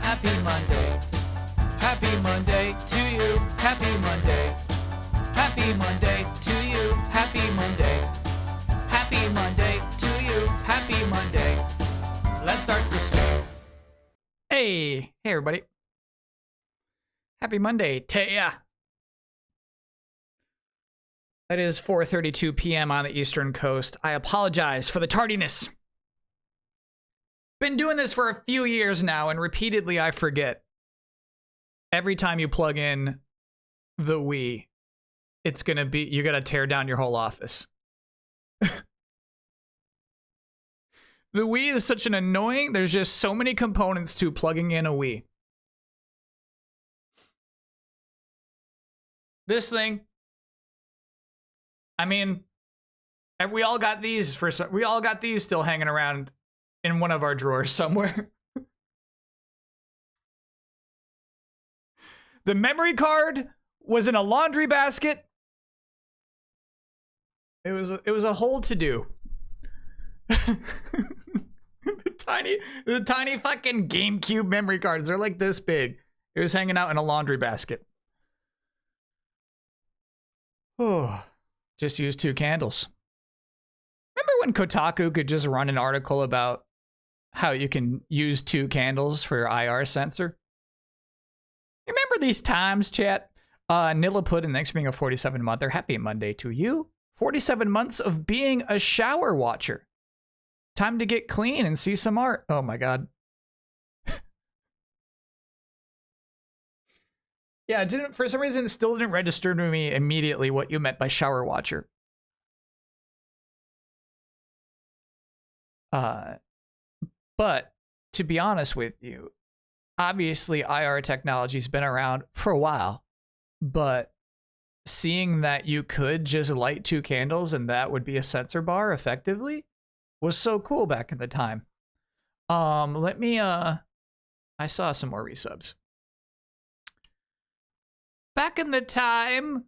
Happy Monday. Happy Monday to you. Happy Monday. Happy Monday to you. Happy Monday. Happy Monday to you. Happy Monday. Let's start this week. Hey everybody. Happy Monday to ya. It is 4:32 p.m. on the Eastern Coast. I apologize for the tardiness. Been doing this for a few years now, and repeatedly I forget. Every time you plug in the Wii, it's gonna be, you gotta tear down your whole office. The Wii is such an annoying, there's just so many components to plugging in a Wii. This thing, I mean, we all got these still hanging around in one of our drawers somewhere. The memory card was in a laundry basket. It was a whole to-do. the tiny fucking GameCube memory cards, they're like this big. It was hanging out in a laundry basket. Oh, just use 2 candles. Remember when Kotaku could just run an article about how you can use 2 candles for your IR sensor? Remember these times, chat? Nilla Puddin, thanks for being a 47-monther. Happy Monday to you. 47 months of being a shower watcher. Time to get clean and see some art. Oh my god. Yeah, it didn't, for some reason, it still didn't register to me immediately what you meant by shower watcher. But to be honest with you, obviously IR technology's been around for a while, but seeing that you could just light 2 candles and that would be a sensor bar effectively was so cool back in the time. Let me, I saw some more resubs. Back in the time,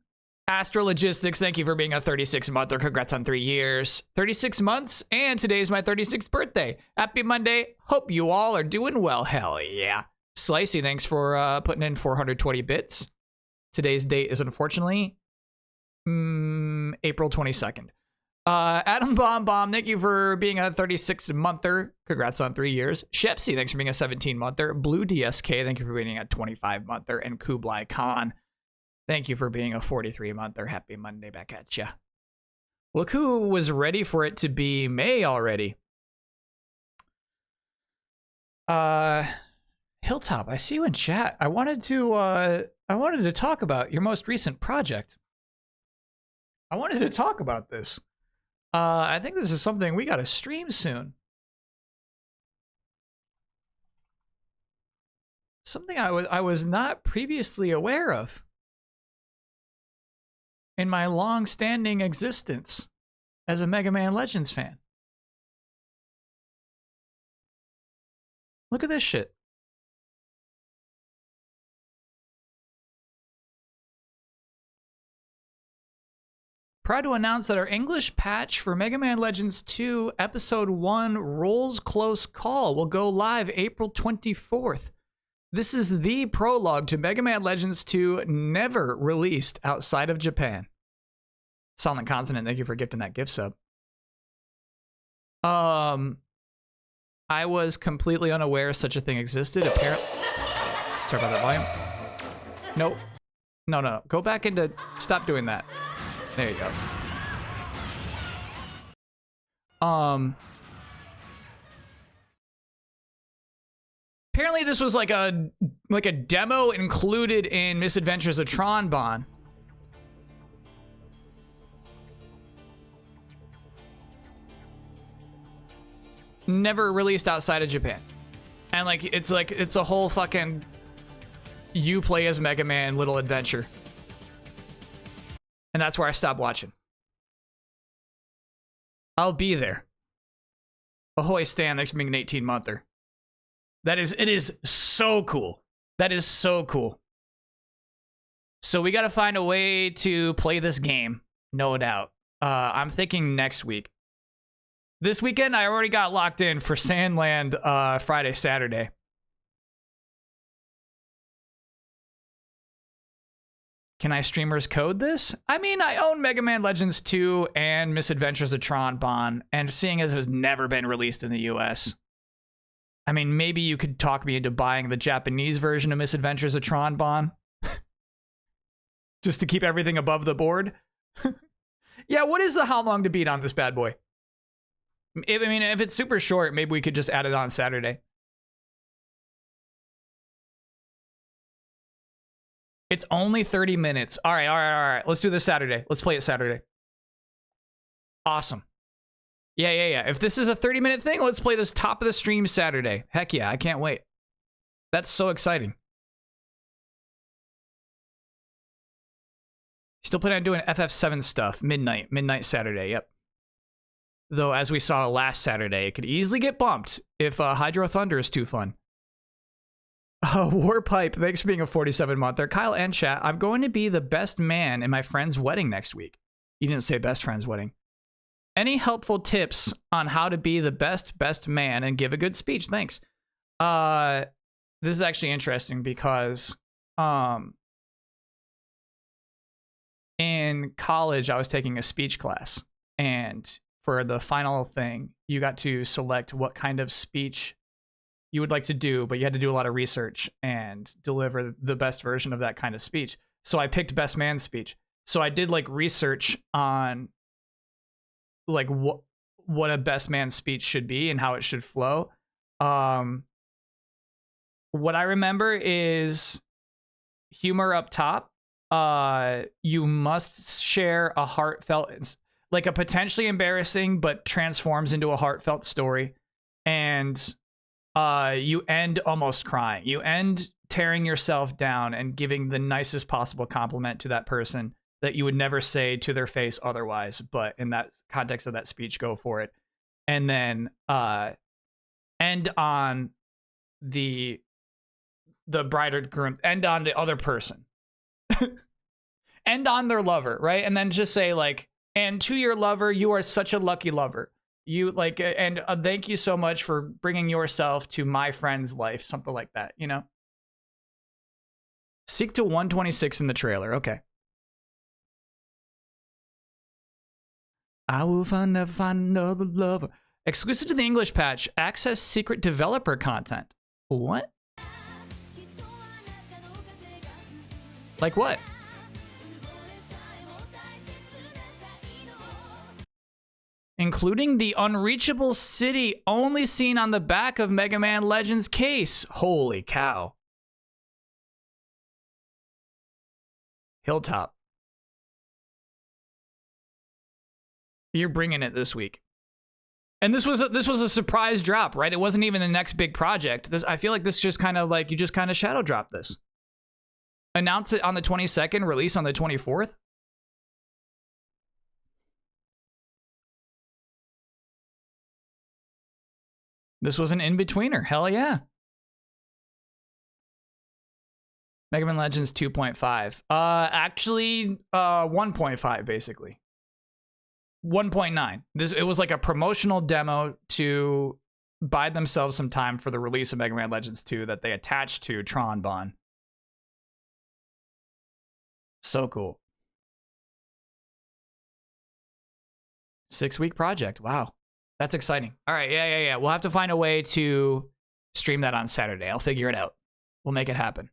Astrologistics, thank you for being a 36-monther. Congrats on 3 years. 36 months, and today's my 36th birthday. Happy Monday. Hope you all are doing well. Hell yeah. Slicey, thanks for putting in 420 bits. Today's date is unfortunately April 22nd. Adam Bomb, thank you for being a 36-monther. Congrats on 3 years. Shepsy, thanks for being a 17-monther. Blue DSK, thank you for being a 25-monther. And Kublai Khan, thank you for being a 43-monther. Happy Monday back at ya. Look who was ready for it to be May already. Hilltop, I see you in chat. I wanted to talk about your most recent project. I wanted to talk about this. I think this is something we gotta stream soon. Something I was not previously aware of in my long-standing existence as a Mega Man Legends fan. Look at this shit. Proud to announce that our English patch for Mega Man Legends 2 Episode 1 Rolls Close Call will go live April 24th. This is the prologue to Mega Man Legends 2 never released outside of Japan. Silent Consonant, thank you for gifting that gift sub. I was completely unaware such a thing existed. Apparently, sorry about that volume. Nope. No. Go back into, stop doing that. There you go. Apparently this was like a demo included in Misadventures of Tron Bon. Never released outside of Japan. And it's a whole fucking you play as Mega Man little adventure. And that's where I stopped watching. I'll be there. Ahoy Stan, thanks for being an 18-monther. It is so cool. That is so cool. So we gotta find a way to play this game, no doubt. I'm thinking next week. This weekend, I already got locked in for Sandland Friday, Saturday. Can I streamers code this? I mean, I own Mega Man Legends 2 and Misadventures of Tron Bon, and seeing as it has never been released in the US, I mean, maybe you could talk me into buying the Japanese version of Misadventures of Tron Bon. Just to keep everything above the board. Yeah, what is the how long to beat on this bad boy? I mean, if it's super short, maybe we could just add it on Saturday. It's only 30 minutes. All right. Let's do this Saturday. Let's play it Saturday. Awesome. Yeah. If this is a 30-minute thing, let's play this top of the stream Saturday. Heck yeah, I can't wait. That's so exciting. Still planning on doing FF7 stuff. Midnight Saturday, yep. Though, as we saw last Saturday, it could easily get bumped if Hydro Thunder is too fun. Warpipe, thanks for being a 47-monther. Kyle and chat, I'm going to be the best man in my friend's wedding next week. You didn't say best friend's wedding. Any helpful tips on how to be the best man and give a good speech? Thanks. This is actually interesting because in college, I was taking a speech class, and for the final thing, you got to select what kind of speech you would like to do, but you had to do a lot of research and deliver the best version of that kind of speech. So I picked best man speech. So I did like research on like what a best man speech should be and how it should flow. What I remember is humor up top. You must share a heartfelt, like a potentially embarrassing but transforms into a heartfelt story, and you end almost crying. You end tearing yourself down and giving the nicest possible compliment to that person that you would never say to their face otherwise, but in that context of that speech, go for it. And then end on the bride or groom, end on the other person. End on their lover, right? And then just say like, and to your lover, you are such a lucky lover. You like, and thank you so much for bringing yourself to my friend's life. Something like that, you know? Seek to 126 in the trailer. Okay. I will find another lover. Exclusive to the English patch. Access secret developer content. What? Like what? Including the unreachable city only seen on the back of Mega Man Legends case. Holy cow. Hilltop. You're bringing it this week. And this was a surprise drop, right? It wasn't even the next big project. I feel like this just kind of like, you just kind of shadow dropped this. Announce it on the 22nd, release on the 24th. This was an in-betweener. Hell yeah. Mega Man Legends 2.5. Actually, 1.5, basically. 1.9. It was like a promotional demo to buy themselves some time for the release of Mega Man Legends 2 that they attached to Tron Bon. So cool. 6-week project. Wow. That's exciting. All right. Yeah. We'll have to find a way to stream that on Saturday. I'll figure it out. We'll make it happen.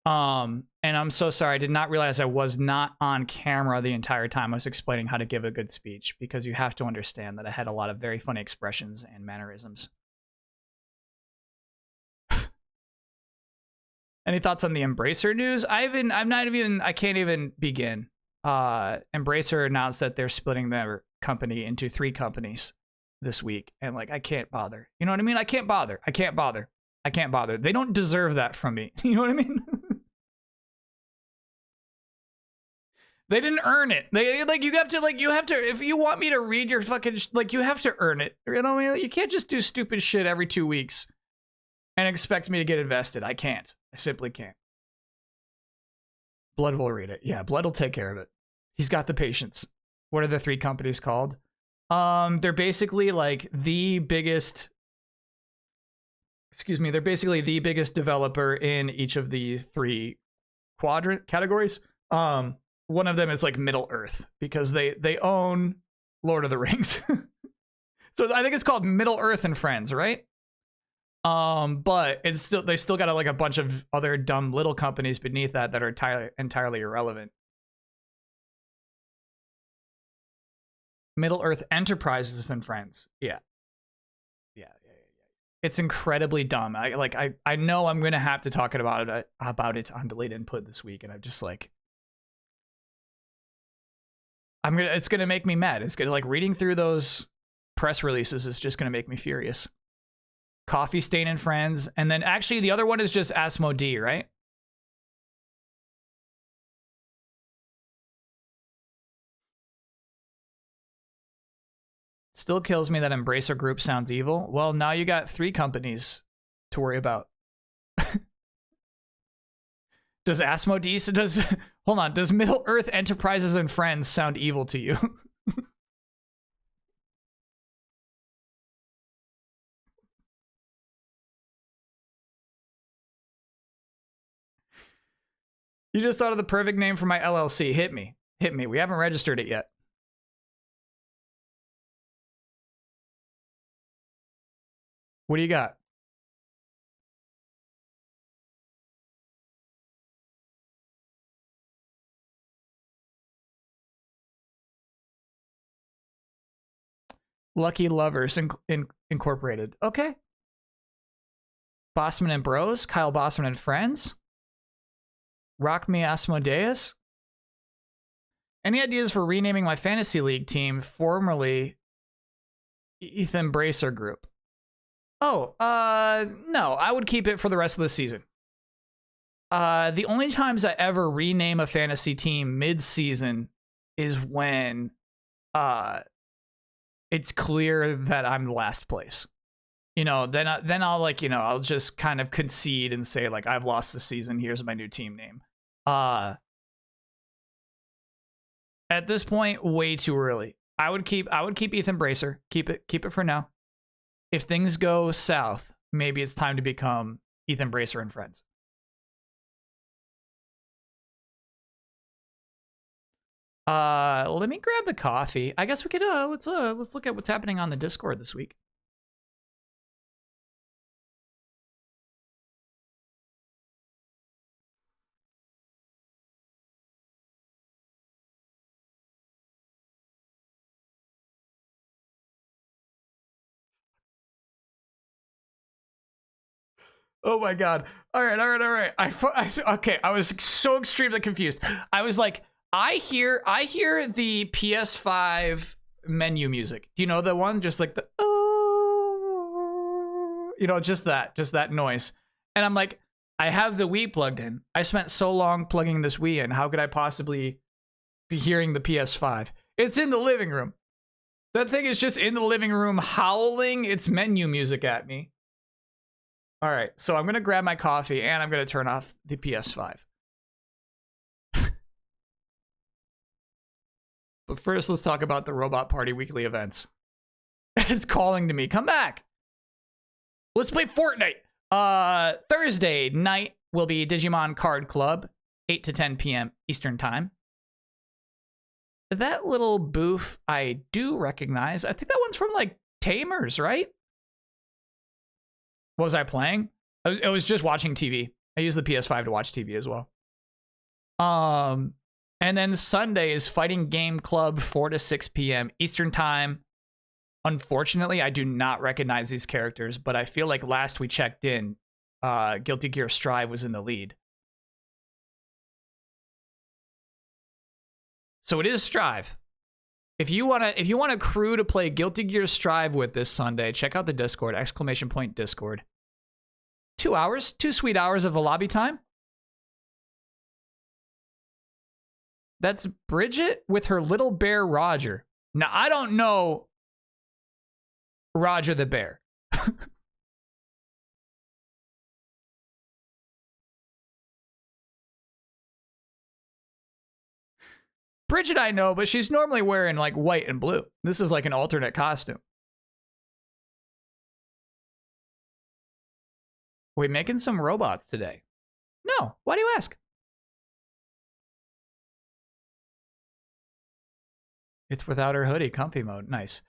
And I'm so sorry. I did not realize I was not on camera the entire time I was explaining how to give a good speech, because you have to understand that I had a lot of very funny expressions and mannerisms. Any thoughts on the Embracer news? I can't even begin. Embracer announced that they're splitting their company into 3 companies this week. And like, I can't bother. You know what I mean? I can't bother. They don't deserve that from me. You know what I mean? They didn't earn it. You have to, if you want me to read your fucking, you have to earn it. You know what I mean? You can't just do stupid shit every 2 weeks and expect me to get invested. I can't. I simply can't. Blood will read it. Yeah, Blood will take care of it. He's got the patience. What are the 3 companies called? They're basically like the biggest excuse me, they're basically the biggest developer in each of the three quadrant categories. One of them is like Middle Earth because they own Lord of the Rings. So I think it's called Middle Earth and Friends, right? But it's still they still got like a bunch of other dumb little companies beneath that are entirely irrelevant. Middle Earth Enterprises and Friends. Yeah. It's incredibly dumb. I know I'm gonna have to talk about it on Delayed Input this week, and I'm just like, it's gonna make me mad. It's gonna like reading through those press releases is just gonna make me furious. Coffee Stain and Friends, and then actually the other one is just Asmodee, right? Still kills me that Embracer Group sounds evil. Well, now you got 3 companies to worry about. Does Asmodee, hold on, does Middle Earth Enterprises and Friends sound evil to you? You just thought of the perfect name for my LLC. Hit me. Hit me. We haven't registered it yet. What do you got? Lucky Lovers Incorporated. Okay. Bossman and Bros. Kyle Bossman and Friends. Rock Me Asmodeus. Any ideas for renaming my fantasy league team, formerly Ethan Bracer Group? Oh, no, I would keep it for the rest of the season. The only times I ever rename a fantasy team mid-season is when it's clear that I'm last place. You know, then I'll like, you know, I'll just kind of concede and say like, I've lost the season. Here's my new team name. At this point, way too early. I would keep Ethan Bracer. Keep it for now. If things go south, maybe it's time to become Ethan Bracer and Friends. Let me grab the coffee. I guess we could let's look at what's happening on the Discord this week. Oh my god. All right. Okay, I was so extremely confused. I was like, I hear the PS5 menu music. Do you know the one? Just like the you know, just that noise. And I'm like, I have the Wii plugged in. I spent so long plugging this Wii in. How could I possibly be hearing the PS5? It's in the living room. That thing is just in the living room howling its menu music at me. All right, so I'm going to grab my coffee and I'm going to turn off the PS5. But first, let's talk about the Robot Party weekly events. It's calling to me. Come back. Let's play Fortnite. Thursday night will be Digimon Card Club, 8 to 10 p.m. Eastern Time. That little booth I do recognize. I think that one's from like Tamers, right? What was I playing? I was just watching TV. I use the PS5 to watch TV as well. And then Sunday is Fighting Game Club, 4 to 6 p.m. Eastern Time. Unfortunately, I do not recognize these characters, but I feel like last we checked in, Guilty Gear Strive was in the lead. So it is Strive. If you want a crew to play Guilty Gear Strive with this Sunday, check out the Discord, ! Discord. 2 hours, 2 sweet hours of a lobby time. That's Bridget with her little bear Roger. Now, I don't know Roger the bear. Bridget I know, but she's normally wearing like white and blue. This is like an alternate costume. We making some robots today? No. Why do you ask? It's without her hoodie, comfy mode. Nice.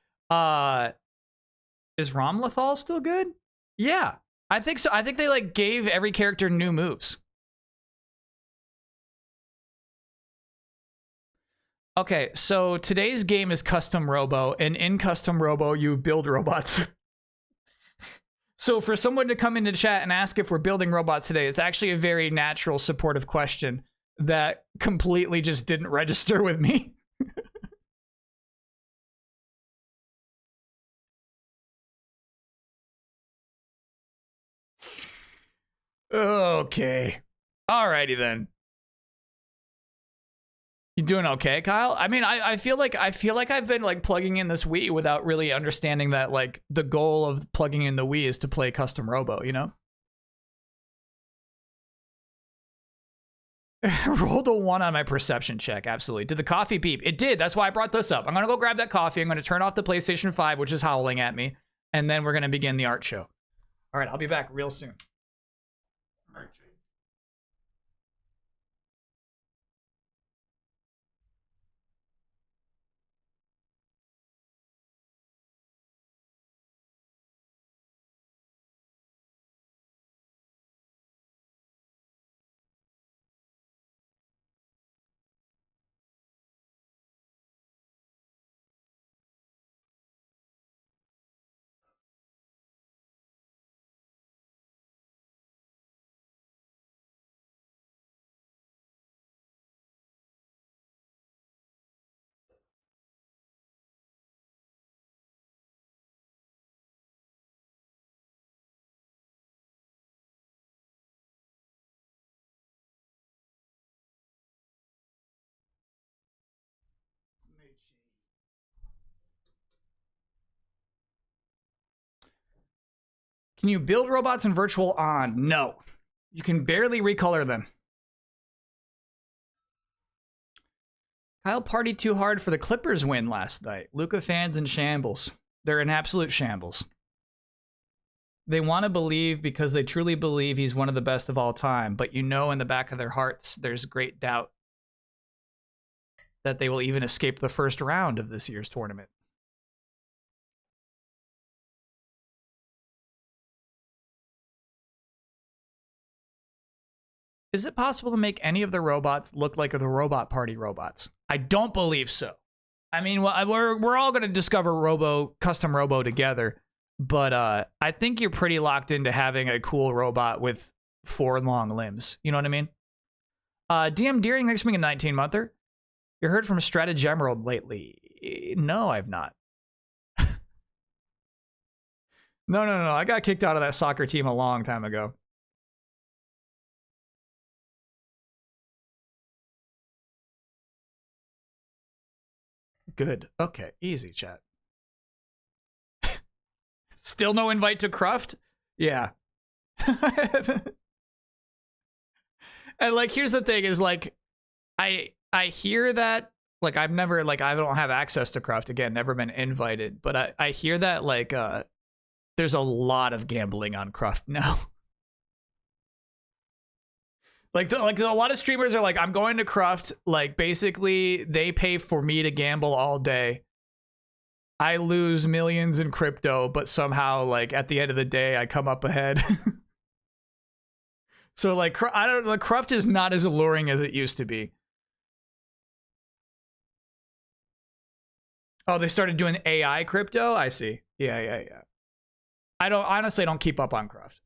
Is Romlethal still good? Yeah, I think so. I think they like gave every character new moves. Okay, so today's game is Custom Robo, and in Custom Robo, you build robots. So for someone to come into chat and ask if we're building robots today, it's actually a very natural, supportive question that completely just didn't register with me. Okay. Alrighty then. You doing okay, Kyle? I mean, I feel like I've been like plugging in this Wii without really understanding that like the goal of plugging in the Wii is to play Custom Robo, you know? Rolled a 1 on my perception check, absolutely. Did the coffee beep? It did. That's why I brought this up. I'm gonna go grab that coffee. I'm gonna turn off the PlayStation 5, which is howling at me, and then we're gonna begin the art show. All right, I'll be back real soon. Can you build robots in Virtual On? No. You can barely recolor them. Kyle partied too hard for the Clippers win last night. Luka fans in shambles. They're in absolute shambles. They want to believe because they truly believe he's one of the best of all time, but you know in the back of their hearts there's great doubt that they will even escape the first round of this year's tournament. Is it possible to make any of the robots look like the Robot Party robots? I don't believe so. I mean, well, we're all going to discover Custom Robo together, but I think you're pretty locked into having a cool robot with 4 long limbs. You know what I mean? DM Deering, thanks for being a 19-monther. You heard from Strategy Emerald lately? No, I've not. No. I got kicked out of that soccer team a long time ago. Good. Okay, easy, chat. Still no invite to Cruft? Yeah. And like, here's the thing: is like, I hear that like I've never like I don't have access to Cruft again, never been invited, but I hear that like there's a lot of gambling on Cruft now. Like a lot of streamers are like, I'm going to Cruft. Like basically, they pay for me to gamble all day. I lose millions in crypto, but somehow, like at the end of the day, I come up ahead. So like, I don't know, Cruft is not as alluring as it used to be. Oh, they started doing AI crypto? I see. Yeah. I honestly don't keep up on Cruft.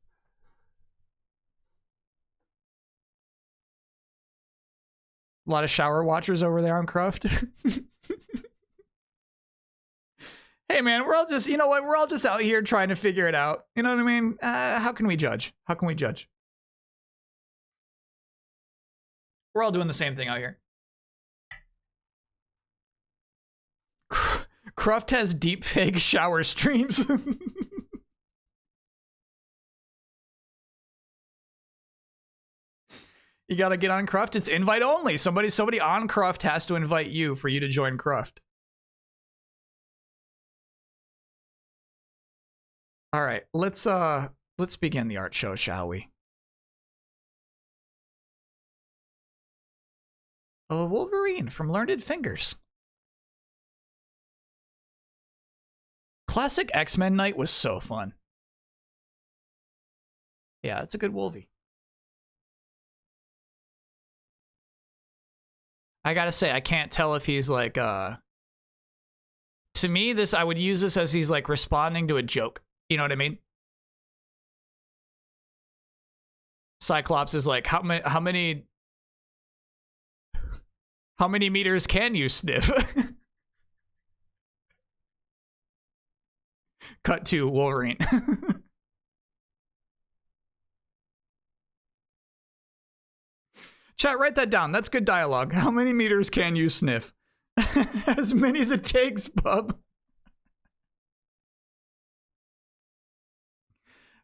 A lot of shower watchers over there on Cruft. Hey man, we're all just, you know what? We're all just out here trying to figure it out. You know what I mean? How can we judge? How can we judge? We're all doing the same thing out here. Cruft has deep fake shower streams. You gotta get on Cruft. It's invite only. Somebody on Cruft has to invite you for you to join Cruft. All right, let's Let's begin the art show, shall we? A Wolverine from Learned Fingers. Classic X-Men night was so fun. Yeah, it's a good Wolvie. I gotta say, I can't tell if he's like, to me, this, I would use this as he's like responding to a joke. You know what I mean? Cyclops is like, how many meters can you sniff? Cut to Wolverine. Chat, write that down. That's good dialogue. How many meters can you sniff? As many as it takes, bub.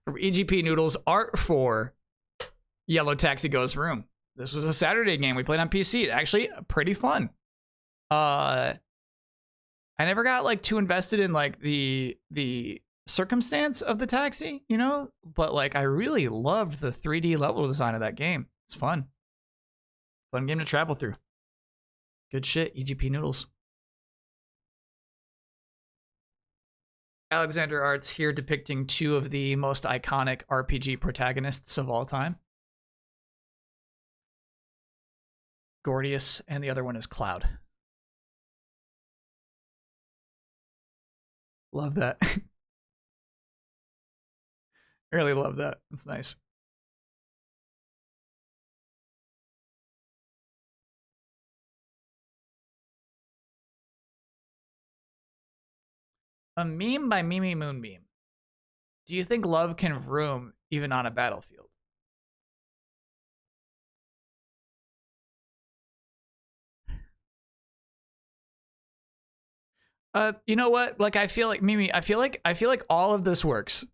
From EGP Noodles, art for Yellow Taxi Ghost Room. This was a Saturday game we played on PC. Actually, pretty fun. I never got like too invested in like the circumstance of the taxi, you know? But like I really loved the 3D level design of that game. It's fun. Fun game to travel through. Good shit, EGP Noodles. Alexander Arts here depicting two of the most iconic RPG protagonists of all time. Gordius, and the other one is Cloud. Love that. Really love that. That's nice. A meme by Mimi Moonbeam. Do you think love can vroom even on a battlefield? You know what? Like I feel like Mimi, I feel like all of this works.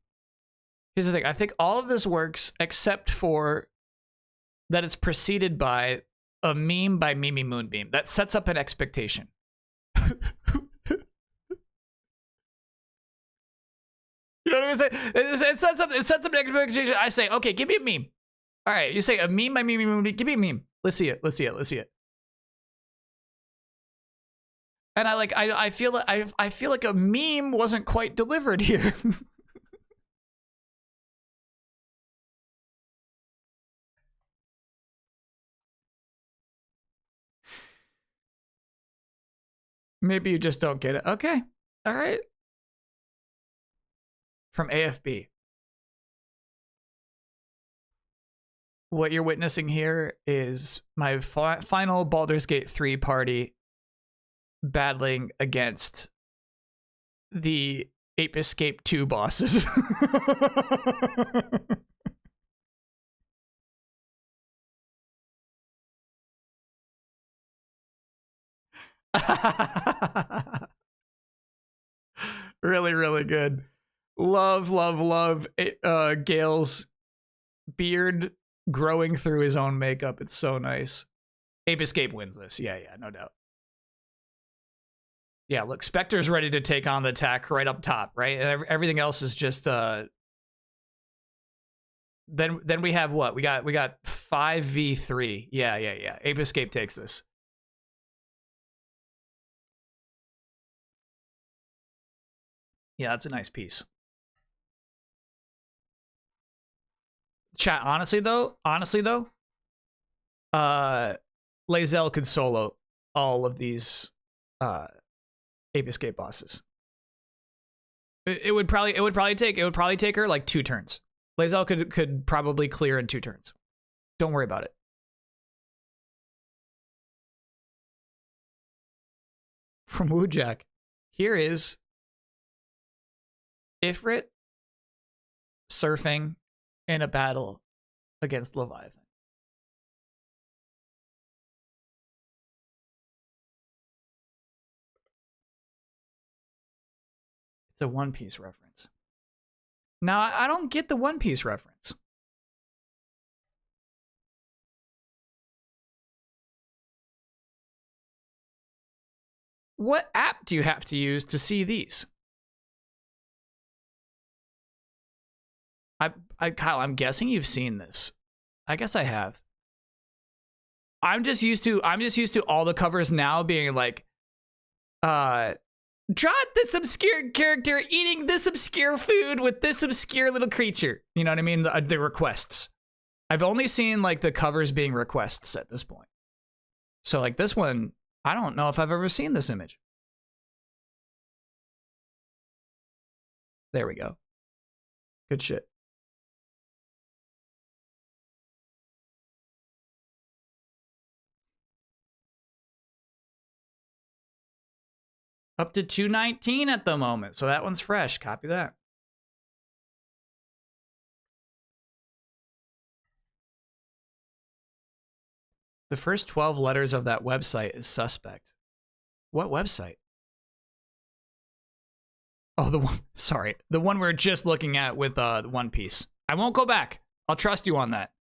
Here's the thing. I think all of this works except for that it's preceded by a meme by Mimi Moonbeam that sets up an expectation. You know what I'm saying? It sets up an expectation. I say, okay, give me a meme. All right, you say a meme by Mimi Moonbeam. Give me a meme. Let's see it. Let's see it. Let's see it. And I feel like a meme wasn't quite delivered here. Maybe you just don't get it. Okay. All right. From AFB. What you're witnessing here is my final Baldur's Gate 3 party battling against the Ape Escape 2 bosses. Really, really good. Love Gale's beard growing through his own makeup. It's so nice. Ape Escape wins this. Yeah, no doubt. Yeah, look, Spectre's ready to take on the attack right up top, right? And everything else is just then we have what? We got 5v3. Yeah. Ape Escape takes this. Yeah, that's a nice piece. Chat, honestly though, Lae'zel could solo all of these Ape Escape bosses. It would probably take her like 2 turns. Lae'zel could probably clear in 2 turns. Don't worry about it. From Woojack, here is Ifrit surfing in a battle against Leviathan. It's a One Piece reference. Now, I don't get the One Piece reference. What app do you have to use to see these? Kyle, I'm guessing you've seen this. I guess I have. I'm just used to all the covers now being like, draw this obscure character eating this obscure food with this obscure little creature. You know what I mean? The requests. I've only seen like the covers being requests at this point. So like this one, I don't know if I've ever seen this image. There we go. Good shit. Up to 219 at the moment. So that one's fresh. Copy that. The first 12 letters of that website is suspect. What website? Oh, the one, sorry. The one we're just looking at with One Piece. I won't go back. I'll trust you on that.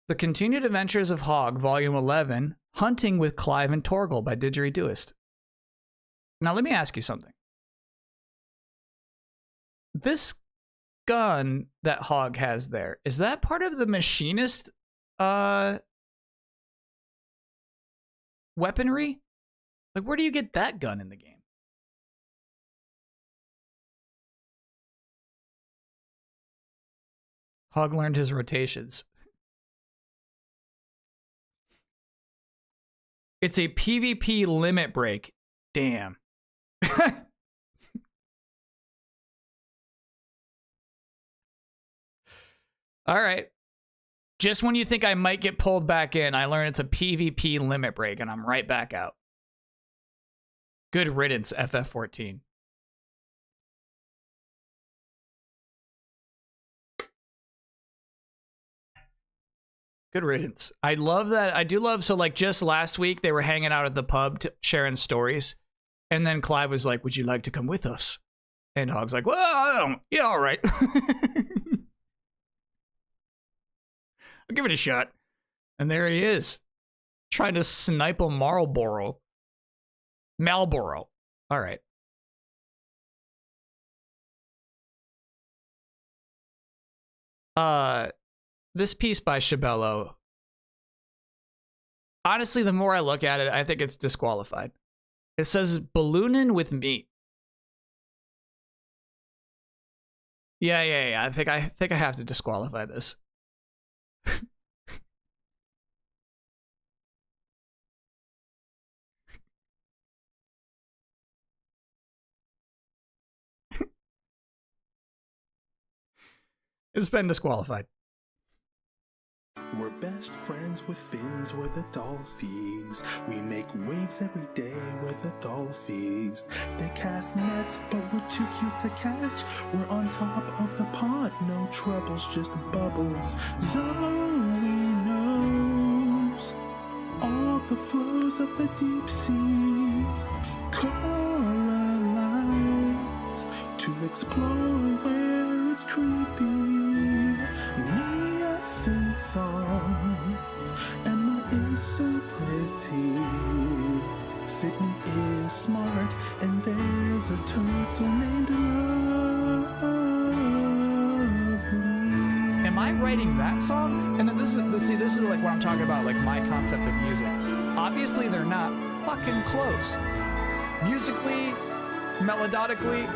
The Continued Adventures of Hogg, Volume 11, Hunting with Clive and Torgal by Didgeridooist. Now, let me ask you something. This gun that Hogg has there, is that part of the machinist weaponry? Like, where do you get that gun in the game? Hogg learned his rotations. It's a PvP limit break. Damn. All right. Just when you think I might get pulled back in, I learn it's a PvP limit break, and I'm right back out. Good riddance, FF14. Good riddance. I love that. I do love, so like just last week, they were hanging out at the pub sharing stories. And then Clive was like, would you like to come with us? And Hogg's like, well, I don't. Yeah, all right. I'll give it a shot. And there he is. Trying to snipe a Marlboro. All right. This piece by Shabello. Honestly, the more I look at it, I think it's disqualified. It says balloonin' with meat. Yeah. I think I have to disqualify this. It's been disqualified. We're best friends with fins, we're the dolphins. We make waves every day, we're the dolphins. They cast nets, but we're too cute to catch. We're on top of the pond, no troubles, just bubbles. Zoe knows all the flows of the deep sea. Cora likes to explore where it's creepy. Nia sings songs, Emma is so pretty. Sydney is smart, and there is a turtle named Lovely. Am I writing that song? And then this is like what I'm talking about, like my concept of music. Obviously, they're not fucking close. Musically, melodically,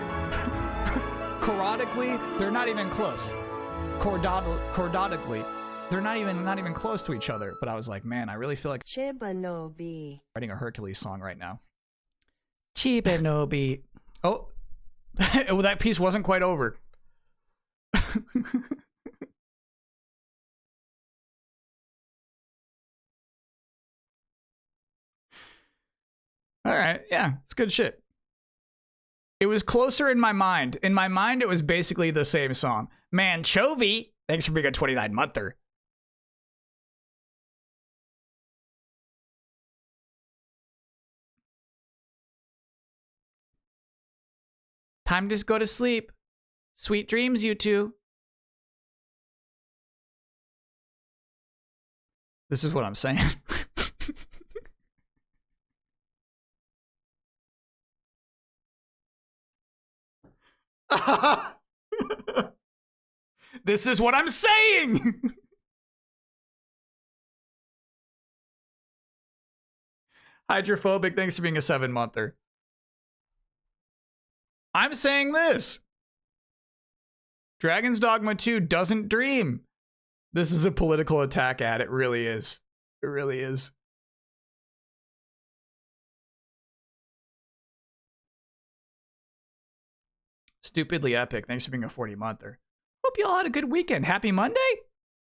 chorotically, they're not even close. Chordically, they're not even close to each other. But I was like, man, I really feel like Chibanobi. writing a Hercules song right now. Chibanobi. Oh, well, that piece wasn't quite over. All right, yeah, it's good shit. It was closer in my mind. In my mind, it was basically the same song. Manchovy, thanks for being a 29-monther. Time to go to sleep. Sweet dreams, you two. This is what I'm saying. This is what I'm saying. Hydrophobic, thanks for being a 7-monther. I'm saying this. Dragon's Dogma 2 doesn't dream. This is a political attack ad. It really is. It really is. Stupidly epic. Thanks for being a 40-monther. Hope you all had a good weekend. Happy Monday?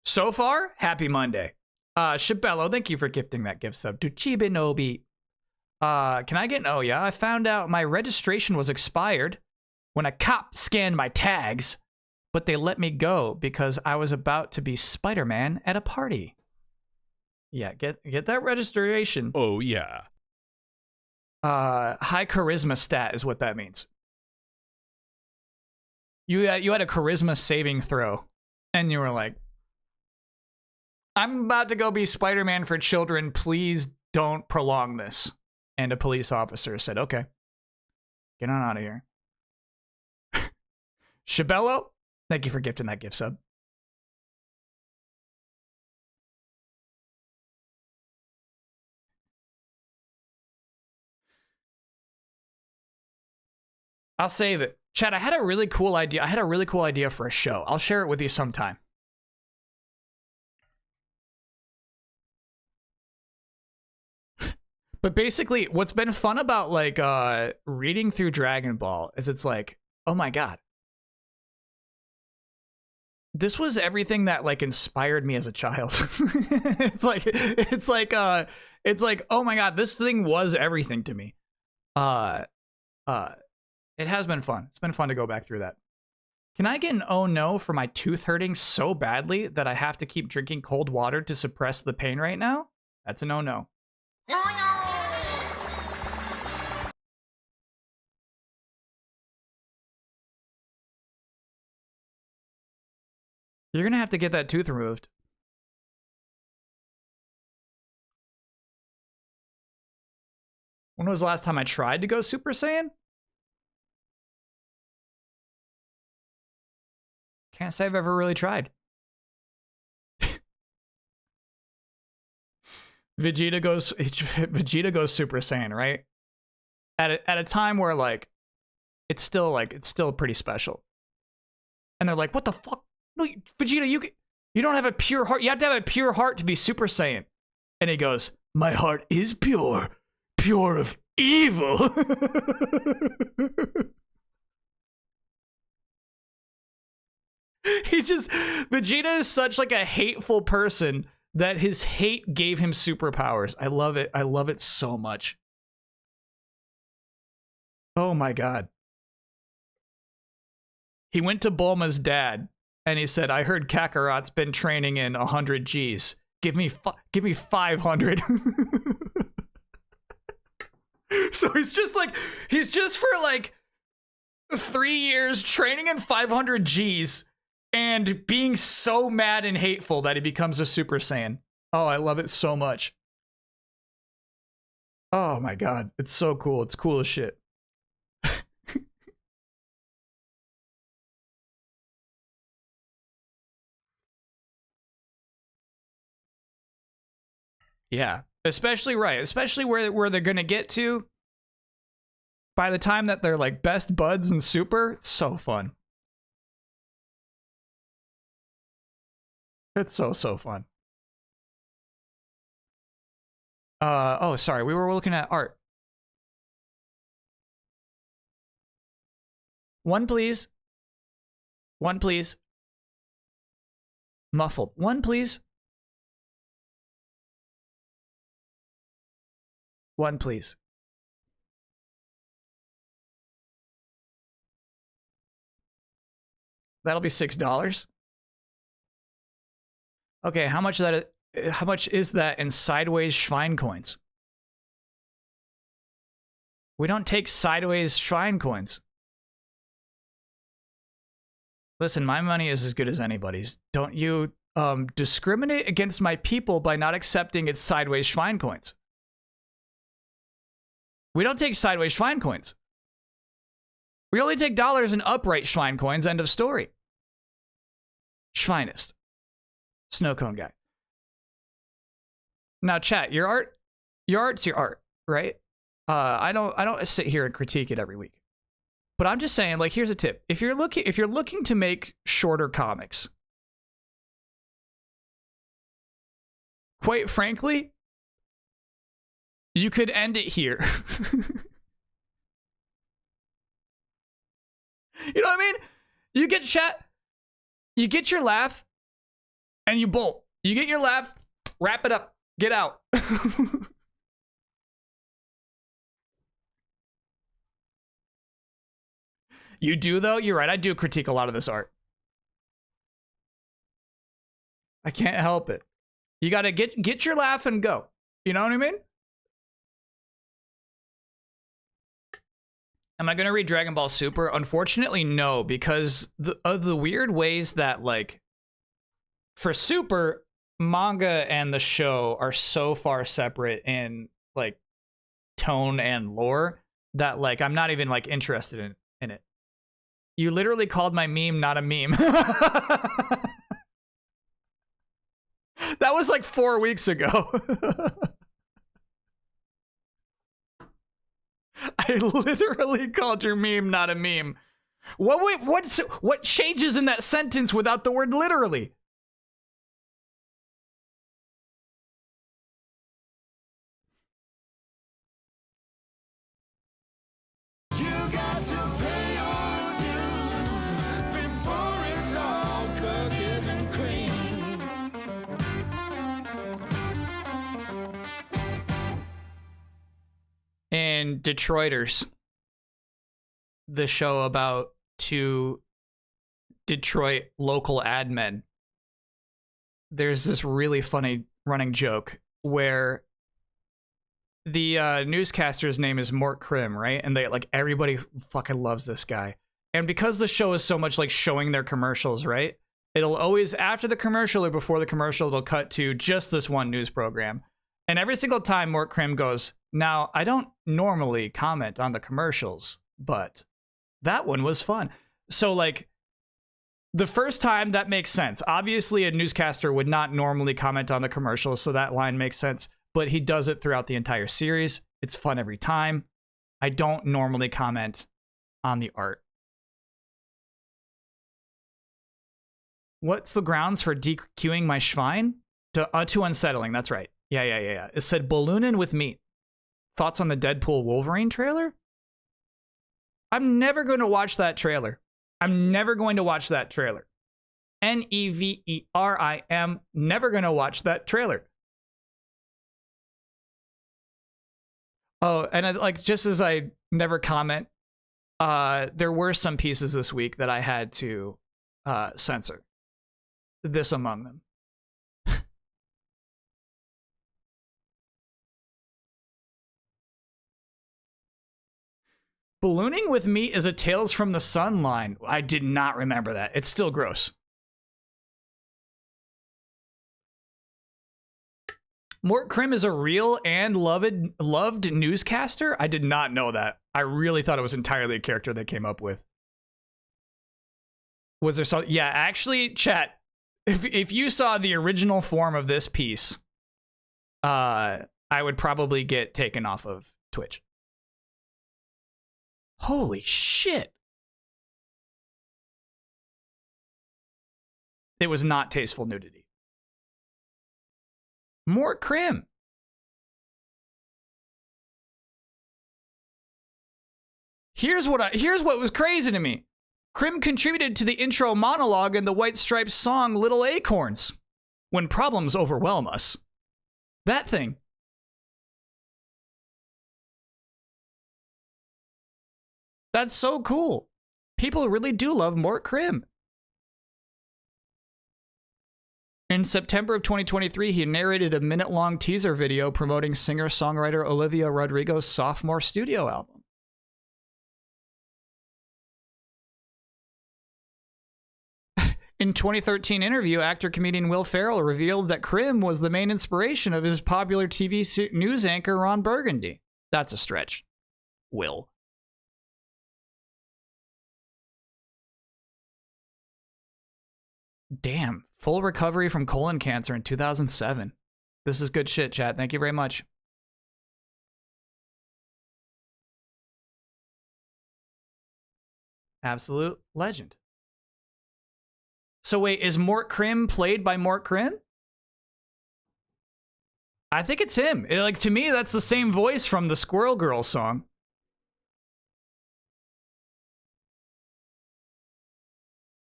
So far, happy Monday. Shabello, thank you for gifting that gift sub. To Chibinobi. Can I get an... Oh, yeah. I found out my registration was expired when a cop scanned my tags, but they let me go because I was about to be Spider-Man at a party. Yeah, get that registration. Oh, yeah. High charisma stat is what that means. You had a charisma saving throw, and you were like, I'm about to go be Spider-Man for children. Please don't prolong this. And a police officer said, okay, get on out of here. Shabello, thank you for gifting that gift sub. I'll save it. Chad, I had a really cool idea. I had a really cool idea for a show. I'll share it with you sometime. But basically, what's been fun about like reading through Dragon Ball is it's like, oh my god, this was everything that like inspired me as a child. it's like, oh my god, this thing was everything to me. It has been fun. It's been fun to go back through that. Can I get an oh no for my tooth hurting so badly that I have to keep drinking cold water to suppress the pain right now? That's an oh no. No, no. You're gonna have to get that tooth removed. When was the last time I tried to go Super Saiyan? Can't say I've ever really tried. Vegeta goes Super Saiyan, right? At a time where like it's still pretty special. And they're like, "What the fuck? No, Vegeta, you don't have a pure heart. You have to have a pure heart to be Super Saiyan." And he goes, "My heart is pure, pure of evil." Vegeta is such like a hateful person that his hate gave him superpowers. I love it. I love it so much. Oh my god. He went to Bulma's dad and he said, "I heard Kakarot's been training in 100 Gs. Give me 500. So he's just for like 3 years training in 500 Gs and being so mad and hateful that he becomes a Super Saiyan. Oh, I love it so much. Oh my god, it's so cool. It's cool as shit. Yeah, especially where they're gonna get to by the time that they're like best buds and super. It's so fun. It's so fun. Oh, sorry, we were looking at art. One, please. One, please. Muffled. One, please. One, please. That'll be $6. Okay, how much is that in sideways Schwein coins? We don't take sideways Schwein coins. Listen, my money is as good as anybody's. Don't you discriminate against my people by not accepting its sideways Schwein coins. We don't take sideways Schwein coins. We only take dollars in upright Schwein coins, end of story. Schweinest. Snow cone guy. Now, chat, your art's your art, right? I don't sit here and critique it every week. But I'm just saying, like, here's a tip. If you're looking to make shorter comics, quite frankly, you could end it here. You know what I mean? You get chat, you get your laugh, and you bolt. You get your laugh, wrap it up, get out. You do, though? You're right. I do critique a lot of this art. I can't help it. You gotta get your laugh and go. You know what I mean? Am I gonna read Dragon Ball Super? Unfortunately, no, because of the weird ways that, like, for Super, manga and the show are so far separate in, like, tone and lore that, like, I'm not even, like, interested in it. You literally called my meme not a meme. That was like 4 weeks ago. I literally called your meme not a meme. What changes in that sentence without the word literally? And Detroiters, the show about two Detroit local ad men, there's this really funny running joke where the newscaster's name is Mort Krim, right? And they, like, everybody fucking loves this guy. And because the show is so much like showing their commercials, right? It'll always, after the commercial or before the commercial, it'll cut to just this one news program. And every single time Mort Krim goes, now, I don't normally comment on the commercials, but that one was fun. So, like, the first time, that makes sense. Obviously, a newscaster would not normally comment on the commercials, so that line makes sense. But he does it throughout the entire series. It's fun every time. I don't normally comment on the art. What's the grounds for DQing my Schwein? Too unsettling, that's right. Yeah. It said balloonin' with meat. Thoughts on the Deadpool Wolverine trailer? I'm never going to watch that trailer. Neverim. Never going to watch that trailer. Oh, and like, just as I never comment, there were some pieces this week that I had to censor. This among them. Ballooning with meat is a Tales from the Sun line. I did not remember that. It's still gross. Mort Krim is a real and loved newscaster? I did not know that. I really thought it was entirely a character they came up with. Was there some? Yeah, actually, chat, if you saw the original form of this piece, I would probably get taken off of Twitch. Holy shit. It was not tasteful nudity. Mort Krim. Here's what was crazy to me. Krim contributed to the intro monologue in the White Stripes song Little Acorns. When problems overwhelm us. That thing. That's so cool. People really do love Mort Krim. In September of 2023, he narrated a minute-long teaser video promoting singer-songwriter Olivia Rodrigo's sophomore studio album. In 2013 interview, actor-comedian Will Ferrell revealed that Krim was the main inspiration of his popular TV news anchor Ron Burgundy. That's a stretch. Will. Damn. Full recovery from colon cancer in 2007. This is good shit, chat. Thank you very much. Absolute legend. So wait, is Mort Krim played by Mort Krim? I think it's him. Like, to me, that's the same voice from the Squirrel Girl song.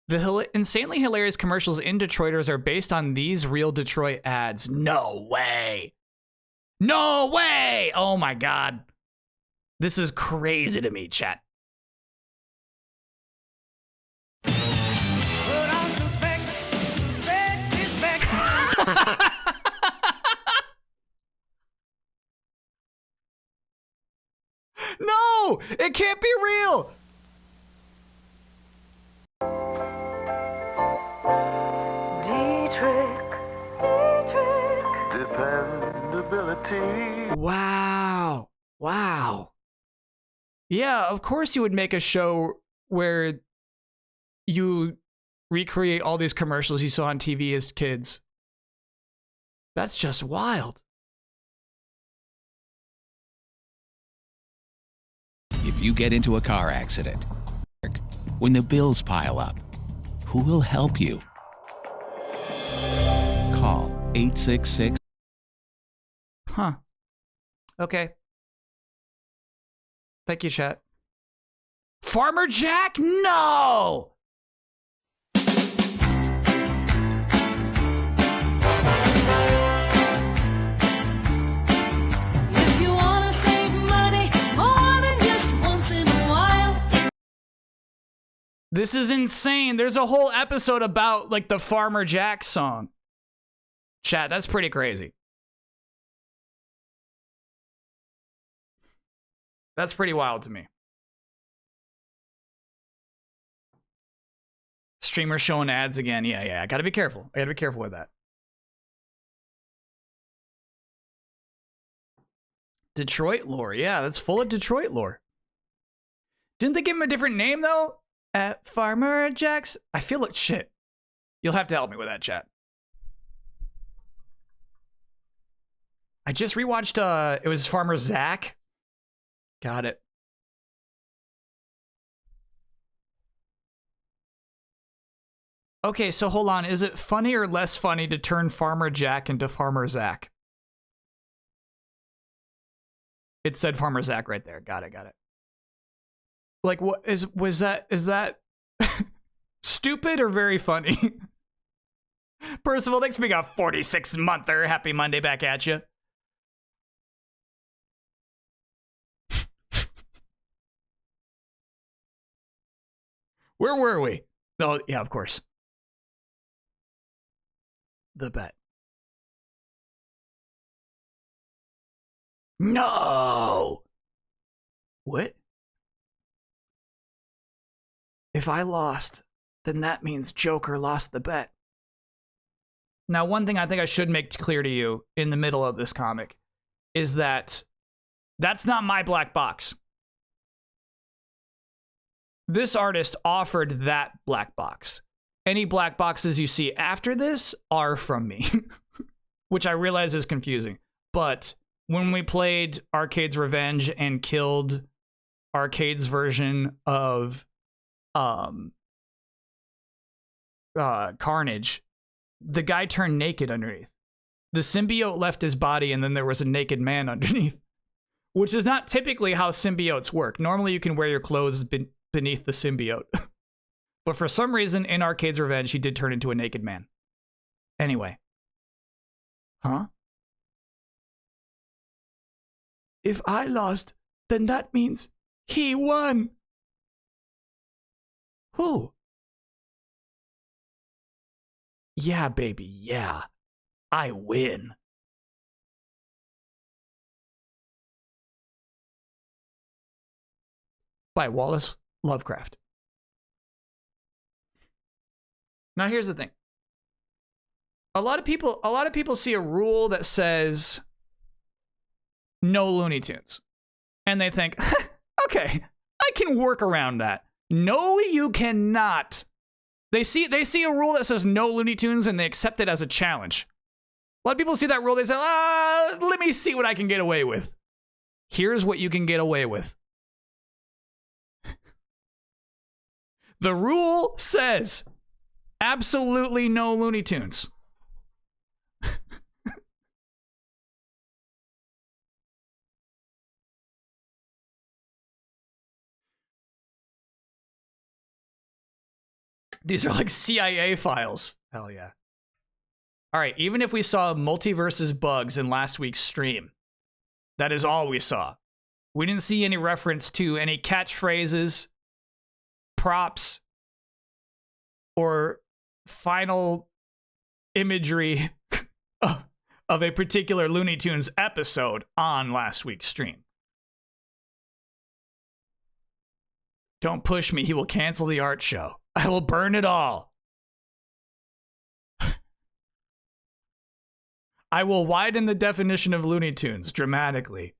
The insanely hilarious commercials in Detroiters are based on these real Detroit ads. No way. No way. Oh my God. This is crazy to me, chat. Put on some specs, some sexy specs. No, it can't be real. Dependability. Wow. Wow. Yeah, of course you would make a show where you recreate all these commercials you saw on TV as kids. That's just wild. If you get into a car accident, when the bills pile up, who will help you? Call 866. Huh. Okay. Thank you, chat. Farmer Jack? No! If you wanna save money more than just once in a while. This is insane. There's a whole episode about, like, the Farmer Jack song. Chat, that's pretty crazy. That's pretty wild to me. Streamer showing ads again. Yeah. I gotta be careful. I gotta be careful with that. Detroit lore. Yeah, that's full of Detroit lore. Didn't they give him a different name, though? At Farmer Jack's? I feel like shit. You'll have to help me with that, chat. I just rewatched, it was Farmer Zach. Got it. Okay, so hold on. Is it funny or less funny to turn Farmer Jack into Farmer Zach? It said Farmer Zach right there. Got it. Like, what is that stupid or very funny? Percival, thanks for being a 46-monther. Happy Monday back at you. Where were we? Oh, yeah, of course. The bet. No! What? If I lost, then that means Joker lost the bet. Now, one thing I think I should make clear to you in the middle of this comic is that that's not my black box. This artist offered that black box. Any black boxes you see after this are from me, which I realize is confusing. But when we played Arcade's Revenge and killed Arcade's version of Carnage, the guy turned naked underneath. The symbiote left his body and then there was a naked man underneath, which is not typically how symbiotes work. Normally you can wear your clothes beneath the symbiote. But for some reason, in Arcade's Revenge, he did turn into a naked man. Anyway. Huh? If I lost, then that means he won. Who? Yeah, baby, yeah. I win. By Wallace Lovecraft. Now here's the thing. A lot of people see a rule that says no Looney Tunes. And they think, okay, I can work around that. No, you cannot. They see a rule that says no Looney Tunes and they accept it as a challenge. A lot of people see that rule, they say, let me see what I can get away with. Here's what you can get away with. The rule says absolutely no Looney Tunes. These are like CIA files. Hell yeah. All right, even if we saw multiverses bugs in last week's stream, that is all we saw. We didn't see any reference to any catchphrases, props, or final imagery of a particular Looney Tunes episode on last week's stream. Don't push me, he will cancel the art show. I will burn it all. I will widen the definition of Looney Tunes dramatically.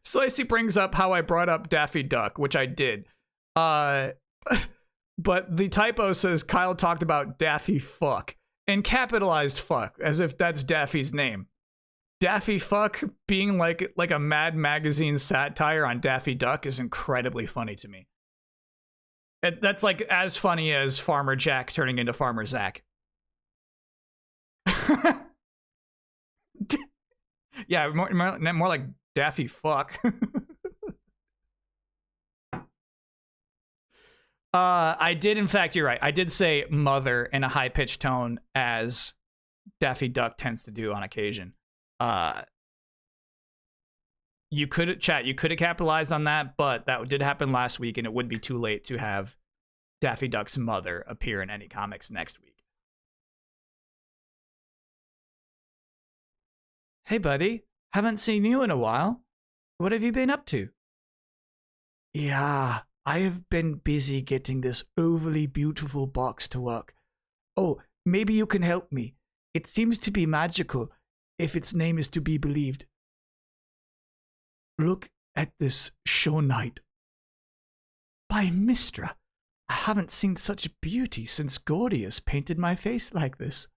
Slicey brings up how I brought up Daffy Duck, which I did. But the typo says Kyle talked about Daffy Fuck and capitalized fuck as if that's Daffy's name. Daffy Fuck being like a Mad Magazine satire on Daffy Duck is incredibly funny to me. That's like as funny as Farmer Jack turning into Farmer Zach. Yeah, more like Daffy Fuck. I did, in fact, you're right. I did say mother in a high-pitched tone, as Daffy Duck tends to do on occasion. You could have capitalized on that, but that did happen last week, and it would be too late to have Daffy Duck's mother appear in any comics next week. Hey, buddy. Haven't seen you in a while. What have you been up to? Yeah, I have been busy getting this overly beautiful box to work. Oh, maybe you can help me. It seems to be magical, if its name is to be believed. Look at this show night. By Mistra, I haven't seen such beauty since Gordius painted my face like this.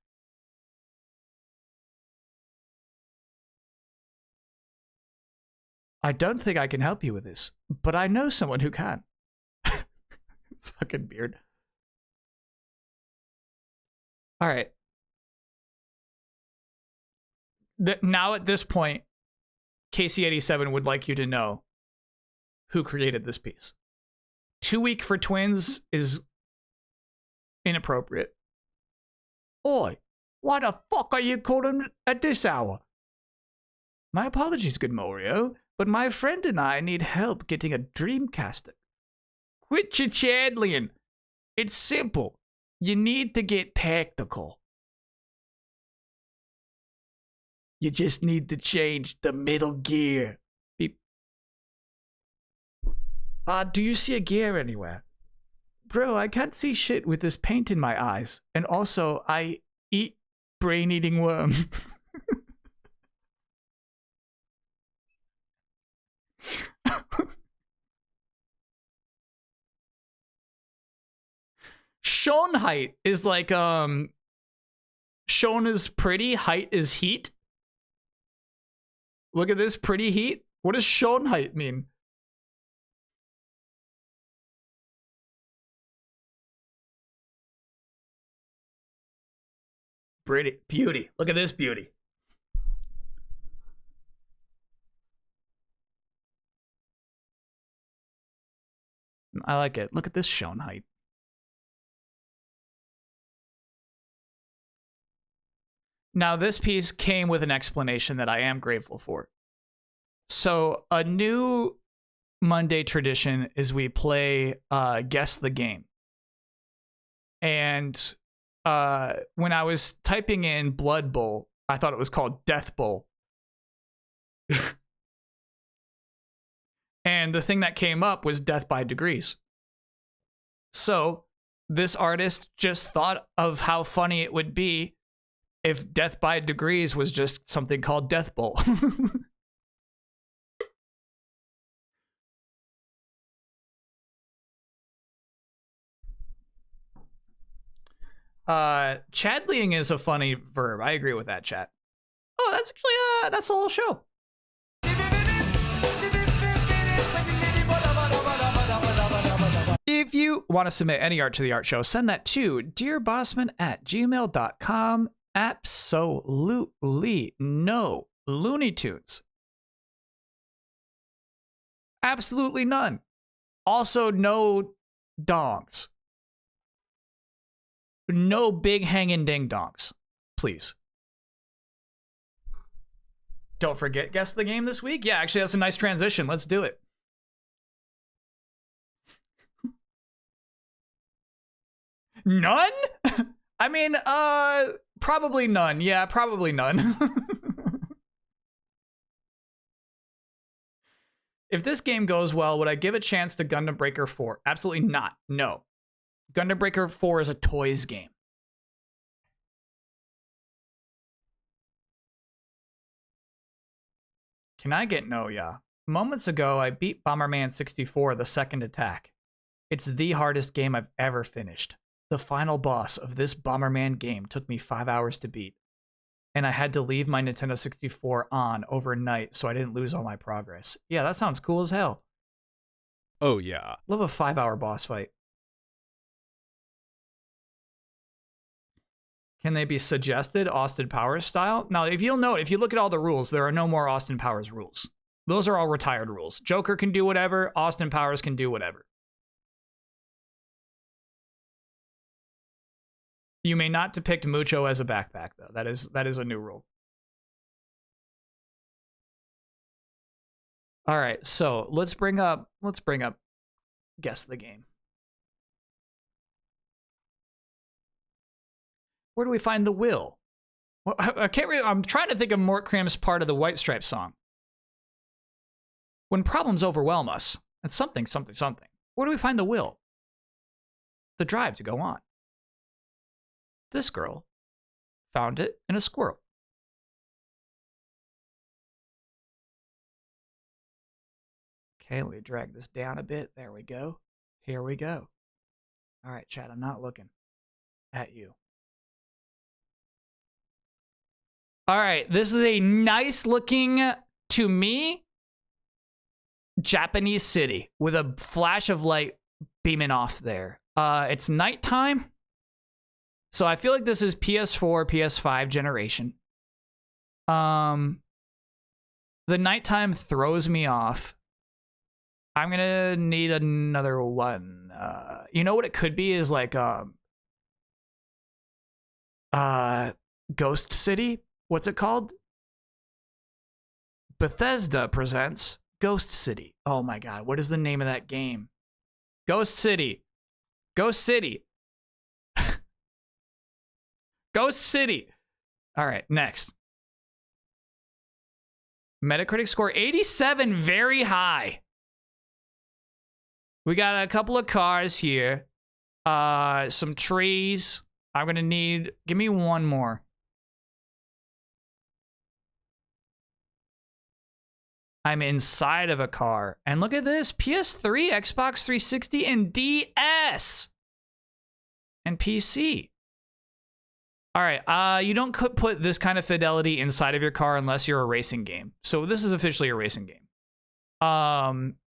I don't think I can help you with this, but I know someone who can. It's fucking weird. All right. Now at this point, KC87 would like you to know who created this piece. 2 week for twins is inappropriate. Oi, why the fuck are you calling at this hour? My apologies, good Morio, but my friend and I need help getting a Dreamcaster. Quit chit-chatting. It's simple. You need to get tactical. You just need to change the middle gear. Do you see a gear anywhere? Bro, I can't see shit with this paint in my eyes. And also, I eat brain-eating worm. Sean height is like Sean is pretty, height is heat. Look at this pretty heat. What does Sean height mean? Pretty beauty. Look at this beauty. I like it. Look at this Sean height. Now, this piece came with an explanation that I am grateful for. So, a new Monday tradition is we play Guess the Game. And when I was typing in Blood Bowl, I thought it was called Death Bowl. And the thing that came up was Death by Degrees. So this artist just thought of how funny it would be if Death by Degrees was just something called Death Bowl. Chadleying is a funny verb. I agree with that, chat. Oh, that's actually that's the whole show. If you want to submit any art to the art show, send that to dearbossman@gmail.com. Absolutely no Looney Tunes. Absolutely none. Also, no dongs. No big hanging ding dongs, please. Don't forget, guess the game this week. Yeah, actually, that's a nice transition. Let's do it. None? I mean, probably none. Yeah, probably none. If this game goes well, would I give a chance to Gundam Breaker 4? Absolutely not. No. Gundam Breaker 4 is a toys game. Can I get no, yeah? Moments ago, I beat Bomberman 64, the second attack. It's the hardest game I've ever finished. The final boss of this Bomberman game took me 5 hours to beat. And I had to leave my Nintendo 64 on overnight so I didn't lose all my progress. Yeah, that sounds cool as hell. Oh, yeah. Love a 5-hour boss fight. Can they be suggested Austin Powers style? Now, if you'll note, if you look at all the rules, there are no more Austin Powers rules. Those are all retired rules. Joker can do whatever. Austin Powers can do whatever. You may not depict Mucho as a backpack, though. That is a new rule. All right, so let's bring up guess the game. Where do we find the will? Well, I can't really, I'm trying to think of Mort Cram's part of the White Stripes song. When problems overwhelm us, it's something, something, something. Where do we find the will? The drive to go on. This girl found it in a squirrel. Okay, let me drag this down a bit. There we go. Here we go. All right, chat, I'm not looking at you. All right, this is a nice looking, to me, Japanese city with a flash of light beaming off there. It's nighttime, so I feel like this is PS4, PS5 generation. The nighttime throws me off. I'm gonna need another one. You know what it could be is like Ghost City. What's it called? Bethesda presents Ghost City. Oh my god, what is the name of that game? Ghost City. Ghost City. Ghost City. All right, next. Metacritic score 87, very high. We got a couple of cars here. Some trees. I'm gonna need, give me one more. I'm inside of a car. And look at this, PS3, Xbox 360, and DS. And PC. All right, you don't put this kind of fidelity inside of your car unless you're a racing game. So this is officially a racing game.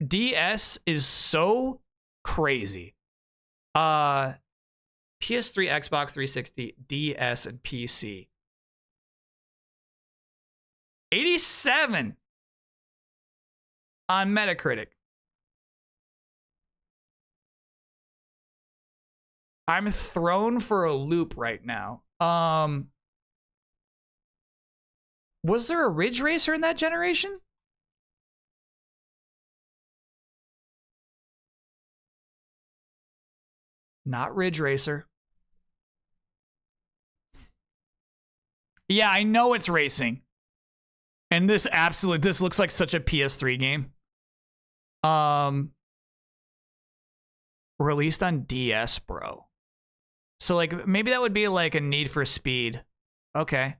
DS is so crazy. PS3, Xbox 360, DS, and PC. 87 on Metacritic. I'm thrown for a loop right now. Was there a Ridge Racer in that generation? Not Ridge Racer. Yeah, I know it's racing. And this looks like such a PS3 game. Released on DS, bro. So like maybe that would be like a Need for Speed. Okay.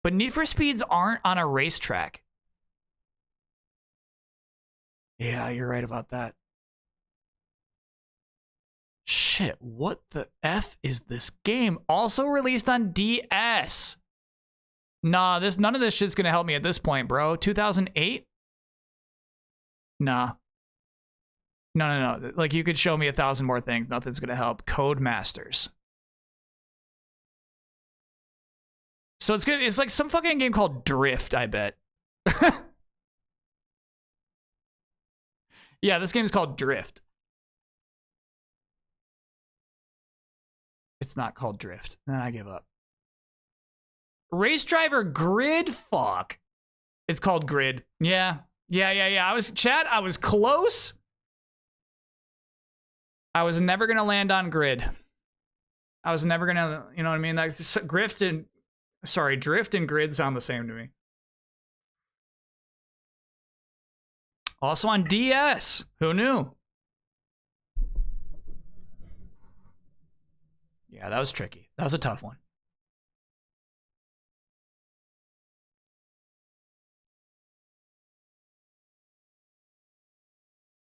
But Need for Speeds aren't on a racetrack. Yeah, you're right about that. Shit, what the F is this game? Also released on DS. Nah, none of this shit's gonna help me at this point, bro. 2008? Nah. No. Like, you could show me 1,000 more things. Nothing's gonna help. Codemasters. So it's like some fucking game called Drift, I bet. Yeah, this game's called Drift. It's not called Drift. Then I give up. Race Driver Grid? Fuck. It's called Grid. Yeah. I was close. I was never gonna land on Grid. I was never gonna, you know what I mean? Like, Drift and Grid sound the same to me. Also on DS. Who knew? Yeah, that was tricky. That was a tough one.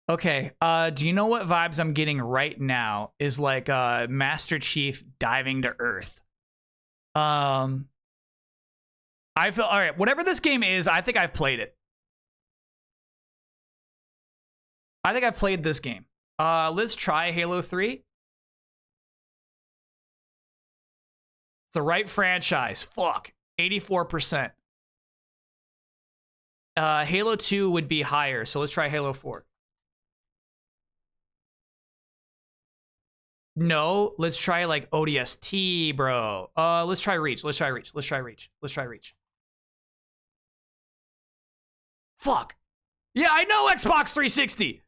Okay, do you know what vibes I'm getting right now is like Master Chief diving to Earth. I feel, all right, whatever this game is, I think I've played it. I think I've played this game. Let's try Halo 3. It's the right franchise. Fuck. 84%. Halo 2 would be higher, so let's try Halo 4. No, let's try like ODST, bro. Let's try Reach. Let's try Reach. Fuck. Yeah, I know Xbox 360.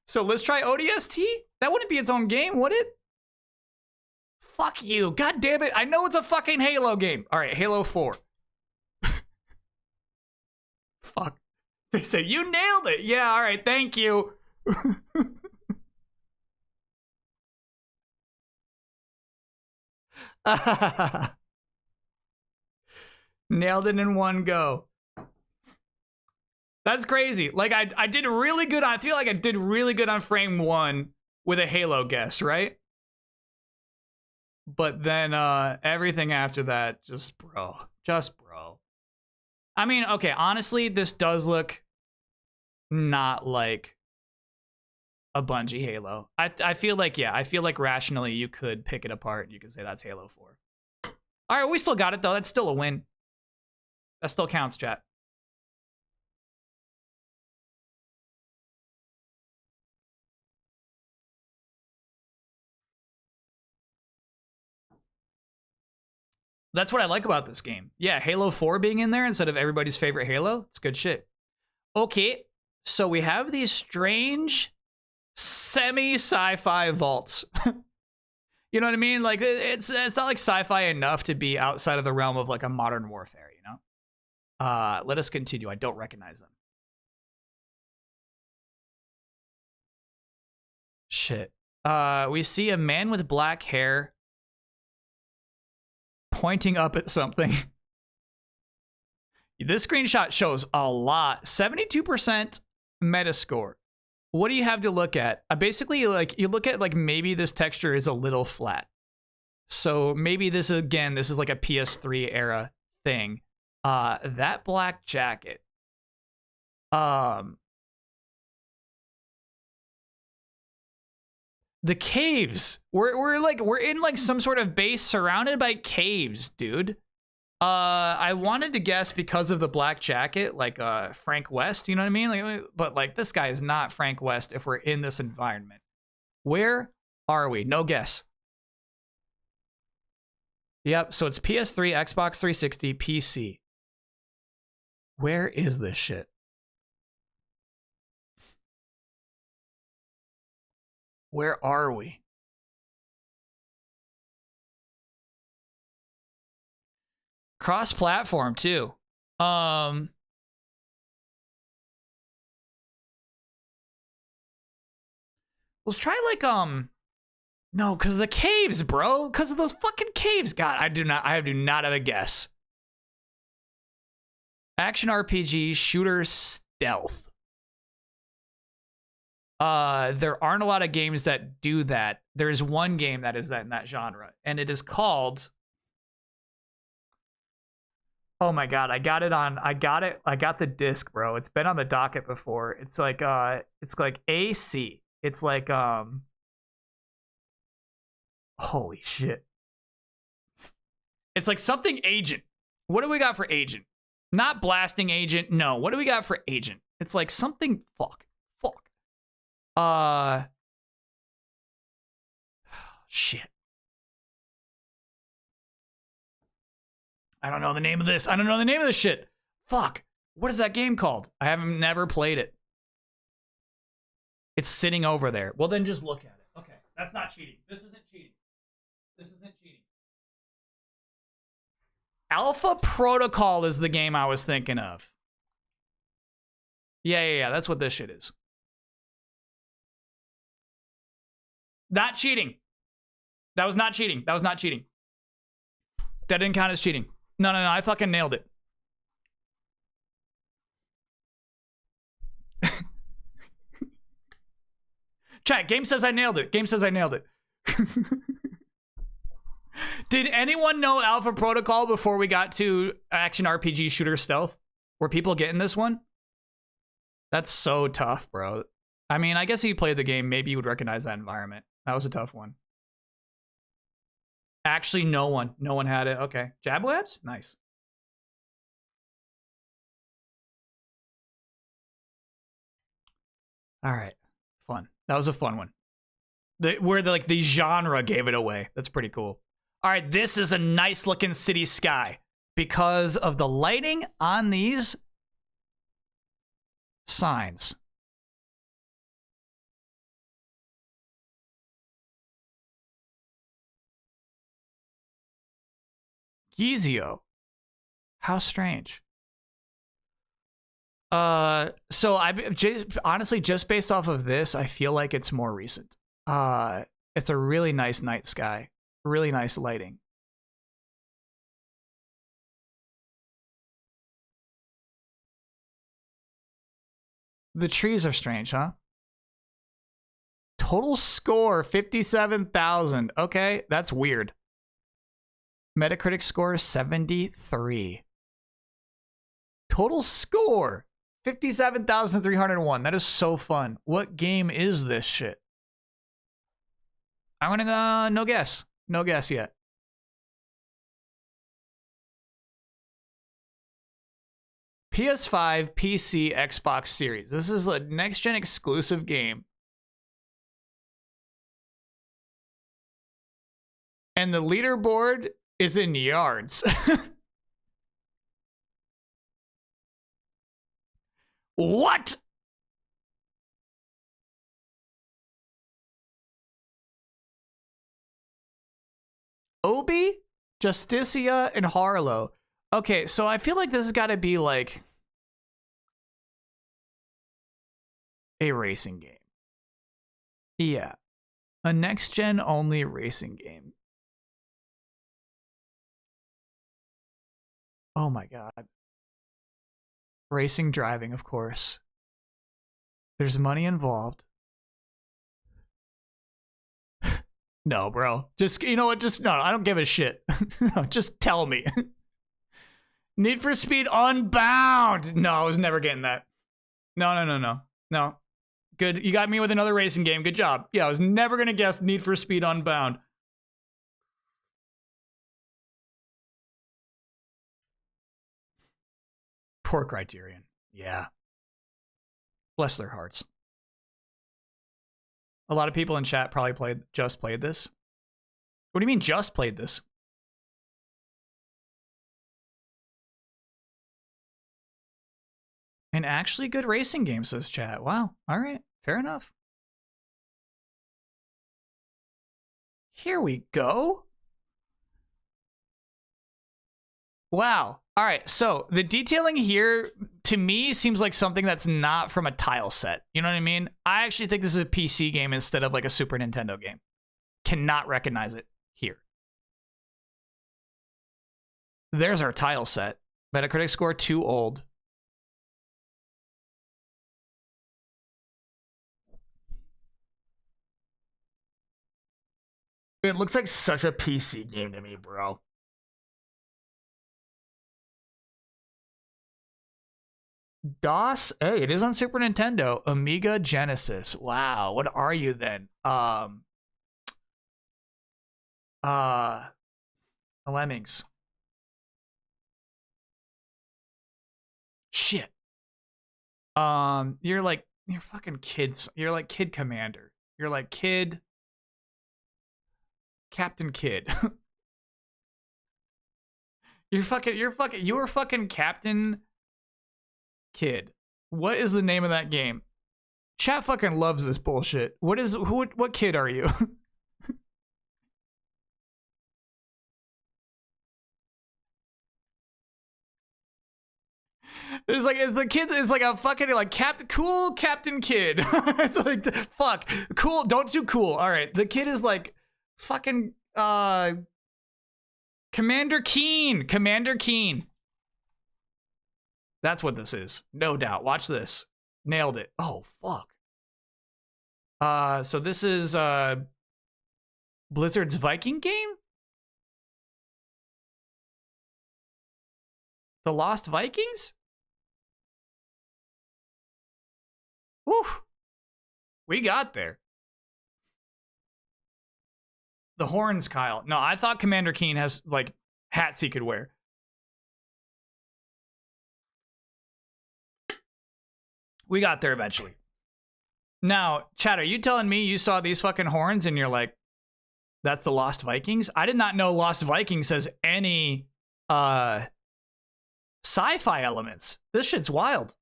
So let's try ODST? That wouldn't be its own game, would it? Fuck you. God damn it. I know it's a fucking Halo game. All right, Halo 4. Fuck. They say, you nailed it. Yeah, all right, thank you. Nailed it in one go. That's crazy. Like, I did really good. I feel like I did really good on frame 1 with a Halo guess, right? But then everything after that, just bro. I mean, okay, honestly, this does look not like a Bungie Halo. I feel like, yeah, I feel like rationally you could pick it apart. You could say that's Halo 4. All right, we still got it, though. That's still a win. That still counts, chat. That's what I like about this game. Yeah, Halo 4 being in there instead of everybody's favorite Halo. It's good shit. Okay, so we have these strange semi-sci-fi vaults. You know what I mean? Like, it's not like sci-fi enough to be outside of the realm of like a modern warfare, you know? Let us continue. I don't recognize them. Shit. We see a man with black hair pointing up at something. This screenshot shows a lot. 72% Metascore. What do you have to look at? Basically, like, you look at, like, maybe this texture is a little flat. So maybe this is like a PS3 era thing. That black jacket. The caves. We're in like some sort of base surrounded by caves, dude. I wanted to guess because of the black jacket, like Frank West, you know what I mean? Like, but like, this guy is not Frank West if we're in this environment. Where are we? No guess. Yep, so it's PS3, Xbox 360, PC. Where is this shit? Where are we? Cross-platform, too. Let's try like no, because the caves, bro. Because of those fucking caves. God, I do not have a guess. Action RPG, shooter, stealth. There aren't a lot of games that do that. There's one game that is that in that genre, and it is called. Oh my god, I got the disc, bro. It's been on the docket before. It's like AC. It's like holy shit. It's like something agent. What do we got for agent? Not blasting agent. No. What do we got for agent? It's like something fuck. Shit. I don't know the name of this. I don't know the name of this shit. Fuck. What is that game called? I haven't never played it. It's sitting over there. Well, then just look at it. Okay. That's not cheating. This isn't cheating. This isn't cheating. Alpha Protocol is the game I was thinking of. Yeah. That's what this shit is. Not cheating. That was not cheating. That didn't count as cheating. No. I fucking nailed it. Chat, game says I nailed it. Did anyone know Alpha Protocol before we got to action RPG shooter stealth? Were people getting this one? That's so tough, bro. I mean, I guess if you played the game, maybe you would recognize that environment. That was a tough one. Actually, no one had it. Okay. Jabwebs? Nice. All right. Fun. That was a fun one. The genre gave it away. That's pretty cool. All right, this is a nice looking city sky because of the lighting on these signs. Gizio. How strange. So honestly, just based off of this, I feel like it's more recent. It's a really nice night sky. Really nice lighting. The trees are strange, huh? Total score 57,000. Okay, that's weird. Metacritic score 73. Total score 57,301. That is so fun. What game is this shit? I'm gonna go no guess. No guess yet. PS5, PC, Xbox Series. This is a next-gen exclusive game. And the leaderboard is in yards. What? Obi, Justicia, and Harlow. Okay, so I feel like this has got to be like a racing game. Yeah. A next-gen only racing game. Oh my god. Racing driving, of course. There's money involved. No, bro. Just, you know what? Just, no, I don't give a shit. No, just tell me. Need for Speed Unbound. No, I was never getting that. No. Good. You got me with another racing game. Good job. Yeah, I was never going to guess Need for Speed Unbound. Poor Criterion. Yeah. Bless their hearts. A lot of people in chat probably just played this. What do you mean just played this? An actually good racing game, says chat. Wow. All right. Fair enough. Here we go. Wow. All right, so the detailing here to me seems like something that's not from a tile set. You know what I mean? I actually think this is a PC game instead of like a Super Nintendo game. Cannot recognize it here. There's our tile set. Metacritic score too old. It looks like such a PC game to me, bro. DOS? Hey, it is on Super Nintendo. Amiga Genesis. Wow, what are you then? Lemmings. Shit. You're fucking kids. You're like Kid Commander. You're like Captain Kid. you were fucking Captain Kid. What is the name of that game? Chat fucking loves this bullshit. What kid are you? It's like a fucking like cool Captain Kid. It's like fuck. Cool, don't do cool. All right. The kid is like fucking Commander Keen. Commander Keen. That's what this is. No doubt. Watch this. Nailed it. Oh fuck. So this is Blizzard's Viking game? The Lost Vikings? Woo! We got there. The horns, Kyle. No, I thought Commander Keen has like hats he could wear. We got there eventually. Now, Chad, are you telling me you saw these fucking horns and you're like, that's the Lost Vikings? I did not know Lost Vikings has any sci-fi elements. This shit's wild.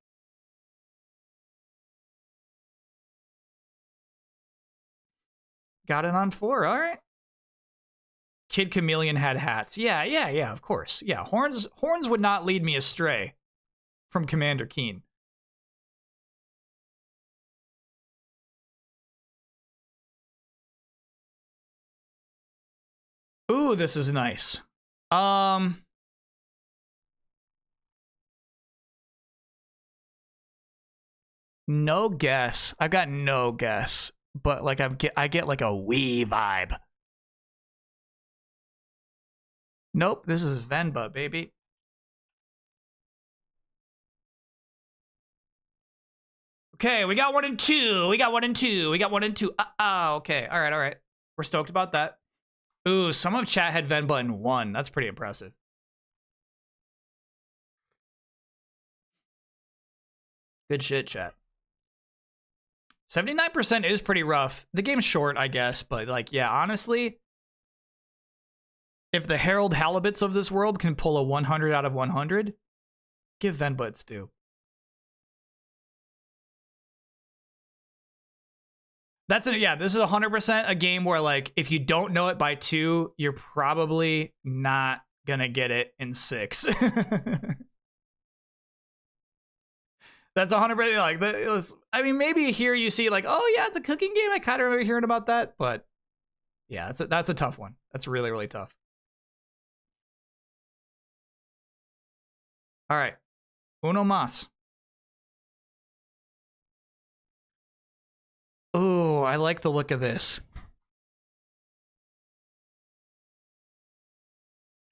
Got it on 4, all right. Kid Chameleon had hats. Yeah, of course. Yeah, horns would not lead me astray from Commander Keen. Ooh, this is nice. No guess. I've got no guess. But like I get like a Wii vibe. Nope, this is Venba, baby. Okay, we got 1 and 2. We got 1 and 2. We got 1 and 2. Okay. All right. We're stoked about that. Ooh, some of chat had Venba in 1. That's pretty impressive. Good shit, chat. 79% is pretty rough. The game's short, I guess, but like, yeah, honestly, if the Harold Halibuts of this world can pull a 100 out of 100, give Venba its due. This is 100% a game where like, if you don't know it by 2, you're probably not gonna get it in 6. That's 100% like that. I mean, maybe here you see like, oh yeah, it's a cooking game. I kind of remember hearing about that, but yeah, that's a tough one. That's really, really tough. All right, uno más. Oh, I like the look of this.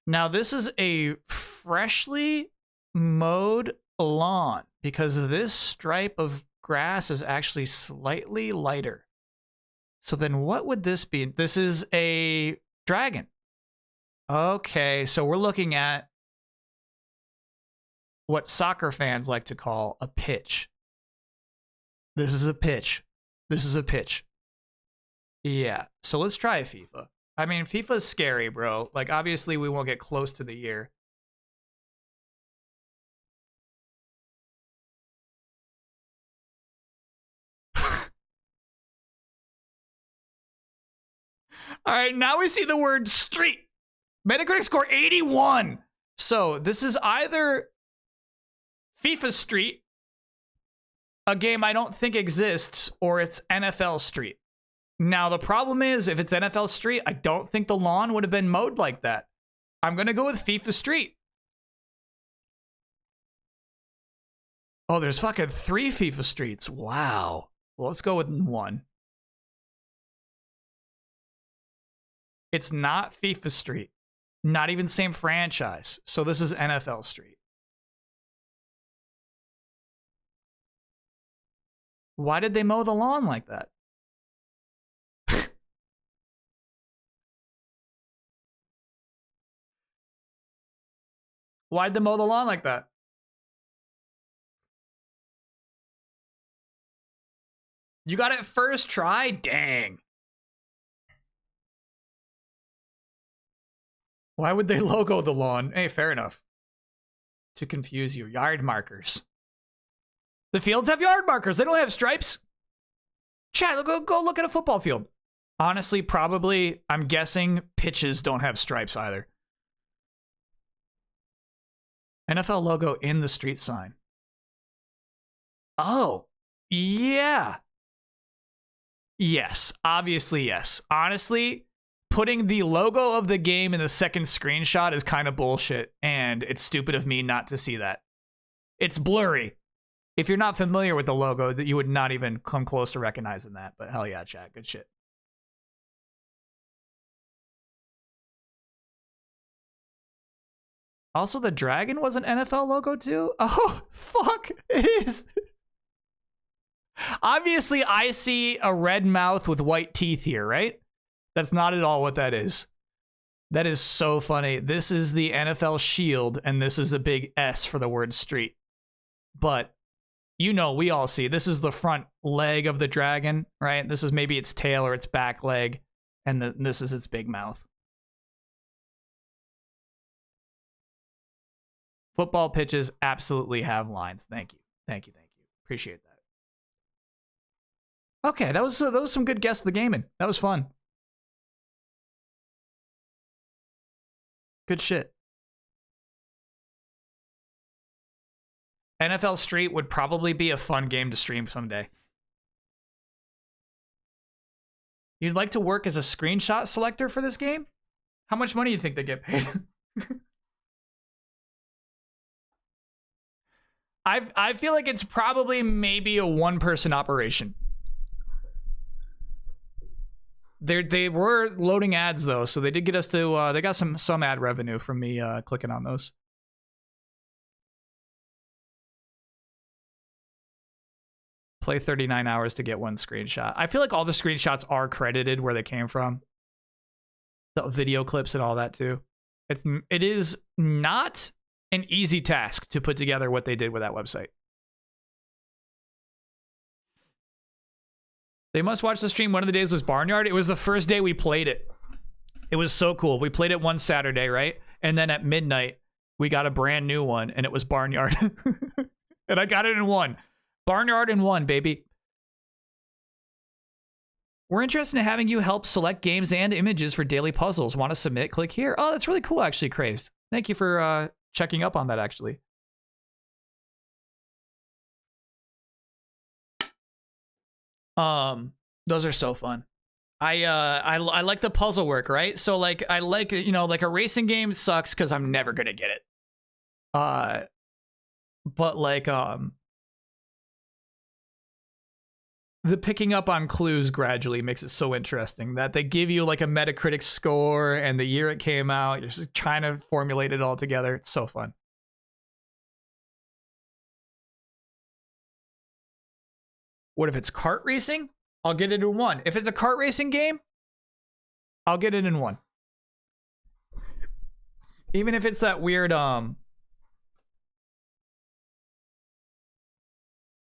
Now this is a freshly mowed lawn because this stripe of grass is actually slightly lighter. So then what would this be? This is a dragon. Okay, so we're looking at what soccer fans like to call a pitch. This is a pitch. This is a pitch. Yeah, so let's try FIFA. I mean, FIFA's scary, bro. Like, obviously, we won't get close to the year. All right, now we see the word street. Metacritic score 81. So this is either FIFA Street, a game I don't think exists, or it's NFL Street. Now, the problem is, if it's NFL Street, I don't think the lawn would have been mowed like that. I'm going to go with FIFA Street. Oh, there's fucking 3 FIFA Streets. Wow. Well, let's go with 1. It's not FIFA Street. Not even same franchise. So this is NFL Street. Why did they mow the lawn like that? Why'd they mow the lawn like that? You got it first try? Dang. Why would they logo the lawn? Hey, fair enough. To confuse you. Yard markers. The fields have yard markers. They don't have stripes. Chat, go look at a football field. Honestly, probably, I'm guessing pitches don't have stripes either. NFL logo in the street sign. Oh, yeah. Yes, obviously yes. Honestly, putting the logo of the game in the second screenshot is kind of bullshit, and it's stupid of me not to see that. It's blurry. If you're not familiar with the logo, that you would not even come close to recognizing that, but hell yeah, chat, good shit. Also, the dragon was an NFL logo too? Oh, fuck, it is. Obviously, I see a red mouth with white teeth here, right? That's not at all what that is. That is so funny. This is the NFL shield, and this is a big S for the word street. But, you know, we all see. This is the front leg of the dragon, right? This is maybe its tail or its back leg, and this is its big mouth. Football pitches absolutely have lines. Thank you. Thank you. Thank you. Appreciate that. Okay, that was some good guess of the gaming. That was fun. Good shit. NFL Street would probably be a fun game to stream someday. You'd like to work as a screenshot selector for this game? How much money do you think they get paid? I feel like it's probably maybe a one-person operation. They were loading ads though, so they did get us to. They got some ad revenue from me clicking on those. Play 39 hours to get one screenshot. I feel like all the screenshots are credited where they came from. The video clips and all that too. It is not an easy task to put together what they did with that website. They must watch the stream. One of the days was Barnyard. It was the first day we played it. It was so cool. We played it one Saturday, right? And then at midnight, we got a brand new one, and it was Barnyard. And I got it in one. Barnyard in one, baby. We're interested in having you help select games and images for daily puzzles. Want to submit? Click here. Oh, that's really cool, actually, Crazed. Thank you for checking up on that, actually. Those are so fun. I like the puzzle work, right? So like I like, you know, like a racing game sucks because I'm never gonna get it. But like the picking up on clues gradually makes it so interesting that they give you like a Metacritic score and the year it came out. You're just trying to formulate it all together. It's so fun. What if it's kart racing? I'll get it in one. If it's a kart racing game, I'll get it in one. Even if it's that weird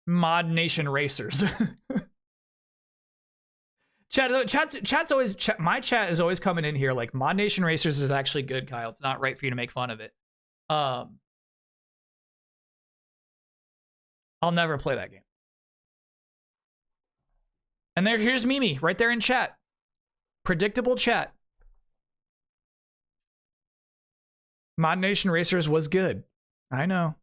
Mod Nation Racers. Chat's always my chat is always coming in here like Mod Nation Racers is actually good, Kyle. It's not right for you to make fun of it. I'll never play that game. And here's Mimi right there in chat. Predictable chat. Mod Nation Racers was good. I know.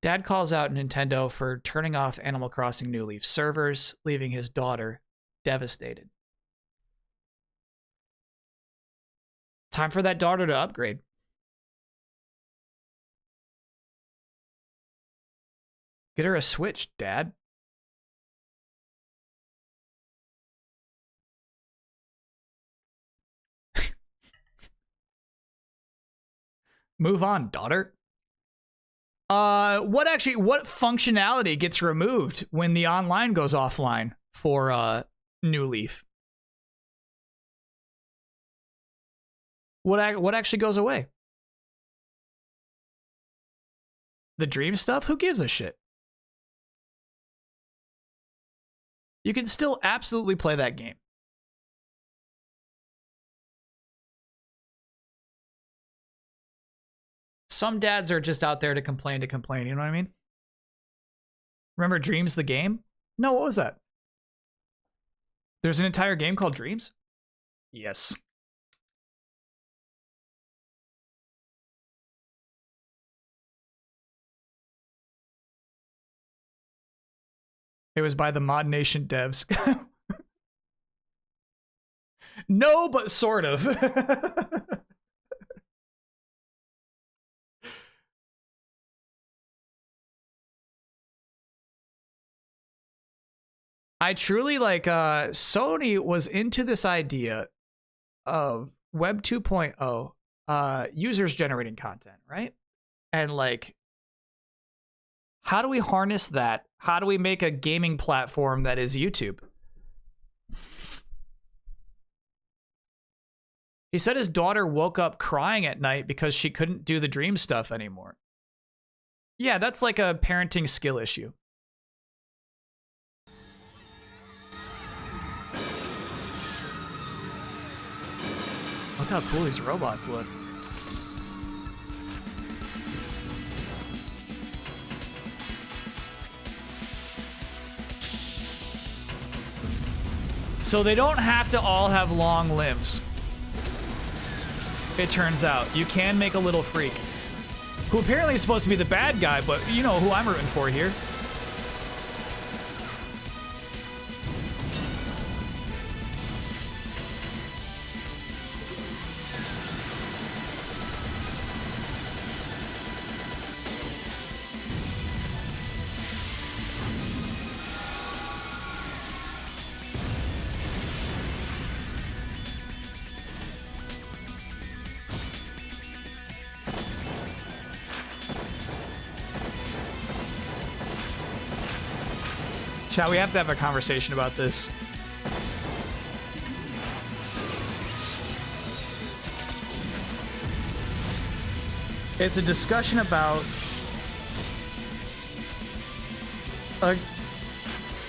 Dad calls out Nintendo for turning off Animal Crossing New Leaf servers, leaving his daughter devastated. Time for that daughter to upgrade. Get her a Switch, Dad. Move on, daughter. What functionality gets removed when the online goes offline for New Leaf? What actually goes away? The dream stuff? Who gives a shit? You can still absolutely play that game. Some dads are just out there to complain, you know what I mean? Remember Dreams the game? No, what was that? There's an entire game called Dreams? Yes. It was by the Mod Nation devs. No, but sort of. I truly Sony was into this idea of Web 2.0, users generating content, right? And like, how do we harness that? How do we make a gaming platform that is YouTube? He said his daughter woke up crying at night because she couldn't do the dream stuff anymore. Yeah, that's like a parenting skill issue. Look how cool these robots look. So they don't have to all have long limbs. It turns out. You can make a little freak. Who apparently is supposed to be the bad guy, but you know who I'm rooting for here. Chat, we have to have a conversation about this. It's a discussion about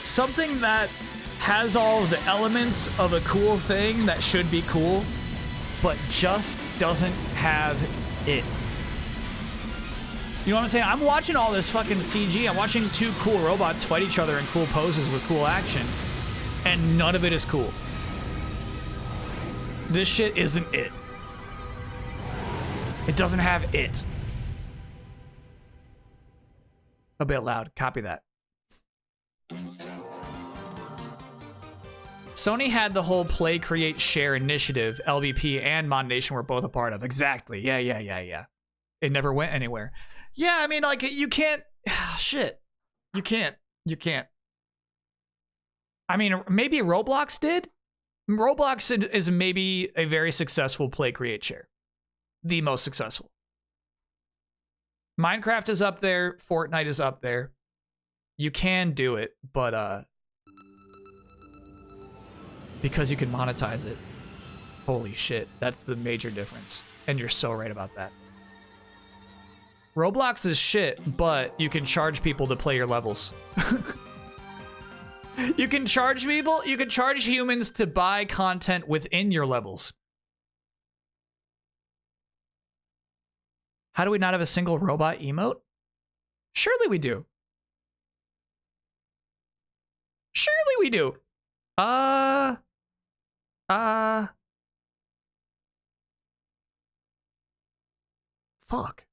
something that has all of the elements of a cool thing that should be cool, but just doesn't have it. You know what I'm saying? I'm watching all this fucking CG. I'm watching two cool robots fight each other in cool poses with cool action, and none of it is cool. This shit isn't it. It doesn't have it. A bit loud. Copy that. Sony had the whole Play, Create, Share initiative LBP and Mod Nation were both a part of. Exactly. Yeah. It never went anywhere. Yeah, I mean, like, you can't... Shit. You can't. I mean, maybe Roblox did? Roblox is maybe a very successful Play, Create, Share. The most successful. Minecraft is up there. Fortnite is up there. You can do it, but, because you can monetize it. Holy shit. That's the major difference. And you're so right about that. Roblox is shit, but you can charge people to play your levels. You can charge people, you can charge humans to buy content within your levels. How do we not have a single robot emote? Surely we do. Surely we do. Fuck.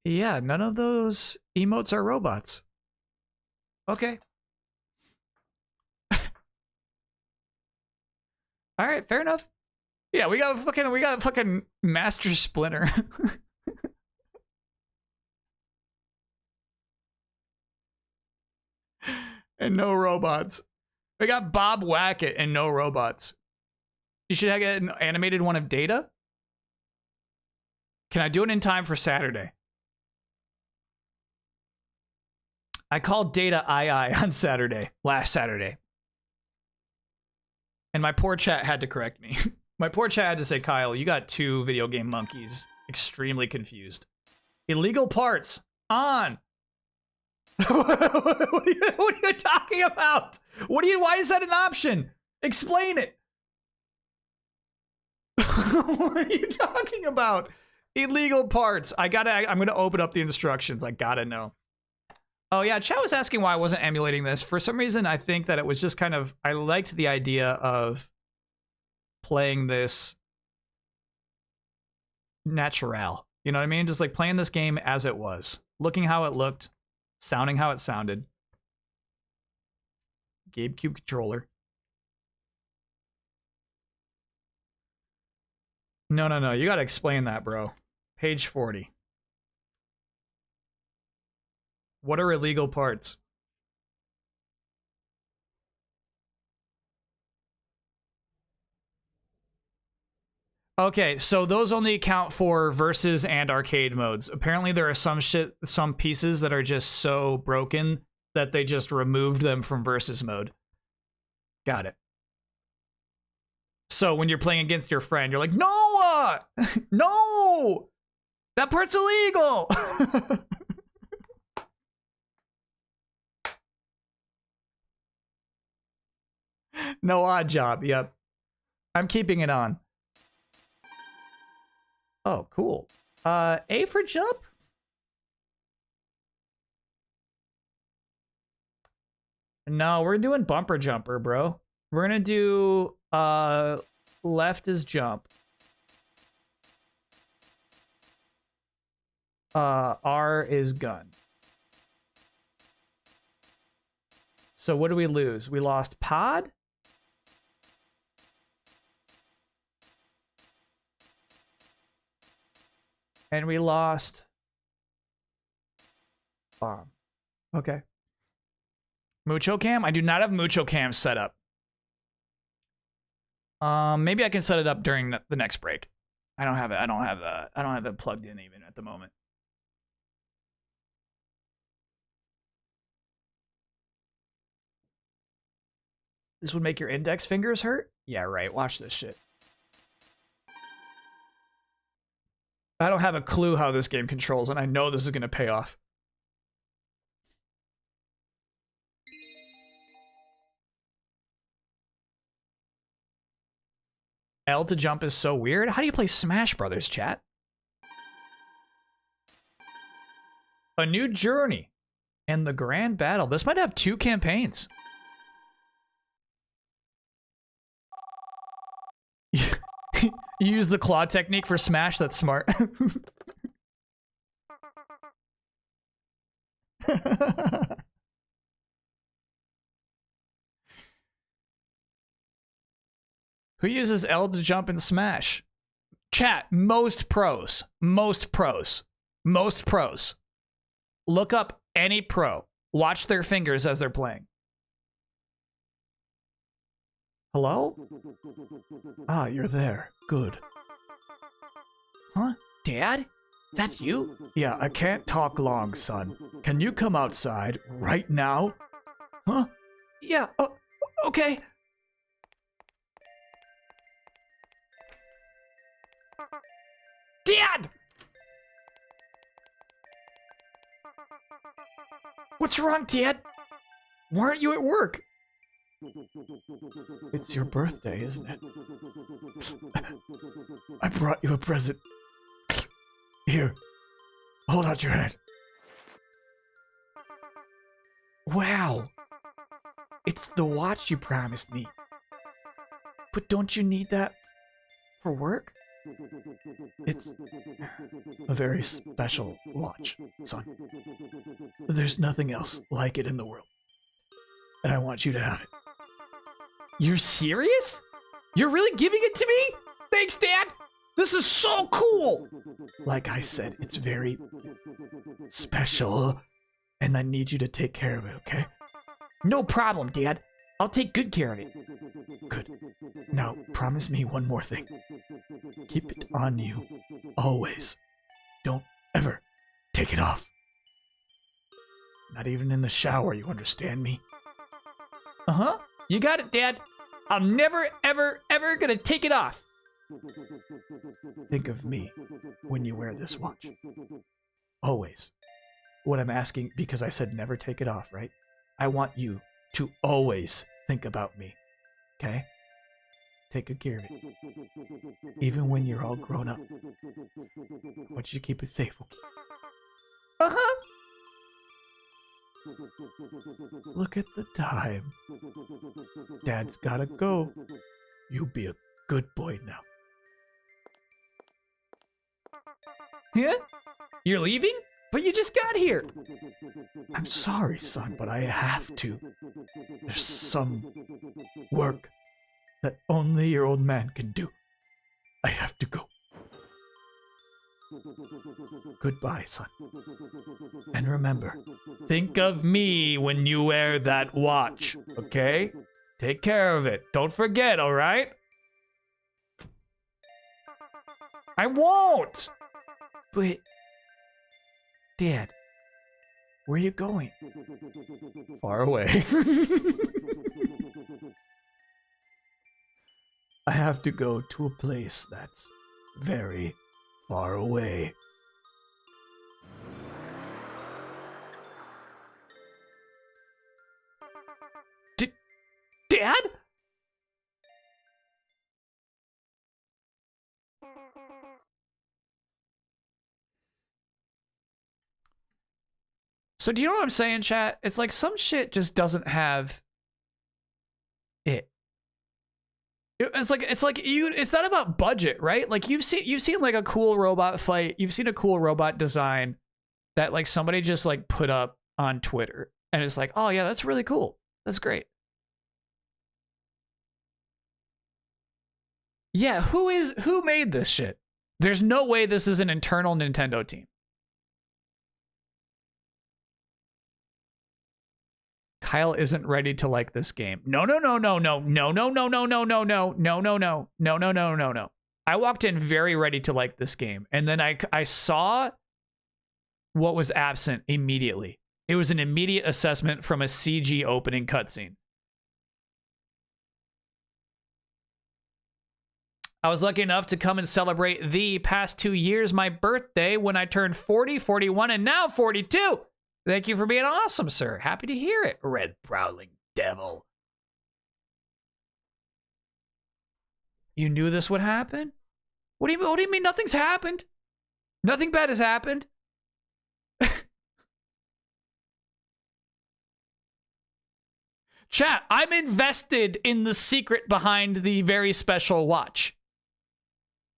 Yeah, none of those emotes are robots. Okay. All right, fair enough. Yeah, we got fucking Master Splinter. And no robots. We got Bob Wackett and no robots. You should have an animated one of Data. Can I do it in time for Saturday? I called Data II on Saturday, last Saturday. And my poor chat had to correct me. My poor chat had to say, Kyle, you got two video game monkeys. Extremely confused. Illegal parts. On. What are you talking about? Why is that an option? Explain it. What are you talking about? Illegal parts. I'm gonna open up the instructions. I gotta know. Oh yeah, chat was asking why I wasn't emulating this. For some reason, I think that it was just kind of, I liked the idea of playing this natural. You know what I mean? Just like playing this game as it was. Looking how it looked. Sounding how it sounded. GameCube controller. No. You gotta explain that, bro. Page 40. What are illegal parts? Okay, so those only account for versus and arcade modes. Apparently there are some pieces that are just so broken that they just removed them from versus mode. Got it. So when you're playing against your friend, you're like, no! No! That part's illegal! No odd job, yep. I'm keeping it on. Oh, cool. A for jump? No, we're doing bumper jumper, bro. We're gonna do left is jump. R is gun. So what do we lose? We lost pod? And we lost bomb. Okay. Mucho cam? I do not have Mucho cam set up. Maybe I can set it up during the next break. I don't have it plugged in even at the moment. This would make your index fingers hurt? Yeah, right. Watch this shit. I don't have a clue how this game controls, and I know this is going to pay off. L to jump is so weird. How do you play Smash Brothers, chat? A new journey and the grand battle. This might have 2 campaigns. You use the claw technique for Smash. That's smart. Who uses L to jump in Smash? Chat, most pros. Most pros. Most pros. Look up any pro. Watch their fingers as they're playing. Hello? Ah, you're there. Good. Huh? Dad? Is that you? Yeah, I can't talk long, son. Can you come outside right now? Huh? Yeah, okay. Dad! What's wrong, Dad? Why aren't you at work? It's your birthday, isn't it? I brought you a present. Here, hold out your hand. Wow. It's the watch you promised me. But don't you need that for work? It's a very special watch, son. There's nothing else like it in the world. And I want you to have it. You're serious? You're really giving it to me? Thanks, Dad. This is so cool. Like I said, it's very special. And I need you to take care of it, okay? No problem, Dad. I'll take good care of it. Good. Now, promise me one more thing. Keep it on you. Always. Don't ever take it off. Not even in the shower, you understand me? Uh-huh. You got it, Dad. I'm never, ever, ever gonna take it off. Think of me when you wear this watch. Always. What I'm asking, because I said never take it off, right? I want you to always think about me. Okay? Take good care of it. Even when you're all grown up. I want you to keep it safe, okay? Uh-huh. Look at the time. Dad's gotta go. You be a good boy now. Yeah? You're leaving? But you just got here. I'm sorry, son, but I have to. There's some work that only your old man can do. I have to go. Goodbye, son. And remember, Think of me when you wear that watch, okay? Take care of it. Don't forget, all right? I won't. but... Dad, where are you going? Far away. I have to go to a place that's very far away. Dad? So do you know what I'm saying, chat? It's like some shit just doesn't have it. It's like you. It's not about budget, right? Like you've seen like a cool robot fight. You've seen a cool robot design that like somebody just like put up on Twitter, and it's like, oh yeah, that's really cool. That's great. Yeah, who made this shit? There's no way this is an internal Nintendo team. Kyle isn't ready to like this game. No. I walked in very ready to like this game. And then I saw what was absent immediately. It was an immediate assessment from a CG opening cutscene. I was lucky enough to come and celebrate the past 2 years, my birthday, when I turned 40, 41, and now 42. Thank you for being awesome, sir. Happy to hear it, red prowling devil. You knew this would happen? What do you mean nothing's happened? Nothing bad has happened. Chat, I'm invested in the secret behind the very special watch.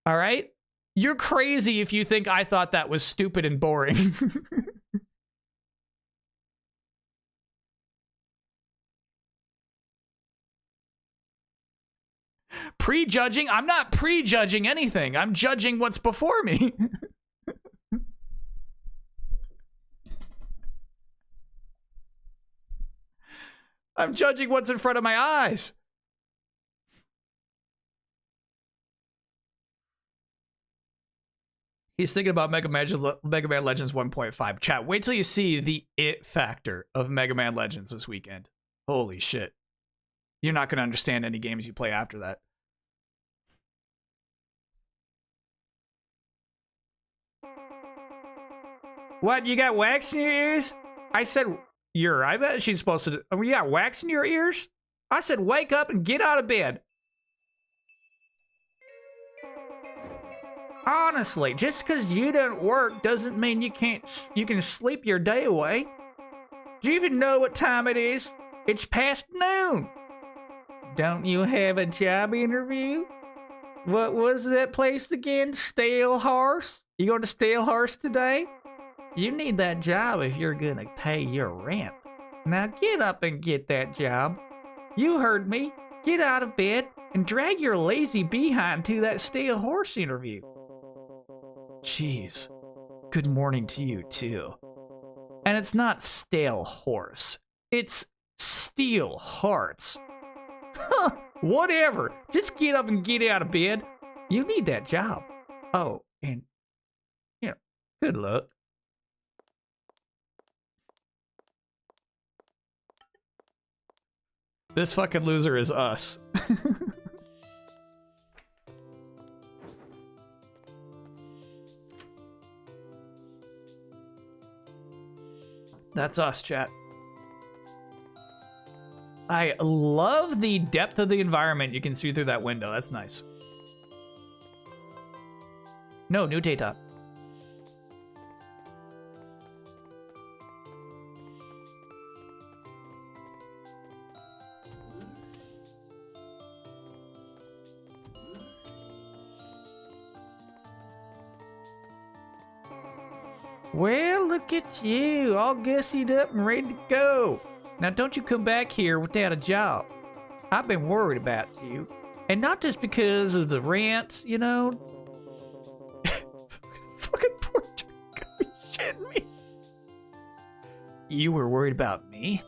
All right? You're crazy if you think I thought that was stupid and boring. Prejudging? I'm not prejudging anything. I'm judging what's before me. I'm judging what's in front of my eyes. He's thinking about Mega Man Legends 1.5. Chat, wait till you see the it factor of Mega Man Legends this weekend. Holy shit. You're not going to understand any games you play after that. What, you got wax in your ears? I said I bet she's supposed to. Oh, yeah, wax in your ears? I said wake up and get out of bed. Honestly, just because you don't work doesn't mean you can sleep your day away. Do you even know what time it is? It's past noon. Don't you have a job interview? What was that place again? Stale Horse? You going to Stale Horse today? You need that job if you're gonna pay your rent. Now get up and get that job. You heard me. Get out of bed and drag your lazy behind to that Stale Horse interview. Jeez. Good morning to you, too. And it's not Stale Horse. It's Steel Hearts. Huh, whatever. Just get up and get out of bed. You need that job. Oh, and, good luck. This fucking loser is us. That's us, chat. I love the depth of the environment you can see through that window. That's nice. No, new data. Well, look at you, all gussied up and ready to go. Now, don't you come back here without a job. I've been worried about you. And not just because of the rent, you know. Fucking portrait. Are you shitting me? You were worried about me?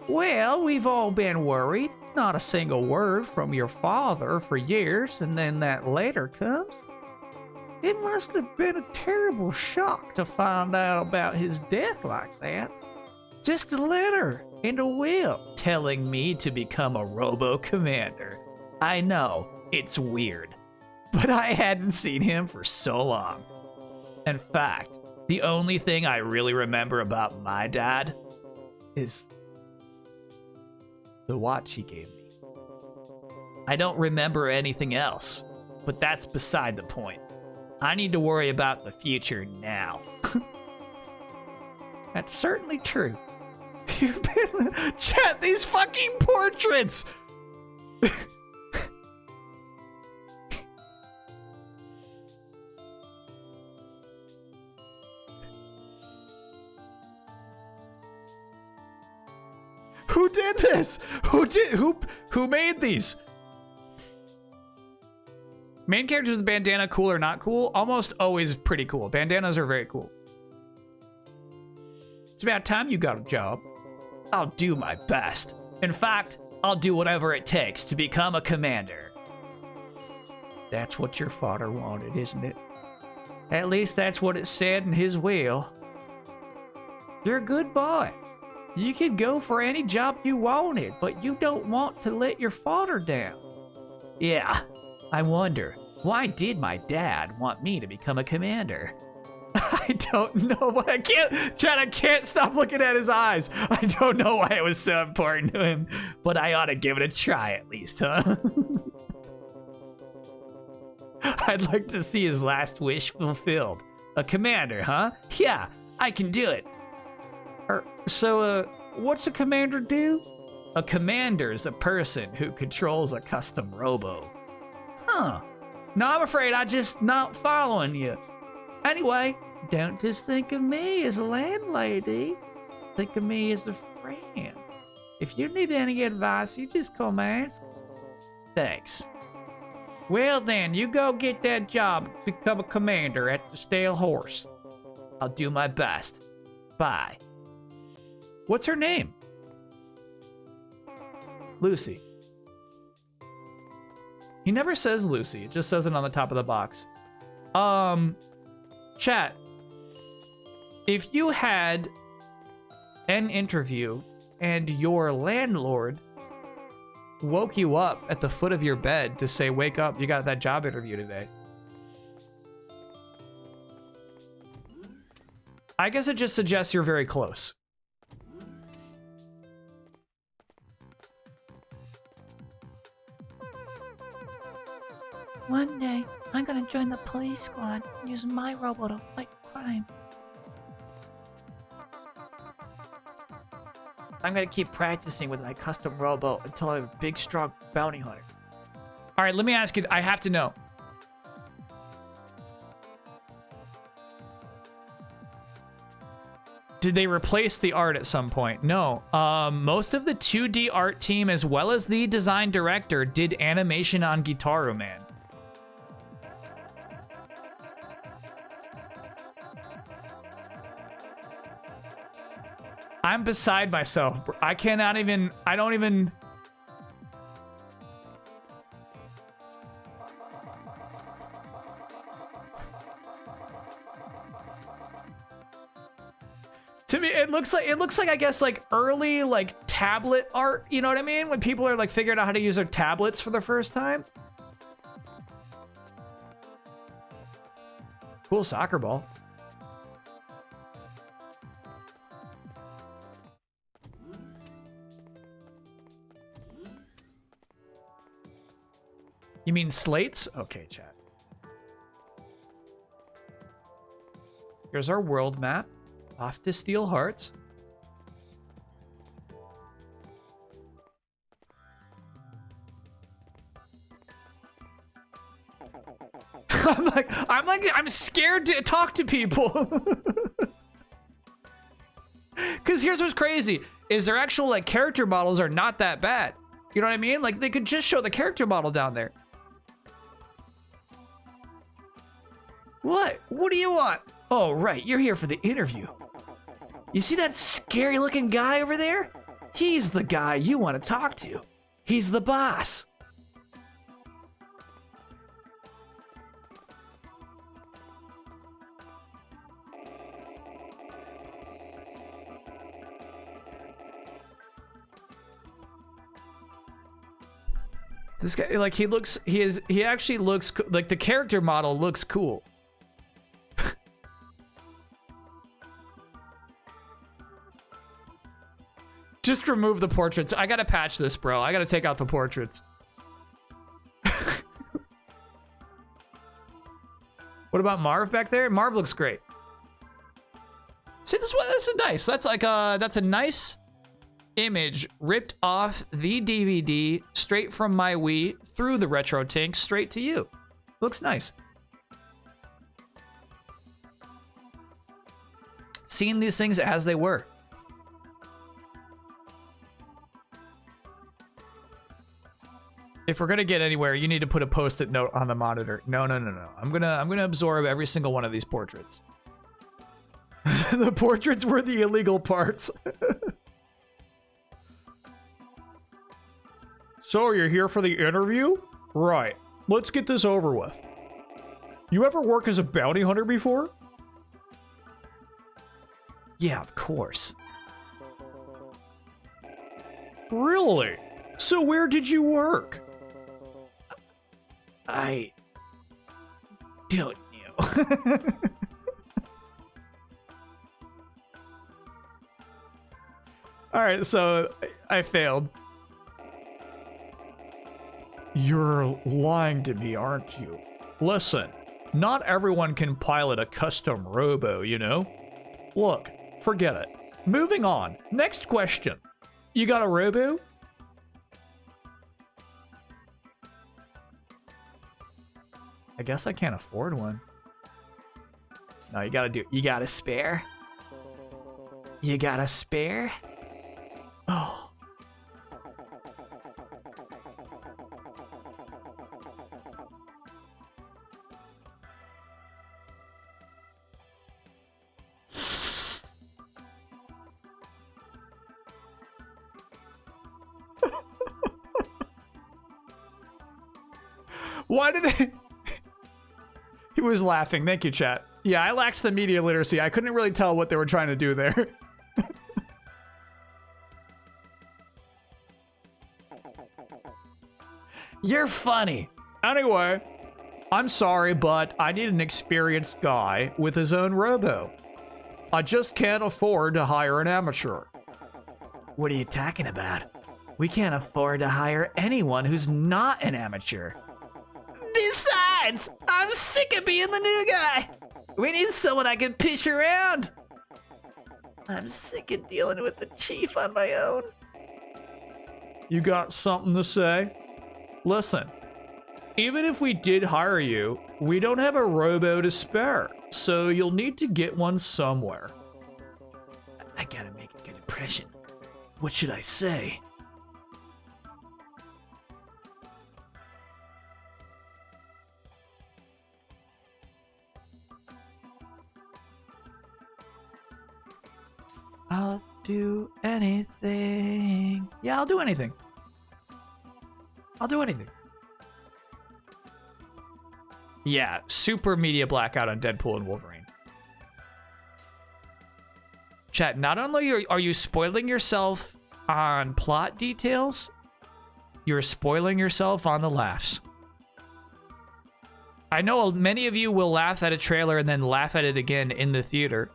Well, we've all been worried. Not a single word from your father for years, and then that letter comes. It must have been a terrible shock to find out about his death like that. Just a letter and a will telling me to become a Robo Commander. I know, it's weird, but I hadn't seen him for so long. In fact, the only thing I really remember about my dad is the watch he gave me. I don't remember anything else, but that's beside the point. I need to worry about the future now. That's certainly true. You've been... Chat, these fucking portraits! Who did this? Who made these? Main characters with bandana, cool or not cool? Almost always pretty cool. Bandanas are very cool. It's about time you got a job. I'll do my best. In fact, I'll do whatever it takes to become a commander. That's what your father wanted, isn't it? At least that's what it said in his will. You're a good boy. You could go for any job you wanted, but you don't want to let your father down. Yeah, I wonder, why did my dad want me to become a commander? I don't know, but I can't stop looking at his eyes. I don't know why it was so important to him, but I ought to give it a try at least, huh? I'd like to see his last wish fulfilled. A commander, huh? Yeah, I can do it. So, what's a commander do? A commander is a person who controls a custom robo. Huh. No, I'm afraid I'm just not following you. Anyway, don't just think of me as a landlady. Think of me as a friend. If you need any advice, you just come ask. Thanks. Well then, you go get that job to become a commander at the Stale Horse. I'll do my best. Bye. What's her name? Lucy. He never says Lucy, it just says it on the top of the box. Chat. If you had an interview and your landlord woke you up at the foot of your bed to say, wake up, you got that job interview today. I guess it just suggests you're very close. One day, I'm gonna join the police squad and use my robo to fight crime. I'm gonna keep practicing with my custom robo until I'm a big, strong bounty hunter. All right, let me ask you. I have to know. Did they replace the art at some point? No. Most of the 2D art team, as well as the design director, did animation on Guitar Man. I'm beside myself. I cannot even. I don't even. To me, it looks like I guess like early like tablet art. You know what I mean? When people are like figuring out how to use their tablets for the first time. Cool soccer ball. You mean slates? Okay, chat. Here's our world map. Off to Steel Hearts. I'm scared to talk to people. Cause here's what's crazy is their actual like character models are not that bad. You know what I mean? Like they could just show the character model down there. What? What do you want? Oh, right. You're here for the interview. You see that scary looking guy over there? He's the guy you want to talk to. He's the boss. This guy, like, he actually looks, like, the character model looks cool. Just remove the portraits. I gotta patch this, bro. I gotta take out the portraits. What about Marv back there? Marv looks great. See, this is nice. That's like that's a nice image ripped off the DVD straight from my Wii through the retro tank straight to you. Looks nice. Seeing these things as they were. If we're gonna get anywhere, you need to put a post-it note on the monitor. No. I'm gonna absorb every single one of these portraits. The portraits were the illegal parts. So you're here for the interview? Right. Let's get this over with. You ever work as a bounty hunter before? Yeah, of course. Really? So where did you work? I don't know. All right, so I failed. You're lying to me, aren't you? Listen, not everyone can pilot a custom robo, you know? Look, forget it. Moving on. Next question. You got a robo? I guess I can't afford one. No, you got a spare? You got a spare? Oh. Why did they... He was laughing. Thank you, chat. Yeah, I lacked the media literacy. I couldn't really tell what they were trying to do there. You're funny. Anyway, I'm sorry, but I need an experienced guy with his own robo. I just can't afford to hire an amateur. What are you talking about? We can't afford to hire anyone who's not an amateur. Besides, Besides, I'm sick of being the new guy. We need someone I can push around. I'm sick of dealing with the chief on my own. You got something to say? Listen, even if we did hire you, we don't have a Robo to spare, so you'll need to get one somewhere. I gotta make a good impression. What should I say? I'll do anything. Yeah, I'll do anything. I'll do anything. Yeah, super media blackout on Deadpool and Wolverine. Chat, not only are you spoiling yourself on plot details, you're spoiling yourself on the laughs. I know many of you will laugh at a trailer and then laugh at it again in the theater.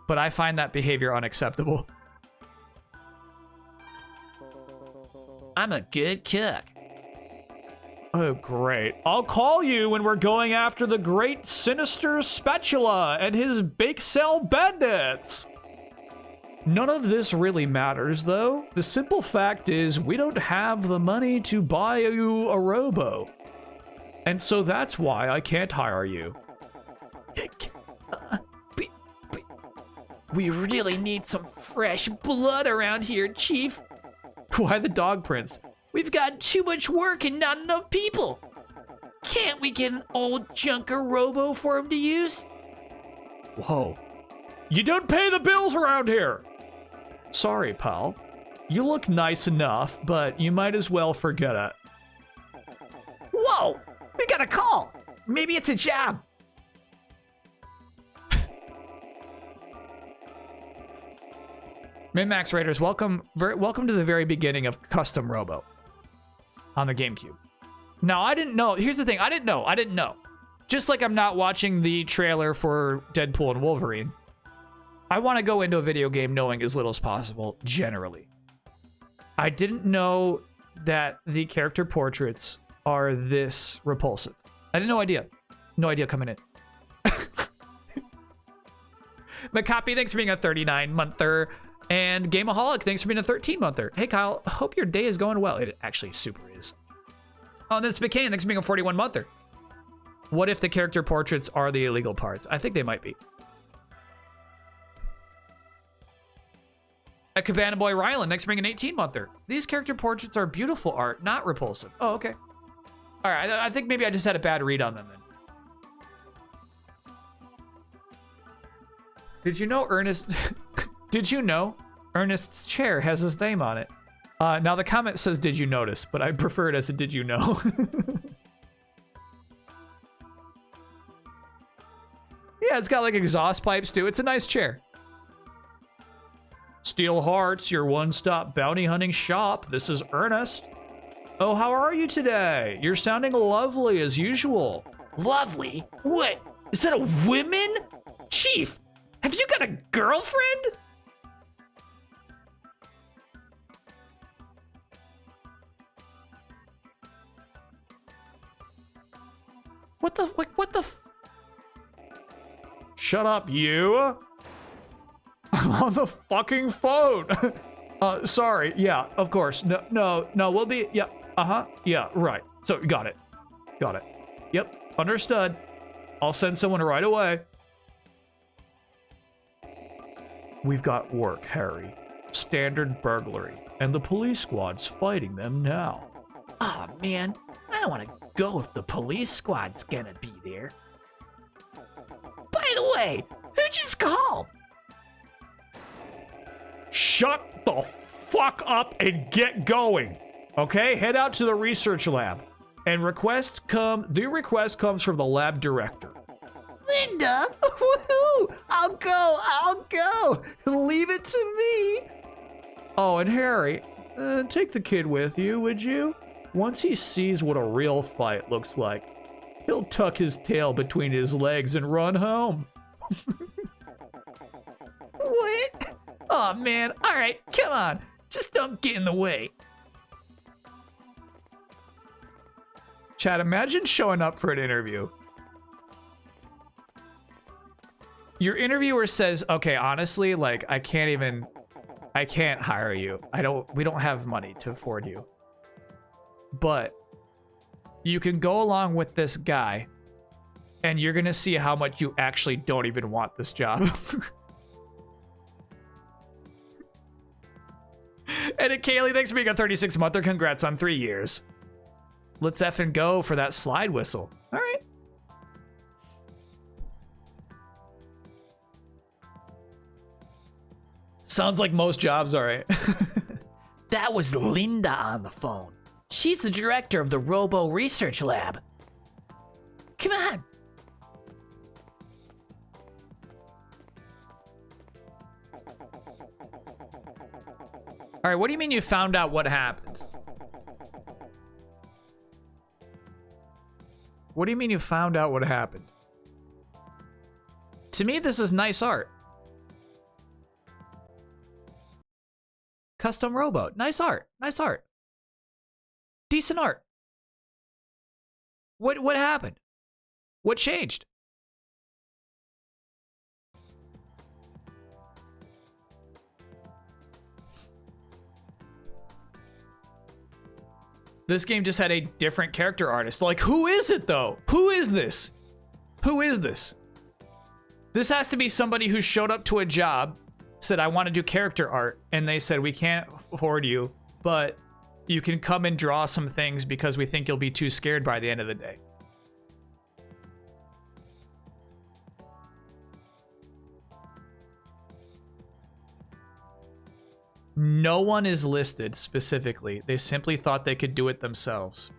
But I find that behavior unacceptable. I'm a good cook. Oh, great. I'll call you when we're going after the great sinister spatula and his bake sale bandits. None of this really matters, though. The simple fact is we don't have the money to buy you a Robo. And so that's why I can't hire you. We really need some fresh blood around here, Chief. Why the dog prince? We've got too much work and not enough people. Can't we get an old junker Robo for him to use? Whoa. You don't pay the bills around here! Sorry, pal. You look nice enough, but you might as well forget it. Whoa! We got a call! Maybe it's a job. Min-Max Raiders, welcome to the very beginning of Custom Robo on the GameCube. Now, I didn't know. Here's the thing. I didn't know. Just like I'm not watching the trailer for Deadpool and Wolverine. I want to go into a video game knowing as little as possible, generally. I didn't know that the character portraits are this repulsive. I had no idea. No idea coming in. Macapi, thanks for being a 39-monther. And Gameaholic, thanks for being a 13-monther. Hey, Kyle, hope your day is going well. It actually super is. Oh, and this McCain, thanks for being a 41-monther. What if the character portraits are the illegal parts? I think they might be. A Cabana Boy Rylan, thanks for being an 18-monther. These character portraits are beautiful art, not repulsive. Oh, okay. All right, I think maybe I just had a bad read on them then. Did you know Ernest... Did you know Ernest's chair has his name on it? Now the comment says, did you notice? But I prefer it as a did you know? Yeah, it's got like exhaust pipes too. It's a nice chair. Steel Hearts, your one-stop bounty hunting shop. This is Ernest. Oh, how are you today? You're sounding lovely as usual. Lovely? What? Is that a woman? Chief, have you got a girlfriend? What the Shut up, you! I'm on the fucking phone! Sorry, yeah, of course. No, we'll be, yeah, yeah, right. So, got it. Yep, understood. I'll send someone right away. We've got work, Harry. Standard burglary, and the police squad's fighting them now. Aw, man, I don't want to go if the police squad's gonna be there. By the way, who just called? Shut the fuck up and get going. Okay, head out to the research lab. And the request comes from the lab director. Linda! Woohoo! I'll go! Leave it to me! Oh, and Harry, take the kid with you, would you? Once he sees what a real fight looks like, he'll tuck his tail between his legs and run home. What? Oh man, alright, come on. Just don't get in the way. Chad, imagine showing up for an interview. Your interviewer says, okay, honestly, like, I can't hire you. We don't have money to afford you. But you can go along with this guy and you're going to see how much you actually don't even want this job. And Kaylee, thanks for being a 36-monther. Congrats on 3 years. Let's effing go for that slide whistle. All right. Sounds like most jobs, all right. That was Linda on the phone. She's the director of the Robo Research Lab. Come on. All right, what do you mean you found out what happened? What do you mean you found out what happened? To me, this is nice art. Custom Robo. Nice art. Nice art. Decent art. What happened? What changed? This game just had a different character artist. Like, who is it though? Who is this? Who is this? This has to be somebody who showed up to a job, said, I want to do character art, and they said, we can't afford you, but you can come and draw some things because we think you'll be too scared by the end of the day. No one is listed specifically. They simply thought they could do it themselves.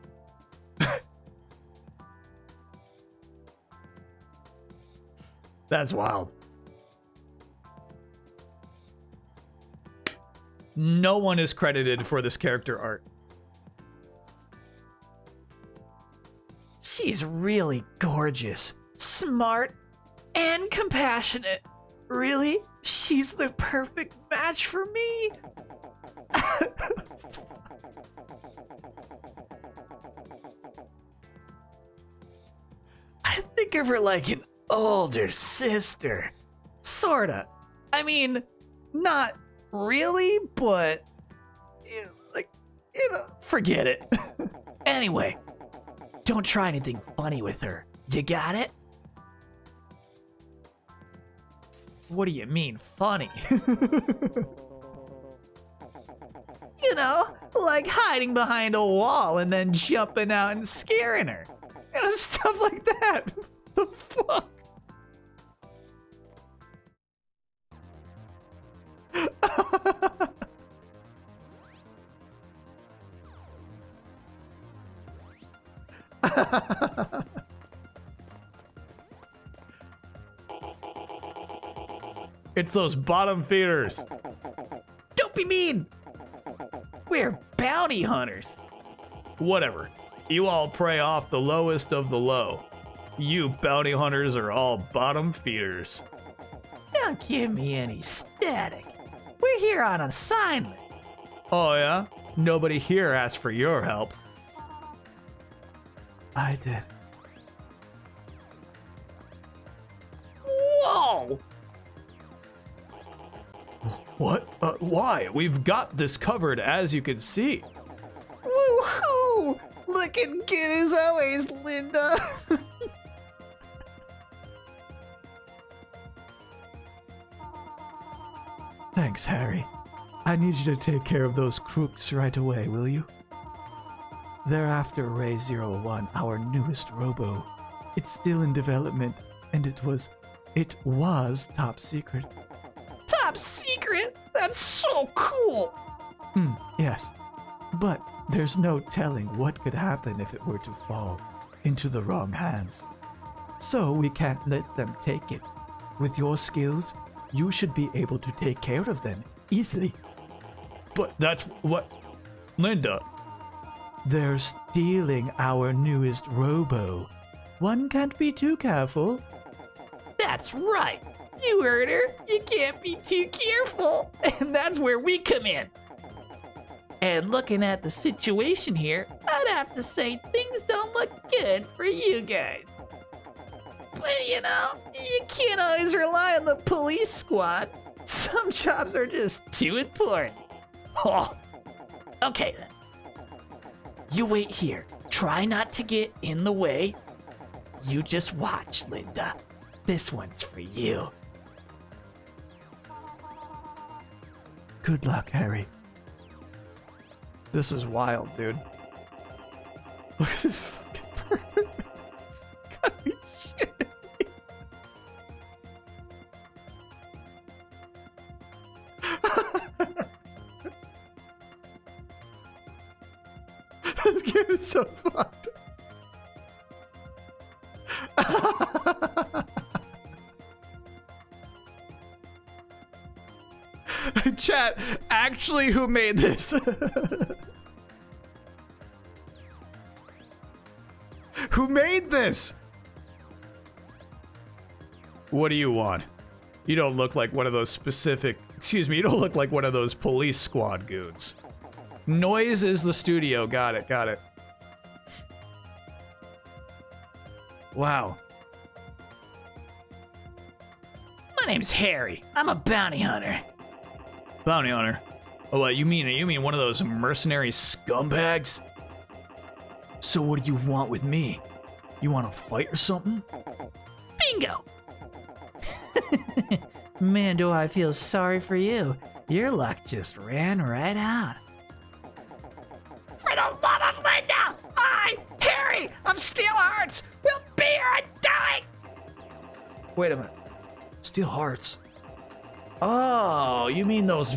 That's wild. No one is credited for this character art. She's really gorgeous, smart, and compassionate. Really? She's the perfect match for me. I think of her like an older sister. Sorta. I mean, not really, but forget it. Anyway, don't try anything funny with her. You got it? What do you mean, funny? You know, like hiding behind a wall and then jumping out and scaring her. You know, stuff like that. The fuck? It's those bottom feeders. Don't be mean. We're bounty hunters. Whatever. You all prey off the lowest of the low. You bounty hunters are all bottom feeders. Don't give me any static. We're here on assignment. Oh yeah? Nobody here asked for your help. I did. Whoa! What? Why? We've got this covered, as you can see. Woohoo! Looking good as always, Linda. Thanks, Harry. I need you to take care of those crooks right away, will you? They're after Ray 01, our newest Robo. It's still in development, and it was top secret. Top secret? That's so cool! Yes. But there's no telling what could happen if it were to fall into the wrong hands. So we can't let them take it. With your skills, you should be able to take care of them easily. But that's what... Linda... They're stealing our newest Robo. One can't be too careful. That's right. You heard her. You can't be too careful. And that's where we come in. And looking at the situation here, I'd have to say things don't look good for you guys. But you know, you can't always rely on the police squad. Some jobs are just too important. Oh, okay then. You wait here. Try not to get in the way. You just watch, Linda. This one's for you. Good luck, Harry. This is wild, dude. Look at this fucking person. It's gotta be shit. This game is so fucked. Chat, actually, who made this? Who made this? What do you want? You don't look like one of those specific... Excuse me, you don't look like one of those police squad goons. Noise is the studio. Got it, got it. Wow. My name's Harry. I'm a bounty hunter. Bounty hunter? Oh, what, you mean one of those mercenary scumbags? So what do you want with me? You want to fight or something? Bingo! Man, do I feel sorry for you. Your luck just ran right out. For the love of Linda! Harry, I'm Steel Hearts! We'll be here undying! Wait a minute. Steel Hearts. Oh, you mean those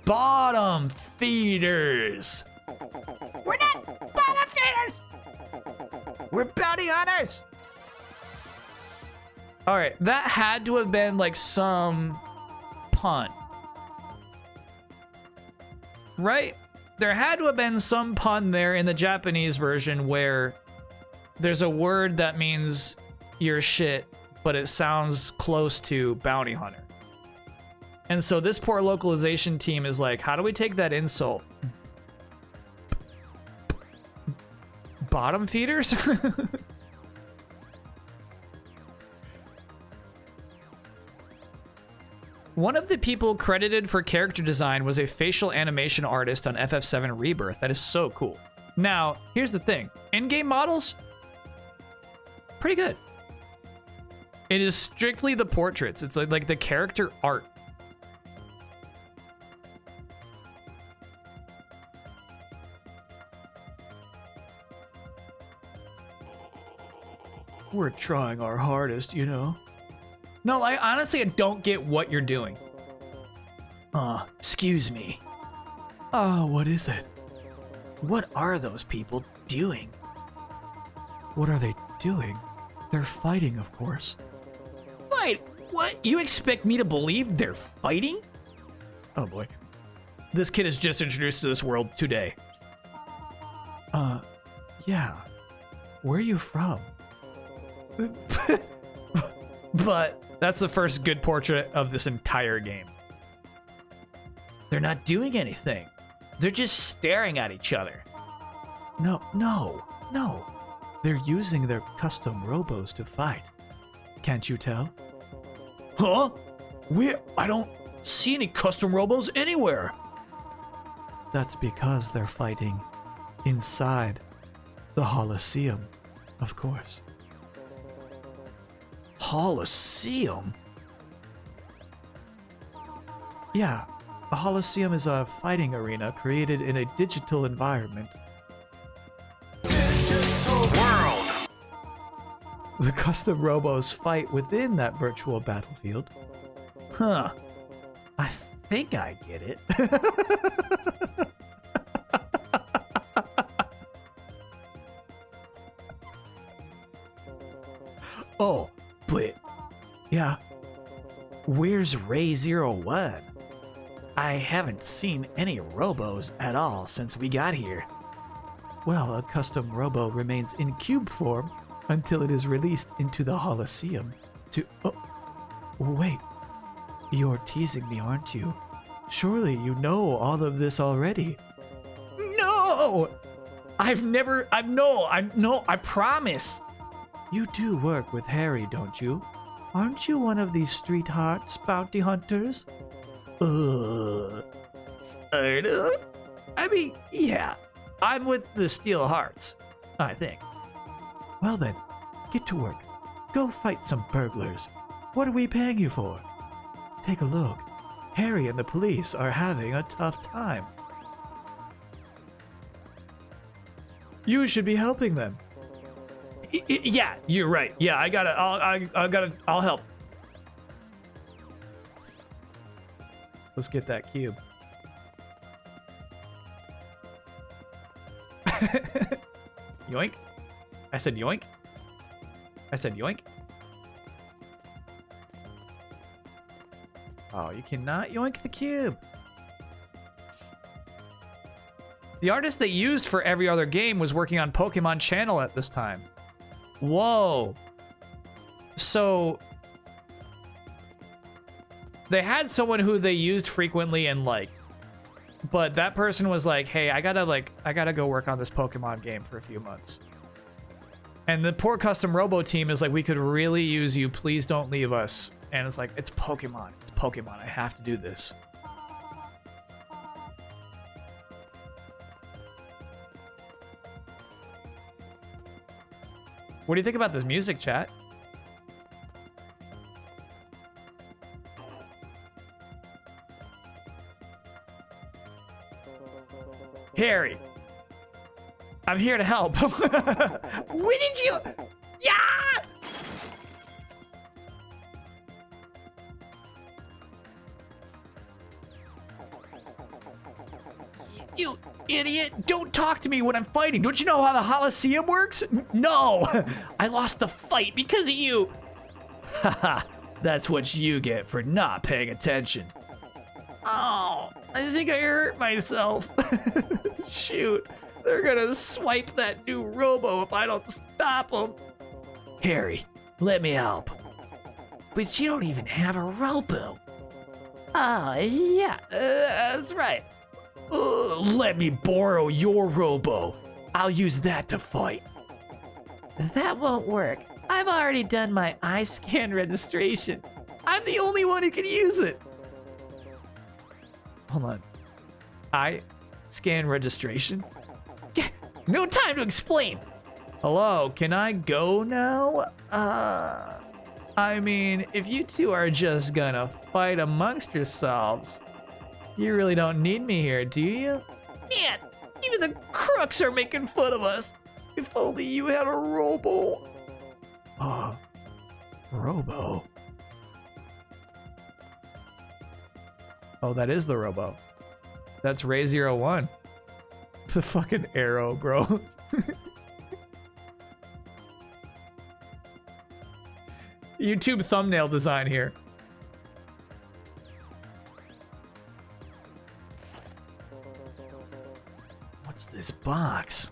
bottom feeders? We're not bottom feeders! We're bounty hunters! Alright, that had to have been like some pun. Right? There had to have been some pun there in the Japanese version where there's a word that means you're shit, but it sounds close to bounty hunter. And so this poor localization team is like, how do we take that insult? Bottom feeders? One of the people credited for character design was a facial animation artist on FF7 Rebirth. That is so cool. Now, here's the thing. In-game models, pretty good. It is strictly the portraits. It's like the character art. We're trying our hardest, you know? No, I honestly don't get what you're doing. Excuse me. Ah, what is it? What are those people doing? What are they doing? They're fighting, of course. Fight? What? You expect me to believe they're fighting? Oh boy. This kid is just introduced to this world today. Yeah. Where are you from? But that's the first good portrait of this entire game. They're not doing anything. They're just staring at each other. No. They're using their custom robos to fight. Can't you tell? Huh? I don't see any custom robos anywhere. That's because they're fighting inside the Holosseum, of course. Holosseum? Yeah, a Holosseum is a fighting arena created in a digital environment. The custom robos fight within that virtual battlefield. Huh. I think I get it. Oh, but Yeah, where's Ray 01? I haven't seen any robos at all since we got here. well, a custom robo remains in cube form until it is released into the Holosseum to... Oh, wait. You're teasing me, aren't you? Surely you know all of this already. No! I promise. You do work with Harry, don't you? Aren't you one of these street hearts bounty hunters? Sort of? I mean, yeah. I'm with the Steel Hearts, I think. Well then, get to work. Go fight some burglars. What are we paying you for? Take a look. Harry and the police are having a tough time. You should be helping them. Yeah, you're right. Yeah, I'll help. Let's get that cube. Yoink. I said yoink. I said yoink. Oh, you cannot yoink the cube. The artist they used for every other game was working on Pokemon Channel at this time. Whoa. So they had someone who they used frequently and liked, but that person was like, hey, I gotta go work on this Pokemon game for a few months. And the poor custom Robo team is like, we could really use you. Please don't leave us. And it's like, it's Pokemon. It's Pokemon. I have to do this. What do you think about this music, chat? Harry, I'm here to help. When did you? Yeah! You idiot! Don't talk to me when I'm fighting. Don't you know how the Holosseum works? No! I lost the fight because of you. Haha, that's what you get for not paying attention. Oh, I think I hurt myself. Shoot, they're gonna swipe that new Robo if I don't stop them. Harry, let me help. But you don't even have a Robo. Oh, yeah, that's right. Let me borrow your Robo. I'll use that to fight. That won't work. I've already done my eye scan registration. I'm the only one who can use it. Hold on. Eye scan registration? No time to explain. Hello, can I go now? I mean, if you two are just gonna fight amongst yourselves, you really don't need me here, do you? Man, even the crooks are making fun of us. If only you had a Robo. Robo. Oh, that is the Robo. That's Ray01. The fucking arrow, bro. YouTube thumbnail design here. What's this box?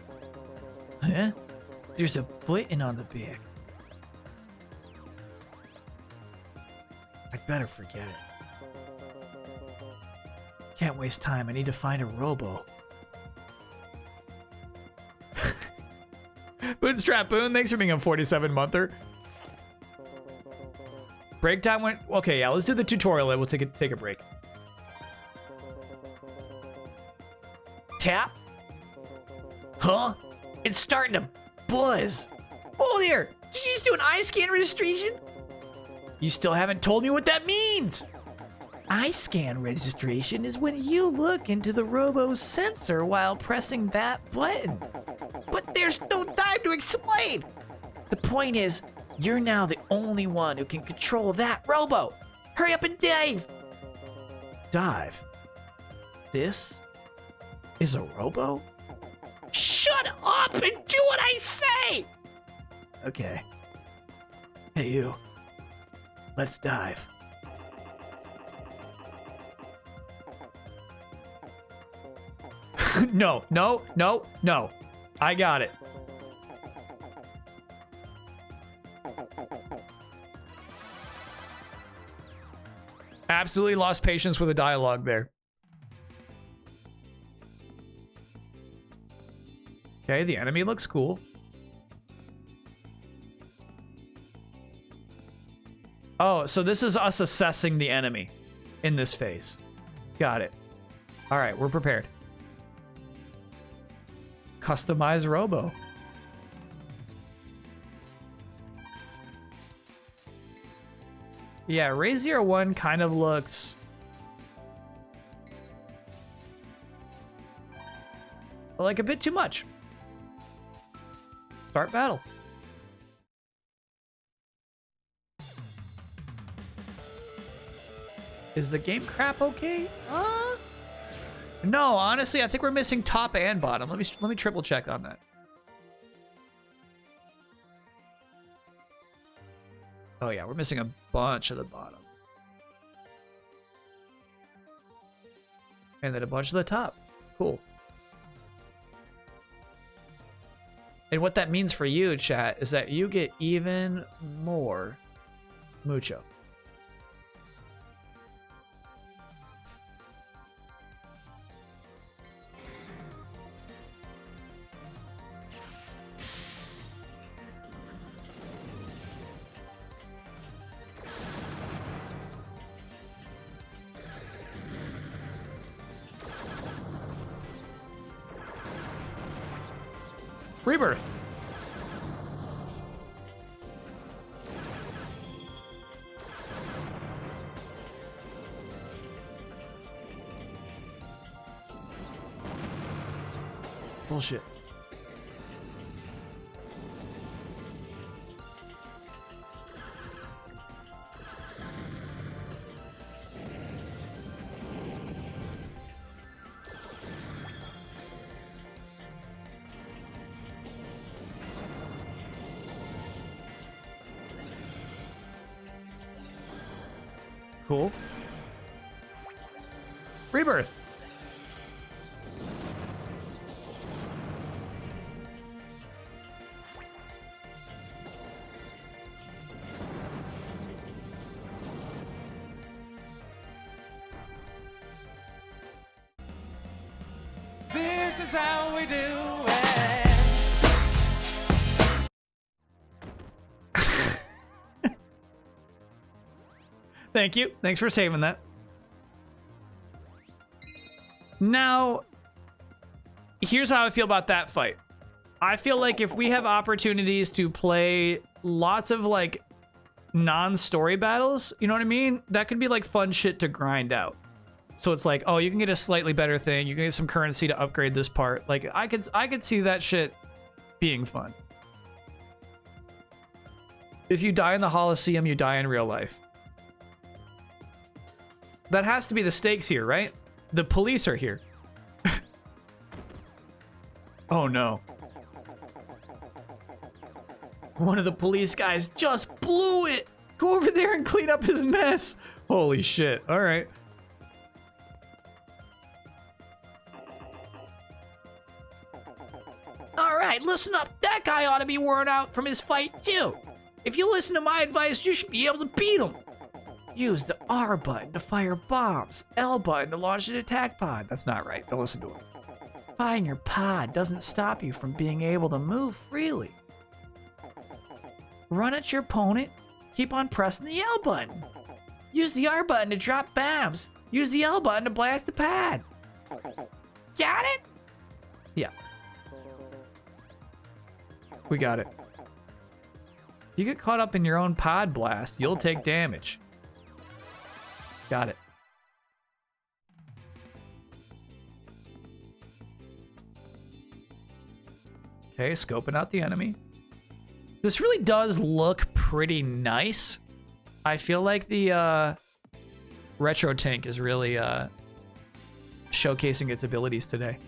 Huh? There's a button on the back. I'd better forget it. Can't waste time. I need to find a Robo. Bootstrap Boone, thanks for being a 47-monther. Break time went... Okay, yeah, let's do the tutorial. We'll take a break. Tap? Huh? It's starting to buzz. Oh, there! Did you just do an eye scan registration? You still haven't told me what that means! Eye scan registration is when you look into the Robo's sensor while pressing that button. But there's no time to explain! The point is, you're now the only one who can control that Robo. Hurry up and dive! Dive? This is a Robo? Shut up and do what I say! Okay. Hey, you. Let's dive. No. I got it. Absolutely lost patience with the dialogue there. Okay, the enemy looks cool. Oh, so this is us assessing the enemy in this phase. Got it. All right, we're prepared. Customize Robo. Yeah, Razier 1 kind of looks... like a bit too much. Start battle. Is the game crap okay? No, honestly, I think we're missing top and bottom. Let me triple check on that. Oh yeah, we're missing a bunch of the bottom. And then a bunch of the top. Cool. And what that means for you, chat, is that you get even more mucho. Rebirth. Bullshit. Cool. Rebirth. This is how we do it. Thank you. Thanks for saving that. Now, here's how I feel about that fight. I feel like if we have opportunities to play lots of like non-story battles, you know what I mean? That could be like fun shit to grind out. So it's like, oh, you can get a slightly better thing. You can get some currency to upgrade this part. Like I could see that shit being fun. If you die in the Holosseum, you die in real life. That has to be the stakes here, right? The police are here. Oh no. One of the police guys just blew it. Go over there and clean up his mess. Holy shit. All right. All right, listen up. That guy ought to be worn out from his fight too. If you listen to my advice, you should be able to beat him. Use the R button to fire bombs, L button to launch an attack pod. That's not right. Don't listen to him. Firing your pod doesn't stop you from being able to move freely. Run at your opponent, keep on pressing the L button. Use the R button to drop bombs. Use the L button to blast the pad. Got it? Yeah. We got it. If you get caught up in your own pod blast, you'll take damage. Got it. Okay, scoping out the enemy. This really does look pretty nice. I feel like the retro tank is really showcasing its abilities today.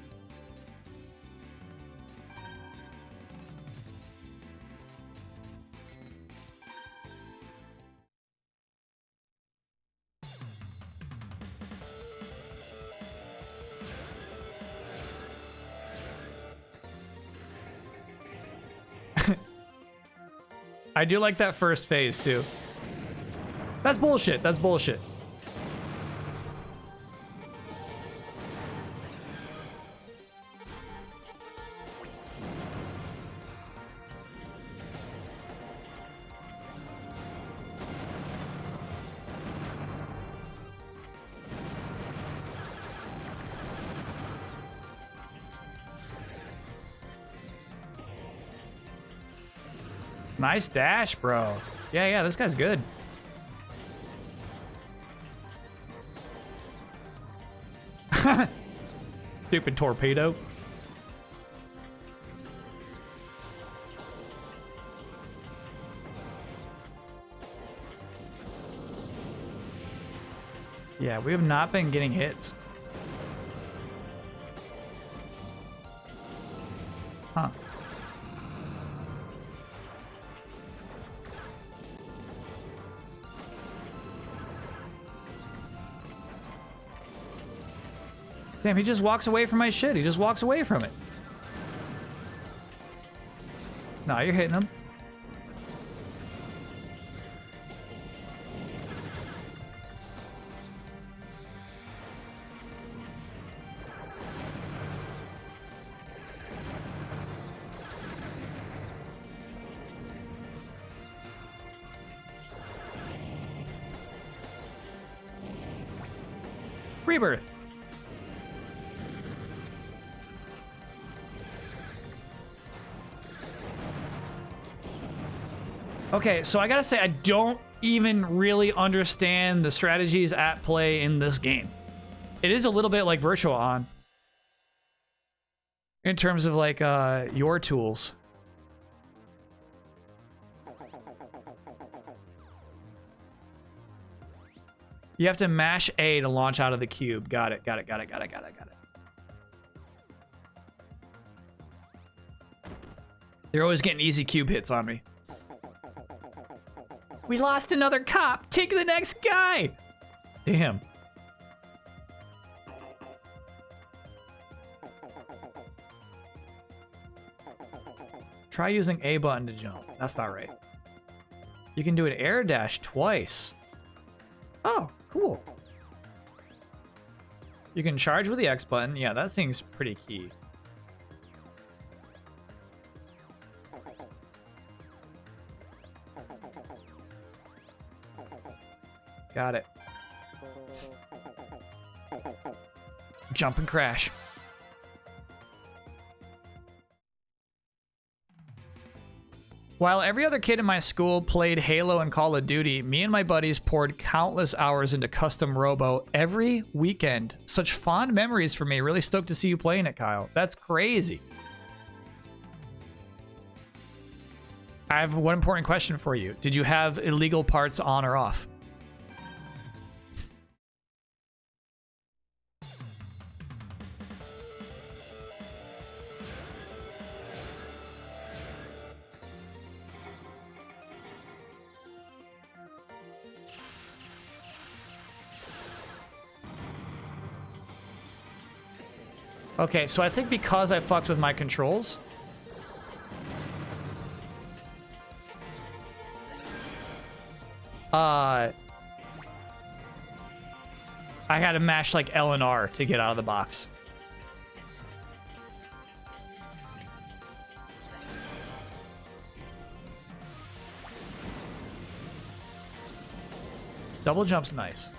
I do like that first phase, too. That's bullshit. That's bullshit. Nice dash, bro. Yeah, yeah, this guy's good. Stupid torpedo. Yeah, we have not been getting hits. Huh. Damn, he just walks away from my shit. He just walks away from it. Nah, you're hitting him. Rebirth. Okay, so I gotta say, I don't even really understand the strategies at play in this game. It is a little bit like Virtua On in terms of like your tools. You have to mash A to launch out of the cube. Got it, got it, got it, got it, got it, got it. They're always getting easy cube hits on me. We lost another cop. Take the next guy. Damn. Try using A button to jump. That's not right. You can do an air dash twice. Oh, cool. You can charge with the X button. Yeah, that seems pretty key. Got it. Jump and crash. While every other kid in my school played Halo and Call of Duty, me and my buddies poured countless hours into custom Robo every weekend. Such fond memories for me. Really stoked to see you playing it, Kyle. That's crazy. I have one important question for you. Did you have illegal parts on or off? Okay, so I think because I fucked with my controls, I had to mash like L and R to get out of the box. Double jump's nice.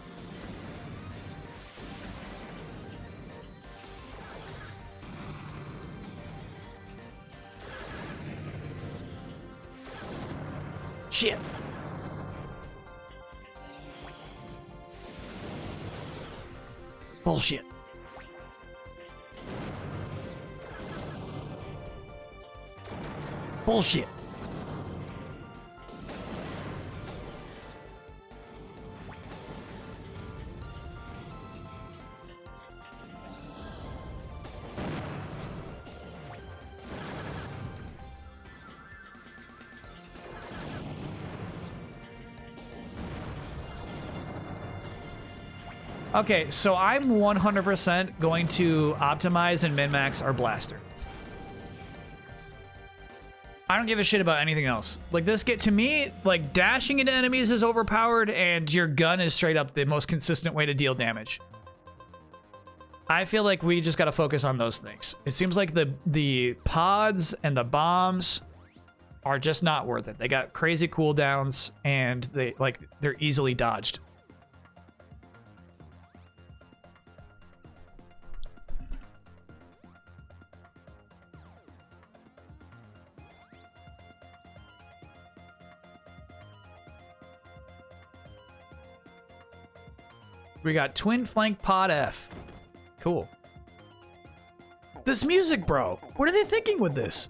Shit. Bullshit. Bullshit. Okay, so I'm 100% going to optimize and min-max our blaster. I don't give a shit about anything else. Like this to me, like dashing into enemies is overpowered and your gun is straight up the most consistent way to deal damage. I feel like we just got to focus on those things. It seems like the pods and the bombs are just not worth it. They got crazy cooldowns and they're easily dodged. We got twin flank pod F. Cool. This music, bro. What are they thinking with this?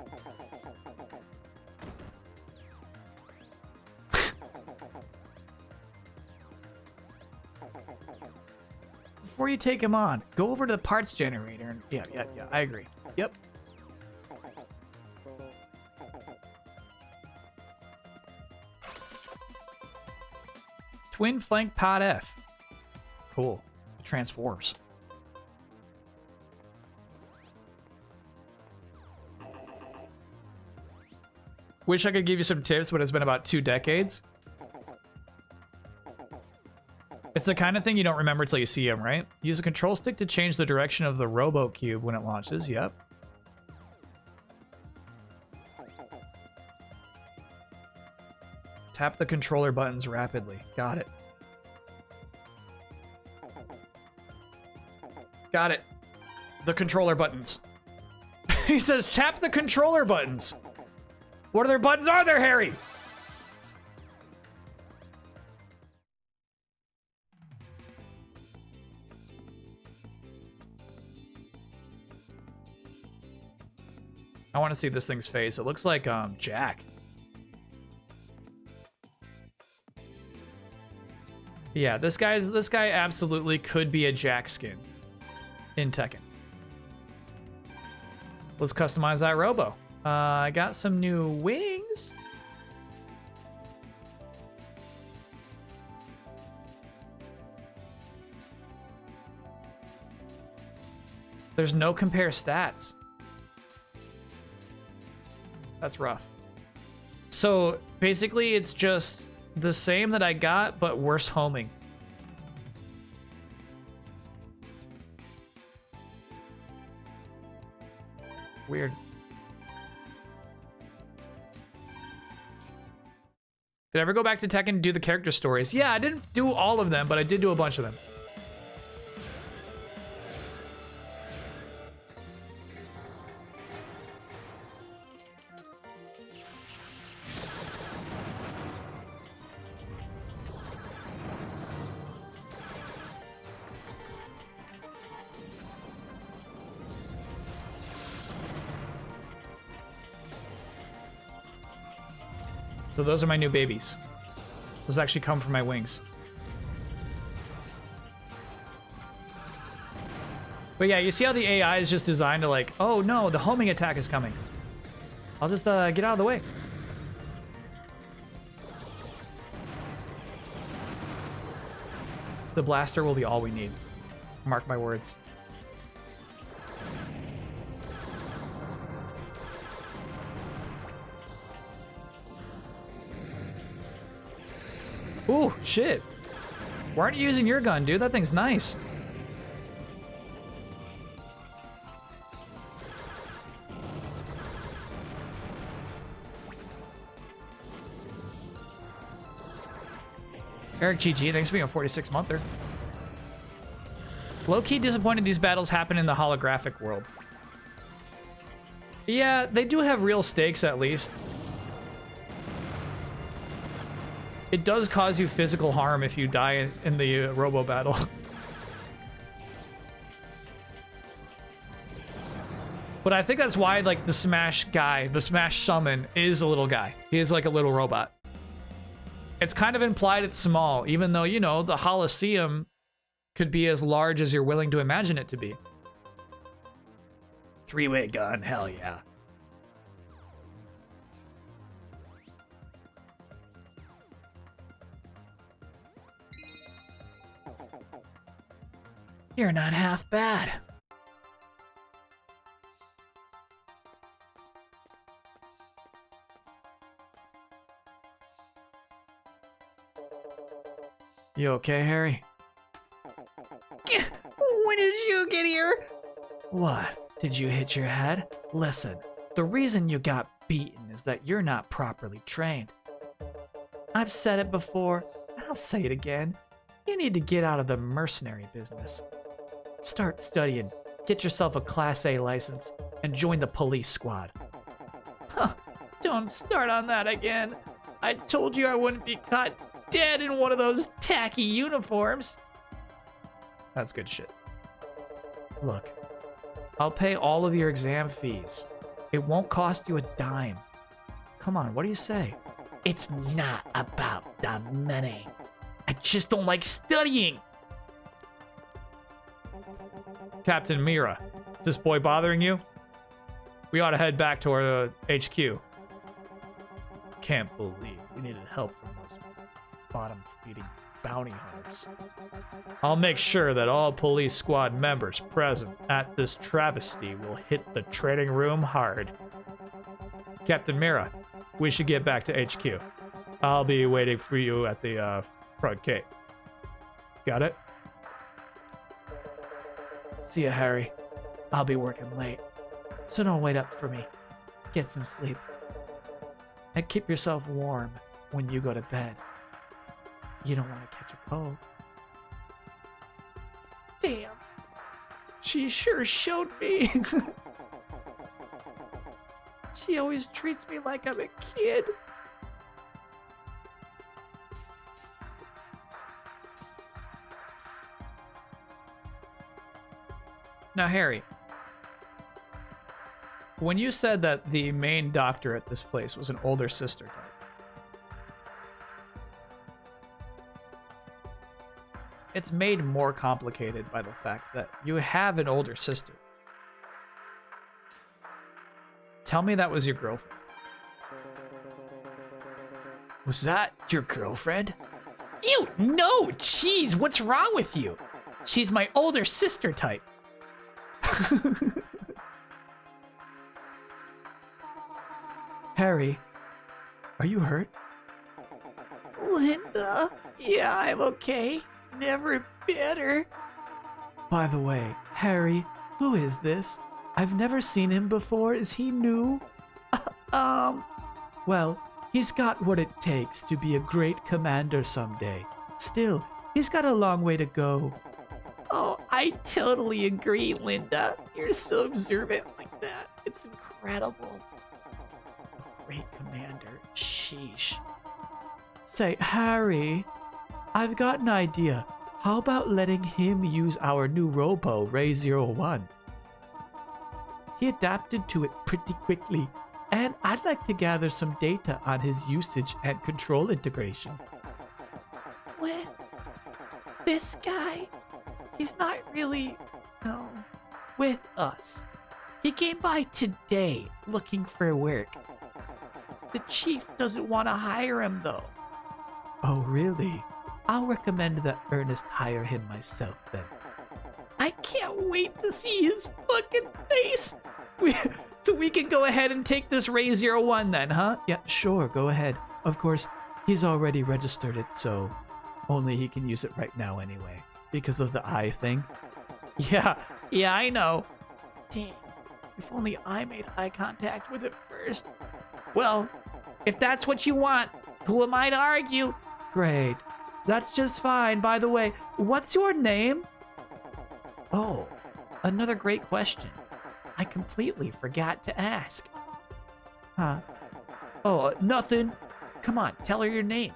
Before you take him on, go over to the parts generator and yeah, I agree. Yep. Twin flank pod F. Cool. It transforms. Wish I could give you some tips, but it's been about 2 decades. It's the kind of thing you don't remember till you see him, right? Use a control stick to change the direction of the Robo cube when it launches. Yep. Tap the controller buttons rapidly. Got it. Got it. The controller buttons. He says tap the controller buttons. What other buttons are there, Harry? I want to see this thing's face. It looks like Jack. Yeah, this guy absolutely could be a Jack skin in Tekken. Let's customize that Robo. I got some new wings. There's no compare stats. That's rough. So basically it's just the same that I got, but worse homing. Weird. Did I ever go back to Tekken and do the character stories? Yeah, I didn't do all of them, but I did do a bunch of them. So those are my new babies. Those actually come from my wings. But yeah, you see how the AI is just designed to like, oh no, the homing attack is coming. I'll just get out of the way. The blaster will be all we need. Mark my words. Ooh, shit. Why aren't you using your gun, dude? That thing's nice. Eric GG, thanks for being a 46-monther. Low-key disappointed these battles happen in the holographic world. Yeah, they do have real stakes at least. It does cause you physical harm if you die in the Robo battle. But I think that's why, like, the Smash guy, the Smash summon, is a little guy. He is like a little robot. It's kind of implied it's small, even though, you know, the Holosseum could be as large as you're willing to imagine it to be. 3-way gun, hell yeah. You're not half bad. You okay, Harry? When did you get here? What? Did you hit your head? Listen, the reason you got beaten is that you're not properly trained. I've said it before, and I'll say it again. You need to get out of the mercenary business. Start studying, get yourself a Class A license, and join the police squad. Huh, don't start on that again. I told you I wouldn't be caught dead in one of those tacky uniforms. That's good shit. Look, I'll pay all of your exam fees. It won't cost you a dime. Come on, what do you say? It's not about the money. I just don't like studying. Captain Mira, is this boy bothering you? We ought to head back to our HQ. Can't believe we needed help from those bottom-feeding bounty hunters. I'll make sure that all police squad members present at this travesty will hit the training room hard. Captain Mira, we should get back to HQ. I'll be waiting for you at the front gate. Got it? See ya, Harry. I'll be working late, so don't wait up for me. Get some sleep. And keep yourself warm when you go to bed. You don't want to catch a cold. Damn. She sure showed me. She always treats me like I'm a kid. Now, Harry, when you said that the main doctor at this place was an older sister type, it's made more complicated by the fact that you have an older sister. Tell me that was your girlfriend. Was that your girlfriend? Ew, no, jeez, what's wrong with you? She's my older sister type. Harry, are you hurt? Linda, yeah, I'm okay. Never better. By the way, Harry, who is this? I've never seen him before. Is he new? Well, he's got what it takes to be a great commander someday. Still, he's got a long way to go. Oh, I totally agree, Linda. You're so observant like that. It's incredible. A great commander. Sheesh. Say, Harry, I've got an idea. How about letting him use our new Robo, Ray 01? He adapted to it pretty quickly, and I'd like to gather some data on his usage and control integration. With this guy, he's not really, with us. He came by today looking for work. The chief doesn't want to hire him, though. Oh, really? I'll recommend that Ernest hire him myself, then. I can't wait to see his fucking face. So we can go ahead and take this Ray 01 then, huh? Yeah, sure, go ahead. Of course, he's already registered it, so only he can use it right now anyway, because of the eye thing. Yeah, I know. Dang, if only I made eye contact with it first. Well, if that's what you want, who am I to argue? Great. That's just fine. By the way, what's your name? Oh, another great question. I completely forgot to ask. Huh? Oh, nothing. Come on, tell her your name.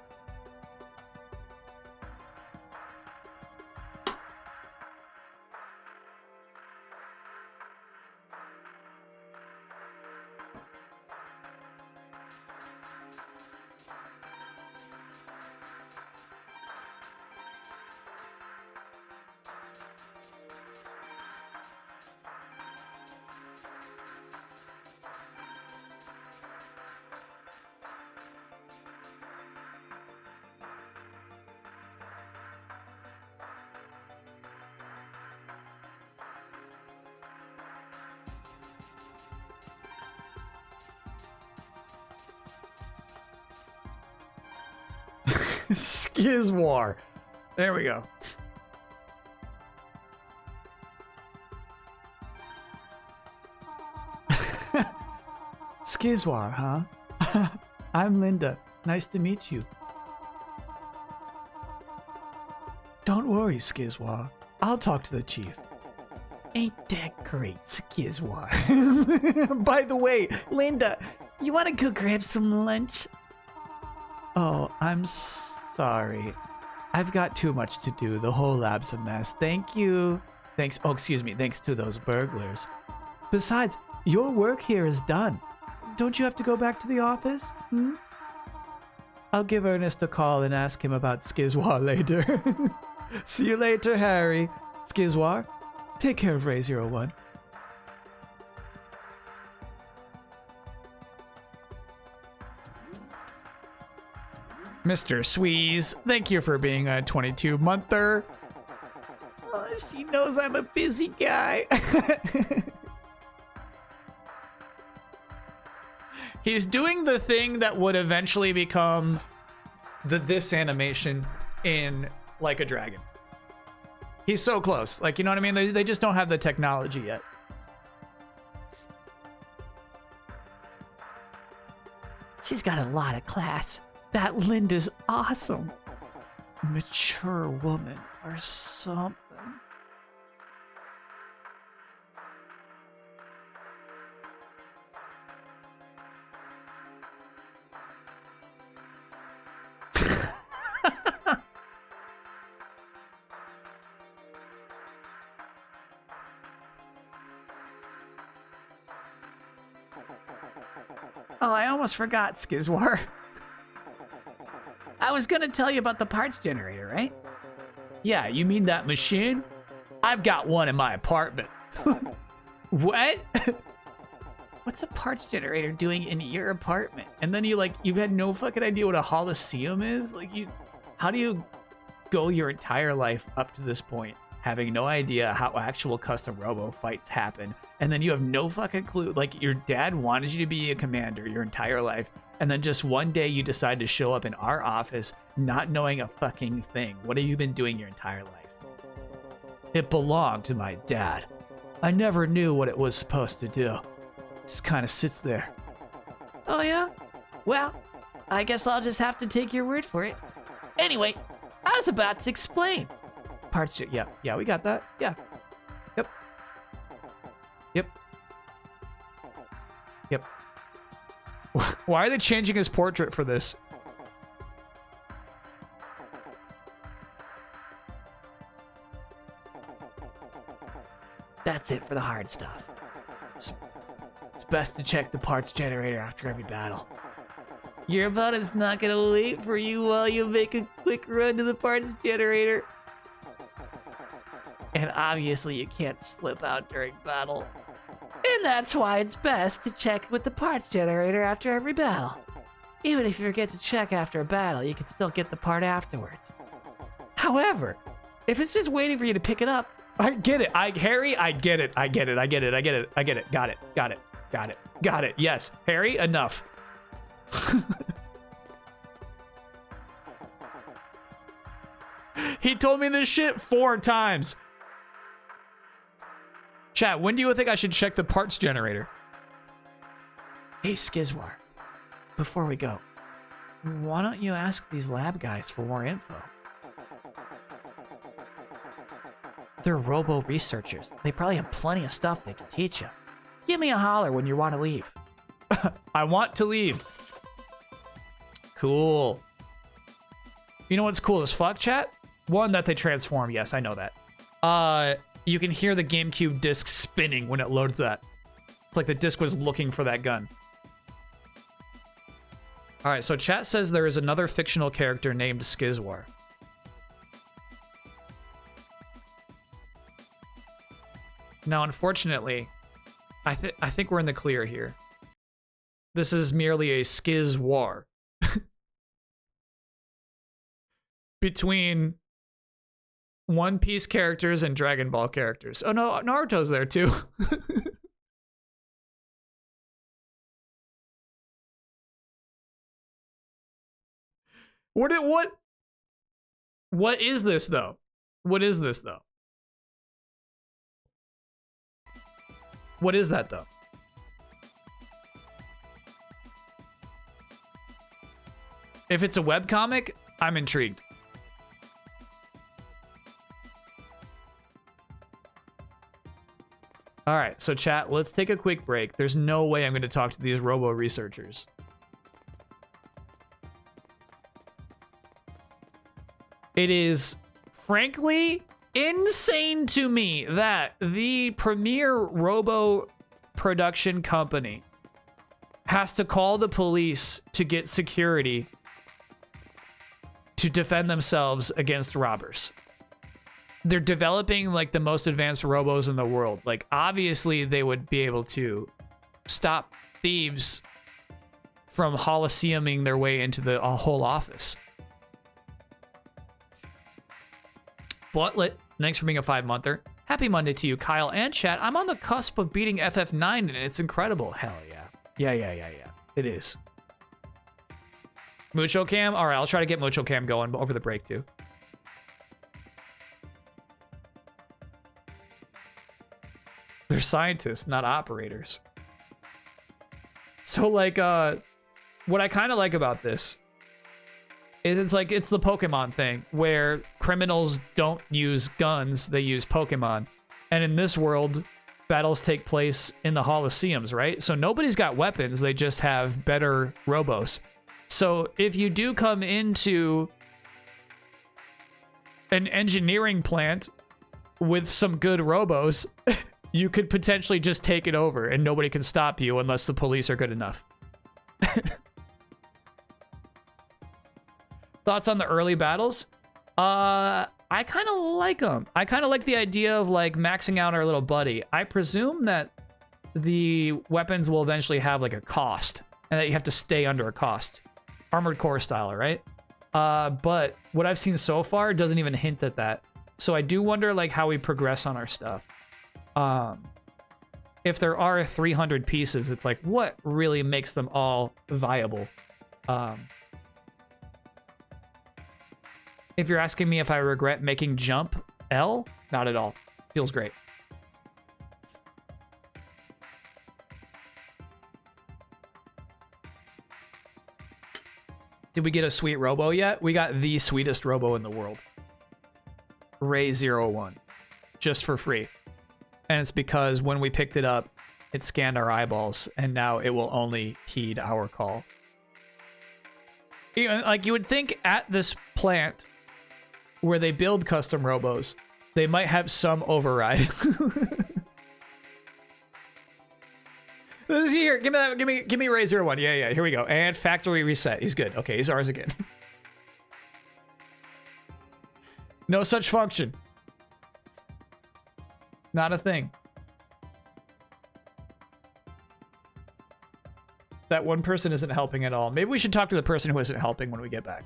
Skizwar. There we go. Skizwar, huh? I'm Linda. Nice to meet you. Don't worry, Skizwar. I'll talk to the chief. Ain't that great, Skizwar? By the way, Linda, you want to go grab some lunch? Oh, I'm sorry. I've got too much to do. The whole lab's a mess. Thank you. Thanks. Oh, excuse me. Thanks to those burglars. Besides, your work here is done. Don't you have to go back to the office? Hmm? I'll give Ernest a call and ask him about Skizwar later. See you later, Harry. Skizwar, take care of Ray 01. Mr. Sweeze, thank you for being a 22-monther. She knows I'm a busy guy. He's doing the thing that would eventually become this animation in Like a Dragon. He's so close. Like, you know what I mean? They just don't have the technology yet. She's got a lot of class. That Linda's awesome. Mature woman or something. Oh, I almost forgot, Skizwar. I was gonna tell you about the parts generator, right? Yeah, you mean that machine? I've got one in my apartment. What? What's a parts generator doing in your apartment? And then you had no fucking idea what a Holosseum is? How do you go your entire life up to this point having no idea how actual custom Robo fights happen, and then you have no fucking clue? Like, your dad wanted you to be a commander your entire life, and then just one day you decide to show up in our office not knowing a fucking thing. What have you been doing your entire life? It belonged to my dad. I never knew what it was supposed to do. Just kind of sits there. Oh, yeah? Well, I guess I'll just have to take your word for it. Anyway, I was about to explain. Parts, yeah, we got that. Yeah. Yep. Why are they changing his portrait for this? That's it for the hard stuff. It's best to check the parts generator after every battle. Your opponent's not gonna wait for you while you make a quick run to the parts generator. And obviously you can't slip out during battle. And that's why it's best to check with the parts generator after every battle. Even if you forget to check after a battle, you can still get the part afterwards. However, if it's just waiting for you to pick it up, I get it. Harry, I get it. Got it. Yes. Harry, enough. He told me this shit 4 times. Chat, when do you think I should check the parts generator? Hey, Skizwar, before we go, why don't you ask these lab guys for more info? they're Robo researchers. They probably have plenty of stuff they can teach you. Give me a holler when you want to leave. I want to leave. Cool. You know what's cool as fuck, chat? One, that they transform. Yes, I know that. You can hear the GameCube disc spinning when it loads that. It's like the disc was looking for that gun. All right, so chat says there is another fictional character named Skizwar. Now, unfortunately, I think we're in the clear here. This is merely a Skiz war between One Piece characters and Dragon Ball characters. Oh no, Naruto's there too. What is this though? What is this though? What is that though? If it's a webcomic, I'm intrigued. All right, so chat, let's take a quick break. There's no way I'm going to talk to these Robo researchers. It is frankly insane to me that the premier Robo production company has to call the police to get security to defend themselves against robbers. They're developing like the most advanced robos in the world. Like obviously they would be able to stop thieves from Holosseuming their way into the whole office. Bluntlet, thanks for being a 5-monther. Happy Monday to you, Kyle and chat. I'm on the cusp of beating FF9 and it's incredible. Hell yeah. Yeah. It is. Mucho Cam? All right, I'll try to get Mucho Cam going over the break too. They're scientists, not operators. So like, what I kind of like about this is it's the Pokemon thing where criminals don't use guns, they use Pokemon. And in this world, battles take place in the Holosseums, right? So nobody's got weapons, they just have better robos. So if you do come into an engineering plant with some good robos, you could potentially just take it over and nobody can stop you unless the police are good enough. Thoughts on the early battles? I kind of like them. I kind of like the idea of like maxing out our little buddy. I presume that the weapons will eventually have like a cost and that you have to stay under a cost. Armored Core style, right? But what I've seen so far doesn't even hint at that. So I do wonder like how we progress on our stuff. If there are 300 pieces, it's like what really makes them all viable? If you're asking me if I regret making Jump L, not at all. Feels great. Did we get a sweet Robo yet? We got the sweetest Robo in the world. Ray01. Just for free. And it's because when we picked it up, it scanned our eyeballs, and now it will only heed our call. Like, you would think at this plant where they build custom robos, they might have some override. This is here. Give me that. Give me Ray 01. Yeah. Here we go. And factory reset. He's good. Okay, he's ours again. No such function. Not a thing. That one person isn't helping at all. Maybe we should talk to the person who isn't helping when we get back.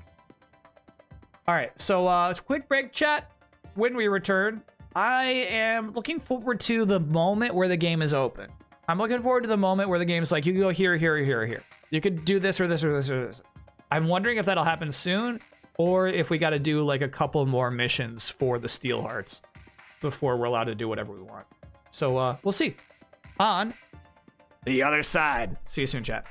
All right, so quick break chat. When we return, I am looking forward to the moment where the game is open. I'm looking forward to the moment where the game's like, you can go here, here, here, here. You could do this or this or this or this. I'm wondering if that'll happen soon, or if we got to do like a couple more missions for the Steel Hearts before we're allowed to do whatever we want. So we'll see. On the other side. See you soon, chat.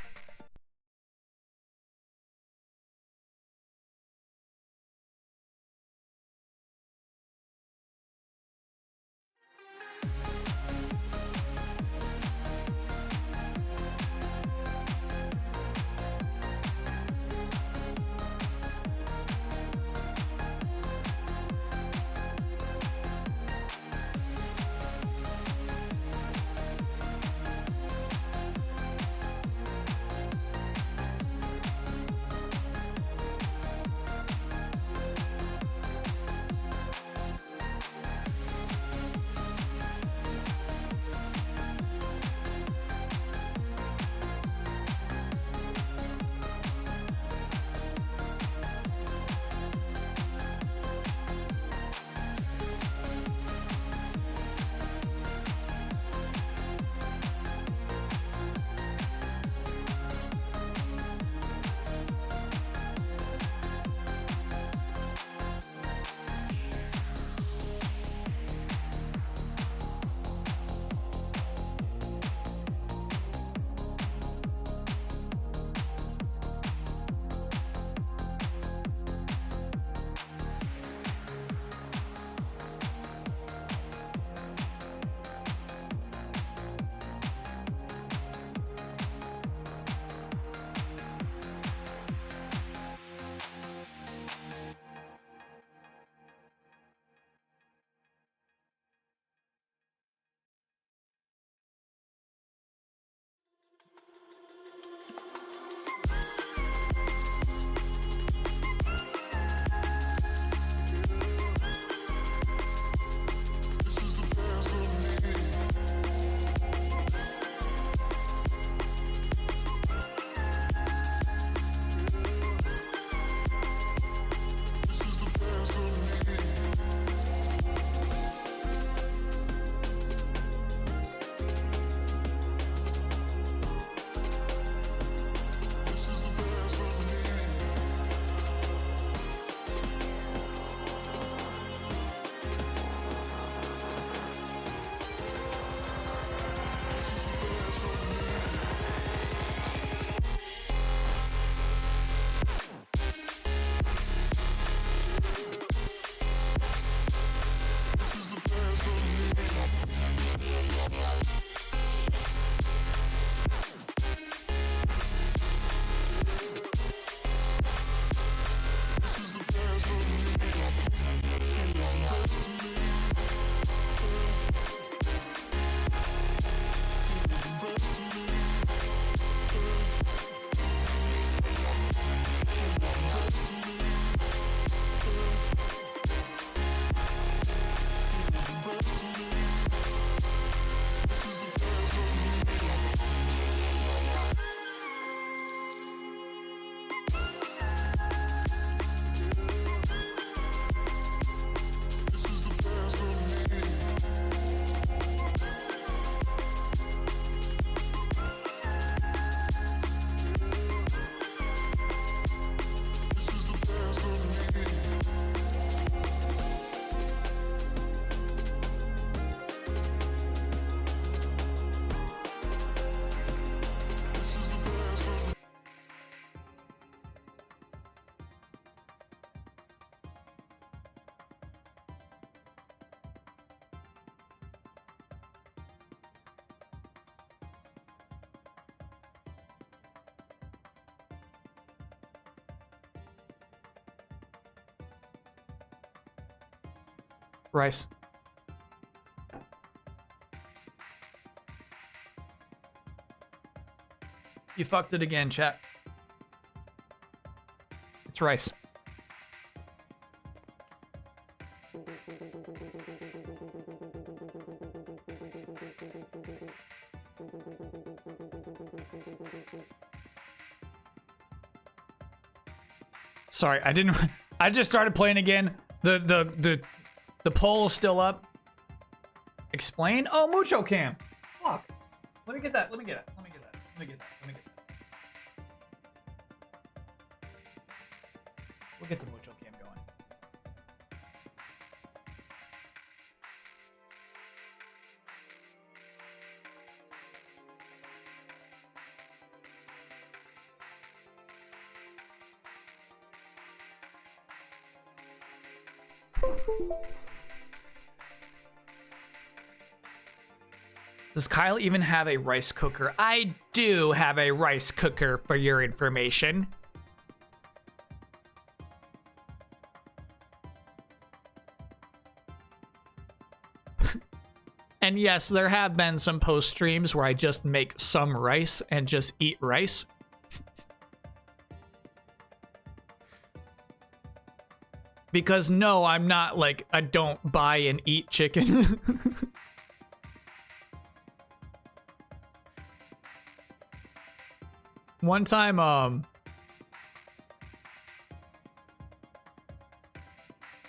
Rice. You fucked it again, chat. It's rice. Sorry, I didn't. I just started playing again. The poll's still up. Explain. Oh, Mucho Cam. Fuck. Let me get that. Let me get it. Let me get that. Let me get that. Let me get that. We'll get the Mucho Cam going. Does Kyle even have a rice cooker? I do have a rice cooker, for your information. And yes, there have been some post streams where I just make some rice and just eat rice. Because no, I'm not like, I don't buy and eat chicken. One time,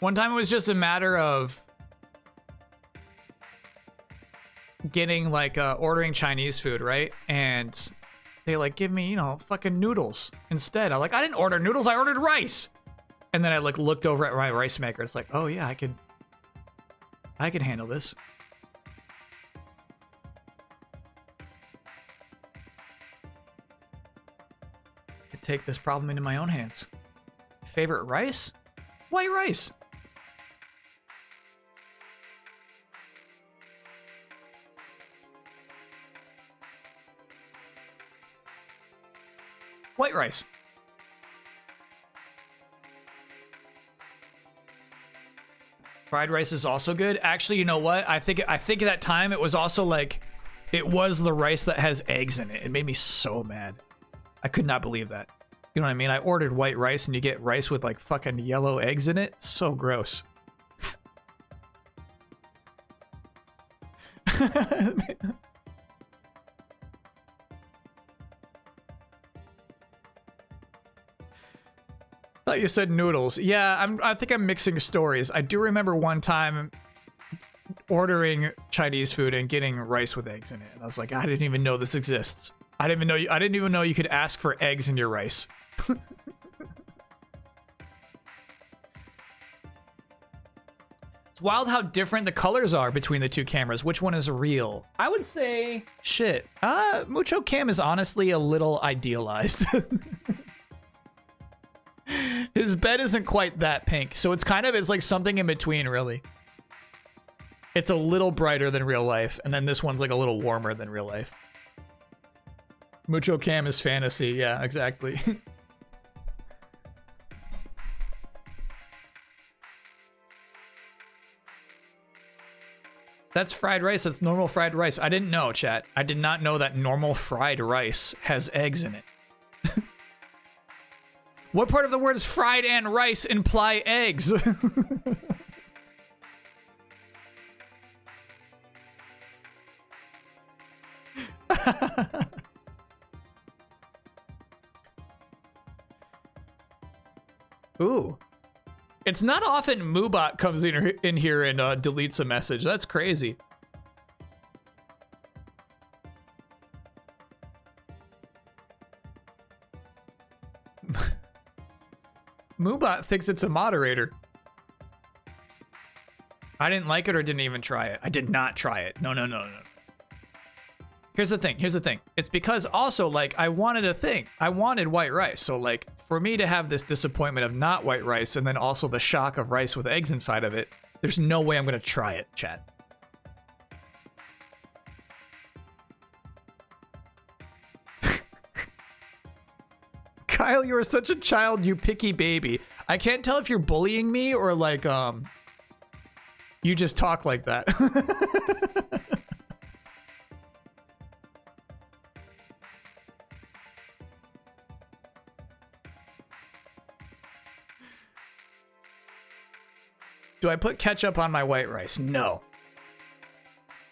it was just a matter of getting like, ordering Chinese food, right? And they like give me, you know, fucking noodles instead. I'm like, I didn't order noodles, I ordered rice. And then I like looked over at my rice maker. It's like, oh yeah, I could handle this. Could take this problem into my own hands. Favorite rice? White rice. White rice. Fried rice is also good. Actually, you know what? I think at that time it was also like, it was the rice that has eggs in it. It made me so mad. I could not believe that. You know what I mean? I ordered white rice and you get rice with like fucking yellow eggs in it. So gross. Thought you said noodles. Yeah, I think I'm mixing stories. I do remember one time ordering Chinese food and getting rice with eggs in it. And I was like, I didn't even know this exists. I didn't even know you could ask for eggs in your rice. It's wild how different the colors are between the two cameras. Which one is real? I would say shit. Mucho Cam is honestly a little idealized. His bed isn't quite that pink, so it's like something in between, really. It's a little brighter than real life, and then this one's like a little warmer than real life. Mucho Cam is fantasy, yeah, exactly. That's fried rice, that's normal fried rice. I didn't know, chat. I did not know that normal fried rice has eggs in it. What part of the words fried and rice imply eggs? Ooh. It's not often Moobot comes in here and deletes a message. That's crazy. Moobot thinks it's a moderator. I didn't like it or didn't even try it. I did not try it. No. Here's the thing. It's because also, like, I wanted white rice. So, like, for me to have this disappointment of not white rice and then also the shock of rice with eggs inside of it, there's no way I'm going to try it, chat. Kyle, you are such a child, you picky baby. I can't tell if you're bullying me or like You just talk like that. Do I put ketchup on my white rice? No.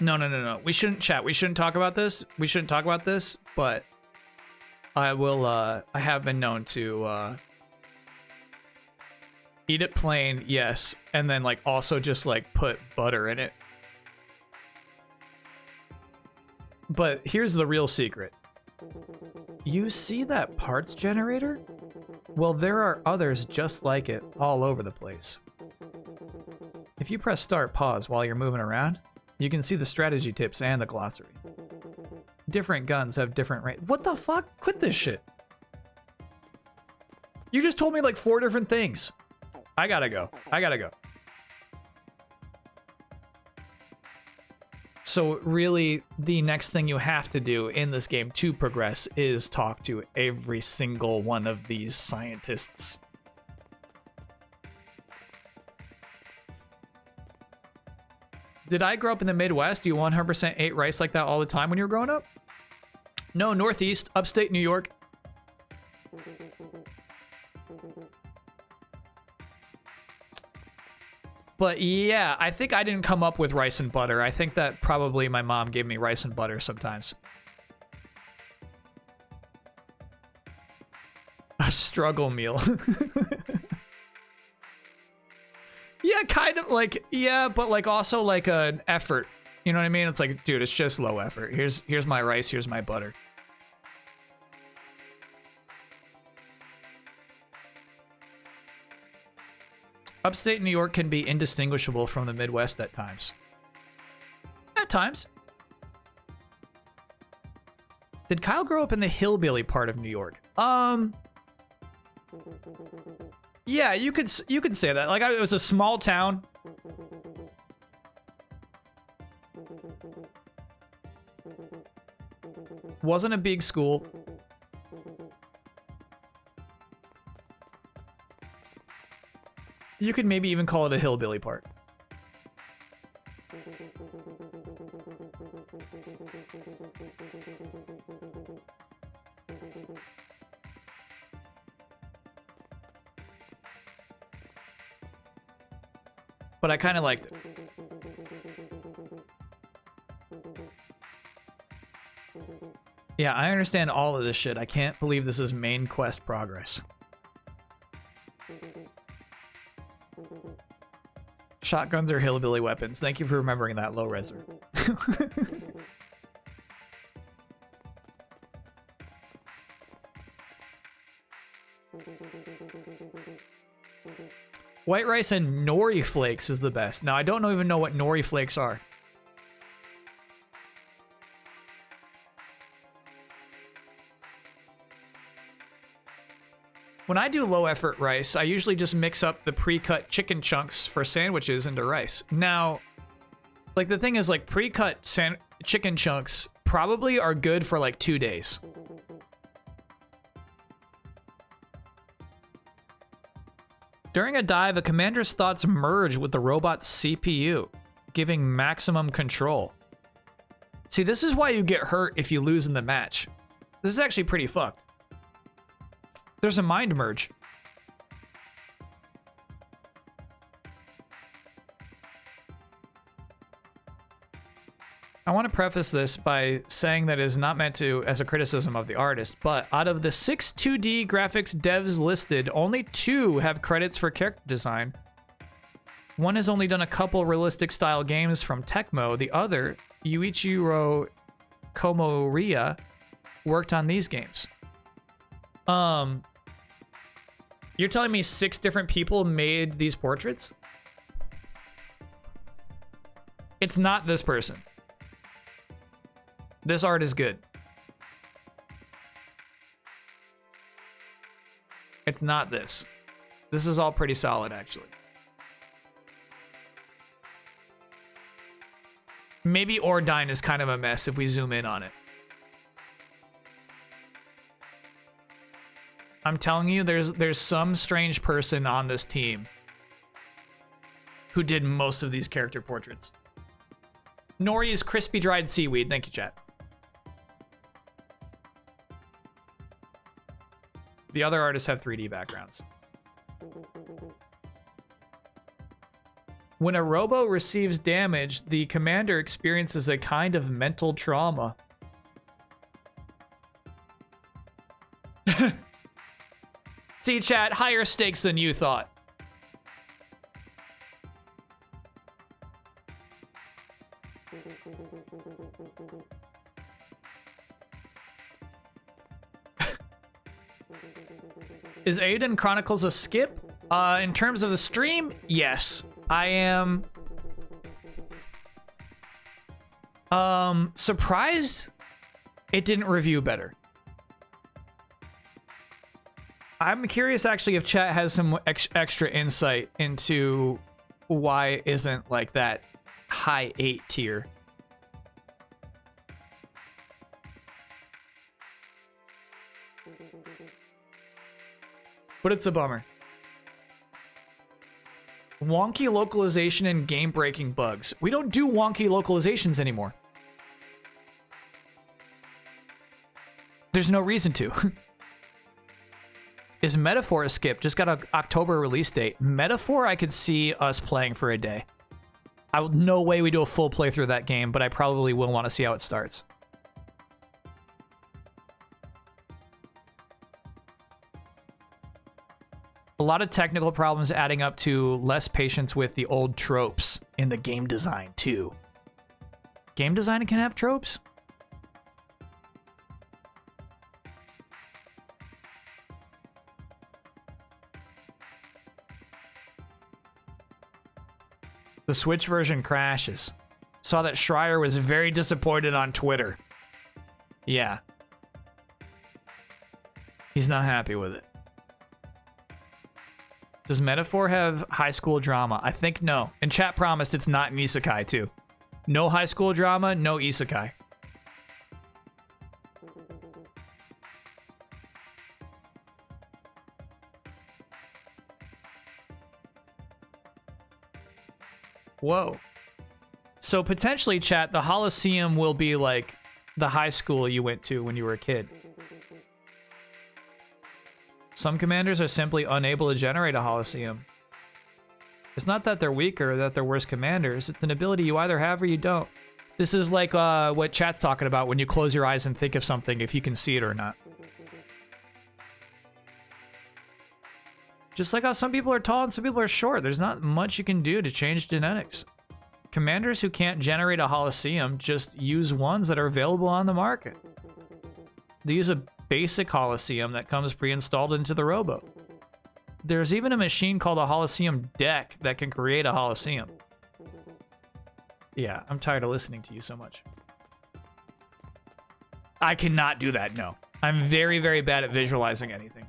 No. We shouldn't chat. We shouldn't talk about this. We shouldn't talk about this, but I will, I have been known to, eat it plain, yes, and then, like, also just, like, put butter in it. But here's the real secret. You see that parts generator? Well, there are others just like it all over the place. If you press start pause while you're moving around, you can see the strategy tips and the glossary. Different guns have different range. What the fuck? Quit this shit. You just told me like 4 different things. I gotta go. So really, the next thing you have to do in this game to progress is talk to every single one of these scientists. Did I grow up in the Midwest? You 100% ate rice like that all the time when you were growing up? No, Northeast, upstate New York. But yeah, I think I didn't come up with rice and butter. I think that probably my mom gave me rice and butter sometimes. A struggle meal. Yeah, kind of like, yeah, but like also like an effort. You know what I mean? It's like, dude, it's just low effort. Here's my rice, here's my butter. Upstate New York can be indistinguishable from the Midwest at times. At times. Did Kyle grow up in the hillbilly part of New York? Yeah, you could say that. Like, it was a small town. Wasn't a big school. You could maybe even call it a hillbilly part. But I kind of liked it. Yeah, I understand all of this shit. I can't believe this is main quest progress. Shotguns are hillbilly weapons. Thank you for remembering that, low reser. White rice and nori flakes is the best. Now, I don't even know what nori flakes are. When I do low effort rice, I usually just mix up the pre-cut chicken chunks for sandwiches into rice. Now, like the thing is like pre-cut chicken chunks probably are good for like 2 days. During a dive, a commander's thoughts merge with the robot's CPU, giving maximum control. See, this is why you get hurt if you lose in the match. This is actually pretty fucked. There's a mind merge. I want to preface this by saying that it is not meant to as a criticism of the artist, but out of the 6 2D graphics devs listed, only 2 have credits for character design. One has only done a couple realistic style games from Tecmo. The other, Yuichiro Komoriya, worked on these games. You're telling me 6 different people made these portraits? It's not this person. This art is good. It's not this. This is all pretty solid, actually. Maybe Ordine is kind of a mess if we zoom in on it. I'm telling you, there's some strange person on this team who did most of these character portraits. Nori's crispy dried seaweed. Thank you, chat. The other artists have 3D backgrounds. When a Robo receives damage, the commander experiences a kind of mental trauma. See, chat, higher stakes than you thought. Is Aiden Chronicles a skip? In terms of the stream, yes. I am surprised it didn't review better. I'm curious actually if chat has some extra insight into why it isn't like that high 8 tier. But it's a bummer. Wonky localization and game-breaking bugs. We don't do wonky localizations anymore. There's no reason to. Is Metaphor a skip? Just got an October release date. Metaphor, I could see us playing for a day. No way we do a full playthrough of that game, but I probably will want to see how it starts. A lot of technical problems adding up to less patience with the old tropes in the game design, too. Game design can have tropes? The Switch version crashes. Saw that Schreier was very disappointed on Twitter. Yeah. He's not happy with it. Does Metaphor have high school drama? I think no. And chat promised it's not an isekai too. No high school drama, no isekai. Whoa. So potentially, chat, the Holosseum will be like the high school you went to when you were a kid. Some commanders are simply unable to generate a Holosseum. It's not that they're weaker or that they're worse commanders. It's an ability you either have or you don't. This is like what chat's talking about when you close your eyes and think of something, if you can see it or not. Just like how some people are tall and some people are short, there's not much you can do to change genetics. Commanders who can't generate a Holosseum just use ones that are available on the market. They use a basic Holosseum that comes pre-installed into the Robo. There's even a machine called a Holosseum deck that can create a Holosseum. Yeah, I'm tired of listening to you so much. I cannot do that, no. I'm very, very bad at visualizing anything.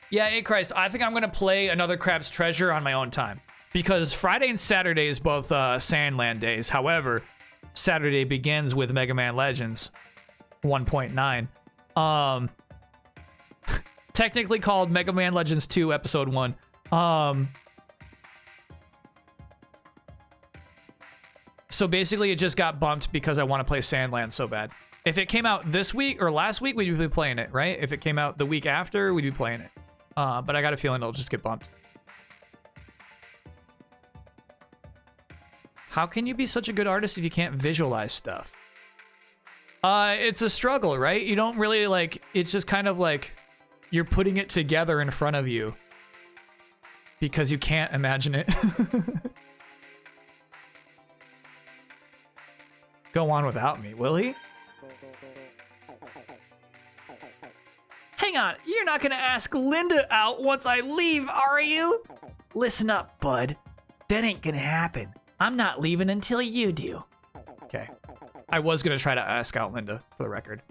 Yeah, hey Christ, I think I'm gonna play another Crab's Treasure on my own time. Because Friday and Saturday is both Sandland days. However, Saturday begins with Mega Man Legends 1.9. Technically called Mega Man Legends 2 Episode 1. So basically it just got bumped because I want to play Sandland so bad. If it came out this week or last week, we'd be playing it, right? If it came out the week after, we'd be playing it. But I got a feeling it'll just get bumped. How can you be such a good artist if you can't visualize stuff? It's a struggle, right? You don't really like, it's just kind of like you're putting it together in front of you because you can't imagine it. Go on without me, will he? Hang on, you're not gonna ask Linda out once I leave, are you? Listen up, bud. That ain't gonna happen. I'm not leaving until you do. Okay. I was gonna try to ask out Linda, for the record.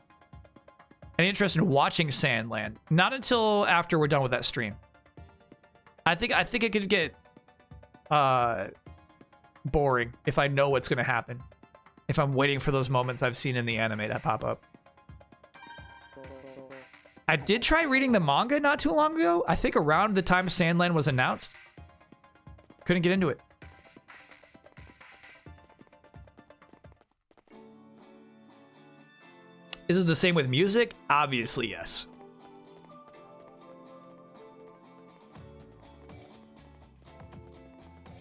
Any interest in watching Sandland? Not until after we're done with that stream. I think it could get boring if I know what's gonna happen. If I'm waiting for those moments I've seen in the anime that pop up. I did try reading the manga not too long ago. I think around the time Sandland was announced. Couldn't get into it. Is it the same with music? Obviously, yes.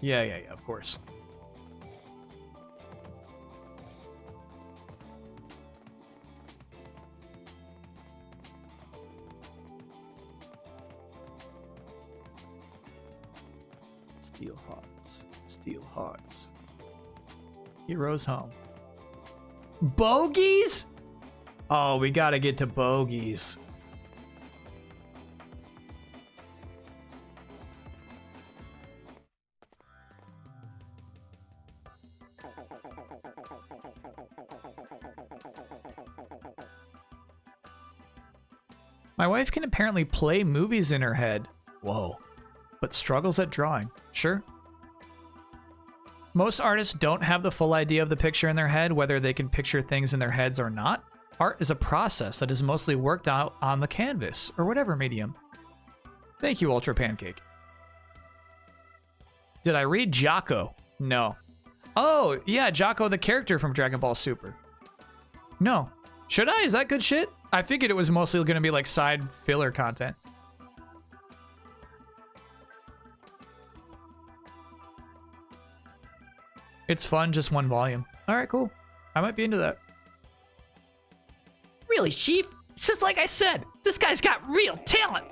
Yeah, of course. Steel Hearts. Steel Hearts. Heroes Home. Bogies? Oh, we gotta get to bogies. My wife can apparently play movies in her head. Whoa. But struggles at drawing. Sure. Most artists don't have the full idea of the picture in their head, whether they can picture things in their heads or not. Art is a process that is mostly worked out on the canvas, or whatever medium. Thank you, Ultra Pancake. Did I read Jocko? No. Oh, yeah, Jocko the character from Dragon Ball Super. No. Should I? Is that good shit? I figured it was mostly going to be like side filler content. It's fun, just one volume. All right, cool. I might be into that. Really, Chief? It's just like I said. This guy's got real talent.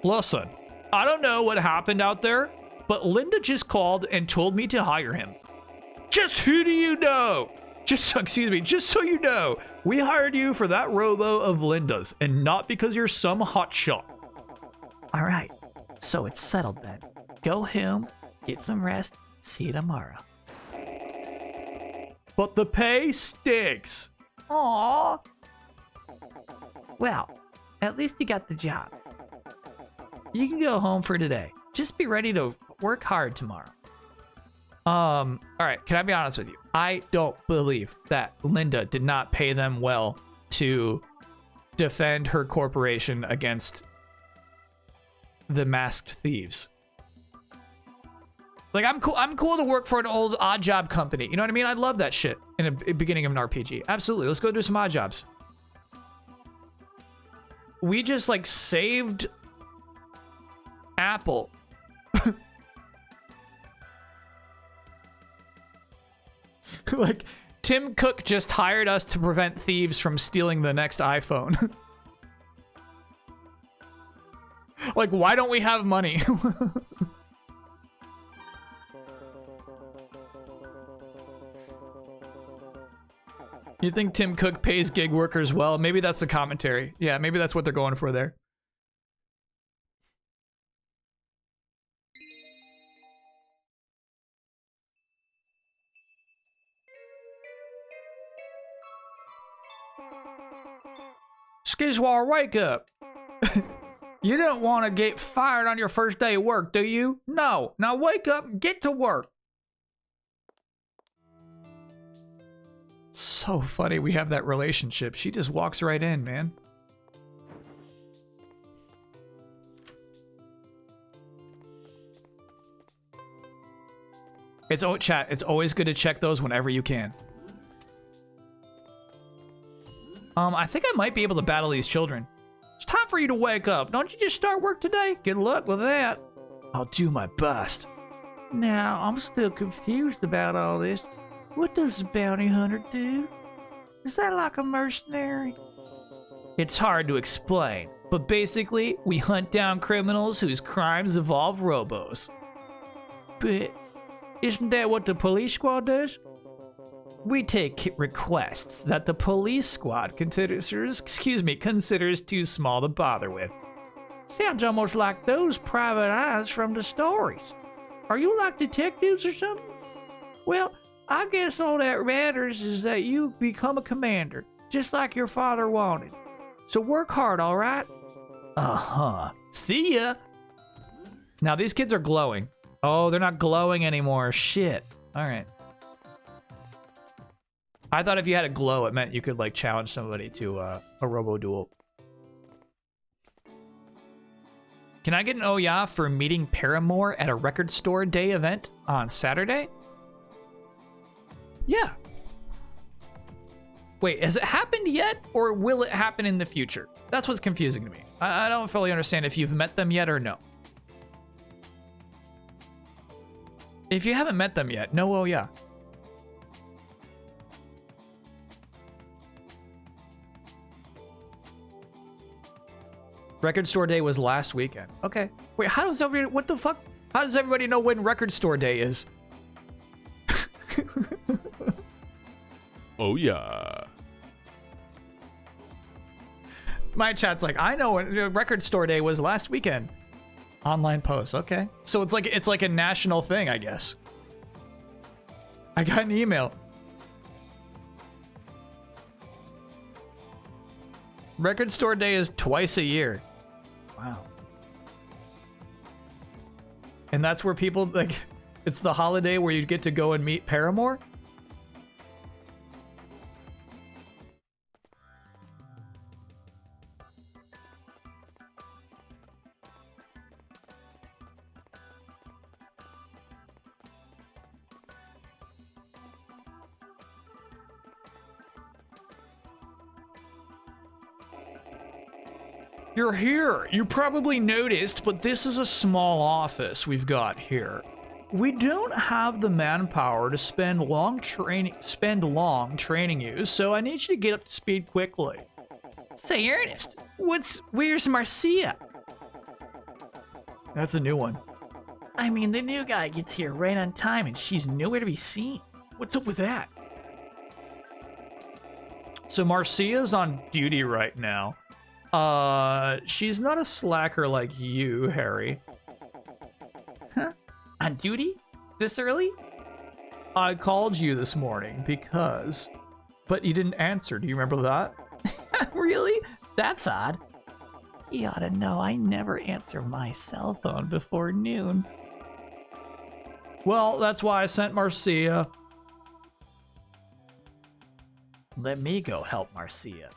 Listen, I don't know what happened out there, but Linda just called and told me to hire him. Just who do you know? Just so you know, we hired you for that Robo of Linda's, and not because you're some hotshot. All right, so it's settled then. Go home, get some rest, see you tomorrow. But the pay stinks. Aww. Well, at least you got the job. You can go home for today. Just be ready to work hard tomorrow. All right, can I be honest with you? I don't believe that Linda did not pay them well to defend her corporation against the masked thieves. Like, I'm cool to work for an old odd job company. You know what I mean? I love that shit in the beginning of an RPG. Absolutely. Let's go do some odd jobs. We just, like, saved Apple. Like, Tim Cook just hired us to prevent thieves from stealing the next iPhone. Like, why don't we have money? You think Tim Cook pays gig workers well? Maybe that's the commentary. Yeah, maybe that's what they're going for there. Skizwar, wake up. You don't want to get fired on your first day of work, do you? No. Now wake up and get to work. So funny we have that relationship. She just walks right in, man. Chat, it's always good to check those whenever you can. I think I might be able to battle these children. It's time for you to wake up. Don't you just start work today? Good luck with that. I'll do my best. Now, I'm still confused about all this. What does a bounty hunter do? Is that like a mercenary? It's hard to explain, but basically, we hunt down criminals whose crimes involve robos. But isn't that what the police squad does? We take requests that the police squad considers too small to bother with. Sounds almost like those private eyes from the stories. Are you like detectives or something? Well, I guess all that matters is that you become a commander, just like your father wanted. So work hard, all right? Uh-huh. See ya! Now, these kids are glowing. Oh, they're not glowing anymore. Shit. All right. I thought if you had a glow, it meant you could, like, challenge somebody to a robo duel. Can I get an oh yeah for meeting Paramore at a record store day event on Saturday? Yeah. Wait, has it happened yet, or will it happen in the future? That's what's confusing to me. I don't fully understand if you've met them yet or no. If you haven't met them yet, no oh yeah. Record store day was last weekend. Okay. Wait, how does everybody, what the fuck? How does everybody know when record store day is? Oh yeah. My chat's like, I know when record store day was last weekend. Online posts, okay. So it's like a national thing, I guess. I got an email. Record store day is twice a year. Wow. And that's where people, like, it's the holiday where you get to go and meet Paramore? You're here. You probably noticed, but this is a small office we've got here. We don't have the manpower to spend long training you, so I need you to get up to speed quickly. Say, Ernest, where's Marcia? That's a new one. I mean, the new guy gets here right on time and she's nowhere to be seen. What's up with that? So Marcia's on duty right now. She's not a slacker like you, Harry. Huh? On duty? This early? I called you this morning because... But you didn't answer. Do you remember that? Really? That's odd. He ought to know I never answer my cell phone before noon. Well, that's why I sent Marcia. Let me go help Marcia.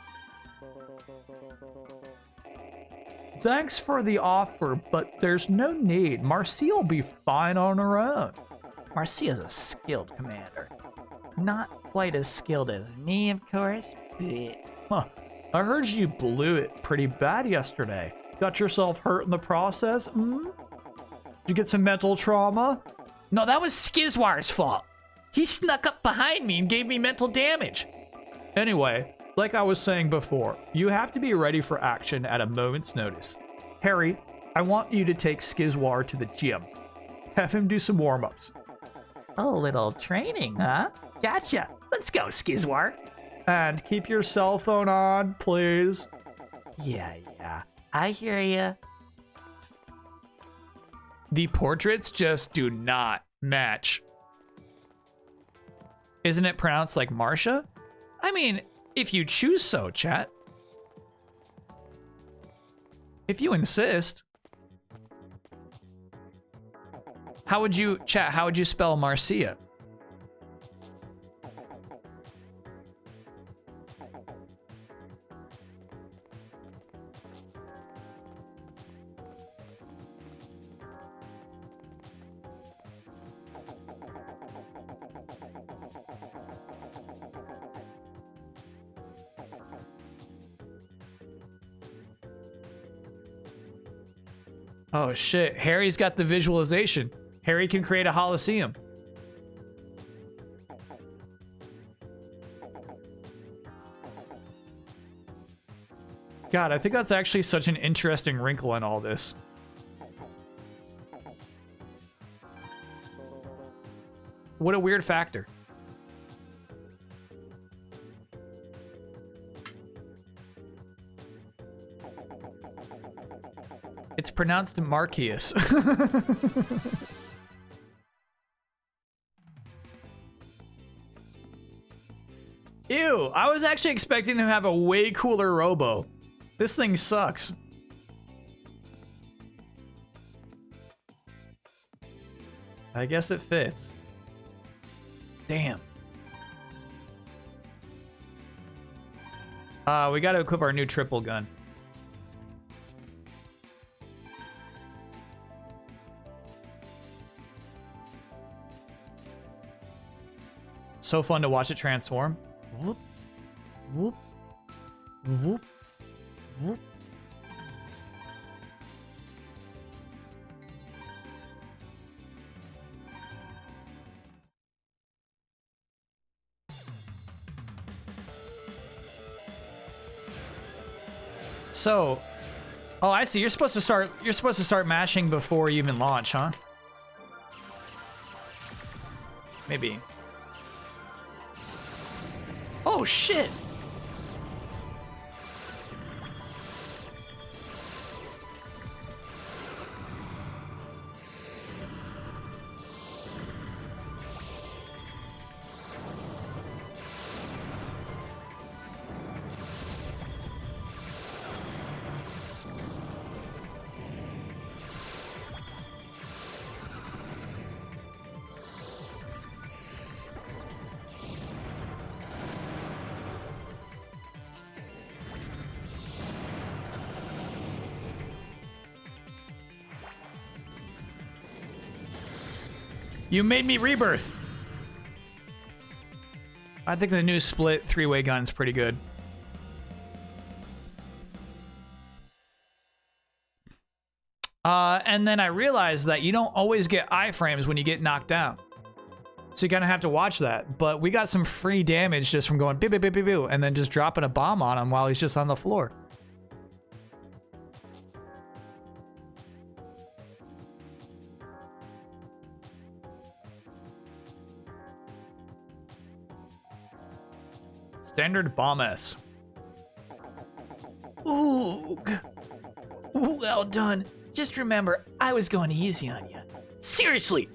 Thanks for the offer, but there's no need. Marcia'll be fine on her own. Marcia's a skilled commander. Not quite as skilled as me, of course, but... Huh. I heard you blew it pretty bad yesterday. Got yourself hurt in the process? Hmm? Did you get some mental trauma? No, that was Skizwar's fault. He snuck up behind me and gave me mental damage. Anyway, like I was saying before, you have to be ready for action at a moment's notice. Harry, I want you to take Skizwar to the gym. Have him do some warm-ups. A little training, huh? Gotcha. Let's go, Skizwar. And keep your cell phone on, please. Yeah. I hear ya. The portraits just do not match. Isn't it pronounced like Marcia? I mean, if you choose so, chat. If you insist. How would you spell Marcia? Oh shit, Harry's got the visualization. Harry can create a Holosseum. God, I think that's actually such an interesting wrinkle in all this. What a weird factor. It's pronounced Marcius. Ew, I was actually expecting him to have a way cooler Robo. This thing sucks. I guess it fits. Damn. We gotta equip our new triple gun. So fun to watch it transform. Whoop, whoop, whoop, whoop. So, oh, I see. You're supposed to start mashing before you even launch, huh? Maybe. Oh shit! You made me rebirth. I think the new split three-way gun's pretty good. And then I realized that you don't always get iframes when you get knocked down. So you're gonna have to watch that. But we got some free damage just from going boo boo boo boo boo and then just dropping a bomb on him while he's just on the floor. Standard bomb S. Ooh. Well done. Just remember, I was going easy on you. Seriously.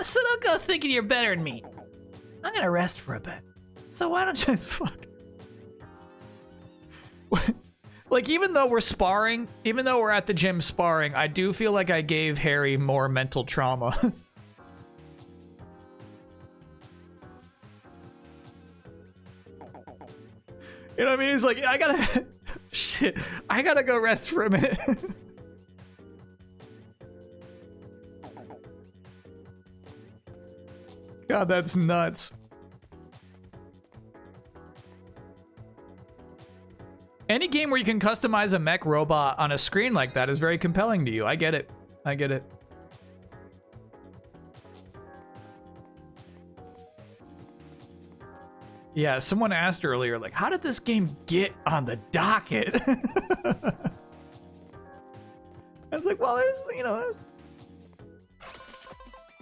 So don't go thinking you're better than me. I'm gonna rest for a bit. So why don't you... Fuck. Like, even though we're sparring, even though we're at the gym sparring, I do feel like I gave Harry more mental trauma. You know what I mean? He's like, I gotta... Shit. I gotta go rest for a minute. God, that's nuts. Any game where you can customize a mech robot on a screen like that is very compelling to you. I get it. I get it. Yeah, someone asked earlier, like, how did this game get on the docket? I was like, well, there's, you know,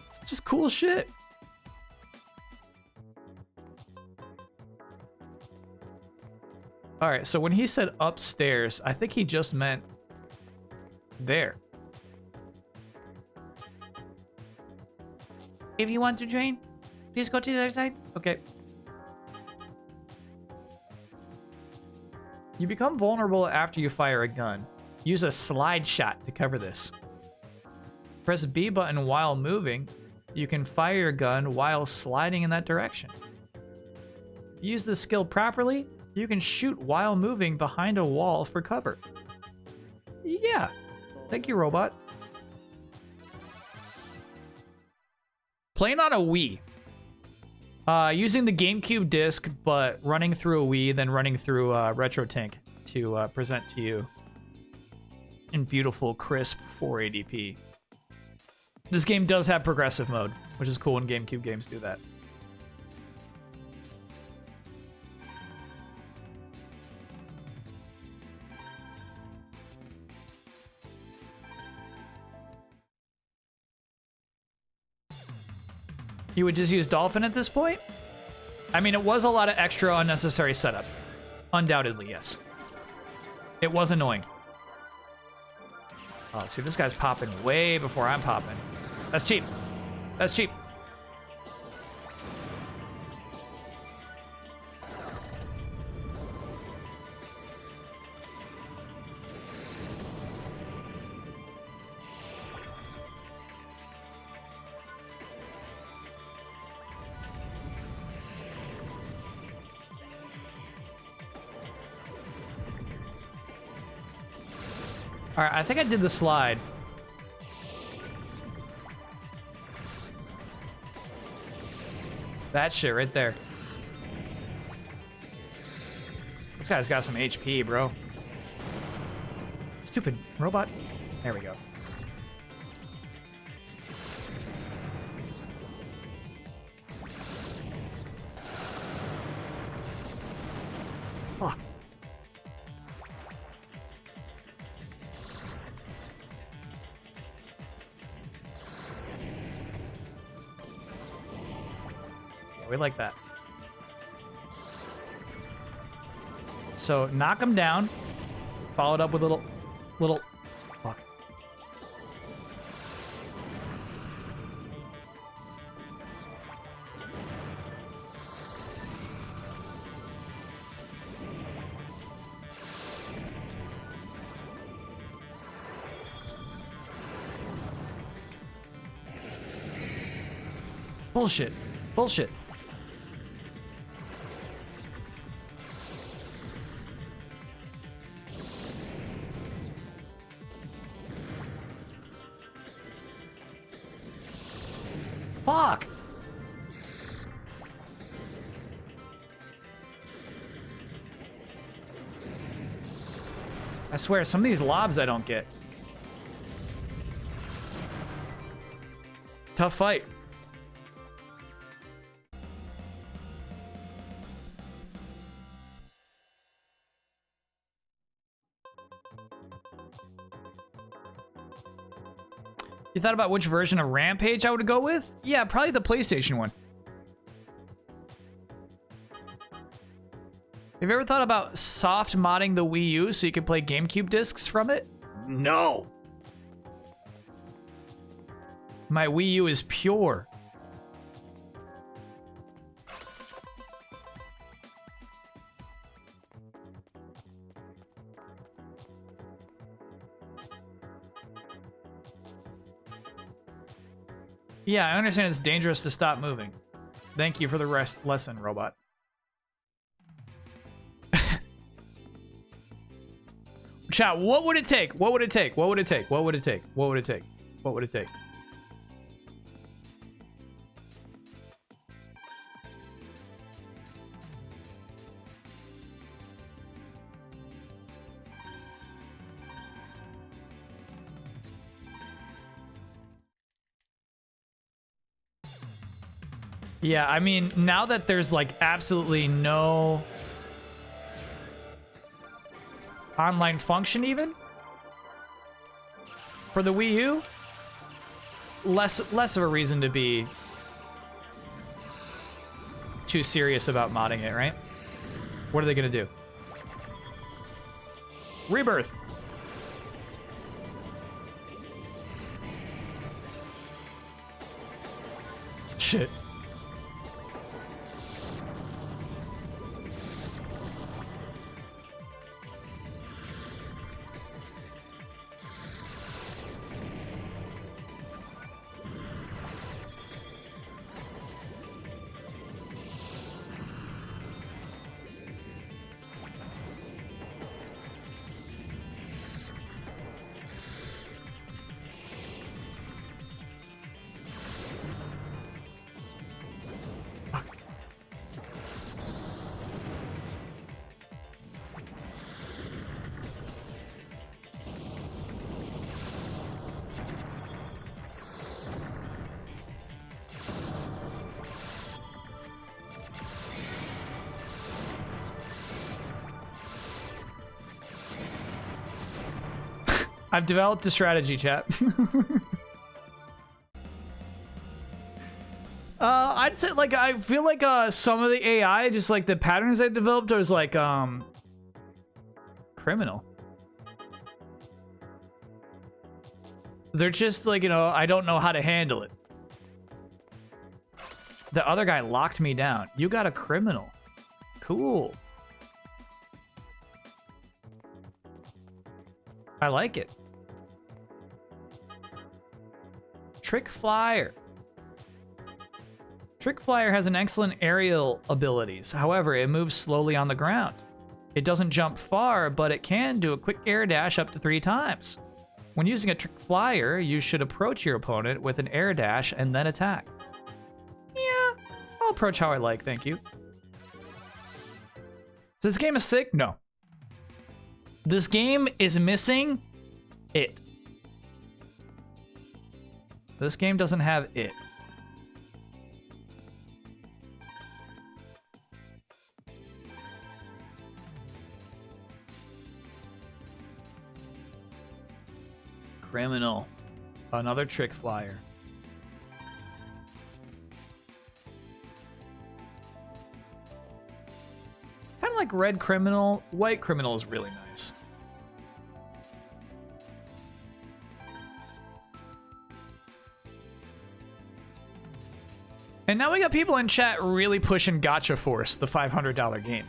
it's just cool shit. All right, so when he said upstairs, I think he just meant there. If you want to train, please go to the other side. Okay. You become vulnerable after you fire a gun. Use a slide shot to cover this. Press B button while moving. You can fire your gun while sliding in that direction. Use the skill properly. You can shoot while moving behind a wall for cover. Yeah. Thank you, robot. Playing on a Wii. Using the GameCube disc, but running through a Wii, then running through RetroTink to present to you in beautiful, crisp 480p. This game does have progressive mode, which is cool when GameCube games do that. You would just use Dolphin at this point? I mean, it was a lot of extra unnecessary setup. Undoubtedly, yes. It was annoying. Oh, see, this guy's popping way before I'm popping. That's cheap. That's cheap. All right, I think I did the slide. That shit right there. This guy's got some HP, bro. Stupid robot. There we go. Fuck. Yeah, we like that. So knock him down, followed up with little, fuck. Bullshit. Bullshit. Fuck! I swear, some of these lobs I don't get. Tough fight. You thought about which version of Rampage I would go with? Yeah, probably the PlayStation one. Have you ever thought about soft modding the Wii U so you can play GameCube discs from it? No. My Wii U is pure. Yeah, I understand it's dangerous to stop moving. Thank you for the lesson, robot. Chat, what would it take? What would it take? What would it take? What would it take? What would it take? What would it take? Yeah, I mean, now that there's like absolutely no online function even for the Wii U, less of a reason to be too serious about modding it, right? What are they gonna do? Rebirth. Shit. I've developed a strategy, chat. I'd say, like, I feel like some of the AI, just like the patterns they developed, was like criminal. They're just like, you know, I don't know how to handle it. The other guy locked me down. You got a criminal. Cool. I like it. Trick Flyer. Trick Flyer has an excellent aerial abilities. However, it moves slowly on the ground. It doesn't jump far, but it can do a quick air dash up to 3 times. When using a Trick Flyer, you should approach your opponent with an air dash and then attack. Yeah, approach how I like, thank you. So this game is sick? No. This game is missing it. This game doesn't have it. Criminal. Another trick flyer. Kind of like red criminal. White criminal is really nice. And now we got people in chat really pushing Gacha Force, the $500 game.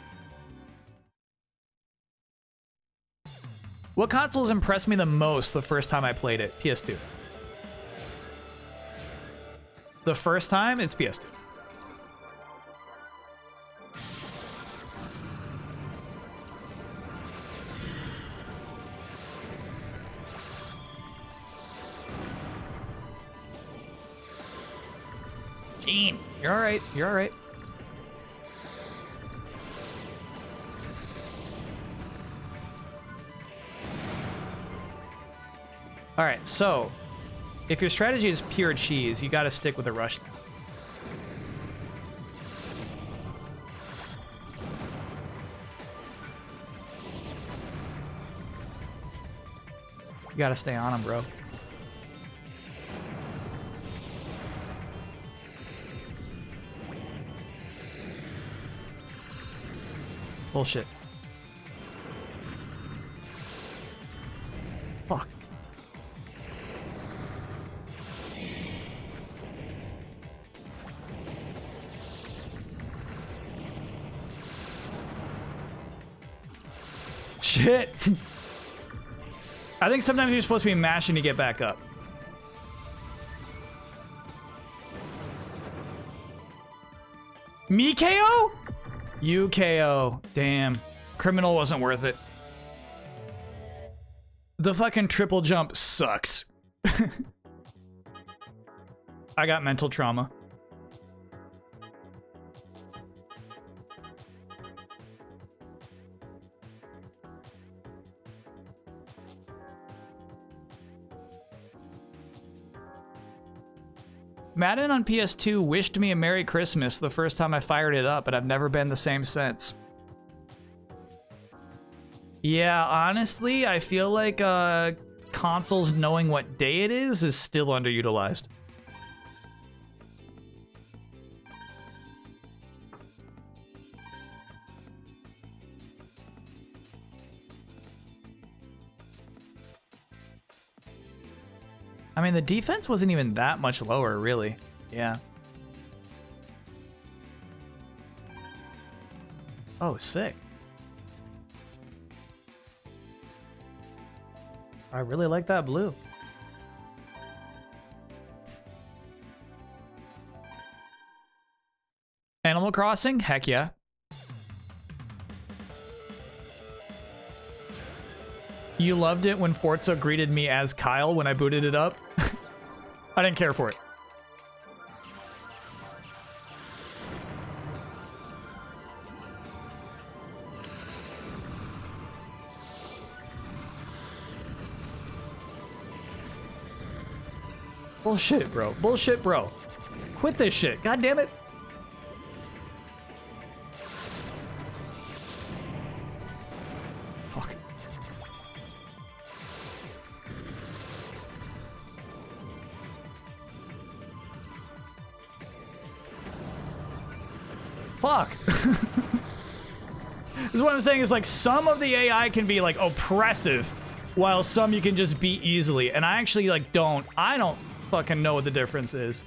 What consoles impressed me the most the first time I played it? PS2. The first time, it's PS2. Gene, you're all right. You're all right. All right, so if your strategy is pure cheese, you got to stick with the rush now. You got to stay on him, bro. Bullshit. Fuck. Shit. I think sometimes you're supposed to be mashing to get back up. Me KO? You KO. Damn. Criminal wasn't worth it. The fucking triple jump sucks. I got mental trauma. Madden on PS2 wished me a Merry Christmas the first time I fired it up, but I've never been the same since. Yeah, honestly, I feel like consoles knowing what day it is still underutilized. I mean, the defense wasn't even that much lower, really. Yeah. Oh, sick. I really like that blue. Animal Crossing? Heck yeah. You loved it when Forza greeted me as Kyle when I booted it up? I didn't care for it. Bullshit, bro. Bullshit, bro. Quit this shit. God damn it. Fuck. Fuck. This is what I'm saying is like some of the AI can be like oppressive while some you can just beat easily. And I actually like I don't fucking know what the difference is.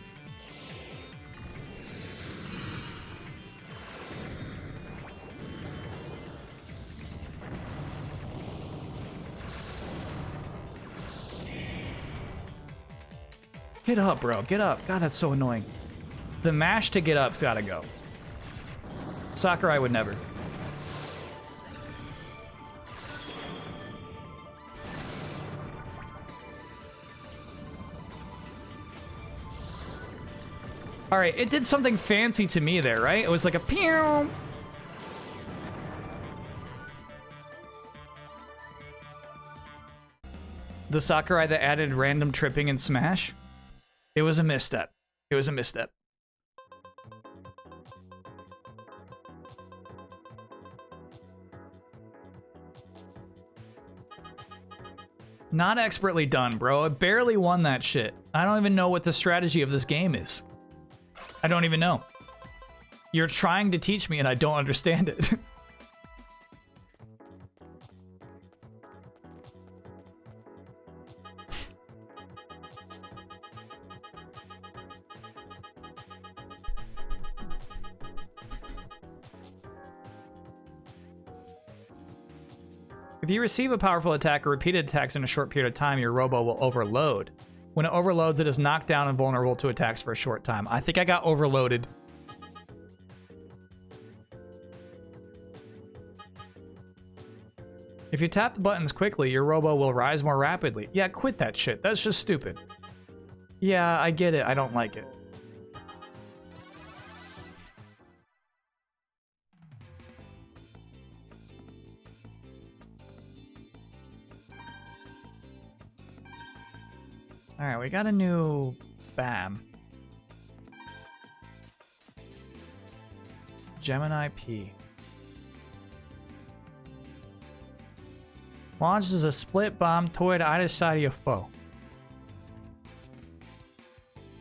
Get up, bro. Get up. God, that's so annoying. The mash to get up's gotta go. Sakurai would never. All right, it did something fancy to me there, right? It was like a pew. The Sakurai that added random tripping in Smash? It was a misstep. It was a misstep. Not expertly done, bro. I barely won that shit. I don't even know what the strategy of this game is. I don't even know. You're trying to teach me and I don't understand it. If you receive a powerful attack or repeated attacks in a short period of time, your Robo will overload. When it overloads, it is knocked down and vulnerable to attacks for a short time. I think I got overloaded. If you tap the buttons quickly, your Robo will rise more rapidly. Yeah, quit that shit. That's just stupid. Yeah, I get it. I don't like it. Alright, we got a new BAM. Gemini P. Launches a split bomb toward either side of your foe.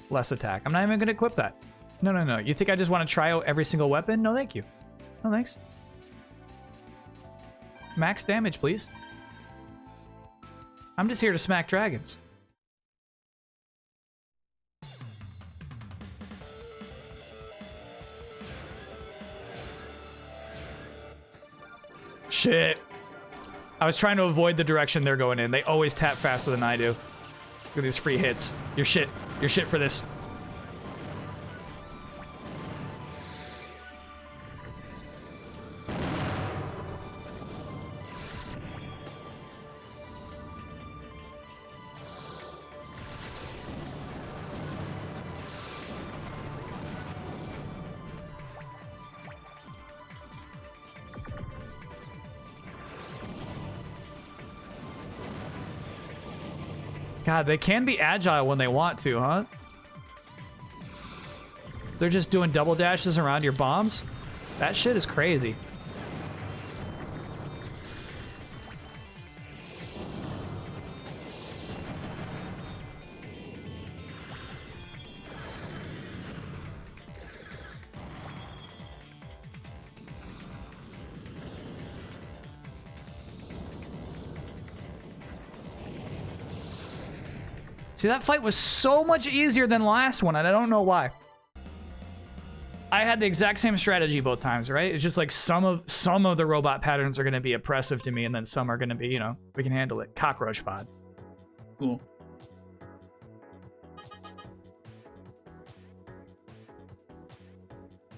Less attack. I'm not even going to equip that. No, no, no. You think I just want to try out every single weapon? No, thank you. No, thanks. Max damage, please. I'm just here to smack dragons. Shit. I was trying to avoid the direction they're going in. They always tap faster than I do. Look at these free hits. You're shit. You're shit for this. God, they can be agile when they want to, huh? They're just doing double dashes around your bombs? That shit is crazy. See, that fight was so much easier than the last one, and I don't know why. I had the exact same strategy both times, right? It's just like some of the robot patterns are going to be oppressive to me, and then some are going to be, you know, we can handle it. Cockroach pod. Cool.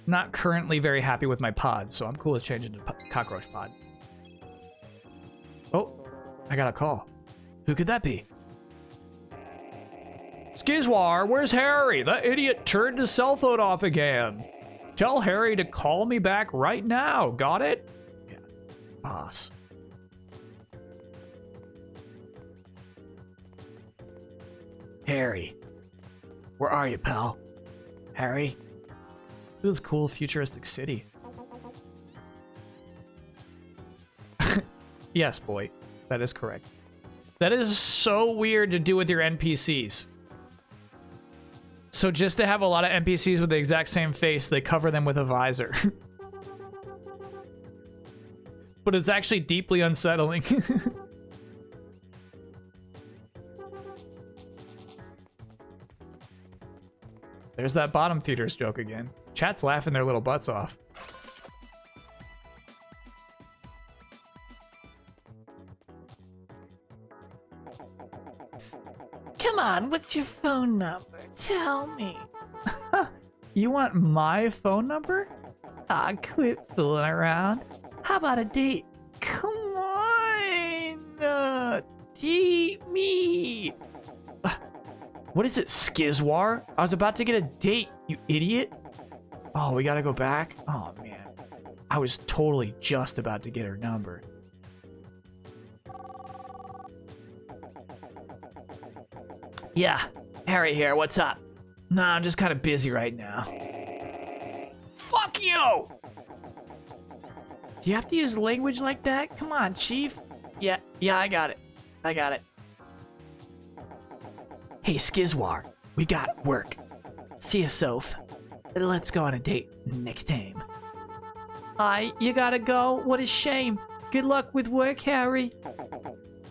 Not currently very happy with my pod, so I'm cool with changing to cockroach pod. Oh, I got a call. Who could that be? Skizwar, where's Harry? That idiot turned his cell phone off again. Tell Harry to call me back right now. Got it? Yeah. Boss. Harry. Where are you, pal? Harry? Look at this cool futuristic city. Yes, boy. That is correct. That is so weird to do with your NPCs. So just to have a lot of NPCs with the exact same face, they cover them with a visor. But it's actually deeply unsettling. There's that bottom feeders joke again. Chat's laughing their little butts off. Come on, what's your phone number? Tell me. You want my phone number? Ah, quit fooling around. How about a date? Come on! Date me! What is it, Skizwar? I was about to get a date You idiot. Oh, we gotta go back? Oh, man. I was totally just about to get her number. Yeah, Harry here, what's up? Nah, I'm just kind of busy right now. Fuck you! Do you have to use language like that? Come on, Chief. Yeah, I got it. I got it. Hey, Skizwar, we got work. See ya, Soph. Let's go on a date next time. You gotta go? What a shame. Good luck with work, Harry.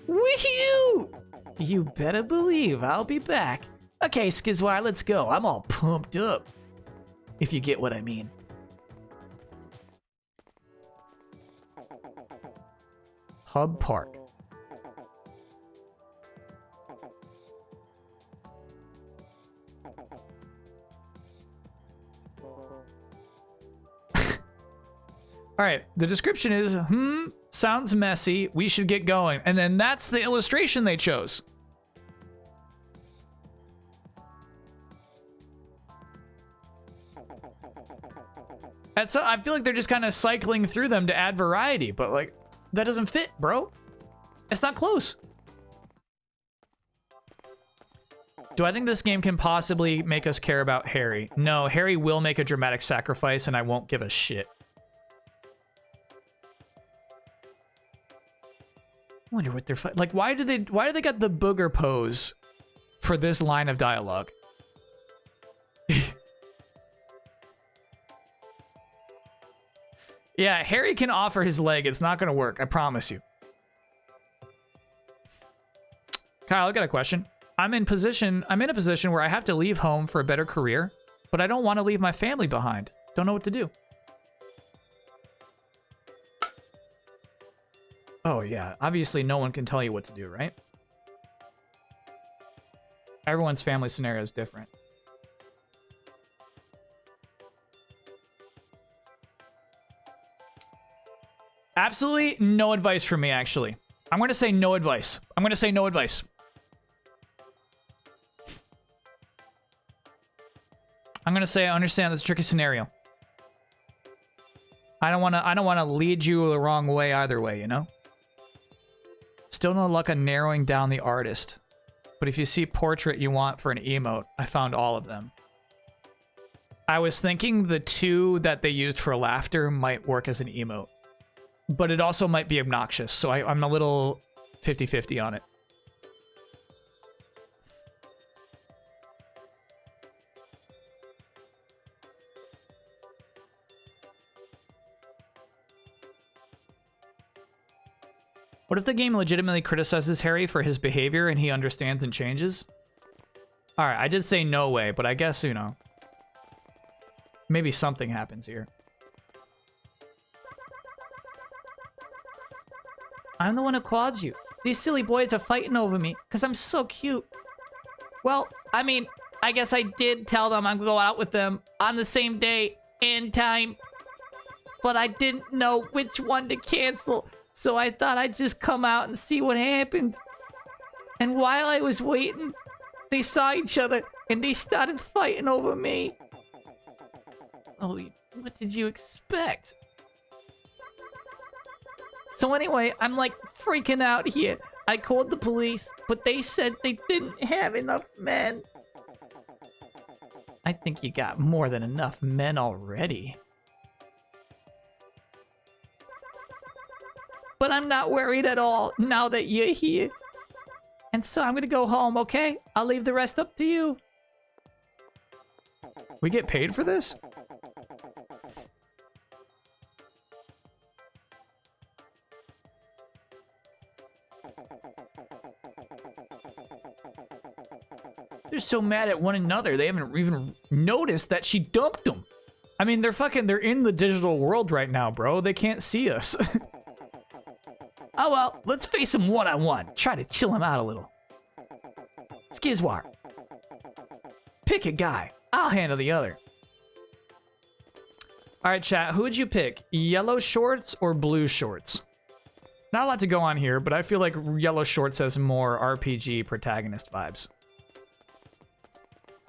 Woohoo! You better believe I'll be back. Okay, Skizwar, let's go. I'm all pumped up. If you get what I mean. Hub Park. All right, the description is, sounds messy, we should get going. And then that's the illustration they chose. That's, I feel like they're just kind of cycling through them to add variety, but like, that doesn't fit, bro. It's not close. Do I think this game can possibly make us care about Harry? No, Harry will make a dramatic sacrifice and I won't give a shit. I wonder what they're like. Why do they got the booger pose for this line of dialogue? Yeah, Harry can offer his leg. It's not going to work. I promise you. Kyle, I got a question. I'm in a position where I have to leave home for a better career, but I don't want to leave my family behind. Don't know what to do. Oh, yeah. Obviously, no one can tell you what to do, right? Everyone's family scenario is different. Absolutely no advice from me, actually. I'm going to say no advice. I'm going to say no advice. I'm going to say I understand this tricky scenario. I don't want to lead you the wrong way either way, you know? Still no luck on narrowing down the artist. But if you see portrait you want for an emote, I found all of them. I was thinking the two that they used for laughter might work as an emote. But it also might be obnoxious, so I'm a little 50-50 on it. What if the game legitimately criticizes Harry for his behavior and he understands and changes? Alright, I did say no way, but I guess, you know, maybe something happens here. I'm the one who called you. These silly boys are fighting over me because I'm so cute. Well, I mean, I guess I did tell them I'm going to go out with them on the same day and time. But I didn't know which one to cancel, so I thought I'd just come out and see what happened. And while I was waiting, they saw each other and they started fighting over me. Oh, what did you expect? So anyway, I'm like freaking out here. I called the police, but they said they didn't have enough men. I think you got more than enough men already. But I'm not worried at all now that you're here. And so I'm gonna go home, okay? I'll leave the rest up to you. We get paid for this? They're so mad at one another, they haven't even noticed that she dumped them. I mean, they're in the digital world right now, bro. They can't see us. Oh well, let's face him one-on-one. Try to chill him out a little. Skizwar. Pick a guy. I'll handle the other. Alright, chat. Who would you pick? Yellow shorts or blue shorts? Not a lot to go on here, but I feel like yellow shorts has more RPG protagonist vibes.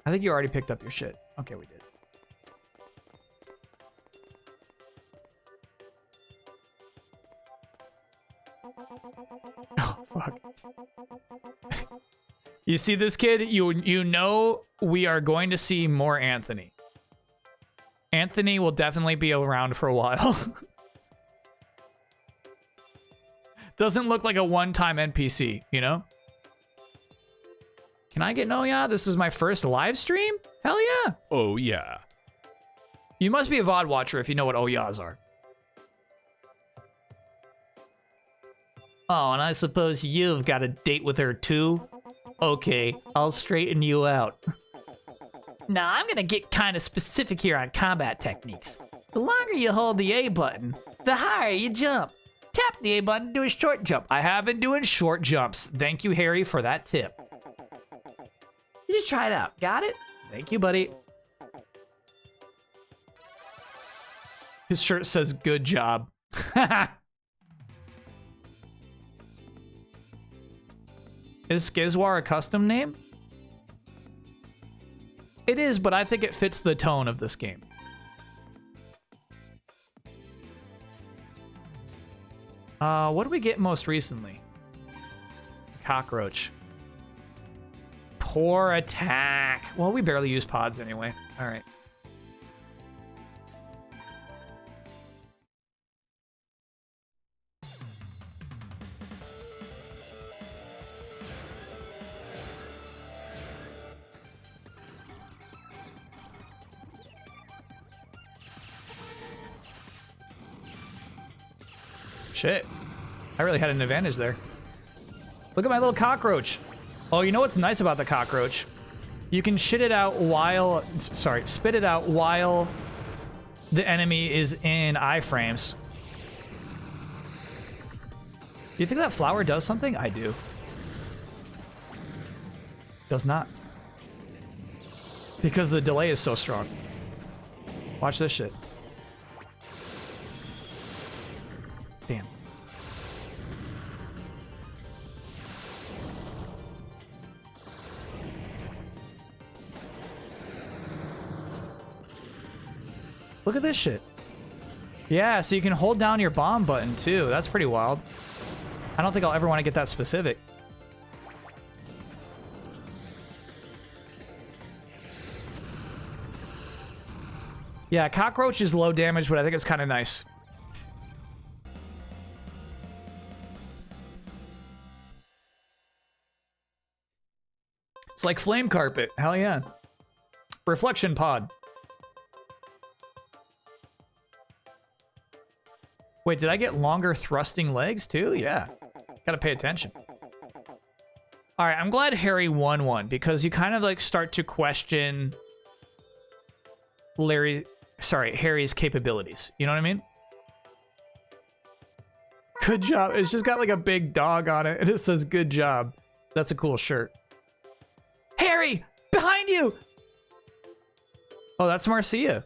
I think you already picked up your shit. Okay, we did. Oh, fuck. You see this kid? You know we are going to see more Anthony. Anthony will definitely be around for a while. Doesn't look like a one-time NPC, you know? Can I get Noya? This is my first live stream? Hell yeah. Oh, yeah. You must be a VOD watcher if you know what Oyas are. Oh, and I suppose you've got a date with her too? Okay, I'll straighten you out. Now, I'm gonna get kind of specific here on combat techniques. The longer you hold the A button, the higher you jump. Tap the A button to do a short jump. I have been doing short jumps. Thank you, Harry, for that tip. You just try it out. Got it? Thank you, buddy. His shirt says, good job. Is Skizwar a custom name? It is, but I think it fits the tone of this game. What did we get most recently? Cockroach. Poor attack. Well, we barely use pods anyway. All right. Shit. I really had an advantage there. Look at my little cockroach. Oh, you know what's nice about the cockroach? You can shit it out while... Sorry, spit it out while the enemy is in iframes. Do you think that flower does something? I do. Does not. Because the delay is so strong. Watch this shit. Damn. Look at this shit. Yeah, so you can hold down your bomb button too. That's pretty wild. I don't think I'll ever want to get that specific. Yeah, cockroach is low damage, but I think it's kind of nice. It's like flame carpet. Hell yeah. Reflection pod. Wait, did I get longer thrusting legs too? Yeah. Gotta pay attention. Alright, I'm glad Harry won one because you kind of like start to question Harry's capabilities. You know what I mean? Good job. It's just got like a big dog on it and it says good job. That's a cool shirt. Harry! Behind you! Oh, that's Marcia.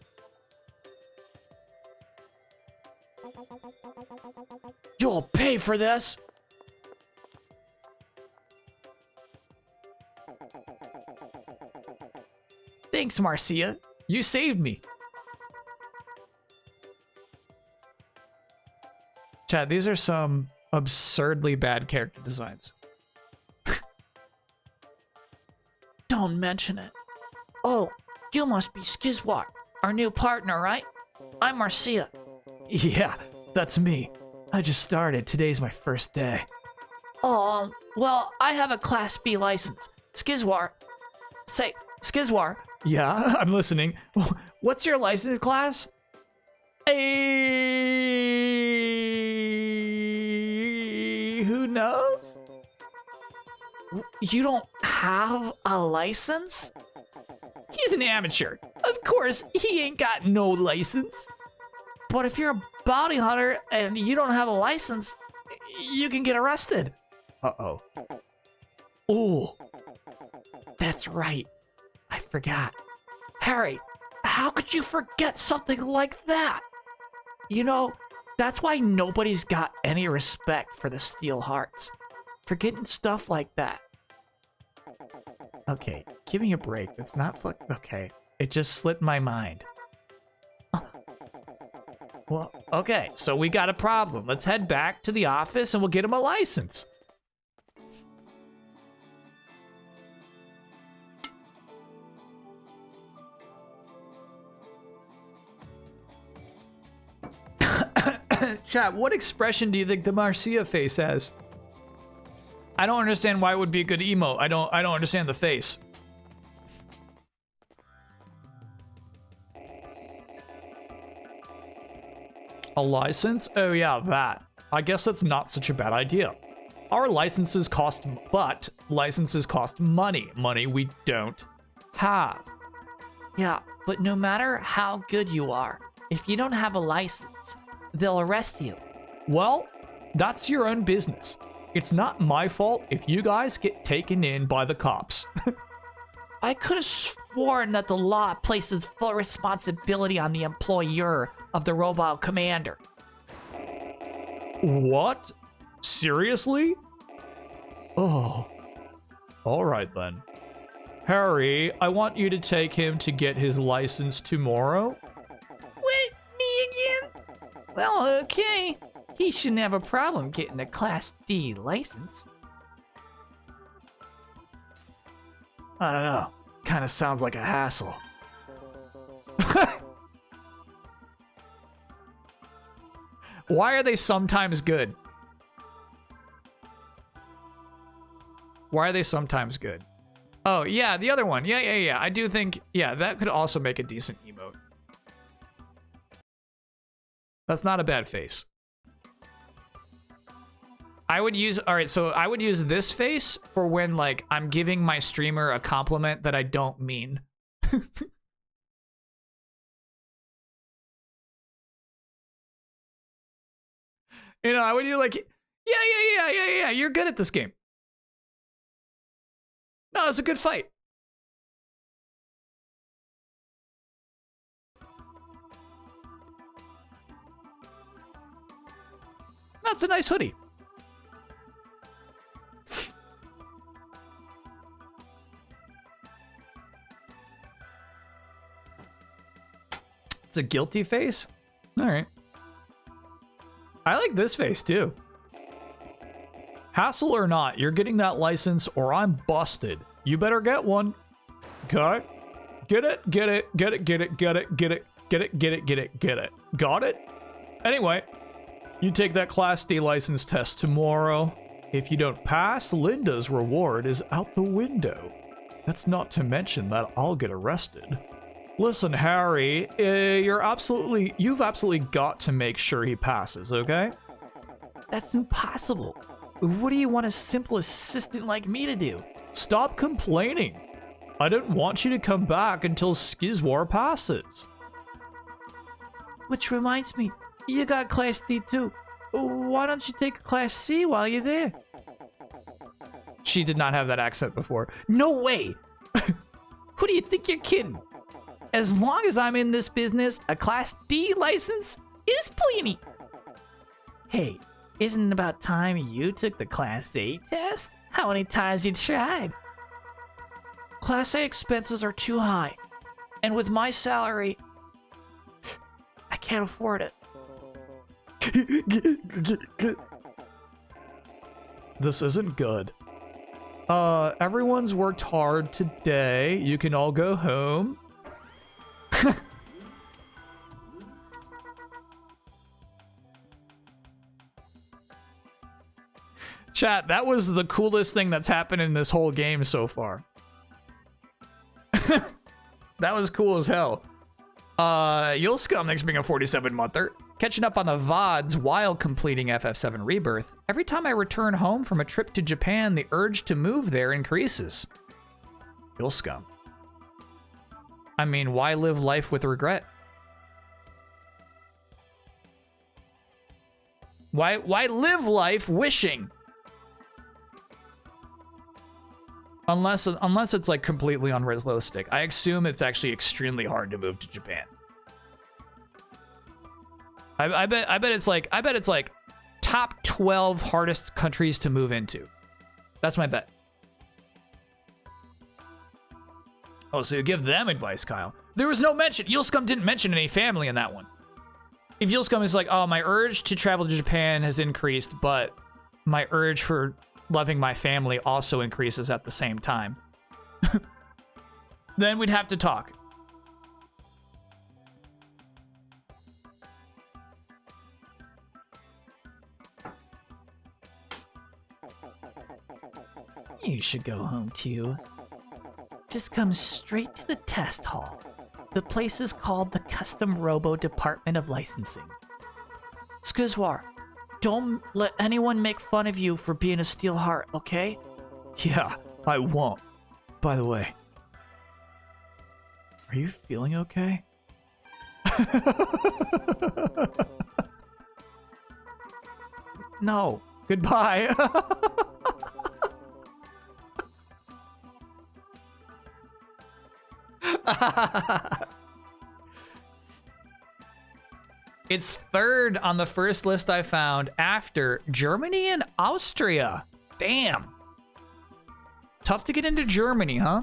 You'll pay for this! Thanks, Marcia. You saved me. Chad, these are some absurdly bad character designs. Don't mention it. Oh, you must be Skizwar, our new partner, right? I'm Marcia. Yeah, that's me. I just started. Today's my first day. Oh, well, I have a Class B license. Skizwar. Say, Skizwar. Yeah, I'm listening. What's your license class? Who knows? You don't have a license? He's an amateur. Of course, he ain't got no license. But if you're a bounty hunter and you don't have a license, you can get arrested. Uh-oh. Ooh. That's right. I forgot. Harry, how could you forget something like that? You know, that's why nobody's got any respect for the Steel Hearts. Forgetting stuff like that. Okay, give me a break. It's not okay. It just slipped my mind. Well, okay, so we got a problem. Let's head back to the office and we'll get him a license. Chat, what expression do you think the Marcia face has? I don't understand why it would be a good emote. I don't understand the face. A license? Oh yeah, that. I guess that's not such a bad idea. Our licenses cost, but licenses cost money. Money we don't have. Yeah, but no matter how good you are, if you don't have a license, they'll arrest you. Well, that's your own business. It's not my fault if you guys get taken in by the cops. I could have sworn that the law places full responsibility on the employer of the Robo commander. What? Seriously? Oh. Alright then. Harry, I want you to take him to get his license tomorrow. What? Me again? Well, okay. He shouldn't have a problem getting a Class D license. I don't know. Kind of sounds like a hassle. Why are they sometimes good? Why are they sometimes good? Oh, yeah, the other one. Yeah. I do think, yeah, that could also make a decent emote. That's not a bad face. I would use, all right, so I would use this face for when, like, I'm giving my streamer a compliment that I don't mean. You know, I would do like, yeah, you're good at this game. No, it's a good fight. That's a nice hoodie. It's a guilty face? All right. I like this face too. Hassle or not, you're getting that license or I'm busted. You better get one. Okay? Get it. Got it? Anyway, you take that Class D license test tomorrow. If you don't pass, Linda's reward is out the window. That's not to mention that I'll get arrested. Listen, Harry, you've absolutely got to make sure he passes, okay? That's impossible. What do you want a simple assistant like me to do? Stop complaining. I don't want you to come back until Skizwar passes. Which reminds me, you got Class D too. Why don't you take a Class C while you're there? She did not have that accent before. No way! Who do you think you're kidding? As long as I'm in this business, a Class D license is plenty. Hey, isn't it about time you took the Class A test? How many times you tried? Class A expenses are too high. And with my salary, I can't afford it. This isn't good. Everyone's worked hard today. You can all go home. Chat, that was the coolest thing that's happened in this whole game so far. That was cool as hell. You'll Scum next being a 47-monther. Catching up on the VODs while completing FF7 Rebirth. Every time I return home from a trip to Japan, the urge to move there increases. You'll Scum. I mean, why live life with regret? Why live life wishing? Unless it's like completely unrealistic. I assume it's actually extremely hard to move to Japan. I bet it's like top 12 hardest countries to move into. That's my bet. Oh, so you give them advice, Kyle. There was no mention. Yulscum didn't mention any family in that one. if you'll come is like, oh, my urge to travel to Japan has increased, but my urge for loving my family also increases at the same time. Then we'd have to talk. You should go home too. Just come straight to the test hall. The place is called the Custom Robo Department of Licensing. Skizwar, don't let anyone make fun of you for being a steel heart, okay? Yeah, I won't. By the way, are you feeling okay? No. Goodbye. It's third on the first list I found after Germany and Austria. Damn. Tough to get into Germany, huh?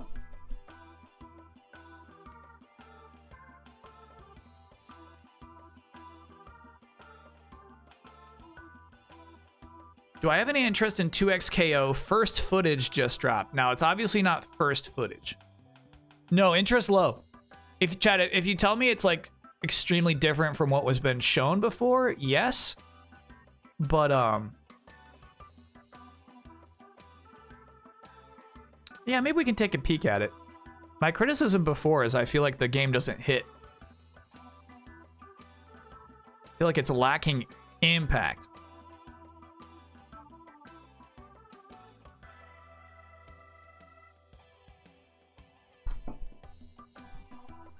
Do I have any interest in 2XKO? First footage just dropped. Now, it's obviously not first footage. No, interest low. If Chad, if you tell me it's like extremely different from what was been shown before, yes. But yeah, maybe we can take a peek at it. My criticism before is I feel like the game doesn't hit. I feel like it's lacking impact.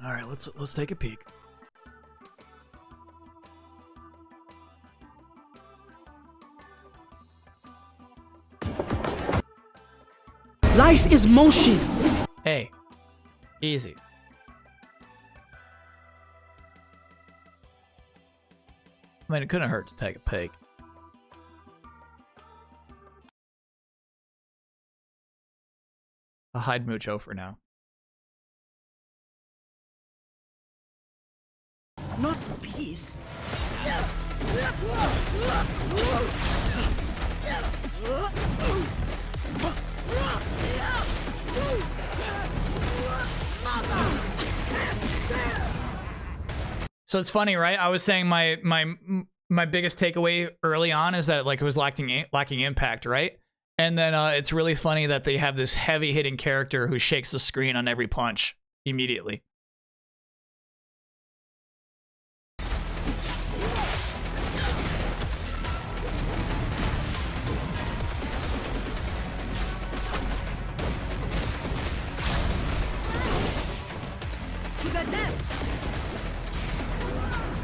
All right, let's take a peek. Life is motion. Hey, easy. I mean, it couldn't hurt to take a peek. I'll hide Mucho for now. Not peace. So it's funny, right? I was saying my biggest takeaway early on is that like it was lacking impact, right? And then it's really funny that they have this heavy hitting character who shakes the screen on every punch immediately. To the depths.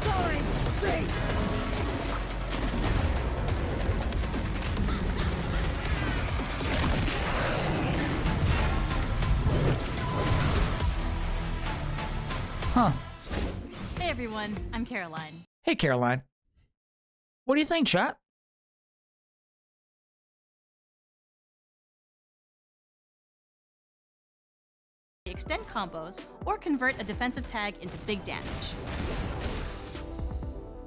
Find fate. Huh. Hey everyone, I'm Caroline. Hey, Caroline. What do you think, chat? Extend combos or convert a defensive tag into big damage.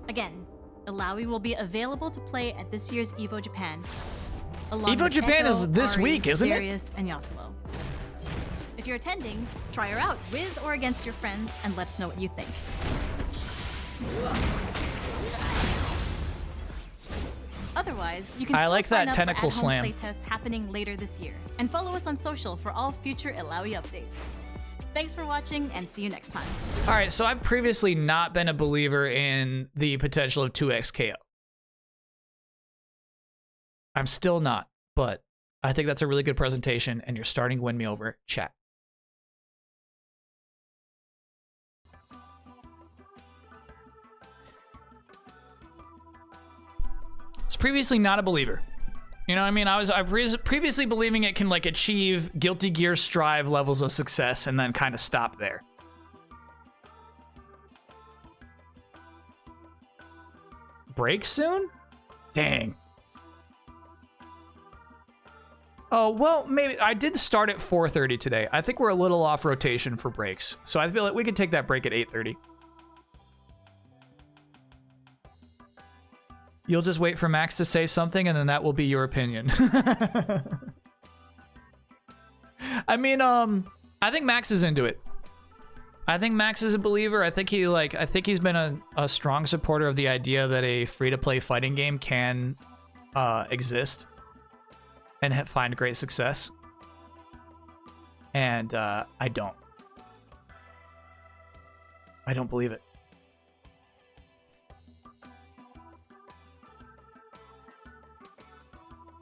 Again, Ilaoi will be available to play at this year's EVO Japan. Along EVO with Japan Echo, is this Ari, week, isn't it? Darius, and Yasuo. If you're attending, try her out with or against your friends and let us know what you think. Otherwise, you can I still like sign that up tentacle for at-home slam. playtests happening later this year. And follow us on social for all future Ilaoi updates. Thanks for watching, and see you next time. All right, so I've previously not been a believer in the potential of 2XKO. I'm still not, but I think that's a really good presentation, and you're starting to win me over, chat. I was previously not a believer. You know what I mean? I was previously believing it can like achieve Guilty Gear Strive levels of success and then kind of stop there. Break soon? Dang. Oh, well, maybe I did start at 4:30 today. I think we're a little off rotation for breaks. So I feel like we could take that break at 8:30. You'll just wait for Max to say something, and then that will be your opinion. I mean, I think Max is into it. I think Max is a believer. I think he's been a strong supporter of the idea that a free-to-play fighting game can exist and find great success. And I don't believe it.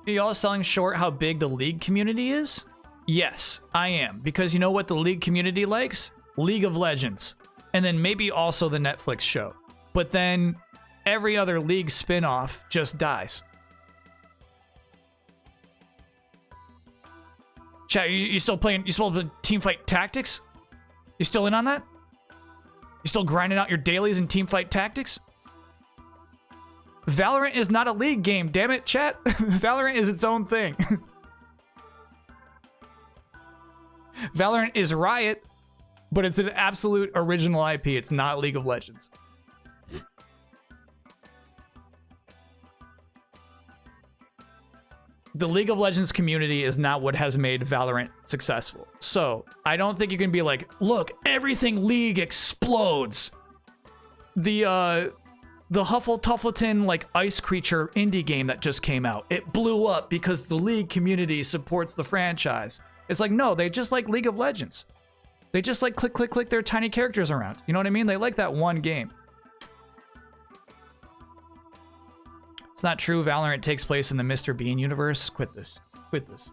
Are y'all selling short how big the League community is? Yes, I am. Because you know what the League community likes? League of Legends. And then maybe also the Netflix show. But then every other League spin-off just dies. Chat, you still playing Teamfight Tactics? You still in on that? You still grinding out your dailies in Teamfight Tactics? Valorant is not a League game, damn it, chat. Valorant is its own thing. Valorant is Riot, but it's an absolute original IP. It's not League of Legends. The League of Legends community is not what has made Valorant successful. So, I don't think you can be like, look, everything League explodes. The Huffletuffleton, like, ice creature indie game that just came out. It blew up because the League community supports the franchise. It's like, no, they just like League of Legends. They just like click their tiny characters around. You know what I mean? They like that one game. It's not true. Valorant takes place in the Mr. Bean universe. Quit this. Quit this.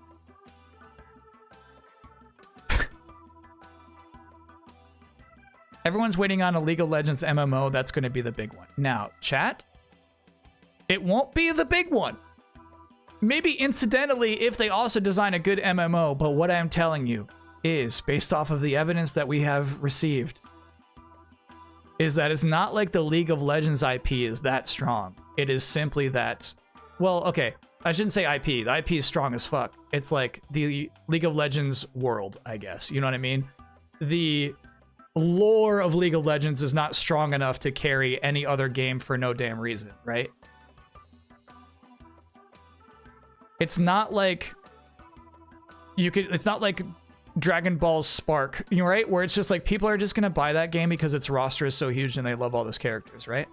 Everyone's waiting on a League of Legends MMO. That's going to be the big one. Now, chat, it won't be the big one. Maybe incidentally if they also design a good MMO, but what I'm telling you is, based off of the evidence that we have received, is that it's not like the League of Legends IP is that strong. It is simply that, well, okay, I shouldn't say IP. The IP is strong as fuck. It's like the League of Legends world, I guess. You know what I mean? The lore of League of Legends is not strong enough to carry any other game for no damn reason, right? It's not like it's not like Dragon Ball Spark, you know, right? Where it's just like people are just gonna buy that game because its roster is so huge and they love all those characters, right?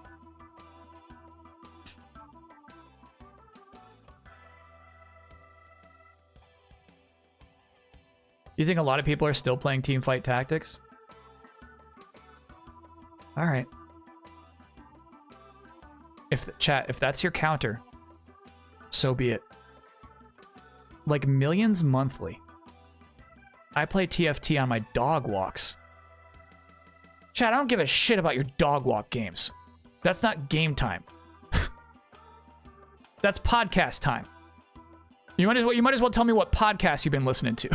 You think a lot of people are still playing Teamfight Tactics? All right. If that's your counter, so be it. Like millions monthly. I play TFT on my dog walks. Chat, I don't give a shit about your dog walk games. That's not game time. That's podcast time. You might as well tell me what podcast you've been listening to.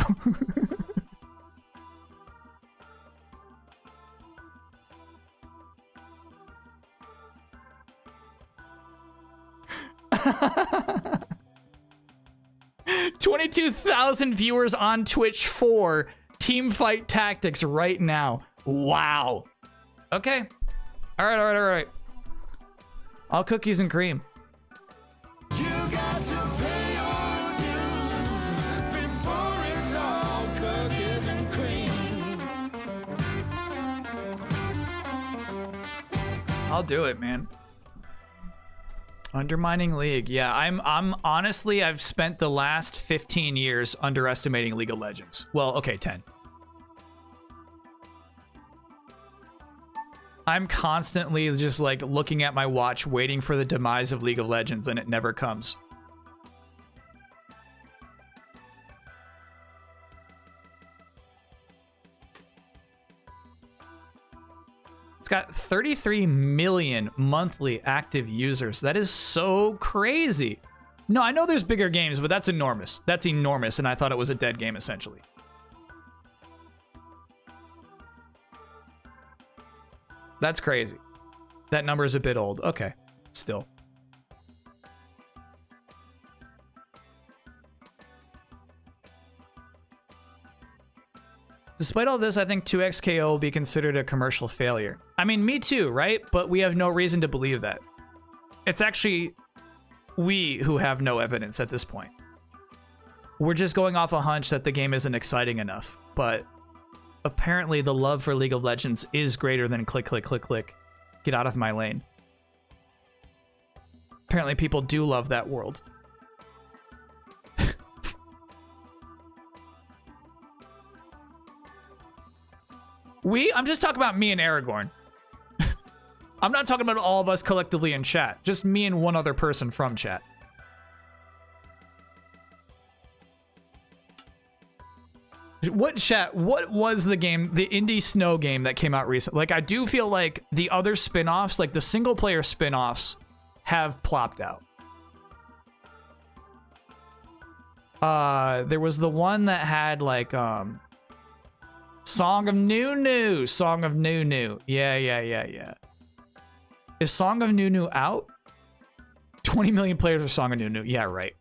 22,000 viewers on Twitch for Teamfight Tactics right now. Wow. Okay. All right. All cookies and cream. You got to pay your dues before it's all cookies and cream. I'll do it, man. Undermining League. Yeah, I'm honestly, I've spent the last 15 years underestimating League of Legends. Well, okay, 10. I'm constantly just like looking at my watch, waiting for the demise of League of Legends, and it never comes. It's got 33 million monthly active users. That is so crazy. No, I know there's bigger games, but that's enormous. That's enormous, and I thought it was a dead game, essentially. That's crazy. That number is a bit old. Okay, still. Despite all this, I think 2XKO will be considered a commercial failure. I mean, me too, right? But we have no reason to believe that. It's actually we who have no evidence at this point. We're just going off a hunch that the game isn't exciting enough, but apparently the love for League of Legends is greater than click, click, click, click. Get out of my lane. Apparently people do love that world. I'm just talking about me and Aragorn. I'm not talking about all of us collectively in chat. Just me and one other person from chat. What was the game, the indie snow game that came out recently? Like, I do feel like the other spin-offs, like the single-player spin-offs, have plopped out. There was the one that had, like, Song of Nunu. Song of Nunu. Yeah. Is Song of Nunu out? 20 million players for Song of Nunu. Yeah, right.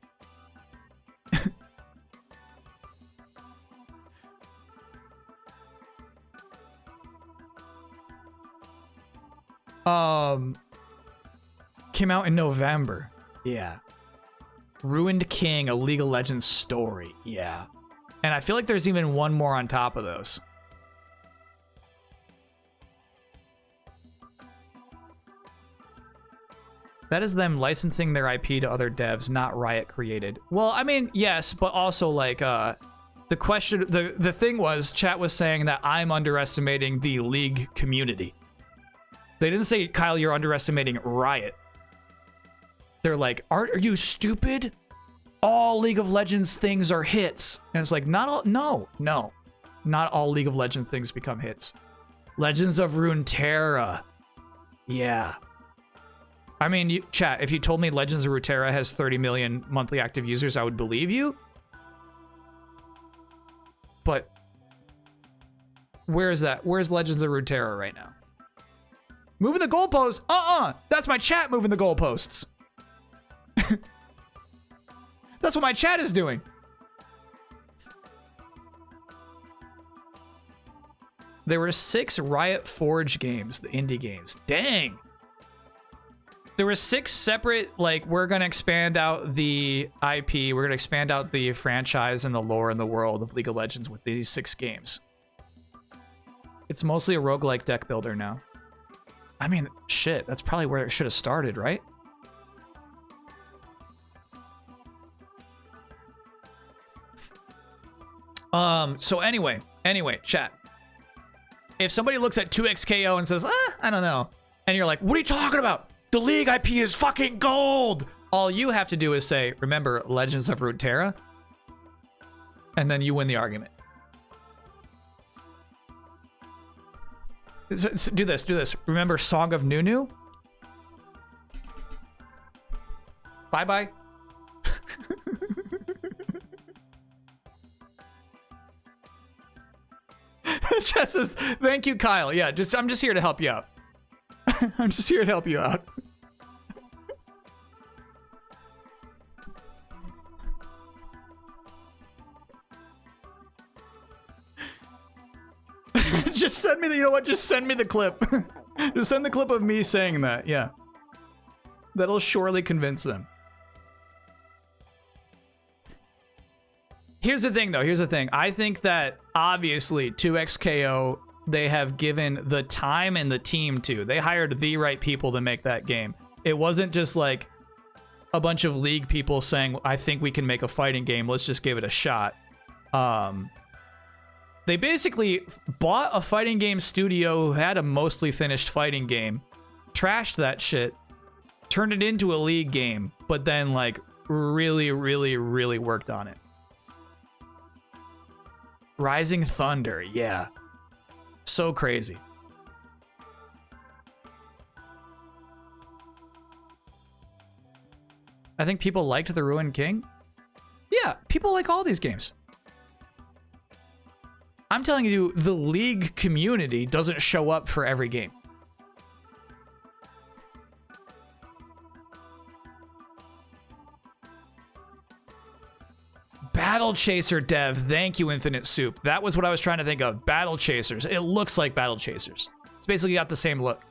Came out in November. Yeah. Ruined King, a League of Legends story. Yeah. And I feel like there's even one more on top of those. That is them licensing their IP to other devs, not Riot created. Well, I mean, yes, but also like the question, the thing was, chat was saying that I'm underestimating the League community. They didn't say, Kyle, you're underestimating Riot. They're like, are you stupid? All League of Legends things are hits. And it's like, not all, no. Not all League of Legends things become hits. Legends of Runeterra. Yeah. I mean, chat, if you told me Legends of Runeterra has 30 million monthly active users, I would believe you. But where is that? Where's Legends of Runeterra right now? Moving the goalposts? That's my chat moving the goalposts. That's what my chat is doing. There were 6 Riot Forge games, the indie games. Dang. There were 6 separate, like, we're going to expand out the IP, we're going to expand out the franchise and the lore and the world of League of Legends with these 6 games. It's mostly a roguelike deck builder now. I mean, shit, that's probably where it should have started, right? So anyway, chat. If somebody looks at 2xKO and says, I don't know, and you're like, what are you talking about? The League IP is fucking gold! All you have to do is say, remember Legends of Runeterra? And then you win the argument. So do this. Remember Song of Nunu? Bye-bye. Jess says, thank you, Kyle. Yeah, I'm just here to help you out. I'm just here to help you out. Just send me the, you know what? Just send me the clip. Just send the clip of me saying that. Yeah. That'll surely convince them. Here's the thing, though. Here's the thing. I think that, obviously, 2xKO, they have given the time and the team to. They hired the right people to make that game. It wasn't just, like, a bunch of League people saying, I think we can make a fighting game. Let's just give it a shot. They basically bought a fighting game studio who had a mostly finished fighting game, trashed that shit, turned it into a League game, but then, like, really, really, really worked on it. Rising Thunder, yeah. So crazy. I think people liked The Ruined King. Yeah, people like all these games. I'm telling you, the League community doesn't show up for every game. Battle Chaser dev, thank you, Infinite Soup. That was what I was trying to think of. Battle Chasers. It looks like Battle Chasers. It's basically got the same look.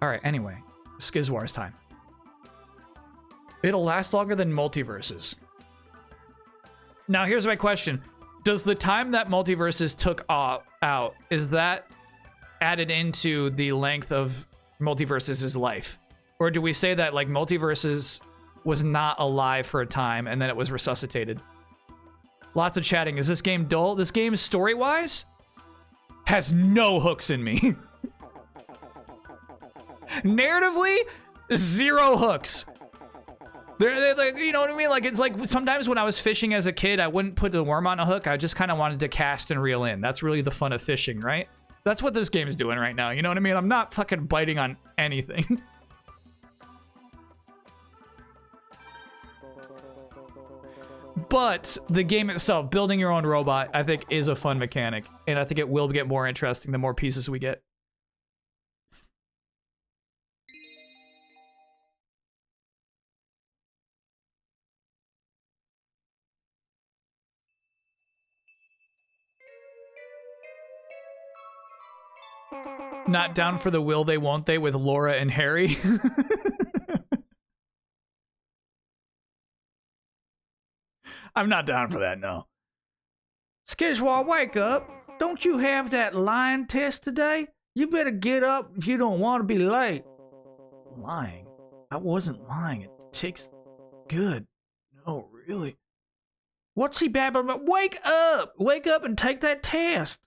All right, anyway, Skiz Wars time. It'll last longer than Multiverses. Now, here's my question. Does the time that Multiverses took out, is that added into the length of Multiverses' life? Or do we say that, like, Multiverses was not alive for a time and then it was resuscitated? Lots of chatting. Is this game dull? This game, story-wise, has no hooks in me. Narratively, 0 hooks. They're like, you know what I mean? Like, it's like sometimes when I was fishing as a kid, I wouldn't put the worm on a hook. I just kind of wanted to cast and reel in. That's really the fun of fishing, right? That's what this game is doing right now. You know what I mean? I'm not fucking biting on anything. But the game itself, building your own robot, I think is a fun mechanic. And I think it will get more interesting the more pieces we get. Not down for the will they won't they with Laura and Harry. I'm not down for that, no. Skizwar, wake up. Don't you have that lying test today? You better get up if you don't want to be late. Lying? I wasn't lying. It takes good. No, really. What's he babbling about? Wake up! Wake up and take that test.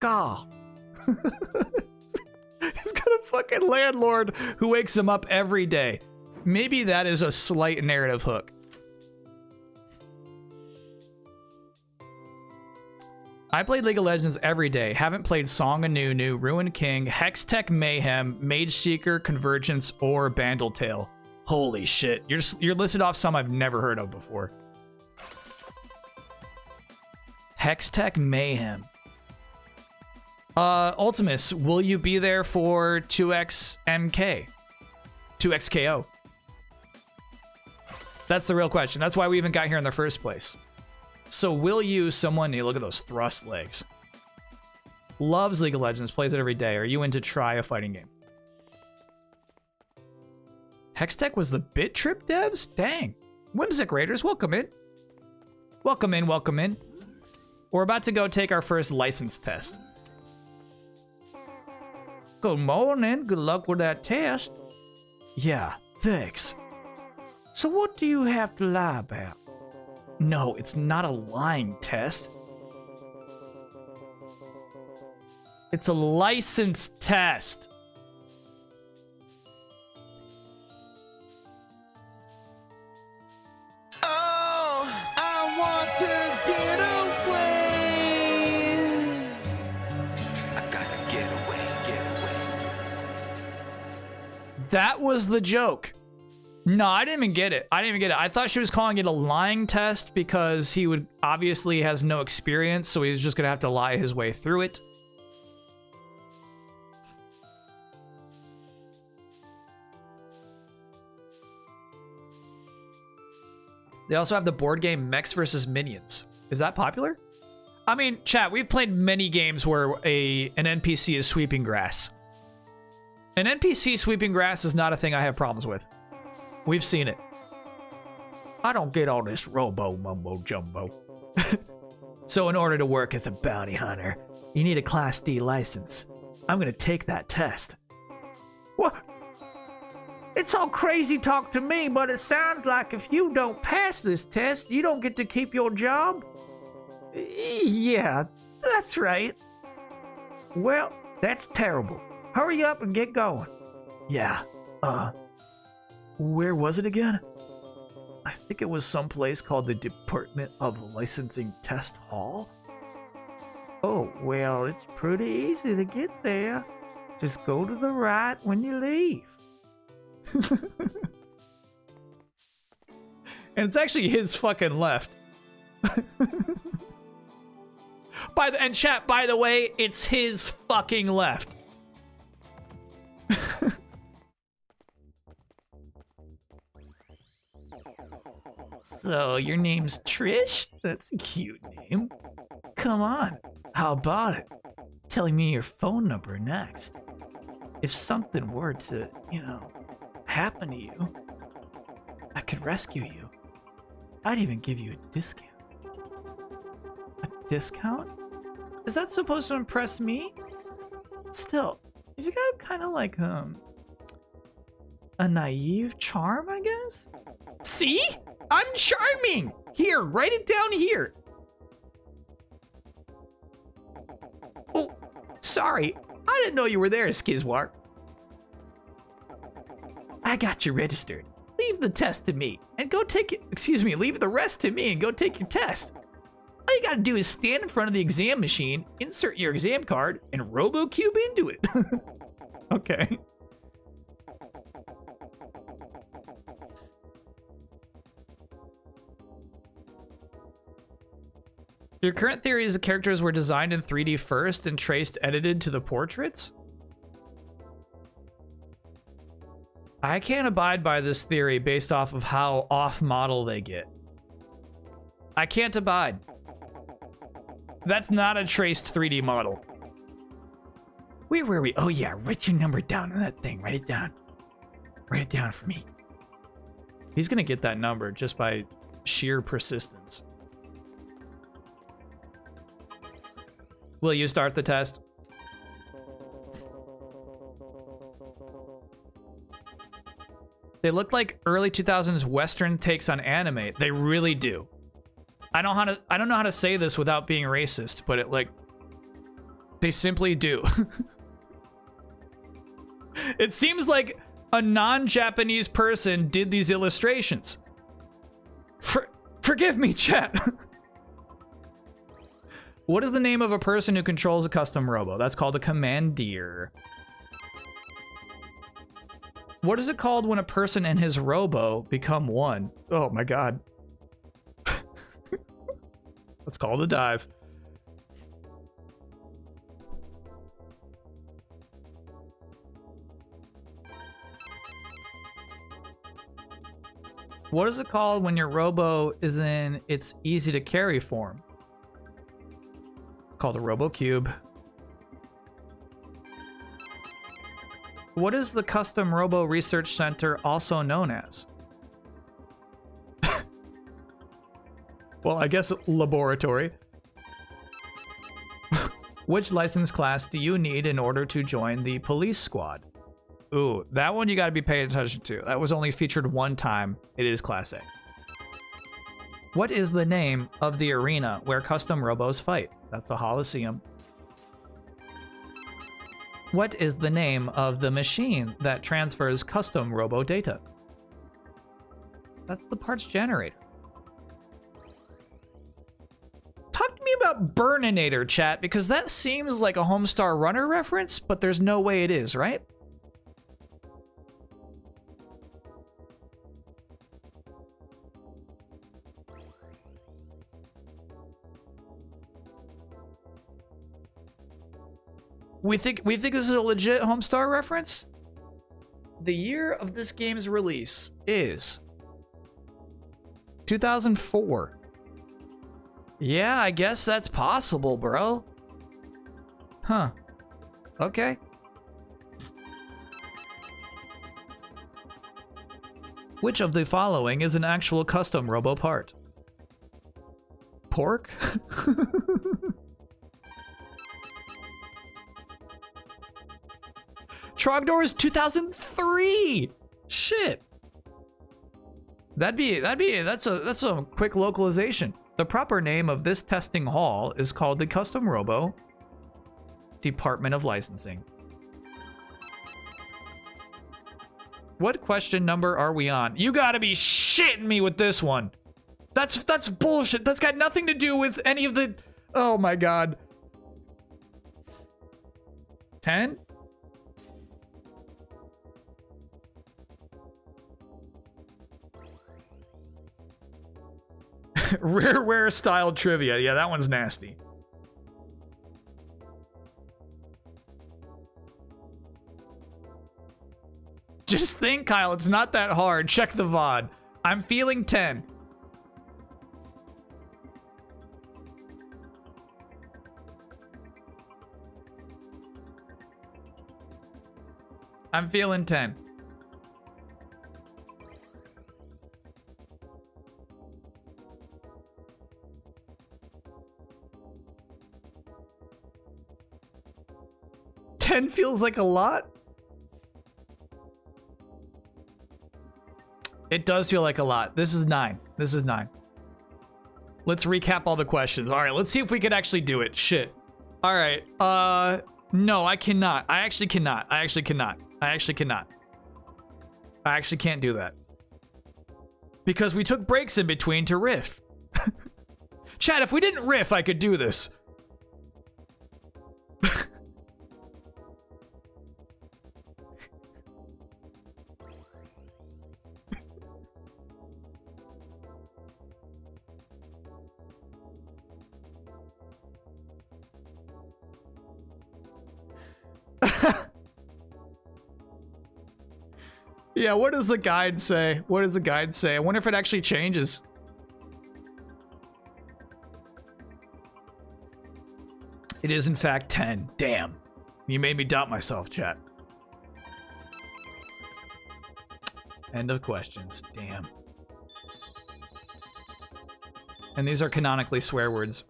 God. He's got a fucking landlord who wakes him up every day. Maybe that is a slight narrative hook. I played League of Legends every day. Haven't played Song of Nunu, Ruined King, Hextech Mayhem, Mage Seeker, Convergence, or Bandletale. Holy shit. You're listed off some I've never heard of before. Hextech Mayhem. Ultimus, will you be there for 2XMK? 2XKO? That's the real question. That's why we even got here in the first place. So will you, someone, look at those thrust legs. Loves League of Legends, plays it every day. Are you in to try a fighting game? Hextech was the Bit Trip devs? Dang. Whimsic Raiders, welcome in. Welcome in, welcome in. We're about to go take our first license test. Good morning. Good luck with that test. Yeah, thanks. So what do you have to lie about? No, it's not a lying test. It's a license test. Oh, I want to get away. I gotta get away, get away. That was the joke. No, I didn't even get it. I thought she was calling it a lying test because he would obviously has no experience, so he's just gonna have to lie his way through it. They also have the board game Mechs vs. Minions. Is that popular? I mean, chat, we've played many games where an NPC is sweeping grass. An NPC sweeping grass is not a thing I have problems with. We've seen it. I don't get all this robo mumbo jumbo. So in order to work as a bounty hunter, you need a Class D license. I'm gonna take that test. What? It's all crazy talk to me, but it sounds like if you don't pass this test, you don't get to keep your job. Yeah, that's right. Well, that's terrible. Hurry up and get going. Yeah, where was it again? I think it was someplace called the Department of Licensing Test Hall. Oh, well, it's pretty easy to get there. Just go to the right when you leave. And it's actually his fucking left. And chat, by the way, it's his fucking left. So, your name's Trish? That's a cute name. Come on, how about it? Telling me your phone number next. if something were to, happen to you, I could rescue you. I'd even give you a discount. A discount? Is that supposed to impress me? Still, you got kind of like, a naive charm, I guess? See? I'm charming! Here, write it down here. Oh, sorry. I didn't know you were there, Skizwar. I got you registered. Leave the test to me and go take it. Excuse me, leave the rest to me and go take your test. All you gotta do is stand in front of the exam machine, insert your exam card, and Robo Cube into it. Okay. Your current theory is the characters were designed in 3D first and traced edited to the portraits? I can't abide by this theory based off of how off-model they get. I can't abide. That's not a traced 3D model. Where were we? Oh yeah, write your number down on that thing. Write it down. Write it down for me. He's gonna get that number just by sheer persistence. Will you start the test? They look like early 2000s Western takes on anime. They really do. I don't know how to say this without being racist, but they simply do. It seems like a non-Japanese person did these illustrations. Forgive me, chat. What is the name of a person who controls a custom robo? That's called a commandeer. What is it called when a person and his robo become one? Oh my god. That's called a dive. What is it called when your robo is in its easy to carry form? It's called a Robo Cube. What is the Custom Robo Research Center also known as? Well, I guess laboratory. Which license class do you need in order to join the police squad? Ooh, that one you gotta be paying attention to. That was only featured one time. It is Class A. What is the name of the arena where custom robos fight? That's the Holosseum. What is the name of the machine that transfers custom robo data? That's the parts generator. Talk to me about Burninator, chat, because that seems like a Homestar Runner reference, but there's no way it is, right? We think this is a legit Homestar reference? The year of this game's release is 2004. Yeah, I guess that's possible, bro. Huh. Okay. Which of the following is an actual custom robo part? Pork? Trogdor is 2003. Shit. That's a quick localization. The proper name of this testing hall is called the Custom Robo Department of Licensing. What question number are we on? You gotta be shitting me with this one. That's bullshit. That's got nothing to do with any of the... Oh my god. 10? Rareware style trivia. Yeah, that one's nasty. Just think, Kyle, it's not that hard. Check the VOD. I'm feeling 10. I'm feeling 10. $10 feels like a lot. It does feel like a lot. This is 9. This is 9. Let's recap all the questions. All right, let's see if we could actually do it. Shit. All right. No, I cannot. I actually cannot. I actually cannot. I actually cannot. I actually can't do that. Because we took breaks in between to riff. Chat, if we didn't riff, I could do this. Yeah, what does the guide say? What does the guide say? I wonder if it actually changes. It is in fact 10. Damn. You made me doubt myself, chat. End of questions. Damn. And these are canonically swear words.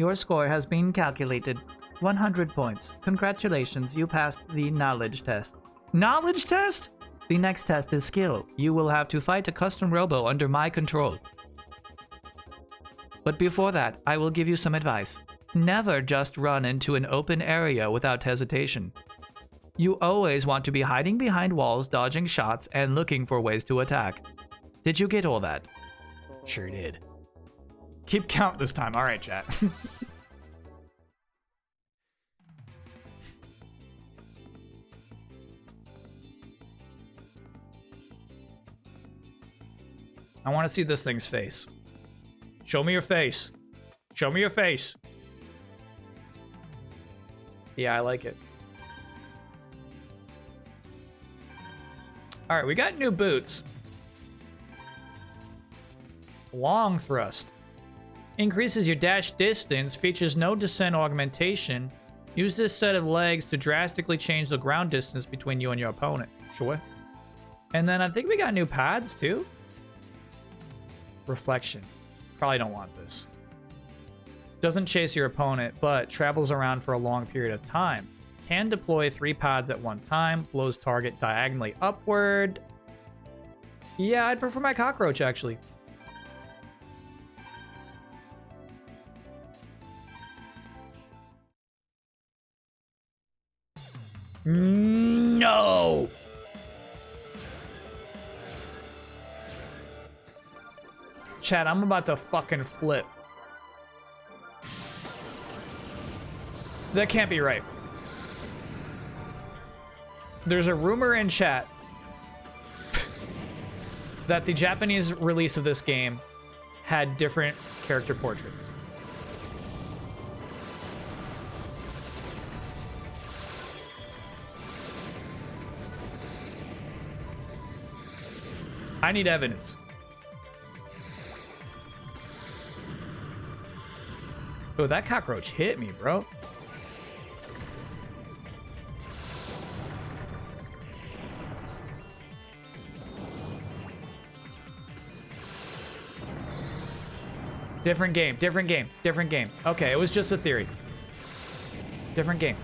Your score has been calculated. 100 points. Congratulations, you passed the knowledge test. Knowledge test? The next test is skill. You will have to fight a custom robo under my control. But before that, I will give you some advice. Never just run into an open area without hesitation. You always want to be hiding behind walls, dodging shots, and looking for ways to attack. Did you get all that? Sure did. Keep count this time. All right, chat. I want to see this thing's face. Show me your face. Show me your face. Yeah, I like it. All right, we got new boots. Long thrust. Increases your dash distance, features no descent augmentation. Use this set of legs to drastically change the ground distance between you and your opponent. Sure. And then I think we got new pads too. Reflection. Probably don't want this. Doesn't chase your opponent, but travels around for a long period of time. Can deploy 3 pads at one time. Blows target diagonally upward. Yeah, I'd prefer my cockroach actually. No! Chat, I'm about to fucking flip. That can't be right. There's a rumor in chat that the Japanese release of this game had different character portraits. I need evidence. Oh, that cockroach hit me, bro. Different game, different game, different game. Okay, it was just a theory. Different game.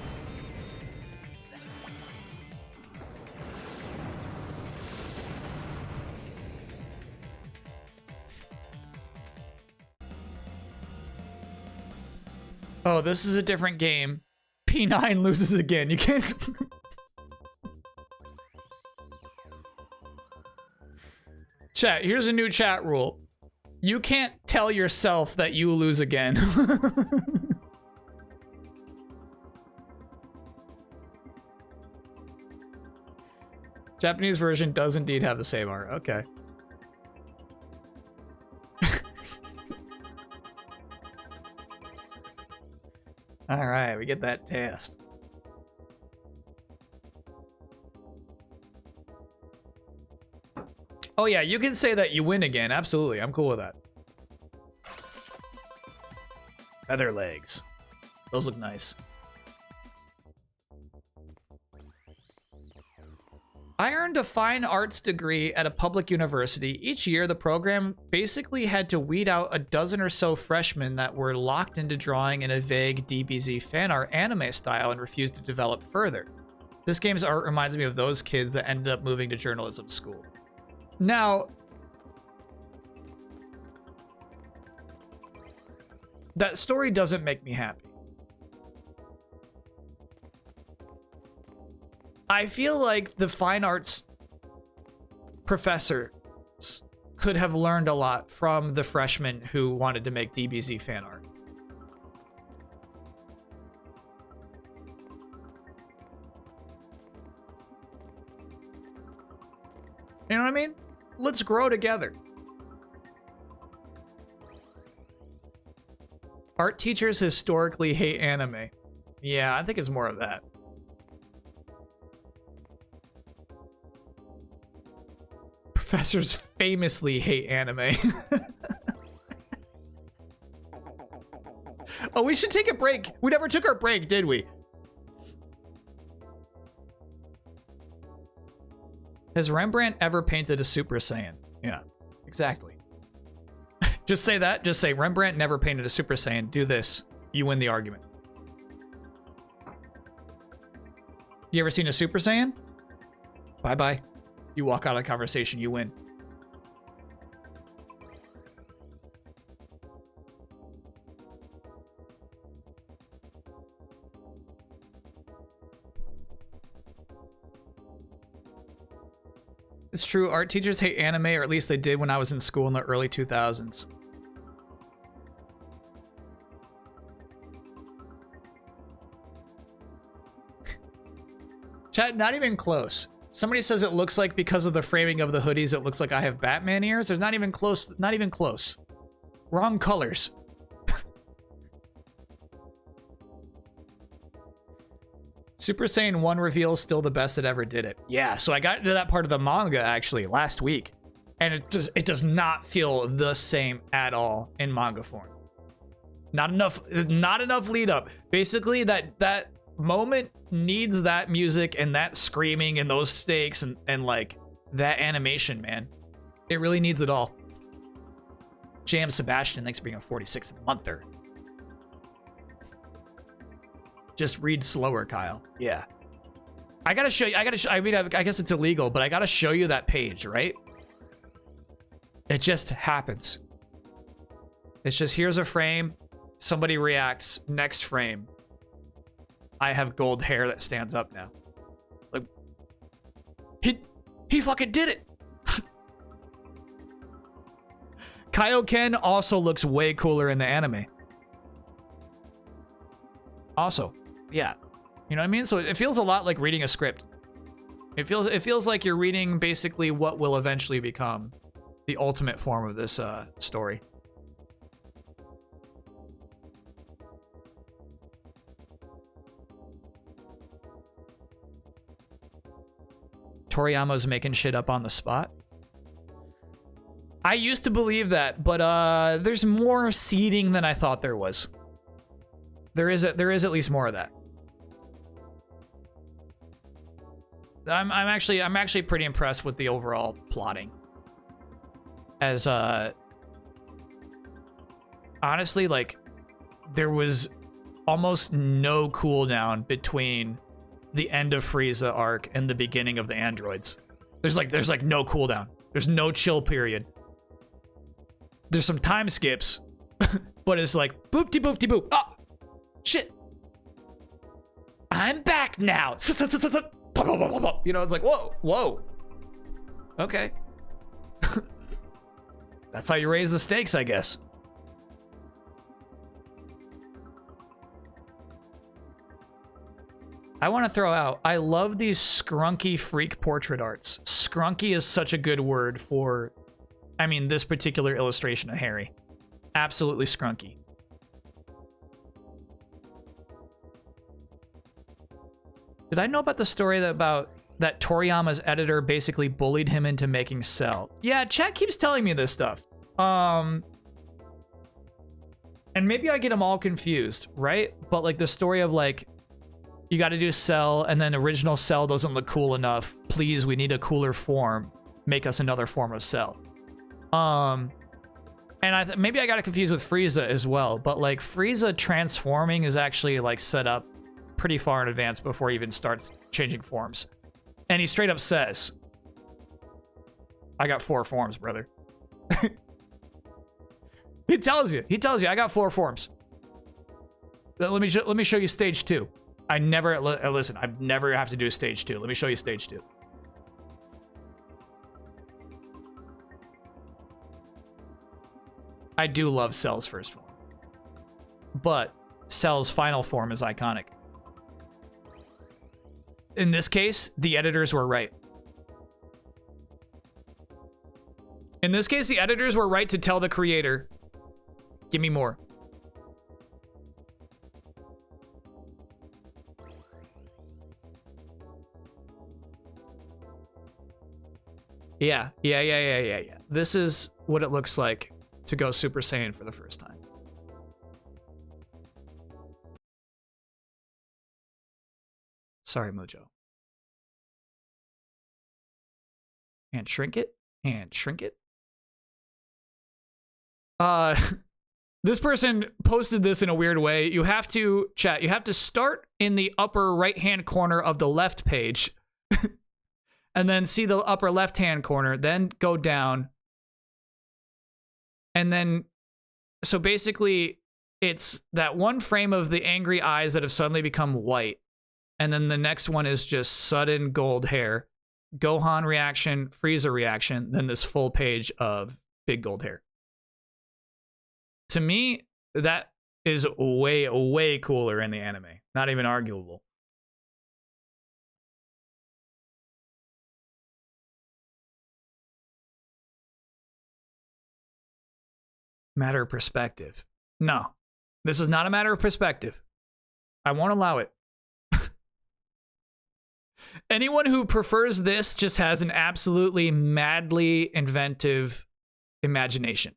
Oh, this is a different game. P9 loses again. You can't... Chat, here's a new chat rule. You can't tell yourself that you lose again. Japanese version does indeed have the same art. Okay. All right, we get that test. Oh yeah, you can say that you win again. Absolutely, I'm cool with that. Feather legs. Those look nice. I earned a fine arts degree at a public university. Each year, the program basically had to weed out a dozen or so freshmen that were locked into drawing in a vague DBZ fan art anime style and refused to develop further. This game's art reminds me of those kids that ended up moving to journalism school. Now, that story doesn't make me happy. I feel like the fine arts professors could have learned a lot from the freshmen who wanted to make DBZ fan art. You know what I mean? Let's grow together. Art teachers historically hate anime. Yeah, I think it's more of that. Professors famously hate anime. Oh, we should take a break. We never took our break, did we? Has Rembrandt ever painted a Super Saiyan? Yeah, exactly. Just say that. Just say Rembrandt never painted a Super Saiyan. Do this. You win the argument. You ever seen a Super Saiyan? Bye-bye. You walk out of the conversation, you win. It's true, art teachers hate anime, or at least they did when I was in school in the early 2000s. Chat, not even close. Somebody says it looks like because of the framing of the hoodies, it looks like I have Batman ears. There's not even close. Not even close. Wrong colors. Super Saiyan 1 reveal is still the best that ever did it. Yeah, so I got into that part of the manga actually last week, and it does not feel the same at all in manga form. Not enough lead up. Basically, that moment needs that music and that screaming and those stakes and like that animation, man. It really needs it all. Jam Sebastian, thanks for being a 46-monther. Just read slower, Kyle. Yeah. I gotta show you, I mean, I guess it's illegal, but I gotta show you that page, right? It just happens. It's just, here's a frame, somebody reacts, next frame. I have gold hair that stands up now. Like, he fucking did it. Kaioken also looks way cooler in the anime. Also, yeah. You know what I mean? So it feels a lot like reading a script. It feels like you're reading basically what will eventually become the ultimate form of this story. Toriyama's making shit up on the spot. I used to believe that, but there's more seeding than I thought there was. There is at least more of that. I'm actually pretty impressed with the overall plotting. As honestly, like, there was almost no cooldown between the end of Frieza arc and the beginning of the androids. There's like no cooldown. There's no chill period. There's some time skips, but it's like boop-de boop-de-boop. Oh, shit. I'm back now. You know, it's like, whoa. Okay. That's how you raise the stakes, I guess. I want to throw out, I love these scrunky freak portrait arts. Scrunky is such a good word for, I mean, this particular illustration of Harry. Absolutely scrunky. Did I know about the story about that Toriyama's editor basically bullied him into making Cell. Yeah, chat keeps telling me this stuff. And maybe I get them all confused, right? But like the story of like, you got to do Cell, and then original Cell doesn't look cool enough. Please, we need a cooler form. Make us another form of Cell. And maybe I got it confused with Frieza as well. But like Frieza transforming is actually like set up pretty far in advance before he even starts changing forms. And he straight up says, I got 4 forms, brother. He tells you, I got 4 forms. Let me show you stage 2. I never, listen, I never have to do stage 2. Let me show you stage 2. I do love Cell's first form. But Cell's final form is iconic. In this case, the editors were right. In this case, the editors were right to tell the creator, give me more. Yeah. This is what it looks like to go Super Saiyan for the first time. Sorry, Mojo. And shrink it. And shrink it. This person posted this in a weird way. You have to, chat, you have to start in the upper right-hand corner of the left page. And then see the upper left-hand corner. Then go down. And then, so basically, it's that one frame of the angry eyes that have suddenly become white. And then the next one is just sudden gold hair. Gohan reaction, Frieza reaction, then this full page of big gold hair. To me, that is way, way cooler in the anime. Not even arguable. Matter of perspective. No, this is not a matter of perspective. I won't allow it. Anyone who prefers this just has an absolutely madly inventive imagination.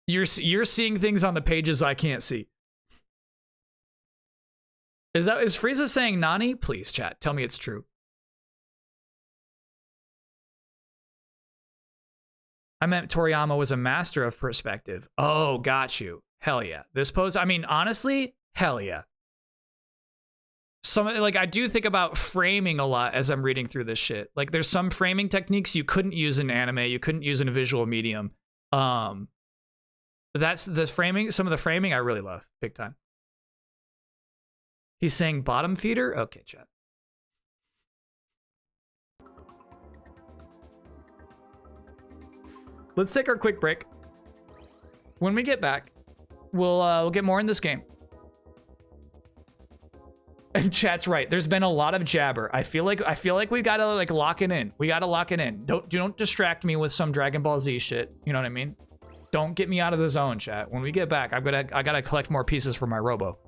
You're seeing things on the pages I can't see. Is Frieza saying Nani? Please, chat. Tell me it's true. I meant Toriyama was a master of perspective. Oh, got you. Hell yeah. This pose, I mean, honestly, hell yeah. Like, I do think about framing a lot as I'm reading through this shit. Like, there's some framing techniques you couldn't use in anime, you couldn't use in a visual medium. That's the framing, some of the framing I really love, big time. He's saying bottom feeder? Okay, chat. Let's take our quick break. When we get back, we'll get more in this game. And chat's right. There's been a lot of jabber. I feel like we've got to like lock it in. We got to lock it in. Don't distract me with some Dragon Ball Z shit. You know what I mean? Don't get me out of the zone, chat. When we get back, I gotta collect more pieces for my Robo.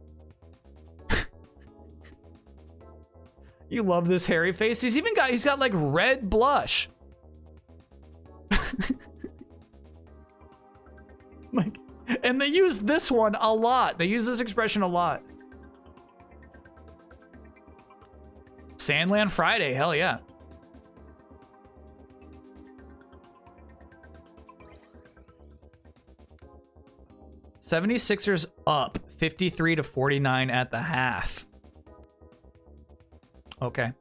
You love this hairy face. He's got like red blush. Like, and they use this one a lot. They use this expression a lot. Sandland Friday, hell yeah. '76ers up 53-49 at the half. Okay.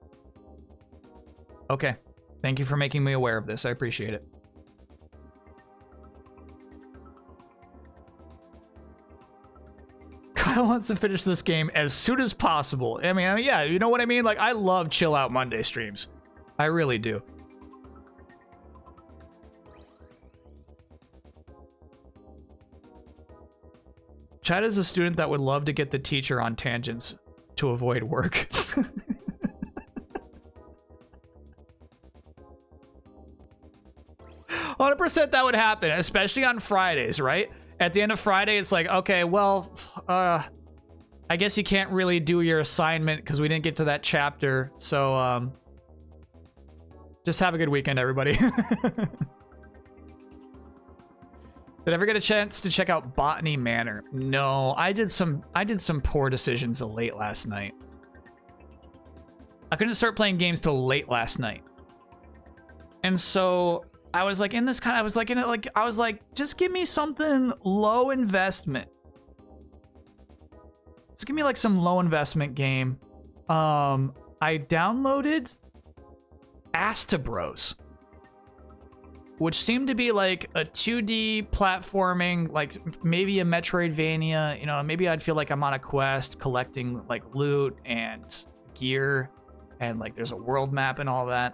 Okay. Thank you for making me aware of this. I appreciate it. Kyle wants to finish this game as soon as possible. I mean, yeah, you know what I mean? Like, I love Chill Out Monday streams. I really do. Chad is a student that would love to get the teacher on tangents to avoid work. 100% that would happen, especially on Fridays, right? At the end of Friday, it's like, okay, well, I guess you can't really do your assignment because we didn't get to that chapter. So, just have a good weekend, everybody. Did I ever get a chance to check out Botany Manor? No, I did some poor decisions late last night. I couldn't start playing games till late last night. And so I was like in this kind of, I was like, just give me something low investment. Just give me like some low investment game. I downloaded Astabros, which seemed to be like a 2D platforming, like maybe a Metroidvania. You know, maybe I'd feel like I'm on a quest collecting like loot and gear, and like there's a world map and all that.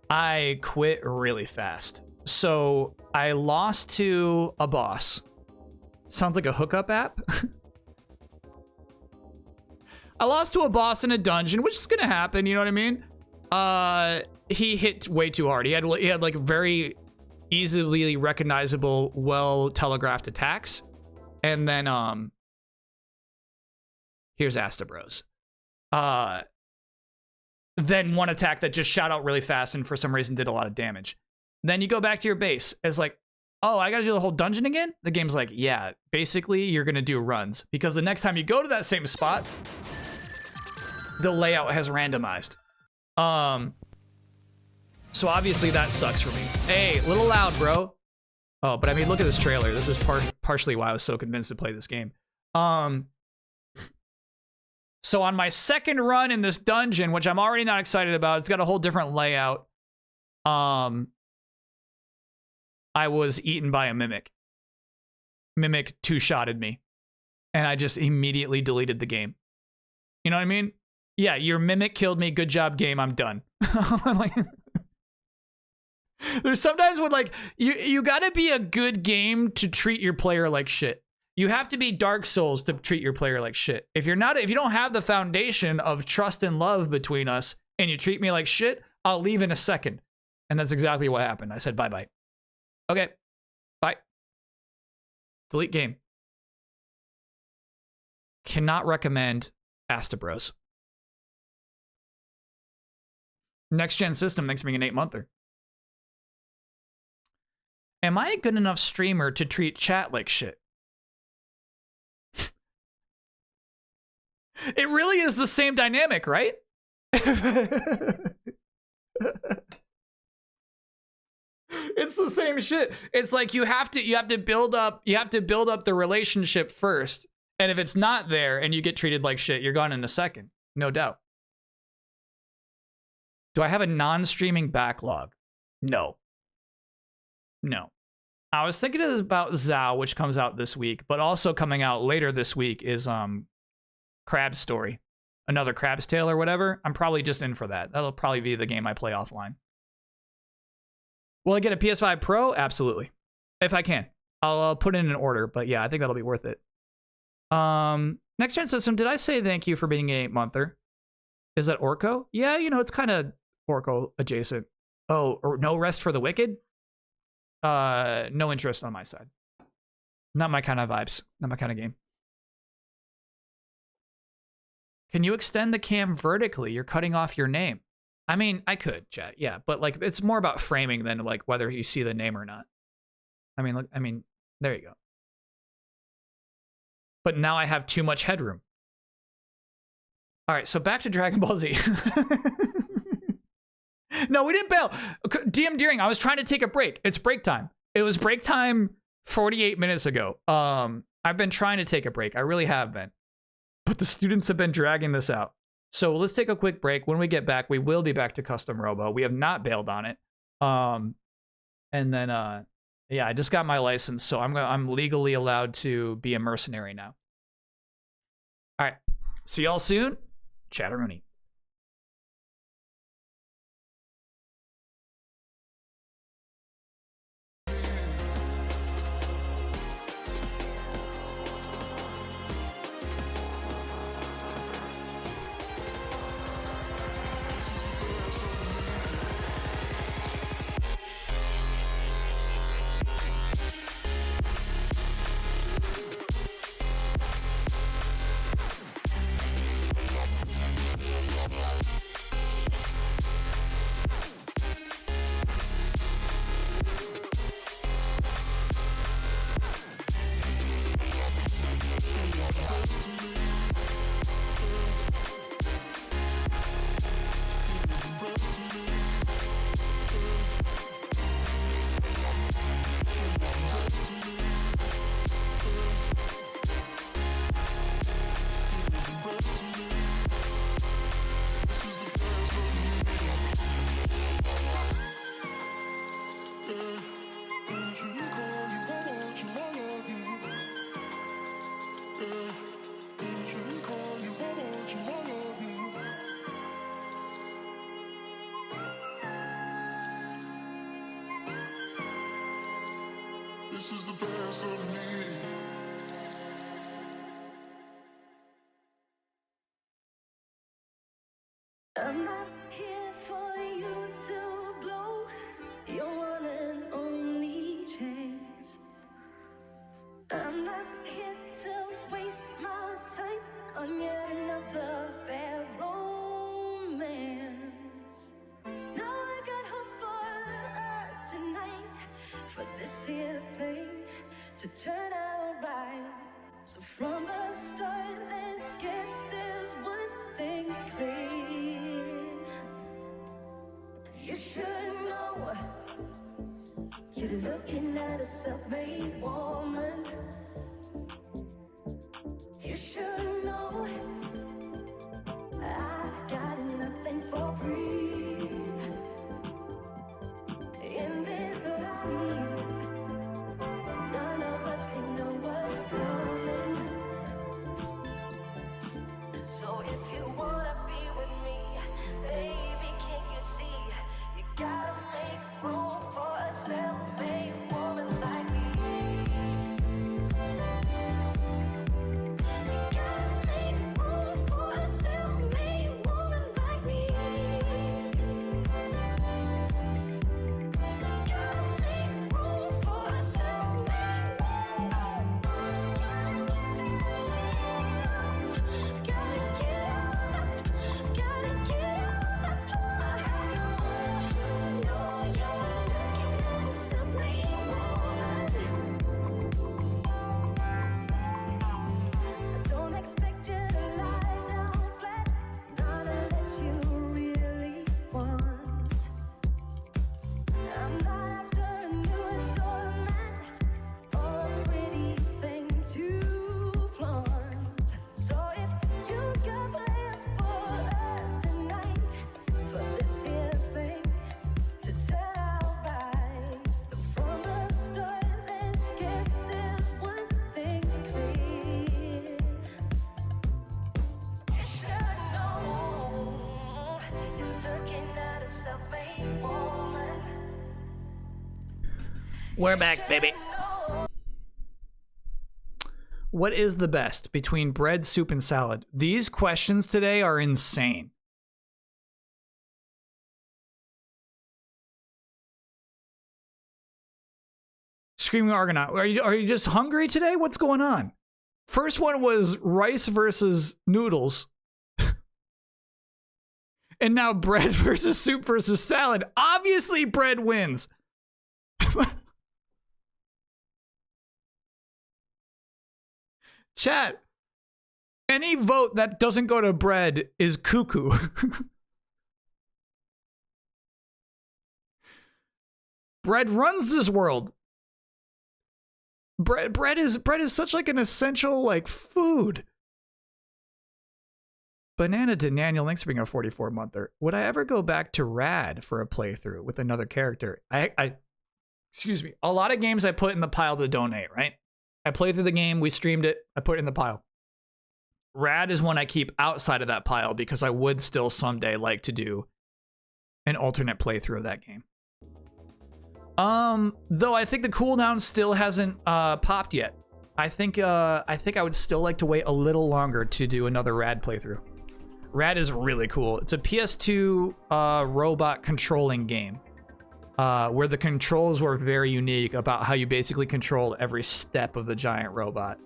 I quit really fast. So I lost to a boss. Sounds like a hookup app. I lost to a boss in a dungeon, which is gonna happen, you know what I mean? He hit way too hard. He had like very easily recognizable, well telegraphed attacks. And then here's Astabros. Then one attack that just shot out really fast and for some reason did a lot of damage. Then you go back to your base. It's like, oh, I gotta do the whole dungeon again? The game's like, yeah, basically you're gonna do runs. Because the next time you go to that same spot, the layout has randomized. So obviously that sucks for me. Hey, a little loud, bro. Oh, but I mean, look at this trailer. This is partially why I was so convinced to play this game. So on my second run in this dungeon, which I'm already not excited about, it's got a whole different layout. I was eaten by a mimic. Mimic two-shotted me. And I just immediately deleted the game. You know what I mean? Yeah, your mimic killed me. Good job, game. I'm done. Like, there's sometimes when like you gotta be a good game to treat your player like shit. You have to be Dark Souls to treat your player like shit. If you don't have the foundation of trust and love between us and you treat me like shit, I'll leave in a second. And that's exactly what happened. I said bye-bye. Okay. Bye. Delete game. Cannot recommend Astabros. Next gen system, thanks for being an 8-monther. Am I a good enough streamer to treat chat like shit? It really is the same dynamic, right? It's the same shit. It's like you have to build up the relationship first. And if it's not there and you get treated like shit, you're gone in a second. No doubt. Do I have a non-streaming backlog? No. No. I was thinking about Zao, which comes out this week, but also coming out later this week is Crab's Story. Another Crab's Tale or whatever. I'm probably just in for that. That'll probably be the game I play offline. Will I get a PS5 Pro? Absolutely. If I can. I'll put in an order, but yeah, I think that'll be worth it. Next gen system, did I say thank you for being an 8-monther? Is that Orko? Yeah, you know, it's kind of Orko adjacent. Oh, or No Rest for the Wicked? No interest on my side. Not my kind of vibes. Not my kind of game. Can you extend the cam vertically? You're cutting off your name. I mean, I could, chat. Yeah, but like it's more about framing than like whether you see the name or not. I mean, look, there you go. But now I have too much headroom. All right, so back to Dragon Ball Z. No, we didn't bail. DM Deering, I was trying to take a break. It's break time. It was break time 48 minutes ago. I've been trying to take a break. I really have been. But the students have been dragging this out. So let's take a quick break. When we get back, we will be back to Custom Robo. We have not bailed on it. And then, yeah, I just got my license, so I'm legally allowed to be a mercenary now. All right. See y'all soon. Chatteroony. I'm not here for you to blow your one and only chance. I'm not here to waste my time on yet another bad romance. Now I got hopes for us tonight, for this here thing to turn out right. So from the start, let's get this one thing clear. You should know you're looking at a self-made woman. You should know I got nothing for free in this life. None of us can know what's coming. So if you wanna be with me, baby, can you see? You gotta make room for a self-made woman like me. You gotta make room for a self-made woman like me. Gotta make room for a self-made woman. Gotta get on the floor. You know you're looking at a self-made woman. Don't expect you to lie down flat, not unless you really want. I'm not after a new doormat or a pretty thing to flaunt. So if you got plans for us tonight, for this here thing to turn out right, from the start, let's get this one thing clear. You should know you're looking at a self-made woman. We're back, baby. What is the best between bread, soup, and salad? These questions today are insane. Screaming Argonaut, are you just hungry today? What's going on? First one was rice versus noodles. And now bread versus soup versus salad. Obviously bread wins. Chat, any vote that doesn't go to bread is cuckoo. Bread runs this world. Bread is such like an essential like food. Banana to Daniel, thanks for being a 44-monther. Would I ever go back to Rad for a playthrough with another character? Excuse me. A lot of games I put in the pile to donate, right? I played through the game, we streamed it, I put it in the pile. Rad is one I keep outside of that pile because I would still someday like to do an alternate playthrough of that game. Though I think the cooldown still hasn't popped yet. I think I would still like to wait a little longer to do another Rad playthrough. Rad is really cool. It's a PS2 robot controlling game. Where the controls were very unique about how you basically control every step of the giant robot.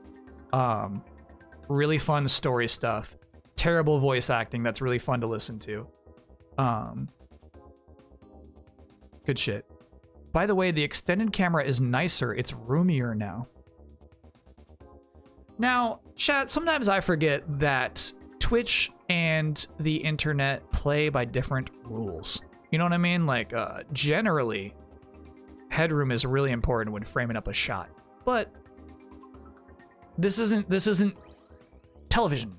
Really fun story stuff. Terrible voice acting that's really fun to listen to. Good shit. By the way, the extended camera is nicer. It's roomier now. Now, chat, sometimes I forget that Twitch and the internet play by different rules. You know what I mean? Like, generally, headroom is really important when framing up a shot. But this isn't television.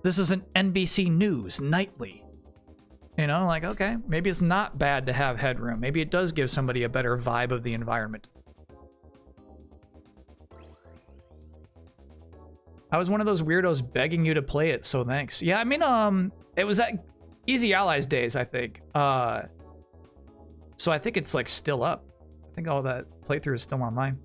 This isn't NBC News nightly. You know, like, okay, maybe it's not bad to have headroom. Maybe it does give somebody a better vibe of the environment. I was one of those weirdos begging you to play it, so thanks. Yeah, I mean, it was at Easy Allies days, I think. So I think it's like still up. I I think all that playthrough is still online.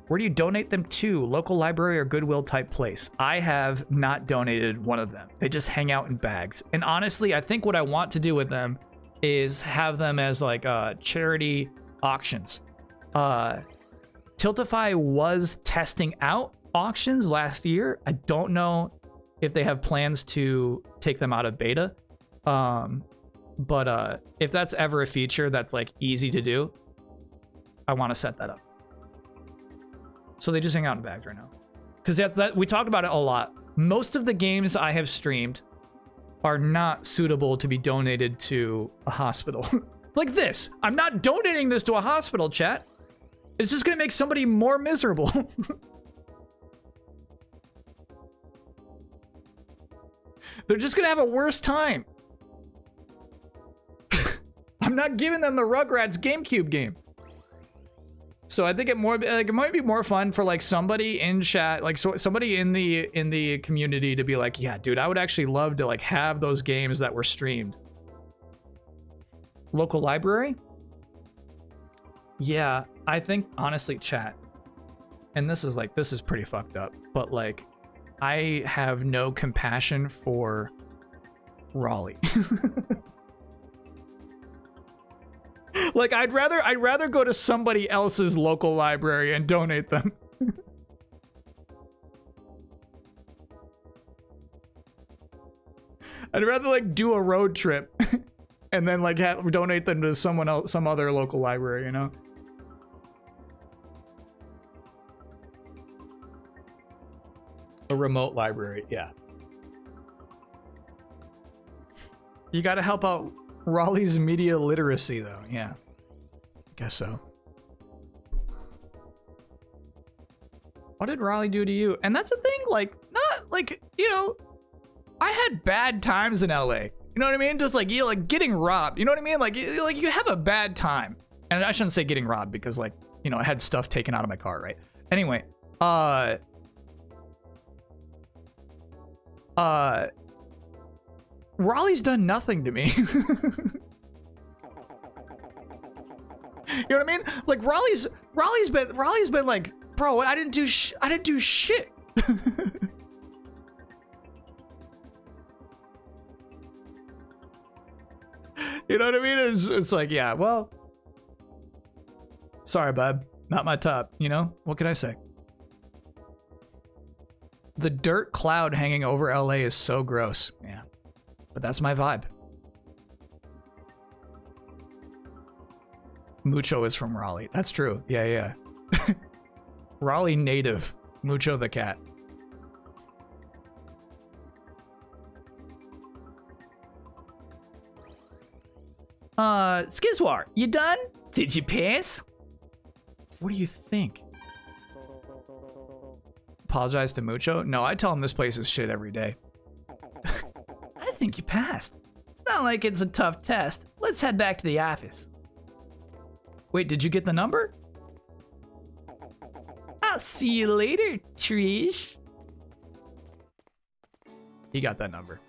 Where do you donate them to? Local library or Goodwill type place? I have not donated one of them. They just hang out in bags. And honestly, I think what I want to do with them is have them as like charity auctions. Tiltify was testing out auctions last year. I don't know if they have plans to take them out of beta. But if that's ever a feature that's like easy to do, I want to set that up. So they just hang out in bags right now. Because that we talked about it a lot. Most of the games I have streamed are not suitable to be donated to a hospital. Like this. I'm not donating this to a hospital, chat. It's just going to make somebody more miserable. They're just going to have a worse time. I'm not giving them the Rugrats GameCube game. So I think it might be more fun for like somebody in chat, like somebody in the community to be like, yeah, dude, I would actually love to like have those games that were streamed. Local library? Yeah, I think honestly, chat. And this is pretty fucked up, but like I have no compassion for Raleigh. Like I'd rather go to somebody else's local library and donate them. I'd rather like do a road trip and then like donate them to someone else, some other local library, you know? A remote library, yeah. You got to help out Raleigh's media literacy, though. Yeah, guess so. What did Raleigh do to you? And that's the thing, like, not like, you know, I had bad times in LA. You know what I mean? Just like, you know, like getting robbed. You know what I mean? Like you have a bad time. And I shouldn't say getting robbed because, like, you know, I had stuff taken out of my car, right? Anyway, Raleigh's done nothing to me. You know what I mean? Like Raleigh's been like, bro, I didn't do shit. You know what I mean? It's like, yeah, well, sorry, bud, not my top. You know, what can I say? The dirt cloud hanging over LA is so gross. Yeah. But that's my vibe. Mucho is from Raleigh. That's true. Yeah, yeah. Raleigh native. Mucho the cat. Skizwar, you done? Did you pass? What do you think? Apologize to Mucho? No, I tell him this place is shit every day. I think you passed. It's not like it's a tough test. Let's head back to the office. Wait, did you get the number? I'll see you later, Trish. He got that number.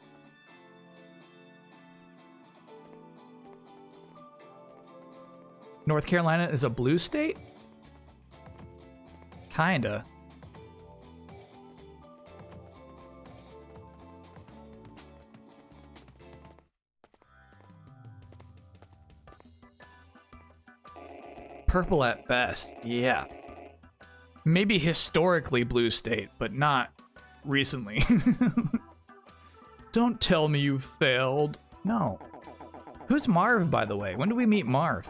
North Carolina is a blue state? Kinda. Purple at best, yeah. Maybe historically blue state, but not recently. Don't tell me you failed. No. Who's Marv, by the way? When did we meet Marv?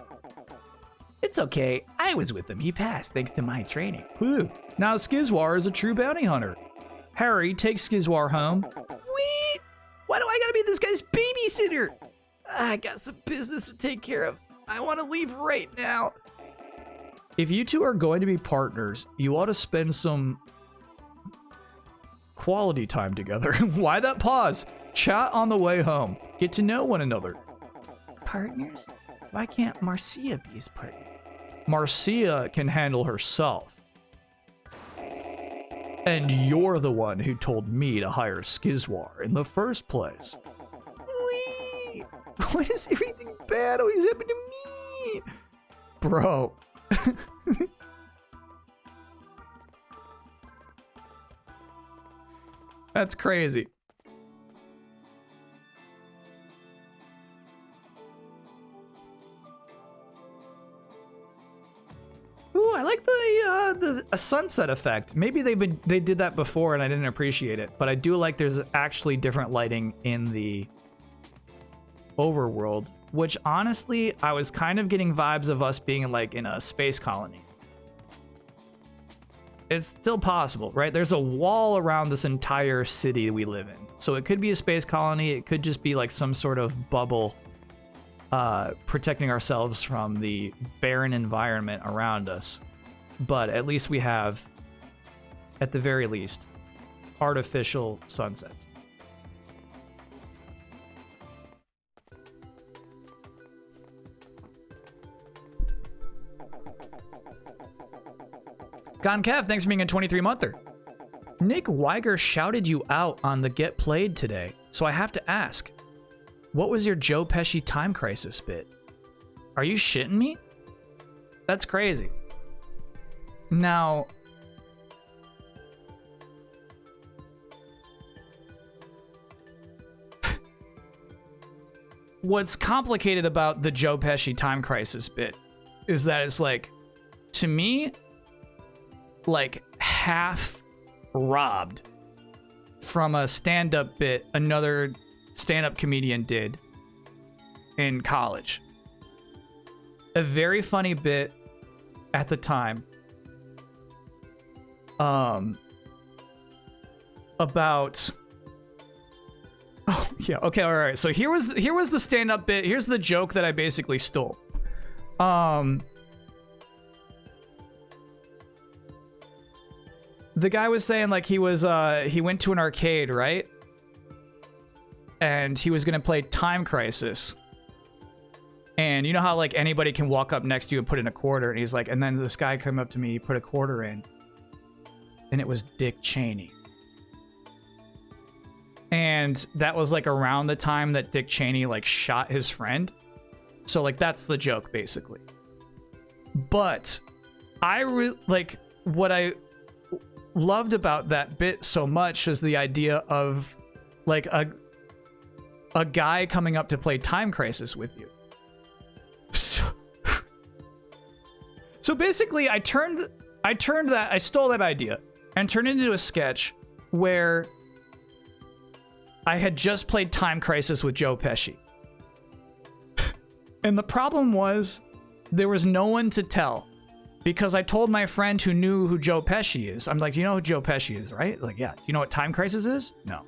It's okay. I was with him. He passed thanks to my training. Whew. Now Skizwar is a true bounty hunter. Harry, take Skizwar home. Wait! Why do I gotta be this guy's babysitter? I got some business to take care of. I want to leave right now. If you two are going to be partners, you ought to spend some quality time together. Why that pause? Chat on the way home. Get to know one another. Partners? Why can't Marcia be his partner? Marcia can handle herself. And you're the one who told me to hire Skizwar in the first place. Wee! Why does everything bad always happen to me? Bro. That's crazy. Ooh, I like the a sunset effect. Maybe they did that before and I didn't appreciate it, but I do like there's actually different lighting in the overworld, which honestly I was kind of getting vibes of us being like in a space colony. It's still possible, right? There's a wall around this entire city we live in. So it could be a space colony, it could just be like some sort of bubble protecting ourselves from the barren environment around us. But at least we have, at the very least, artificial sunsets. Gone Kev, thanks for being a 23-monther. Nick Weiger shouted you out on the Get Played today, so I have to ask, what was your Joe Pesci time crisis bit? Are you shitting me? That's crazy. Now, what's complicated about the Joe Pesci time crisis bit is that it's like, to me, like half robbed from a stand-up bit another stand-up comedian did in college. A very funny bit at the time about yeah, okay, all right, so here was the stand-up bit. Here's the joke that I basically stole. The guy was saying like he went to an arcade, right? And he was gonna play Time Crisis. And you know how like anybody can walk up next to you and put in a quarter, and he's like, and then this guy came up to me, he put a quarter in, and it was Dick Cheney. And that was like around the time that Dick Cheney like shot his friend. So like that's the joke basically. But like what I loved about that bit so much is the idea of like a guy coming up to play Time Crisis with you. So basically I stole that idea and turned it into a sketch where I had just played Time Crisis with Joe Pesci. And the problem was there was no one to tell. Because I told my friend who knew who Joe Pesci is, I'm like, you know who Joe Pesci is, right? Like, yeah. You know what Time Crisis is? No.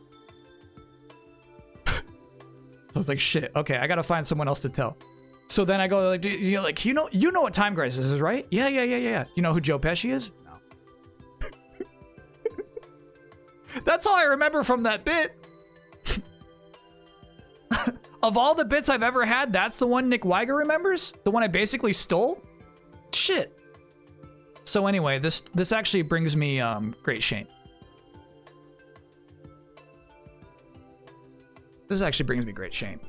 So I was like, shit. Okay, I gotta find someone else to tell. So then I go like, you know what Time Crisis is, right? Yeah. You know who Joe Pesci is? No. That's all I remember from that bit. Of all the bits I've ever had, that's the one Nick Weiger remembers? The one I basically stole? Shit. So anyway, this actually brings me great shame. This actually brings me great shame.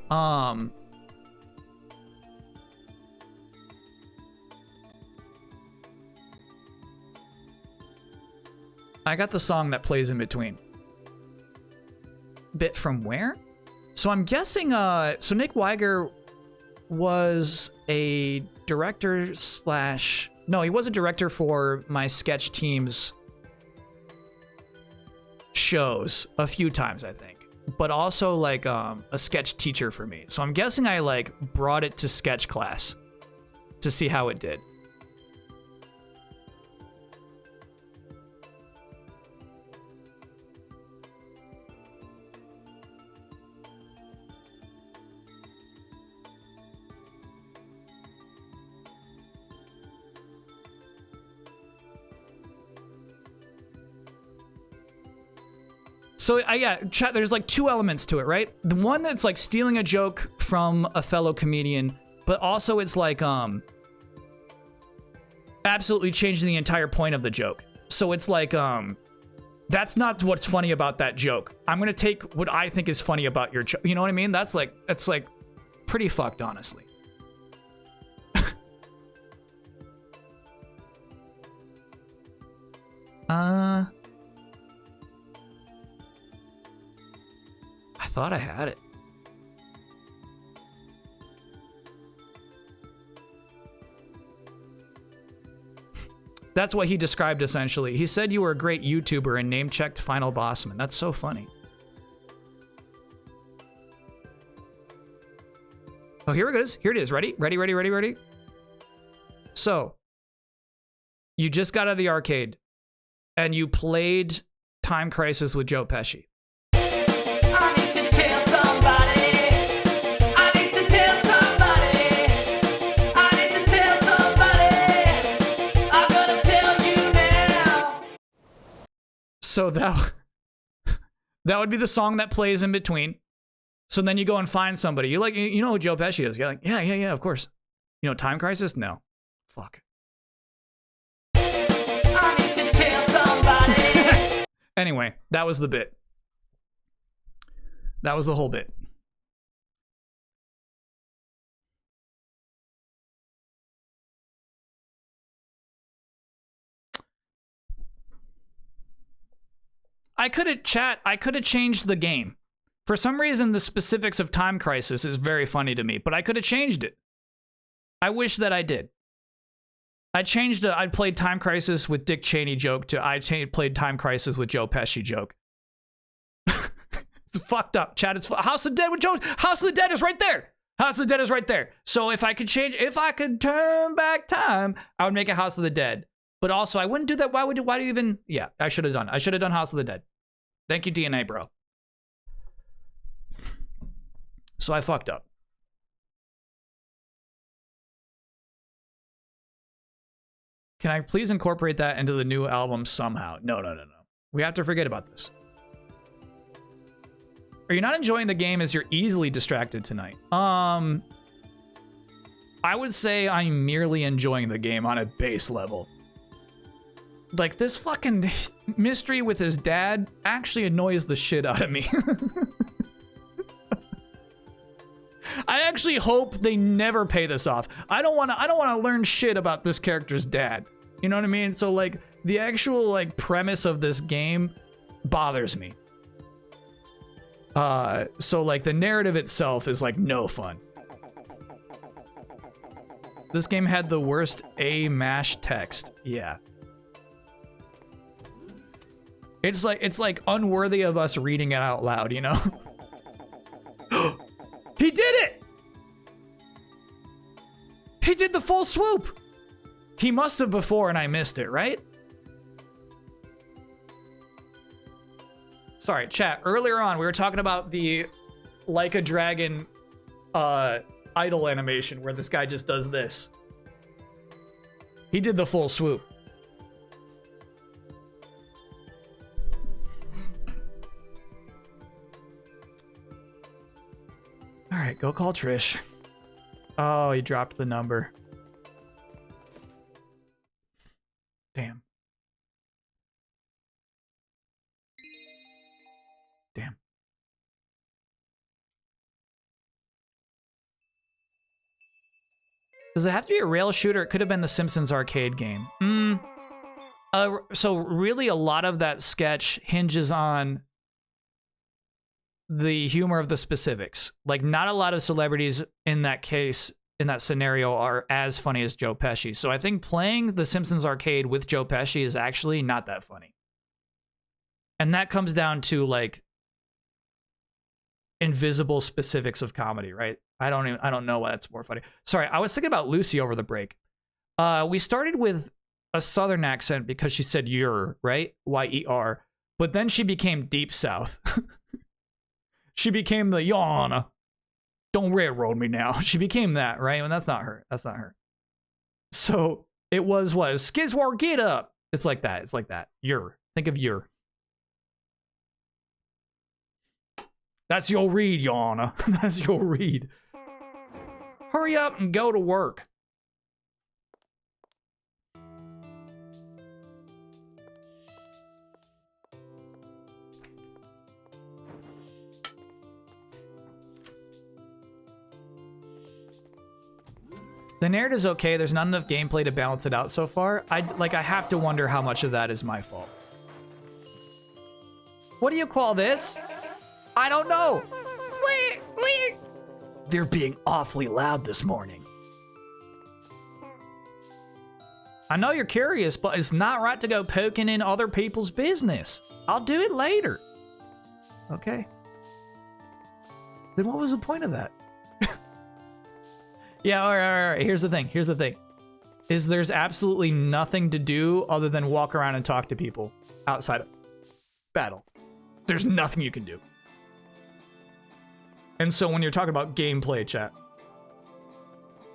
I got the song that plays in between. Bit from where? So I'm guessing so Nick Weiger was a director slash... No, he was a director for my sketch team's shows a few times, I think. But also like a sketch teacher for me. So I'm guessing I like brought it to sketch class to see how it did. So yeah, chat, there's like two elements to it, right? The one that's like stealing a joke from a fellow comedian, but also it's like absolutely changing the entire point of the joke. So it's like that's not what's funny about that joke. I'm gonna take what I think is funny about your joke. You know what I mean? That's like pretty fucked, honestly. I thought I had it. That's what he described essentially. He said you were a great YouTuber and name-checked Final Bossman. That's so funny. Oh, here it is. Here it is. Ready? Ready, ready, ready, ready? So, you just got out of the arcade and you played Time Crisis with Joe Pesci. I need to tell somebody. I need to tell somebody. I need to tell somebody. I'm gonna tell you now. So that would be the song that plays in between. So then you go and find somebody. You like, you know who Joe Pesci is. You're like, yeah, of course. You know Time Crisis? No. Fuck. I need to tell somebody. Anyway, that was the bit. That was the whole bit. I could have changed the game. For some reason, the specifics of Time Crisis is very funny to me, but I could have changed it. I wish that I did. I changed I played Time Crisis with Dick Cheney joke to played Time Crisis with Joe Pesci joke. It's fucked up. Chat, it's House of the Dead with Joe. House of the Dead is right there. House of the Dead is right there. So if I could turn back time, I would make a House of the Dead. But also, I wouldn't do that. Why do you even? Yeah, I should have done House of the Dead. Thank you, DNA, bro. So I fucked up. Can I please incorporate that into the new album somehow? No. We have to forget about this. Are you not enjoying the game as you're easily distracted tonight? I would say I'm merely enjoying the game on a base level. Like, this fucking mystery with his dad actually annoys the shit out of me. I actually hope they never pay this off. I don't want to learn shit about this character's dad. You know what I mean? So like the actual like premise of this game bothers me. So like the narrative itself is like no fun. This game had the worst mash text. Yeah. It's like unworthy of us reading it out loud, you know? He did it! He did the full swoop! He must have before and I missed it, right? Sorry, chat. Earlier on, we were talking about the Like a Dragon idol animation where this guy just does this. He did the full swoop. All right, go call Trish. Oh, he dropped the number. Damn. Damn. Does it have to be a rail shooter? It could have been the Simpsons arcade game. So really a lot of that sketch hinges on the humor of the specifics. Like, not a lot of celebrities in that case, in that scenario, are as funny as Joe Pesci. So I think playing the Simpsons arcade with Joe Pesci is actually not that funny. And that comes down to like invisible specifics of comedy, right? I don't know why that's more funny. Sorry, I was thinking about Lucy over the break. We started with a Southern accent because she said "yer," right? Y-E-R. But then she became Deep South. She became the yawn. Don't railroad me now. She became that, right? And that's not her. That's not her. So it was what? Skizwar, get up. It's like that. It's like that. Yer. Think of yer. That's your read, Yana. That's your read. Hurry up and go to work. The narrative's okay. There's not enough gameplay to balance it out so far. I have to wonder how much of that is my fault. What do you call this? I don't know. They're being awfully loud this morning. I know you're curious, but it's not right to go poking in other people's business. I'll do it later. Okay. Then what was the point of that? Yeah, all right. Here's the thing. Is there's absolutely nothing to do other than walk around and talk to people outside of battle. There's nothing you can do. And so when you're talking about gameplay, chat,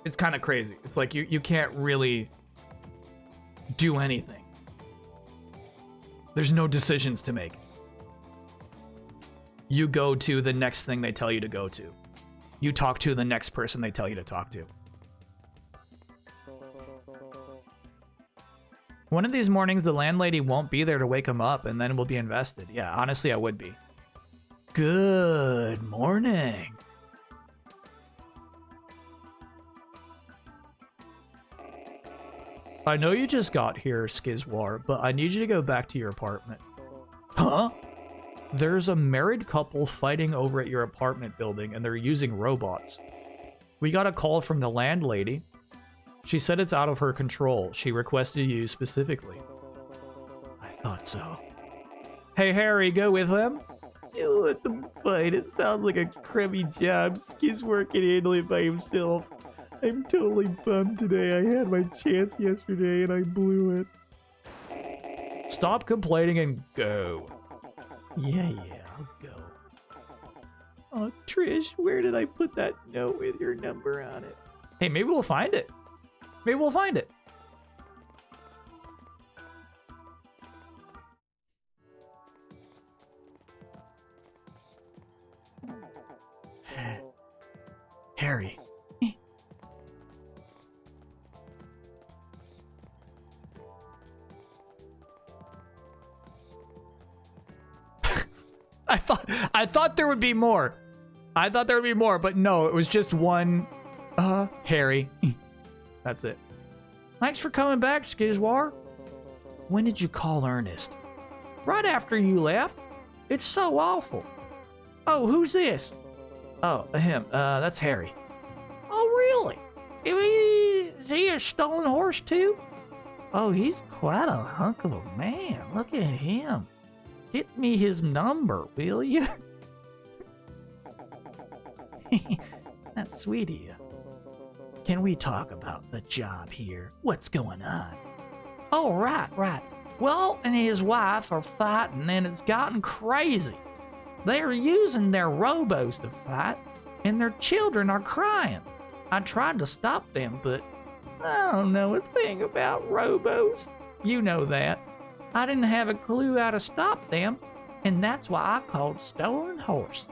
it's kind of crazy. It's like you can't really do anything. There's no decisions to make. You go to the next thing they tell you to go to. You talk to the next person they tell you to talk to. One of these mornings, the landlady won't be there to wake him up, and then we'll be invested. Yeah, honestly, I would be. Good morning. I know you just got here, Skizwar, but I need you to go back to your apartment. Huh? There's a married couple fighting over at your apartment building, and they're using robots. We got a call from the landlady. She said it's out of her control. She requested you specifically. I thought so. Hey, Harry, go with them? You let them fight. It sounds like a crummy job. Skizwar can handle it by himself. I'm totally bummed today. I had my chance yesterday and I blew it. Stop complaining and go. Yeah, I'll go. Oh, Trish, where did I put that note with your number on it? Hey, maybe we'll find it. Maybe we'll find it. Harry. I thought there would be more. I thought there would be more, but no, it was just one. Harry. That's it. Thanks for coming back, Skizwar. When did you call Ernest? Right after you left. It's so awful. Oh, who's this? Oh, him. That's Harry. Oh, really? Is he a stolen horse, too? Oh, he's quite a hunk of a man. Look at him. Get me his number, will you? That's sweet of you. Can we talk about the job here? What's going on? Oh, right. Well, and his wife are fighting, and it's gotten crazy. They're using their robos to fight, and their children are crying. I tried to stop them, but I don't know a thing about robos. You know that. I didn't have a clue how to stop them, and that's why I called Stolen Horse.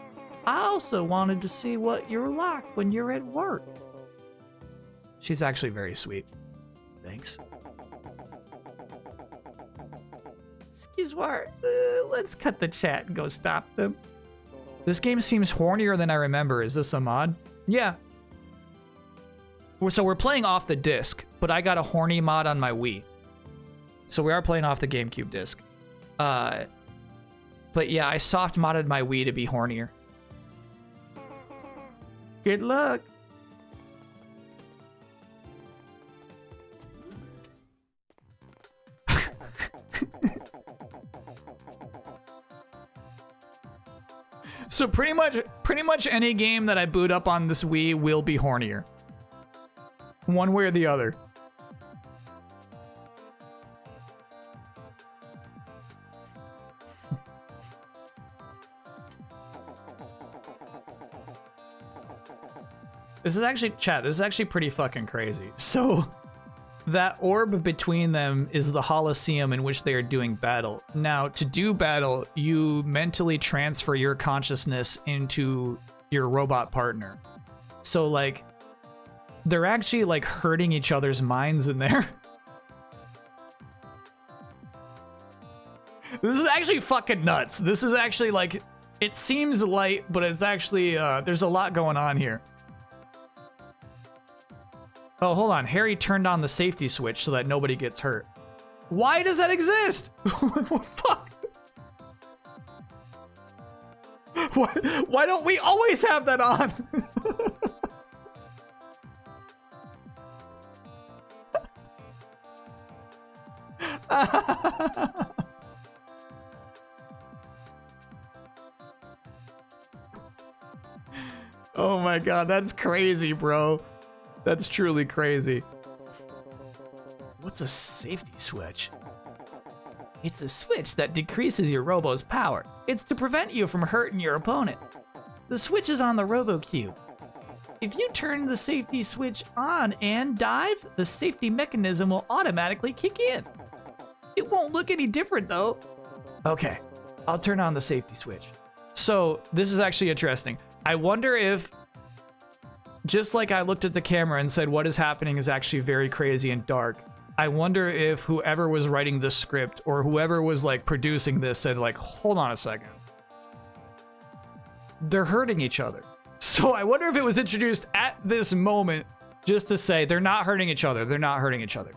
I also wanted to see what you're like when you're at work. She's actually very sweet. Thanks. Skizwar, let's cut the chat and go stop them. This game seems hornier than I remember. Is this a mod? Yeah. So we're playing off the disc, but I got a horny mod on my Wii. So we are playing off the GameCube disc. But yeah, I soft modded my Wii to be hornier. Good luck. So pretty much any game that I boot up on this Wii will be hornier. One way or the other. This is actually, chat, this is actually pretty fucking crazy. So, that orb between them is the Holosseum in which they are doing battle. Now, to do battle, you mentally transfer your consciousness into your robot partner. So, like, they're actually, like, hurting each other's minds in there. This is actually fucking nuts. This is actually, like, it seems light, but it's actually, there's a lot going on here. Oh, hold on. Harry turned on the safety switch so that nobody gets hurt. Why does that exist? What the fuck? Why don't we always have that on? Oh my god, that's crazy, bro. That's truly crazy. What's a safety switch? It's a switch that decreases your Robo's power. It's to prevent you from hurting your opponent. The switch is on the Robo cube. If you turn the safety switch on and dive, the safety mechanism will automatically kick in. It won't look any different though. Okay, I'll turn on the safety switch. So, this is actually interesting. I wonder if, just like I looked at the camera and said what is happening is actually very crazy and dark, I wonder if whoever was writing the script or whoever was like producing this said like, hold on a second. They're hurting each other. So I wonder if it was introduced at this moment just to say they're not hurting each other. They're not hurting each other.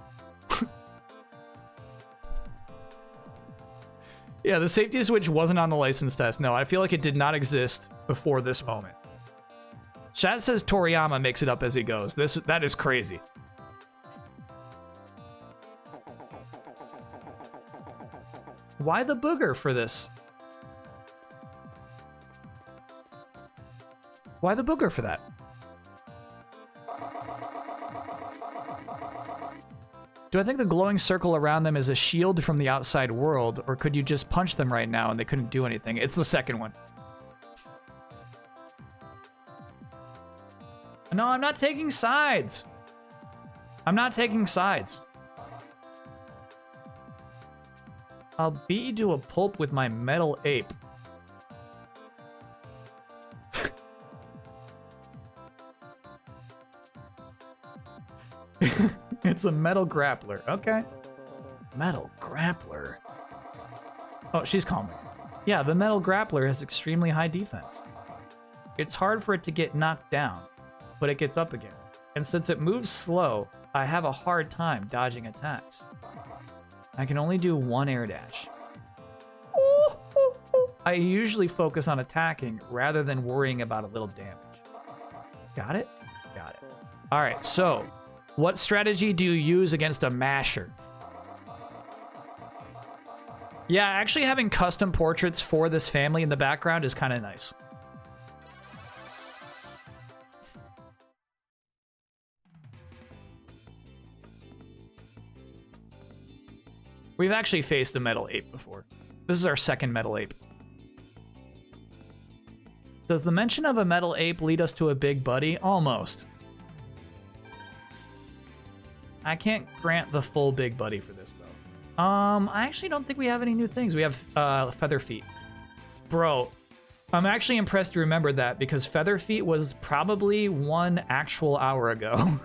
Yeah, the safety switch wasn't on the license test. No, I feel like it did not exist before this moment. Chat says Toriyama makes it up as he goes. That is crazy. Why the booger for this? Why the booger for that? Do I think the glowing circle around them is a shield from the outside world, or could you just punch them right now and they couldn't do anything? It's the second one. No, I'm not taking sides. I'm not taking sides. I'll beat you to a pulp with my metal ape. It's a metal grappler. Okay. Metal grappler. Oh, she's calm. Yeah, the metal grappler has extremely high defense. It's hard for it to get knocked down, but it gets up again. And since it moves slow, I have a hard time dodging attacks. I can only do one air dash. I usually focus on attacking rather than worrying about a little damage. Got it? Got it. All right, so what strategy do you use against a masher? Yeah, actually having custom portraits for this family in the background is kind of nice. We've actually faced a metal ape before. This is our second metal ape. Does the mention of a metal ape lead us to a big buddy? Almost. I can't grant the full big buddy for this, though. I actually don't think we have any new things. We have feather feet. Bro, I'm actually impressed you remembered that because feather feet was probably 1 actual hour ago.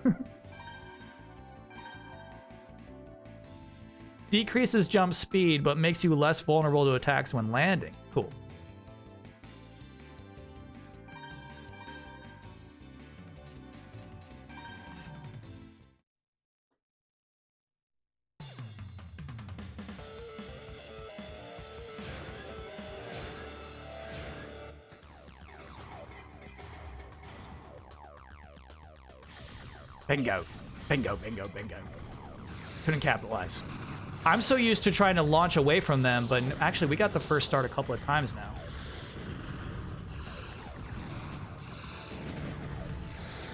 Decreases jump speed, but makes you less vulnerable to attacks when landing. Cool. Bingo. Bingo, bingo, bingo. Couldn't capitalize. I'm so used to trying to launch away from them, but actually we got the first start a couple of times now.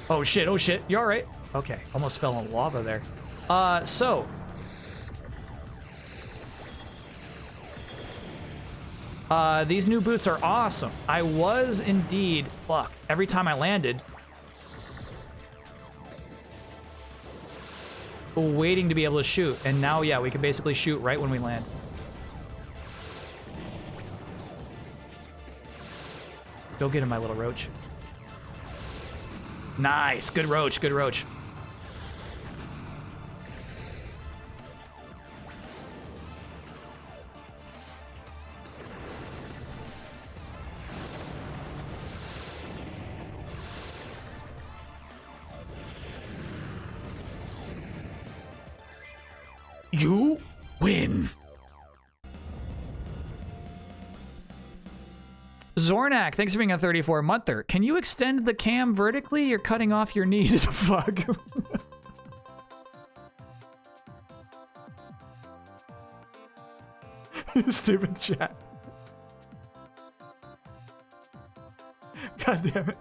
Oh shit, oh shit. You alright? Okay, almost fell in lava there. These new boots are awesome. I was indeed, fuck, every time I landed, waiting to be able to shoot, and now, yeah, we can basically shoot right when we land. Go get him, my little roach. Nice, good roach, good roach. You win. Zornak, thanks for being a 34-monther. Can you extend the cam vertically? You're cutting off your knees. Fuck. Stupid chat. God damn it.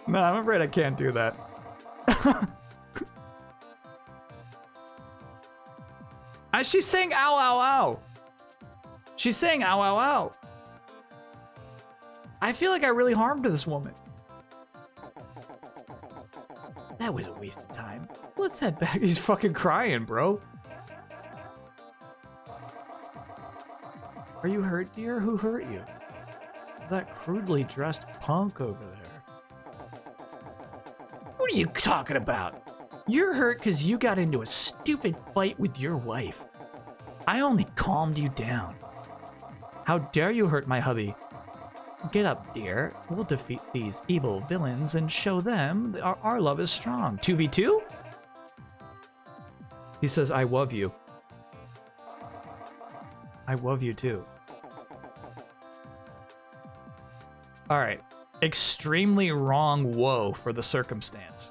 No, I'm afraid I can't do that. She's saying ow, ow, ow. She's saying ow, ow, ow. I feel like I really harmed this woman. That was a waste of time. Let's head back. He's fucking crying, bro. Are you hurt, dear? Who hurt you? That crudely dressed punk over there. What are you talking about? You're hurt because you got into a stupid fight with your wife. I only calmed you down. How dare you hurt my hubby? Get up, dear. We'll defeat these evil villains and show them that our love is strong. 2v2? He says, I love you. I love you too. All right. Extremely wrong whoa for the circumstance.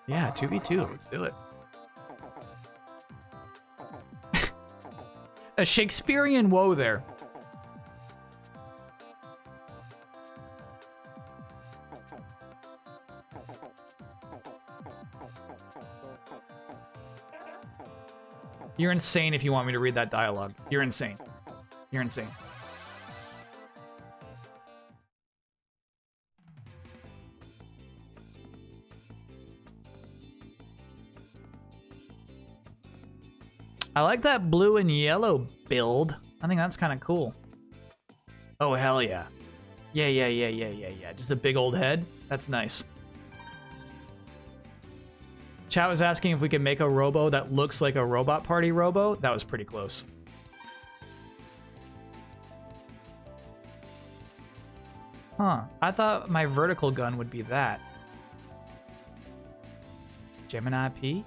Yeah, 2v2. Let's do it. A Shakespearean woe there. You're insane if you want me to read that dialogue. You're insane. You're insane. I like that blue and yellow build. I think that's kind of cool. Oh, hell yeah. Yeah. Just a big old head. That's nice. Chat was asking if we could make a Robo that looks like a Robot Party Robo. That was pretty close. Huh. I thought my vertical gun would be that. Gemini P?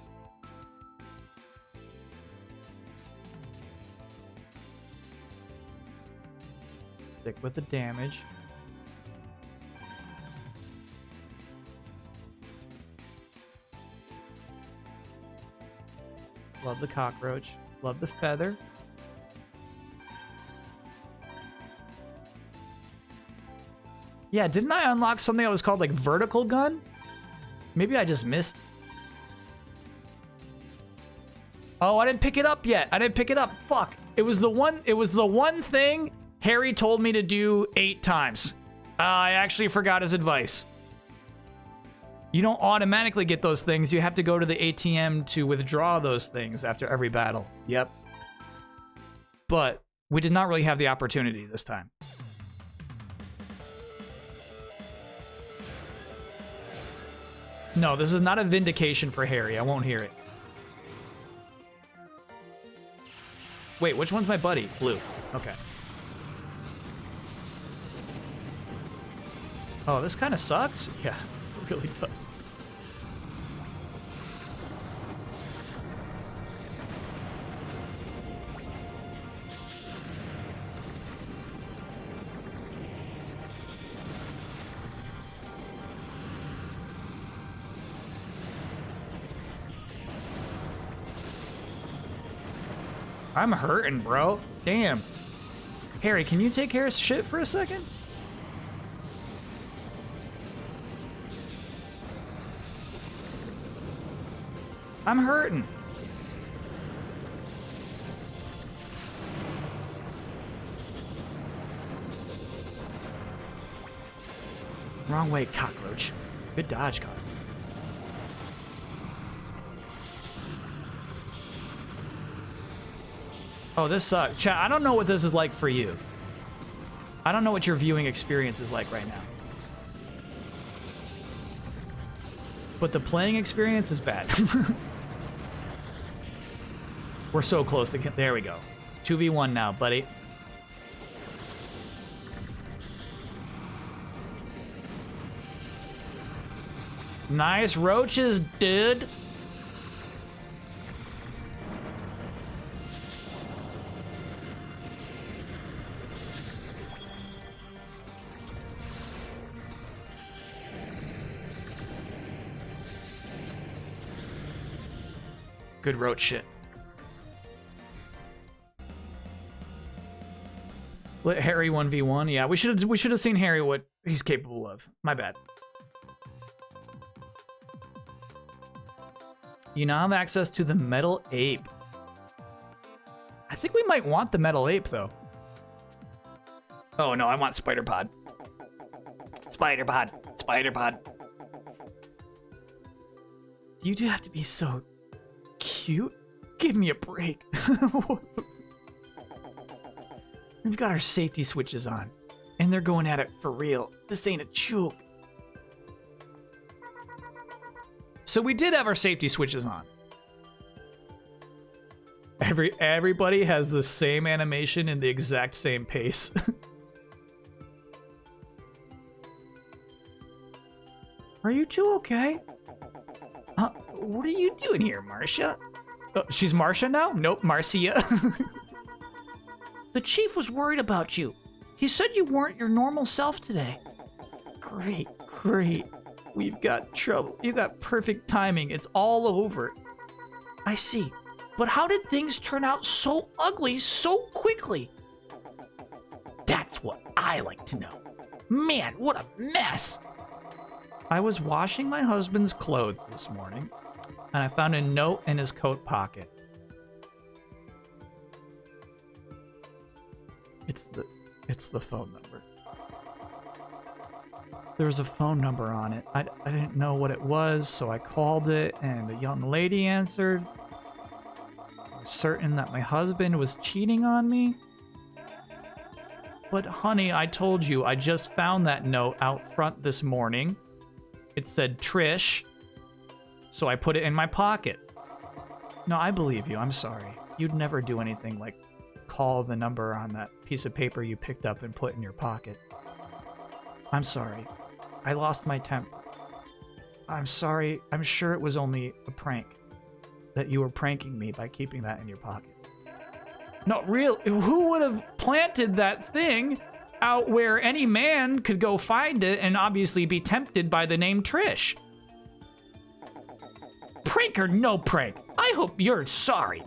Stick with the damage. Love the cockroach. Love the feather. Yeah, didn't I unlock something that was called like vertical gun? Maybe I just missed. Oh, I didn't pick it up yet. I didn't pick it up. Fuck. It was the one thing Harry told me to do 8 times. I actually forgot his advice. You don't automatically get those things. You have to go to the ATM to withdraw those things after every battle. Yep. But we did not really have the opportunity this time. No, this is not a vindication for Harry. I won't hear it. Wait, which one's my buddy? Blue. Okay. Oh, this kind of sucks? Yeah, it really does. I'm hurting, bro. Damn. Harry, can you take care of shit for a second? I'm hurting. Wrong way, cockroach. Good dodge, cockroach. Oh, this sucks. Chat, I don't know what this is like for you. I don't know what your viewing experience is like right now. But the playing experience is bad. We're so close to get... There we go. 2v1 now, buddy. Nice roaches, dude. Good roach shit. Let Harry 1v1. Yeah, we should have seen Harry what he's capable of. My bad. You now have access to the metal ape. I think we might want the metal ape though. Oh no, I want spider pod. Spider pod. Spider pod. You do have to be so cute. Give me a break. We've got our safety switches on, and they're going at it for real. This ain't a joke. So we did have our safety switches on. Everybody has the same animation and the exact same pace. Are you two okay? What are you doing here, Marcia? Oh, she's Marcia now? Nope, Marcia. The chief was worried about you. He said you weren't your normal self today. Great, great. We've got trouble. You got perfect timing. It's all over. I see. But how did things turn out so ugly so quickly? That's what I like to know. Man, what a mess! I was washing my husband's clothes this morning, and I found a note in his coat pocket. It's the phone number. There was a phone number on it. I didn't know what it was, so I called it, and the young lady answered. I was certain that my husband was cheating on me. But honey, I told you, I just found that note out front this morning. It said Trish, so I put it in my pocket. No, I believe you. I'm sorry. You'd never do anything like call the number on that piece of paper you picked up and put in your pocket. I'm sorry. I lost my temper. I'm sorry. I'm sure it was only a prank. That you were pranking me by keeping that in your pocket. No, real. Who would have planted that thing out where any man could go find it and obviously be tempted by the name Trish? Prank or no prank, I hope you're sorry.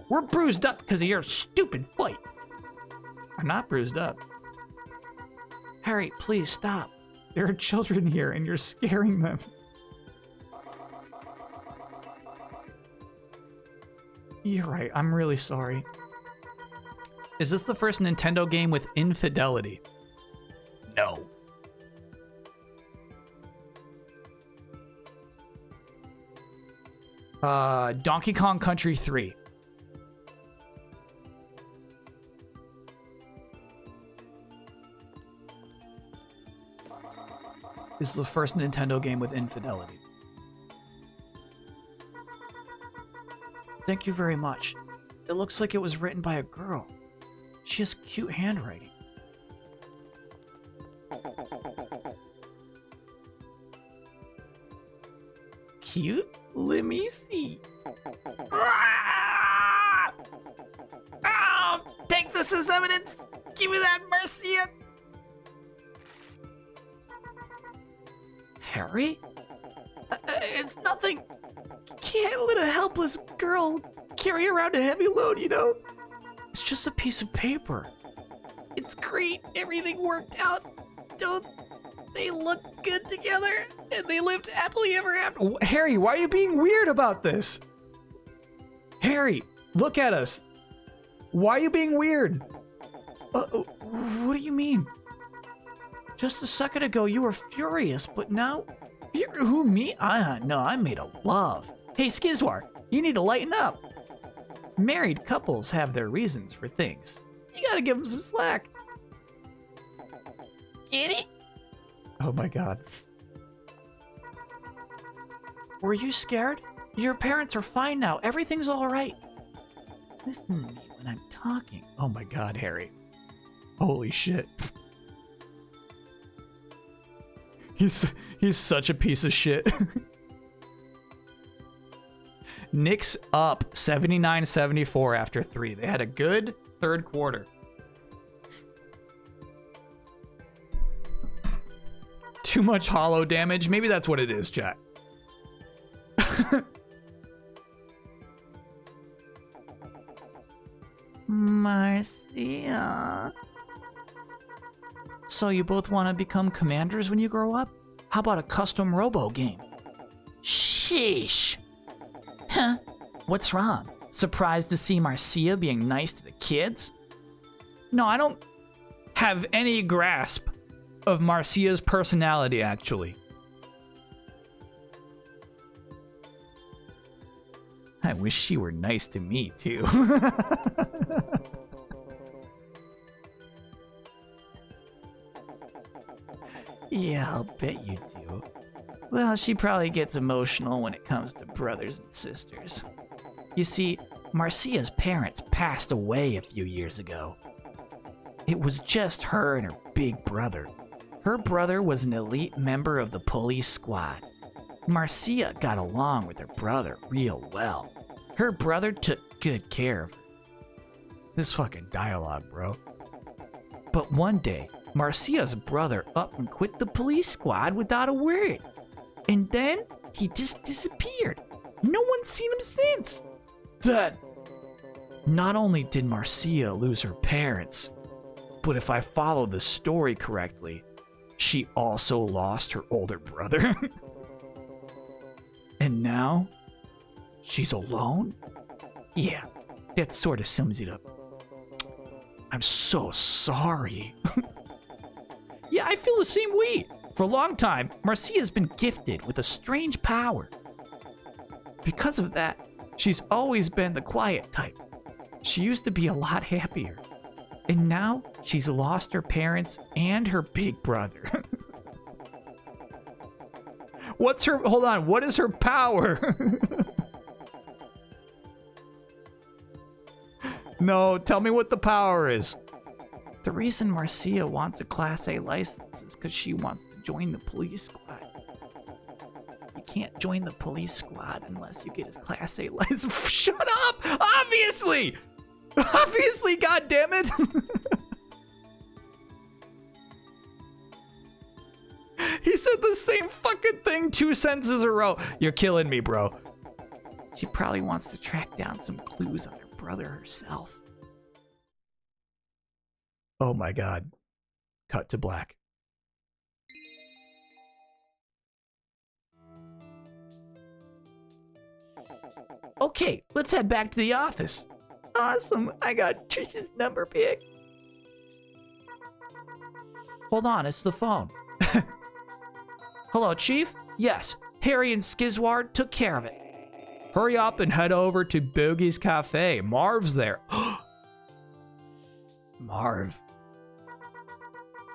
We're bruised up because of your stupid fight. I'm not bruised up. Harry, please stop. There are children here and you're scaring them. You're right. I'm really sorry. Is this the first Nintendo game with infidelity? No. Donkey Kong Country 3. This is the first Nintendo game with infidelity. Thank you very much. It looks like it was written by a girl. She has cute handwriting. Cute? Let me see. Oh, take this as evidence. Give me that, Marcia. Harry? It's nothing. Can't let a helpless girl carry around a heavy load, you know? It's just a piece of paper. It's great. Everything worked out. Don't they look good together? And they lived happily ever after. Harry, why are you being weird about this? Harry, look at us. Why are you being weird? What do you mean? Just a second ago, you were furious, but now... Who, me? No, I made a love. Hey, Skizwar, you need to lighten up. Married couples have their reasons for things. You gotta give them some slack. Get it? Oh my god. Were you scared? Your parents are fine now. Everything's alright. Listen to me when I'm talking. Oh my god, Harry. Holy shit. He's such a piece of shit. Knicks up 79-74 after 3. They had a good third quarter. Too much hollow damage. Maybe that's what it is, chat. Marcia. So you both want to become commanders when you grow up? How about a custom Robo game? Sheesh. Huh? What's wrong? Surprised to see Marcia being nice to the kids? No, I don't have any grasp of Marcia's personality, actually. I wish she were nice to me, too. Yeah, I'll bet you do. Well, she probably gets emotional when it comes to brothers and sisters. You see, Marcia's parents passed away a few years ago. It was just her and her big brother. Her brother was an elite member of the police squad. Marcia got along with her brother real well. Her brother took good care of her. This fucking dialogue, bro. But one day, Marcia's brother up and quit the police squad without a word. And then he just disappeared. No one's seen him since. That. Not only did Marcia lose her parents, but if I follow the story correctly, she also lost her older brother. And now, she's alone? Yeah, that sort of sums it up. I'm so sorry. Yeah, I feel the same way. For a long time, Marcia's been gifted with a strange power. Because of that, she's always been the quiet type. She used to be a lot happier. And now, she's lost her parents and her big brother. Hold on, what is her power? No, tell me what the power is. The reason Marcia wants a Class A license is because she wants to join the police squad. You can't join the police squad unless you get a Class A license. Shut up! Obviously! Obviously, goddammit! He said the same fucking thing 2 sentences in a row. You're killing me, bro. She probably wants to track down some clues on her brother herself. Oh my god. Cut to black. Okay, let's head back to the office. Awesome. I got Trish's number pick. Hold on, it's the phone. Hello, Chief? Yes, Harry and Skizward took care of it. Hurry up and head over to Bogey's Cafe. Marv's there. Marv.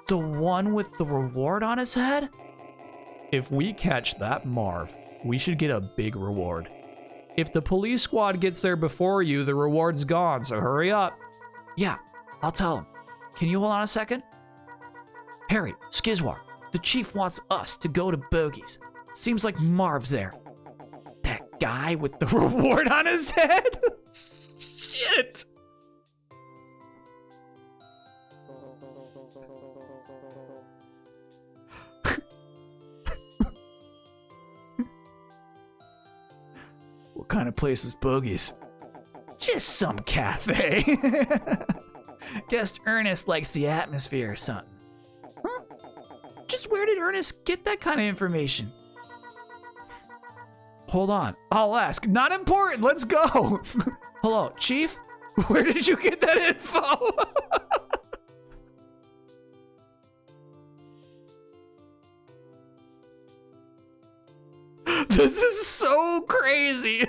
The one with the reward on his head? If we catch that Marv, we should get a big reward. If the police squad gets there before you, the reward's gone, so hurry up. Yeah, I'll tell him. Can you hold on a second? Harry, Skizward, the chief wants us to go to Bogey's. Seems like Marv's there. That guy with the reward on his head? Shit! What kind of place is Bogey's? Just some cafe. Guess Ernest likes the atmosphere or something. Huh? Just where did Ernest get that kind of information? Hold on, I'll ask. Not important, let's go! Hello, Chief? Where did you get that info? This is so crazy.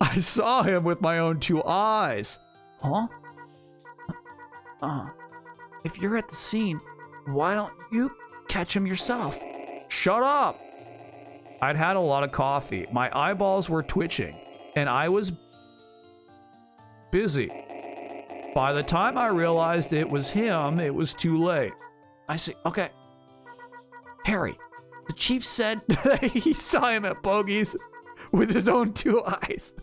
I saw him with my own 2 eyes. Huh? If you're at the scene, why don't you catch him yourself? Shut up. I'd had a lot of coffee. My eyeballs were twitching, and I was busy. By the time I realized it was him, it was too late. I say, okay. Harry, the chief said he saw him at Bogey's with his own 2 eyes.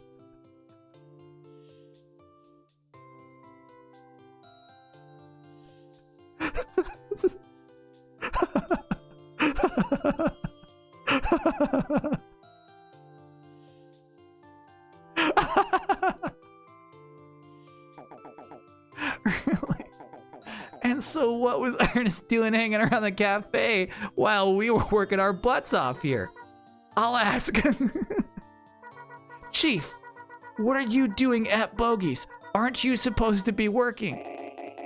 Really? And so what was Ernest doing hanging around the cafe while we were working our butts off here? I'll ask. Chief, what are you doing at Bogey's? Aren't you supposed to be working?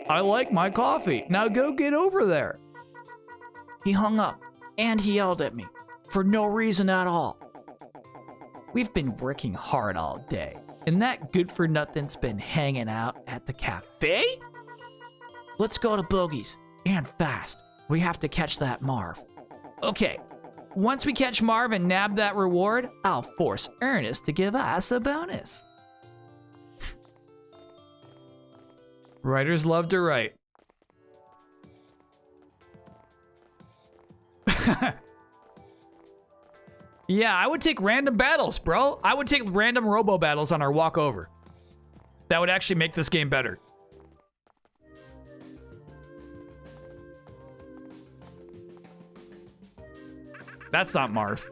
I like my coffee. Now go get over there. He hung up and he yelled at me for no reason at all. We've been working hard all day, and that good-for-nothing's been hanging out at the cafe? Let's go to Bogey's, and fast. We have to catch that Marv. Okay, once we catch Marv and nab that reward, I'll force Ernest to give us a bonus. Writers love to write. Yeah, I would take random battles, bro. I would take random Robo battles on our walk over. That would actually make this game better. That's not Marv.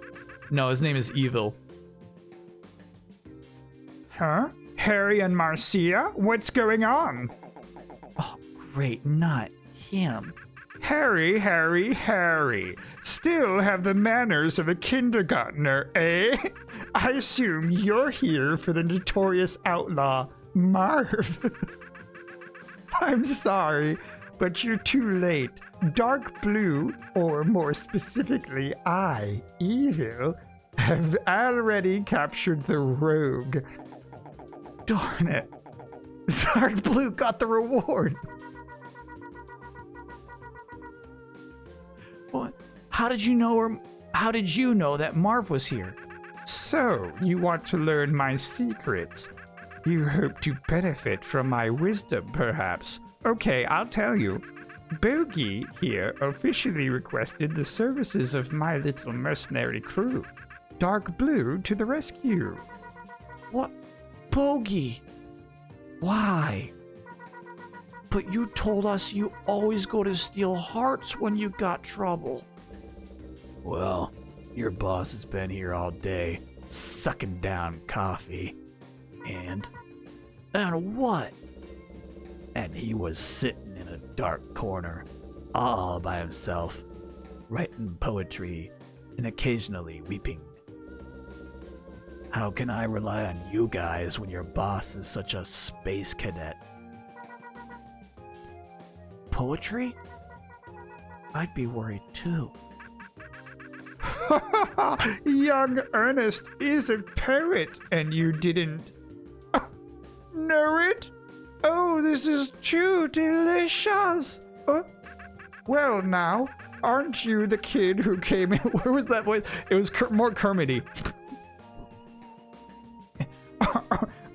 No, his name is Evil. Huh? Harry and Marcia? What's going on? Oh, great, not him. Harry. Still have the manners of a kindergartner, eh? I assume you're here for the notorious outlaw, Marv. I'm sorry, but you're too late. Dark Blue, or more specifically, I, Evil, have already captured the rogue. Darn it. Dark Blue got the reward. What? How did you know that Marv was here? So, you want to learn my secrets? You hope to benefit from my wisdom, perhaps? Okay, I'll tell you. Bogey here officially requested the services of my little mercenary crew. Dark Blue to the rescue. What? Bogey? Why? But you told us you always go to steal hearts when you got trouble. Well, your boss has been here all day, sucking down coffee. And what? And he was sitting in a dark corner, all by himself, writing poetry and occasionally weeping. How can I rely on you guys when your boss is such a space cadet? Poetry? I'd be worried too. Young Ernest is a poet, and you didn't know it? Oh, this is too delicious. Well now, aren't you the kid who came in? Where was that voice? It was more Kermity.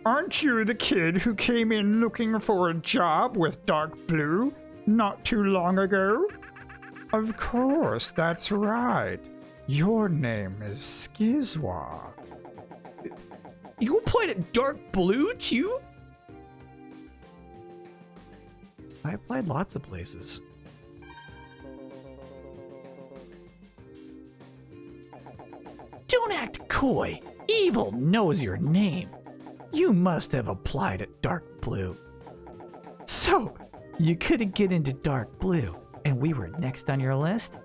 Aren't you the kid who came in looking for a job with Dark Blue not too long ago? Of course, that's right. Your name is Skizwa. You played at Dark Blue too? I applied lots of places. Don't act coy. Evil knows your name. You must have applied at Dark Blue. So, you couldn't get into Dark Blue, and we were next on your list?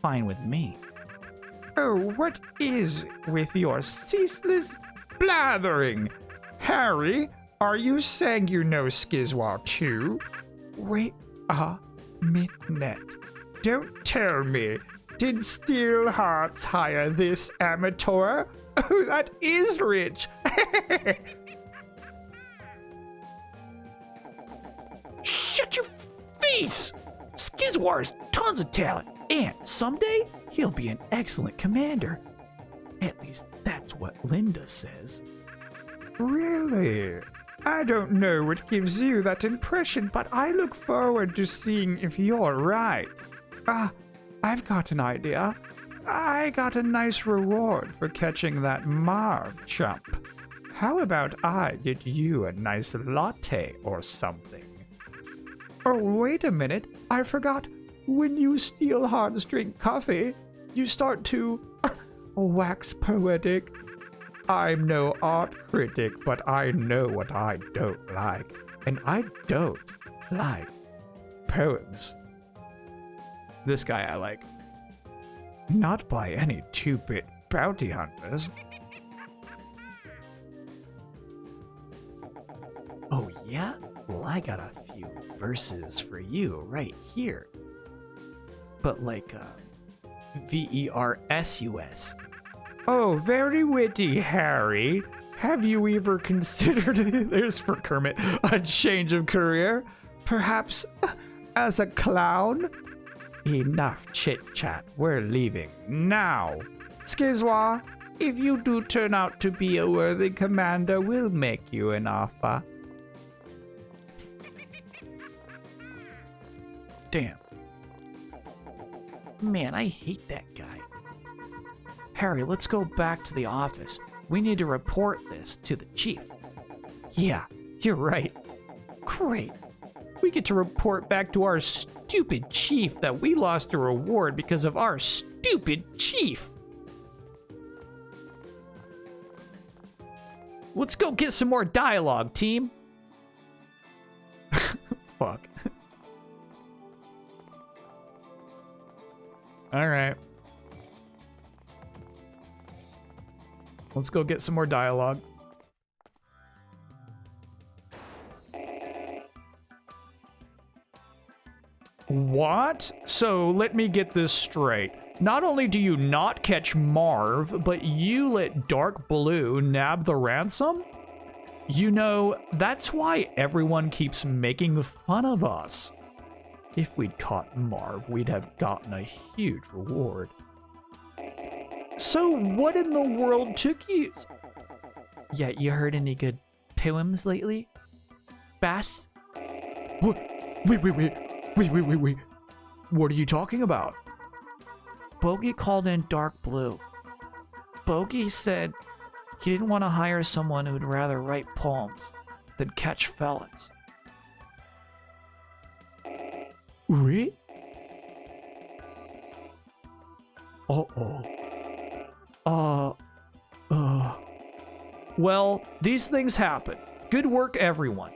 Fine with me. Oh, what is with your ceaseless blathering? Harry, are you saying you know Skizwa too? Wait a minute. Don't tell me. Did Steel Hearts hire this amateur? Oh, that is rich. Shut your face! Skizwar's tons of talent, and someday he'll be an excellent commander. At least that's what Linda says. Really? I don't know what gives you that impression, but I look forward to seeing if you're right. I've got an idea. I got a nice reward for catching that Marv chump. How about I get you a nice latte or something? Oh, wait a minute. I forgot. When you steal Hans drink coffee, you start to wax poetic. I'm no art critic, but I know what I don't like. And I don't like poems. This guy I like. Not by any two-bit bounty hunters. Oh, yeah? Well, I got a few verses for you right here. But like, VERSUS. Oh, very witty, Harry. Have you ever considered, there's for Kermit, a change of career? Perhaps as a clown? Enough chit-chat. We're leaving now. Skizwa, if you do turn out to be a worthy commander, we'll make you an offer. Damn. Man, I hate that guy. Harry, let's go back to the office. We need to report this to the chief. Yeah, you're right. Great. We get to report back to our stupid chief that we lost a reward because of our stupid chief. Let's go get some more dialogue, team. Fuck. All right. Let's go get some more dialogue. What? So let me get this straight. Not only do you not catch Marv, but you let Dark Blue nab the ransom? You know, that's why everyone keeps making fun of us. If we'd caught Marv, we'd have gotten a huge reward. So what in the world took you? Yeah, you heard any good poems lately? Bass? What? Wait. What are you talking about? Bogey called in Dark Blue. Bogey said he didn't want to hire someone who'd rather write poems than catch felons. Really? Well, these things happen. Good work, everyone.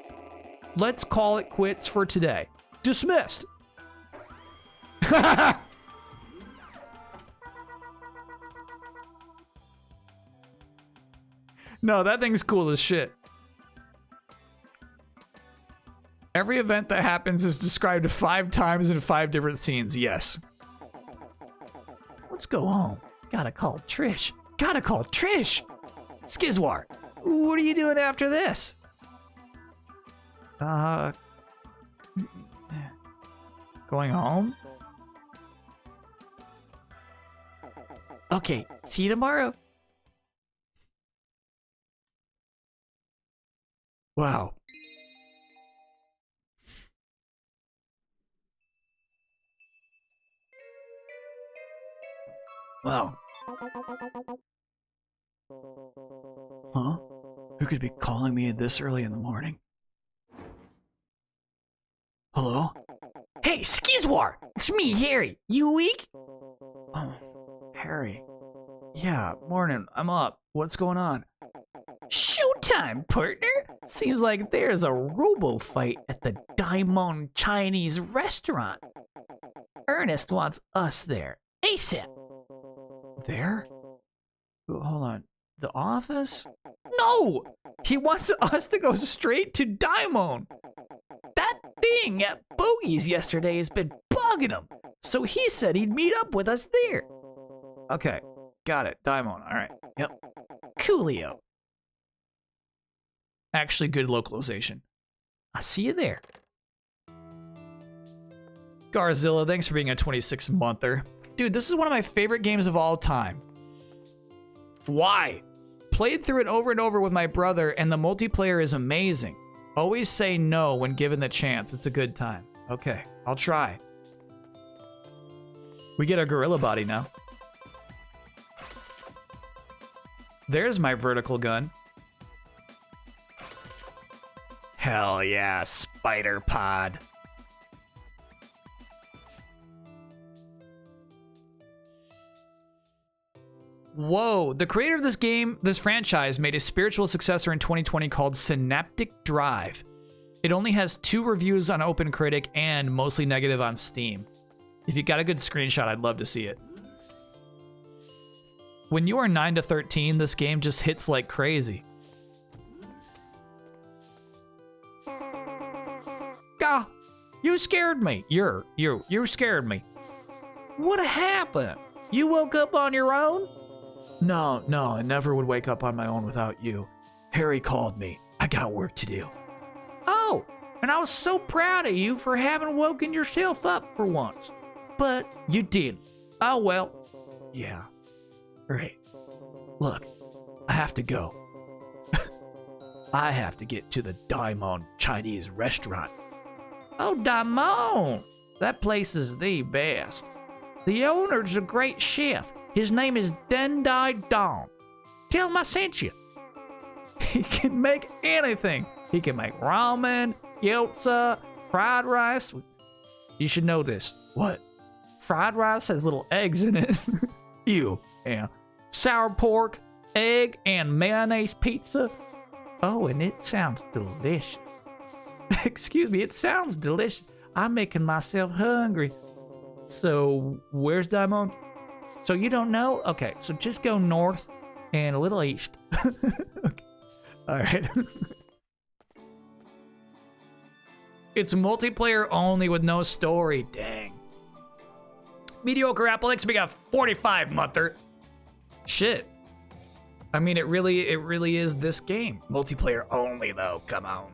Let's call it quits for today. Dismissed. No, that thing's cool as shit. Every event that happens is described 5 times in 5 different scenes. Yes. Let's go home. Gotta call Trish. Skizwar, what are you doing after this? Going home? Okay, see you tomorrow. Wow. Wow. Huh? Who could be calling me this early in the morning? Hello? Hey, Skizwar! It's me, Harry. You awake? Oh, Harry. Yeah, morning. I'm up. What's going on? Showtime, partner! Seems like there's a Robo fight at the Diamond Chinese restaurant. Ernest wants us there. ASAP. There? Hold on. The office? No! He wants us to go straight to Diamond. That thing at Bogey's yesterday has been bugging him, so he said he'd meet up with us there. Okay, got it. Diamond. All right. Yep. Coolio. Actually, good localization. I'll see you there. Garzilla, thanks for being a 26-monther. Dude, this is one of my favorite games of all time. Why? played through it over and over with my brother, and the multiplayer is amazing. Always say no when given the chance. It's a good time. Okay, I'll try. We get a gorilla body now. There's my vertical gun. Hell yeah, spider pod. Whoa, the creator of this franchise, made a spiritual successor in 2020 called Synaptic Drive. It only has 2 reviews on OpenCritic and mostly negative on Steam. If you got a good screenshot, I'd love to see it. When you are 9 to 13, this game just hits like crazy. Gah, you scared me. You scared me. What happened? You woke up on your own? No, I never would wake up on my own without you. Harry called me. I got work to do. Oh, and I was so proud of you for having woken yourself up for once. But you didn't. Oh well. Yeah. Right. Look, I have to go. I have to get to the Daimon Chinese restaurant. Oh, Daimon. That place is the best. The owner's a great chef. His name is Dendai Dong. Tell him I sent you. He can make anything. He can make ramen, gyoza, fried rice. You should know this. What? Fried rice has little eggs in it. Ew. Yeah. Sour pork, egg, and mayonnaise pizza. Oh, and it sounds delicious. Excuse me, it sounds delicious. I'm making myself hungry. So, where's Daimon? So you don't know? Okay, so just go north and a little east. Okay. All right. It's multiplayer only with no story. Dang. Mediocre Applex, we got 45 mother. Shit. I mean, it really is this game. Multiplayer only though. Come on.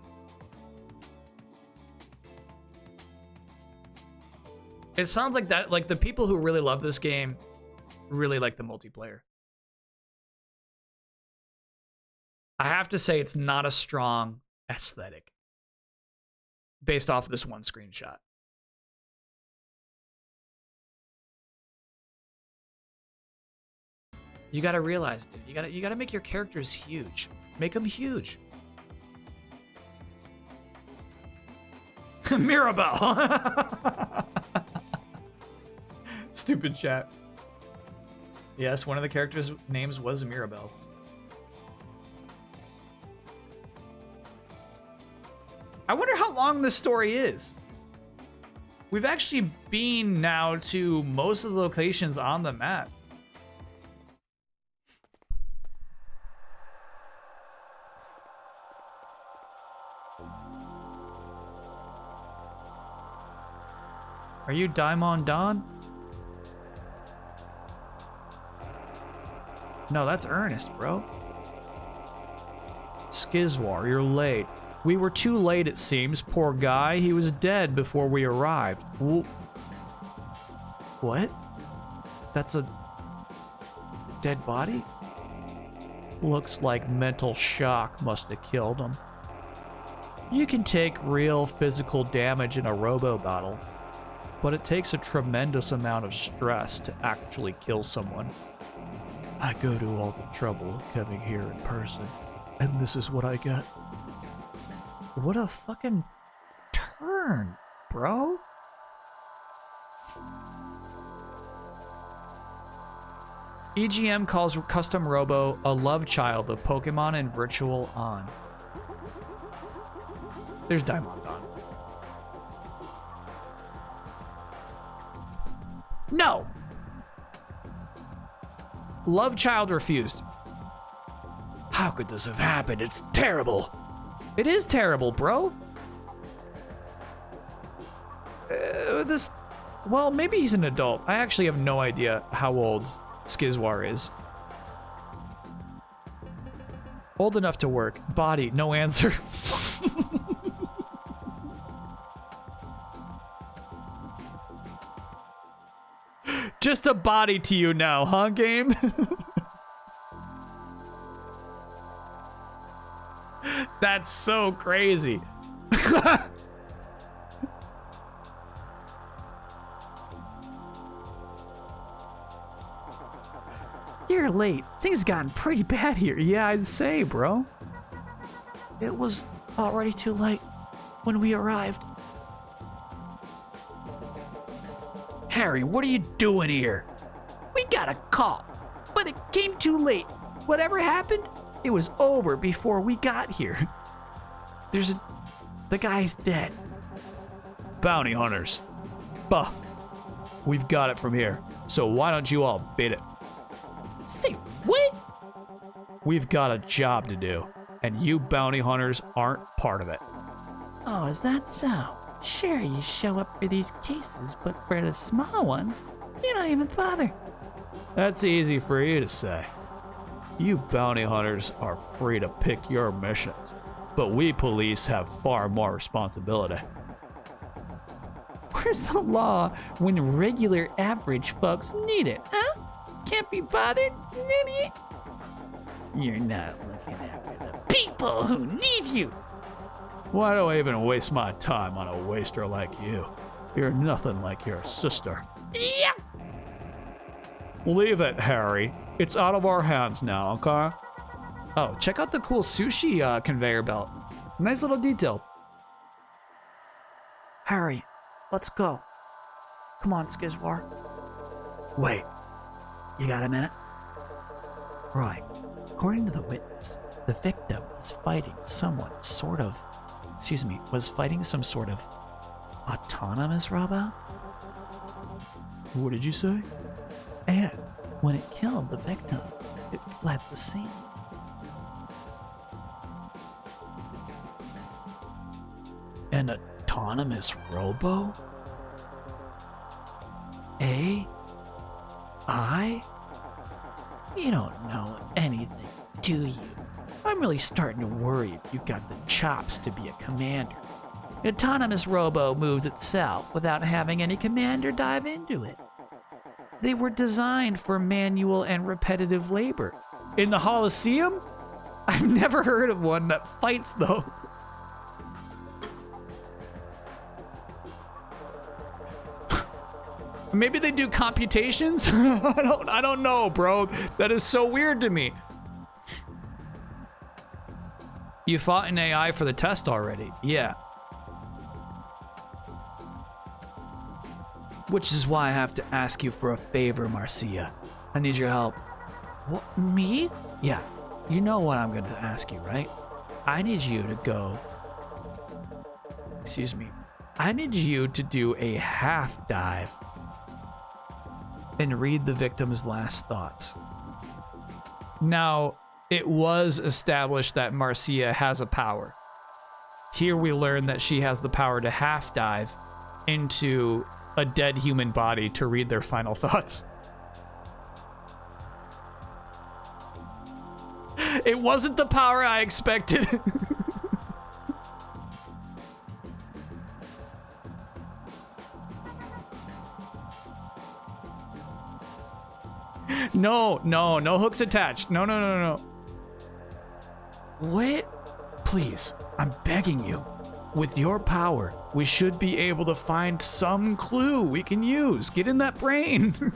It sounds like that, like the people who really love this game really like the multiplayer. I have to say it's not a strong aesthetic based off this one screenshot. You gotta realize, dude, you gotta make your characters huge. Make them huge. Mirabelle. Stupid chat. Yes, one of the characters' names was Mirabelle. I wonder how long this story is. We've actually been now to most of the locations on the map. Are you Daimon Don? No, that's Ernest, bro. Skizwar, you're late. We were too late, it seems. Poor guy. He was dead before we arrived. What? That's a dead body? Looks like mental shock must have killed him. You can take real physical damage in a Robo battle, but it takes a tremendous amount of stress to actually kill someone. I go to all the trouble of coming here in person, and this is what I get. What a fucking turn, bro. EGM calls Custom Robo a love child of Pokemon and Virtual On. There's Daimon Don. No! Love child refused. How could this have happened? It's terrible. It is terrible, bro. Well, maybe he's an adult. I actually have no idea how old Skizwar is. Old enough to work. Body, no answer. Just a body to you now, huh, game? That's so crazy. You're late. Things gotten pretty bad here. Yeah, I'd say, bro. It was already too late when we arrived. Harry, what are you doing here? We got a call, but it came too late. Whatever happened, it was over before we got here. The guy's dead. Bounty hunters. Bah. We've got it from here. So why don't you all beat it? Say what? We've got a job to do, and you bounty hunters aren't part of it. Oh, is that so? Sure, you show up for these cases, but for the small ones, you don't even bother. That's easy for you to say. You bounty hunters are free to pick your missions, but we police have far more responsibility. Where's the law when regular average folks need it, huh? Can't be bothered, idiot? You're not looking after the people who need you. Why do I even waste my time on a waster like you? You're nothing like your sister. Yeah. Leave it, Harry. It's out of our hands now, okay? Oh, check out the cool sushi conveyor belt. Nice little detail. Harry, let's go. Come on, Skizwar. Wait, you got a minute? Right. According to the witness, the victim was fighting some sort of autonomous robot. What did you say? And when it killed the victim, it fled the scene. An autonomous robo? AI? You don't know anything, do you? I'm really starting to worry if you got the chops to be a commander. An autonomous robo moves itself without having any commander dive into it. They were designed for manual and repetitive labor. In the Holosseum? I've never heard of one that fights, though. Maybe they do computations? I don't know, bro. That is so weird to me. You fought an AI for the test already. Yeah. Which is why I have to ask you for a favor, Marcia. I need your help. What, me? Yeah. You know what I'm going to ask you, right? I need you to go... Excuse me. I need you to do a half dive and read the victim's last thoughts. Now, it was established that Marcia has a power. Here we learn that she has the power to half dive into a dead human body to read their final thoughts. It wasn't the power I expected. No hooks attached. No. What? Please, I'm begging you. With your power, we should be able to find some clue we can use. Get in that brain.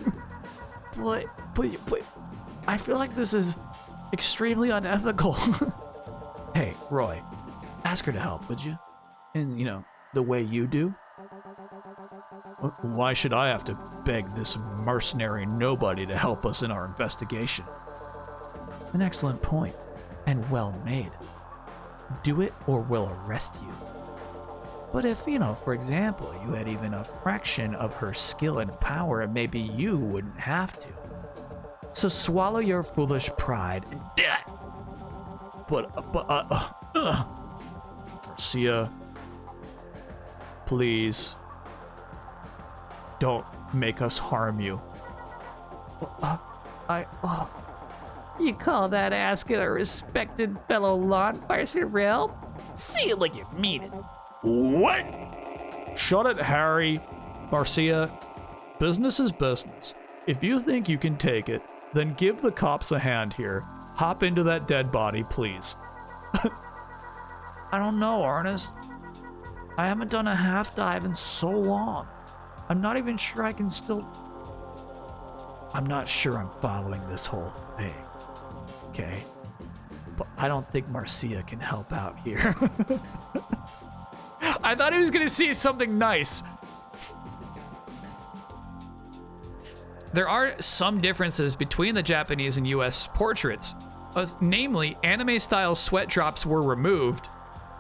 But I feel like this is extremely unethical. Hey, Roy, ask her to help, would you? In, the way you do. Why should I have to beg this mercenary nobody to help us in our investigation? An excellent point, and well made. Do it or we'll arrest you. But if, for example, you had even a fraction of her skill and power, maybe you wouldn't have to. So swallow your foolish pride and... Marcia, please, don't make us harm you. You call that asking a respected fellow law enforcement for See it like you mean it. What? Shut it, Harry. Marcia, business is business. If you think you can take it, then give the cops a hand here. Hop into that dead body, please. I don't know, Ernest. I haven't done a half dive in so long. I'm not even sure I can still... I'm not sure I'm following this whole thing. Okay? But I don't think Marcia can help out here. I thought he was gonna see something nice. There are some differences between the Japanese and US portraits. Namely, anime-style sweat drops were removed,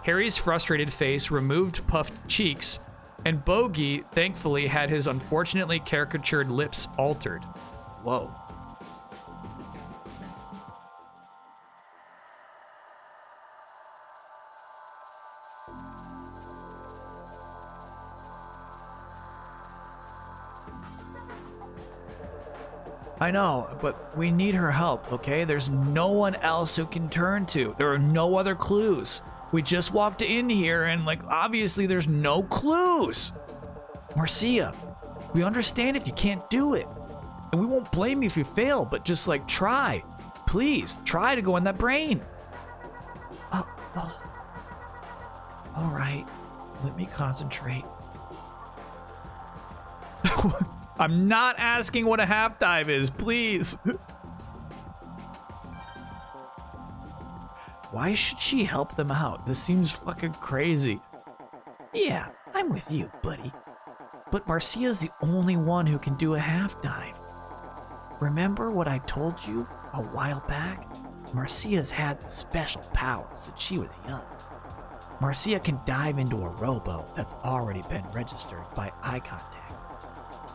Harry's frustrated face removed puffed cheeks, and Bogey, thankfully, had his unfortunately caricatured lips altered. Whoa. I know, but we need her help, okay? There's no one else who can turn to. There are no other clues. We just walked in here and, like, obviously there's no clues. Marcia, we understand if you can't do it. And we won't blame you if you fail, but just, like, try. Please, try to go in that brain. All right, let me concentrate. I'm not asking what a half dive is, please. Why should she help them out? This seems fucking crazy. Yeah, I'm with you, buddy. But Marcia's the only one who can do a half dive. Remember what I told you a while back? Marcia's had special powers since she was young. Marcia can dive into a Robo that's already been registered by eye contact.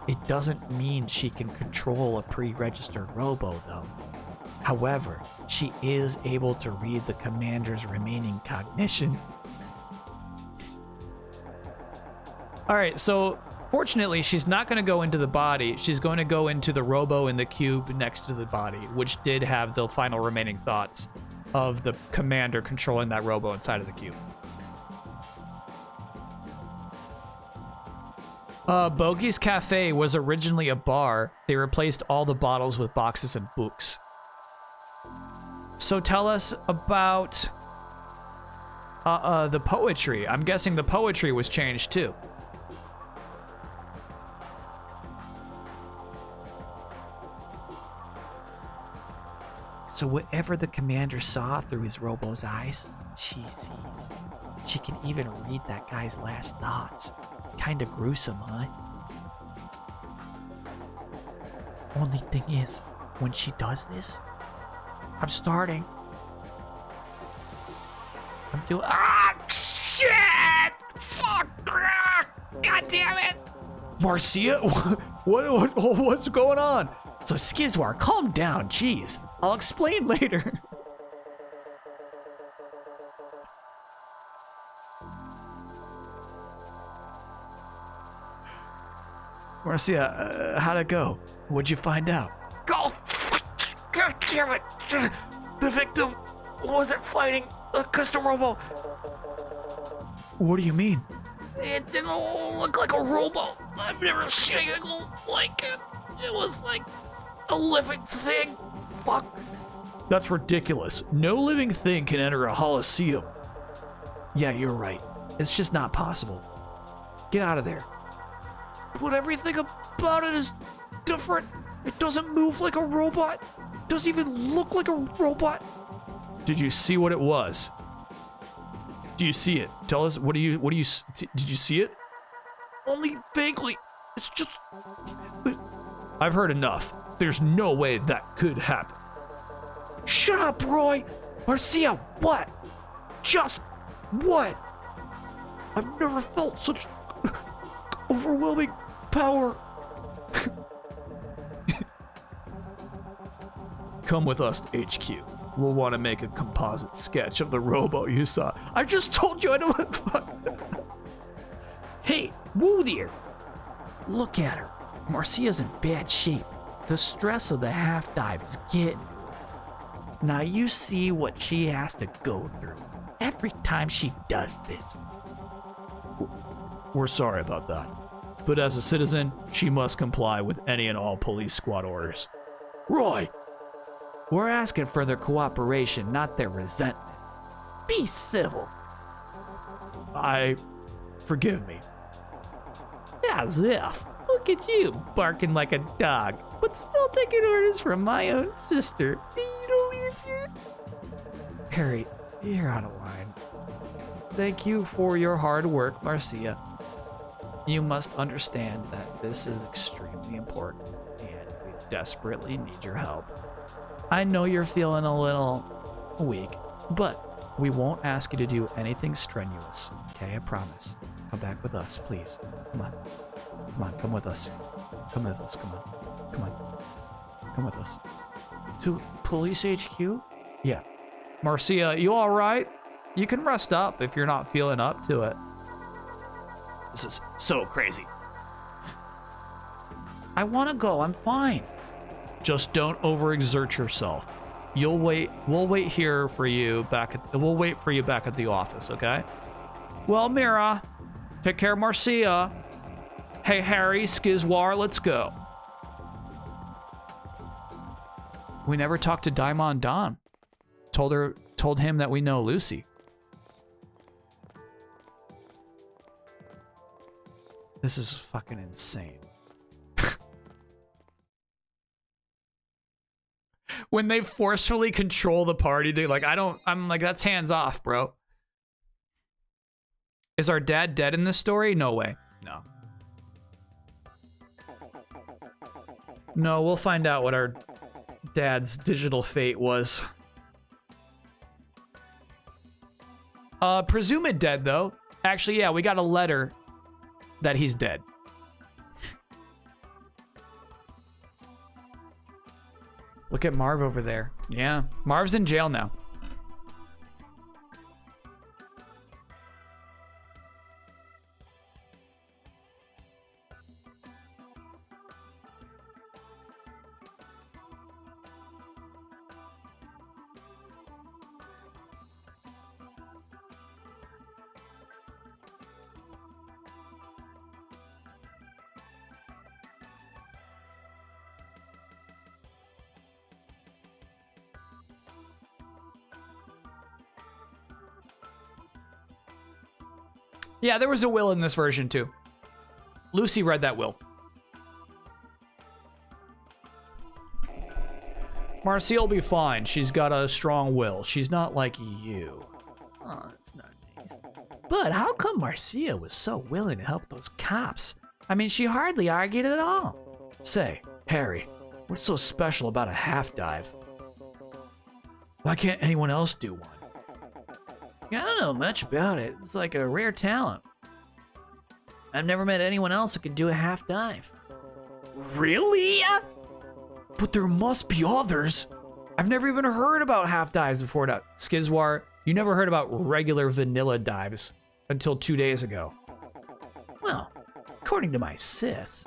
It doesn't mean she can control a pre-registered Robo, though. However, she is able to read the commander's remaining cognition. Alright, so fortunately, she's not going to go into the body. She's going to go into the Robo in the cube next to the body, which did have the final remaining thoughts of the commander controlling that Robo inside of the cube. Bogey's Cafe was originally a bar. They replaced all the bottles with boxes and books. So tell us about the poetry. I'm guessing the poetry was changed too. So whatever the commander saw through his Robo's eyes, she sees. She can even read that guy's last thoughts. Kinda gruesome, huh? Only thing is, when she does this, I'm starting. I'm doing. Ah, shit! Fuck! God damn it! Marcia, what's going on? So Skizwar, calm down. Jeez, I'll explain later. Marcia, how'd it go? What'd you find out? Go! God damn it! The victim wasn't fighting a custom Robo. What do you mean? It didn't look like a Robo. I've never seen anything like it. It was like a living thing. Fuck. That's ridiculous. No living thing can enter a Holosseum. Yeah, you're right. It's just not possible. Get out of there. But everything about it is different. It doesn't move like a robot. Doesn't even look like a robot. Did you see what it was? Do you see it? Tell us, did you see it? Only vaguely. It's just... I've heard enough. There's no way that could happen. Shut up, Roy! Marcia, what? Just what? I've never felt such overwhelming power. Come with us to HQ. We'll want to make a composite sketch of the Robo you saw. I just told you I don't... Fuck. Hey, whoa there! Look at her. Marcia's in bad shape. The stress of the half dive is getting to her. Now you see what she has to go through every time she does this. We're sorry about that. But as a citizen, she must comply with any and all police squad orders. Roy! We're asking for their cooperation, not their resentment. Be civil. Forgive me. As if. Look at you, barking like a dog, but still taking orders from my own sister. You don't use here? Harry, you're out of line. Thank you for your hard work, Marcia. You must understand that this is extremely important, and we desperately need your help. I know you're feeling a little weak, but we won't ask you to do anything strenuous, okay? I promise. Come back with us, please. Come on. Come on, come with us. Come with us, come on. Come on. Come with us. To Police HQ? Yeah. Marcia, you alright? You can rest up if you're not feeling up to it. This is so crazy. I want to go, I'm fine. Just don't overexert yourself. We'll wait here for you we'll wait for you back at the office, okay? Well, Mira, take care of Marcia. Hey, Harry, Skizwar, let's go. We never talked to Daimon Don. Told him that we know Lucy. This is fucking insane. When they forcefully control the party, they I'm like, that's hands off, bro. Is our dad dead in this story? No way. No. No, we'll find out what our dad's digital fate was. Presumed dead, though. Actually, yeah, we got a letter that he's dead. Look at Marv over there. Yeah, Marv's in jail now. Yeah, there was a will in this version, too. Lucy read that will. Marcia will be fine. She's got a strong will. She's not like you. Oh, that's not nice. But how come Marcia was so willing to help those cops? I mean, she hardly argued at all. Say, Harry, what's so special about a half dive? Why can't anyone else do one? I don't know much about it. It's like a rare talent. I've never met anyone else who could do a half dive. Really? But there must be others. I've never even heard about half dives before now. Skizwar, you never heard about regular vanilla dives until 2 days ago. Well, according to my sis,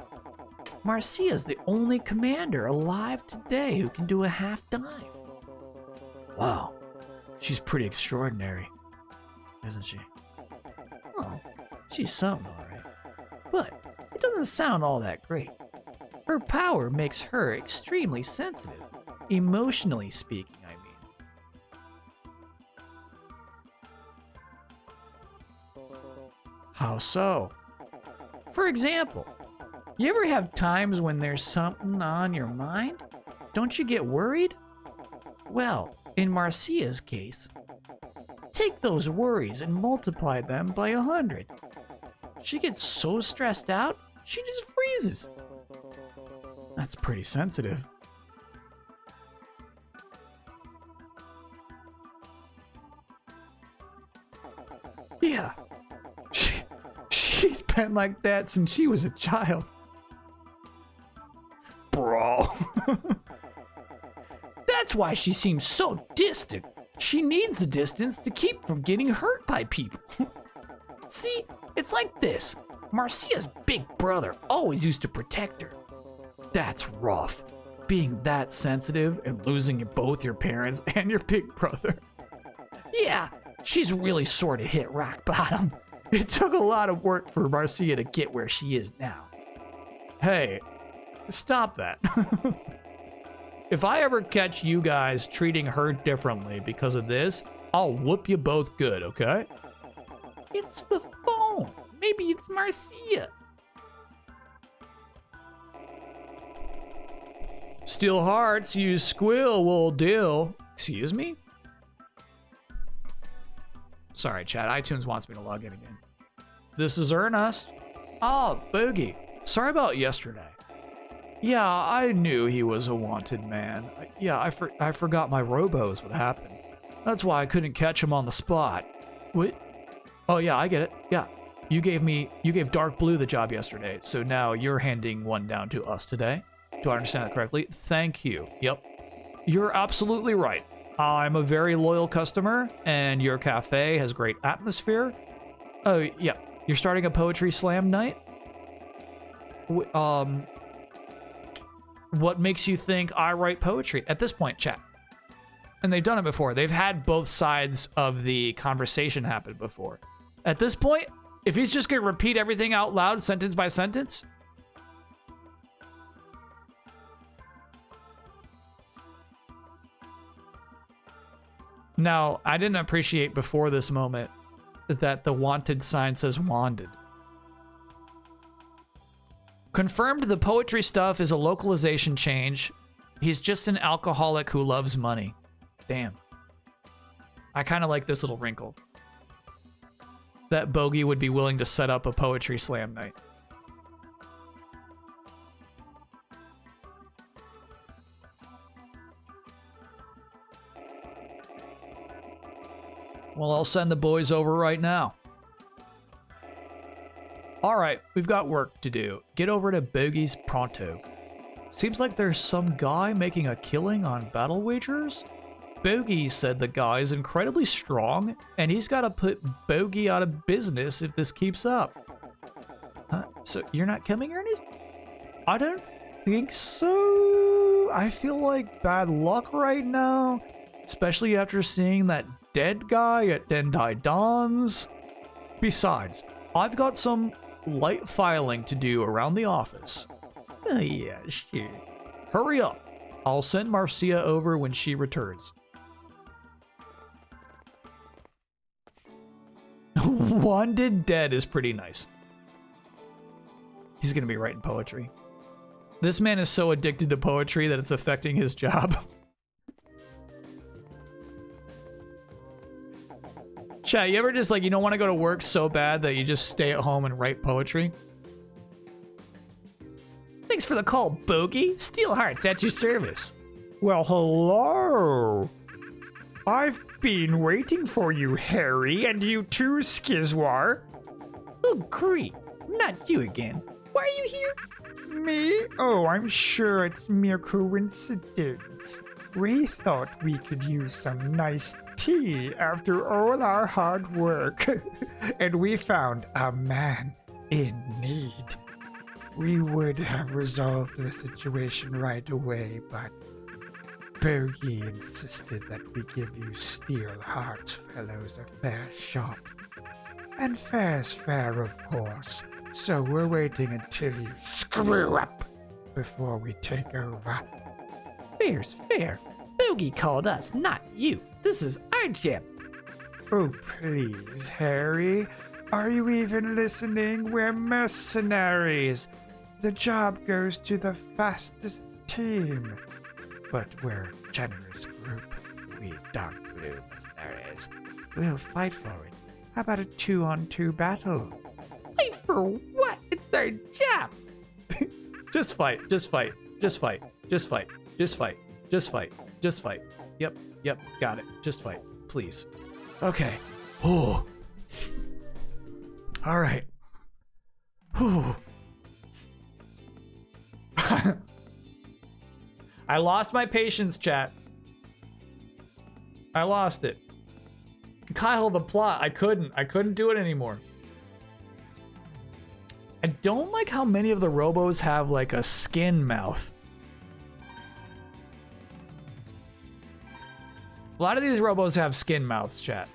Marcia's the only commander alive today who can do a half dive. Wow, she's pretty extraordinary, isn't she? Oh, she's something, all right. But it doesn't sound all that great. Her power makes her extremely sensitive, emotionally speaking, I mean. How so? For example, you ever have times when there's something on your mind? Don't you get worried? Well, in Marcia's case, take those worries and multiply them by 100. She gets so stressed out, she just freezes. That's pretty sensitive. Yeah. She's been like that since she was a child. Bro. That's why she seems so distant. She needs the distance to keep from getting hurt by people. See, it's like this. Marcia's big brother always used to protect her. That's rough. Being that sensitive and losing both your parents and your big brother. Yeah, she's really sort of hit rock bottom. It took a lot of work for Marcia to get where she is now. Hey, stop that. If I ever catch you guys treating her differently because of this, I'll whoop you both good, okay? It's That's the phone. Maybe it's Marcia. Steel hearts, use squill will deal. Excuse me? Sorry, chat. iTunes wants me to log in again. This is Ernest. Oh, Boogie. Sorry about yesterday. Yeah, I knew he was a wanted man. Yeah, I forgot my Robo is what happened. That's why I couldn't catch him on the spot. What? Oh yeah, I get it. Yeah. You gave Dark Blue the job yesterday, so now you're handing one down to us today. Do I understand that correctly? Thank you. Yep. You're absolutely right. I'm a very loyal customer, and your cafe has great atmosphere. Oh, yeah. You're starting a poetry slam night? What makes you think I write poetry? At this point, chat. And they've done it before. They've had both sides of the conversation happen before. At this point, if he's just going to repeat everything out loud, sentence by sentence... Now, I didn't appreciate before this moment that the wanted sign says wanted. Confirmed the poetry stuff is a localization change. He's just an alcoholic who loves money. Damn. I kind of like this little wrinkle. That Bogey would be willing to set up a poetry slam night. Well, I'll send the boys over right now. Alright, we've got work to do. Get over to Bogey's pronto. Seems like there's some guy making a killing on battle wagers? Bogey said the guy is incredibly strong, and he's got to put Bogey out of business if this keeps up. So you're not coming, Ernest? I don't think so. I feel like bad luck right now, especially after seeing that dead guy at Dendai Don's. Besides, I've got some light filing to do around the office. Oh yeah, sure. Hurry up. I'll send Marcia over when she returns. Wanted Dead is pretty nice. He's gonna be writing poetry. This man is so addicted to poetry that it's affecting his job. Chat, you ever just like, you don't want to go to work so bad that you just stay at home and write poetry? Thanks for the call, Bogey. Steel Hearts at your service. Well, hello. I've been waiting for you, Harry, and you too, Skizwar. Oh, great. Not you again. Why are you here? Me? Oh, I'm sure it's mere coincidence. We thought we could use some nice tea after all our hard work, and we found a man in need. We would have resolved the situation right away, but Bogey insisted that we give you Steel Hearts fellows a fair shot. And fair's fair, of course, so we're waiting until you screw up before we take over. Fair's fair. Bogey called us, not you. This is our job. Oh, please, Harry. Are you even listening? We're mercenaries. The job goes to the fastest team. But we're a generous group. We Dark Blue mercenaries. We'll fight for it. How about a 2-on-2 battle? Fight for what? It's our job. Just fight. Just fight. Just fight. Just fight. Just fight. Just fight. Just fight. Yep. Yep. Got it. Just fight. Please. Okay. Oh. All right. Whew. I lost my patience, chat. I lost it. Kyle, the plot. I couldn't do it anymore. I don't like how many of the Robos have like a skin mouth. A lot of these Robos have skin mouths, chat.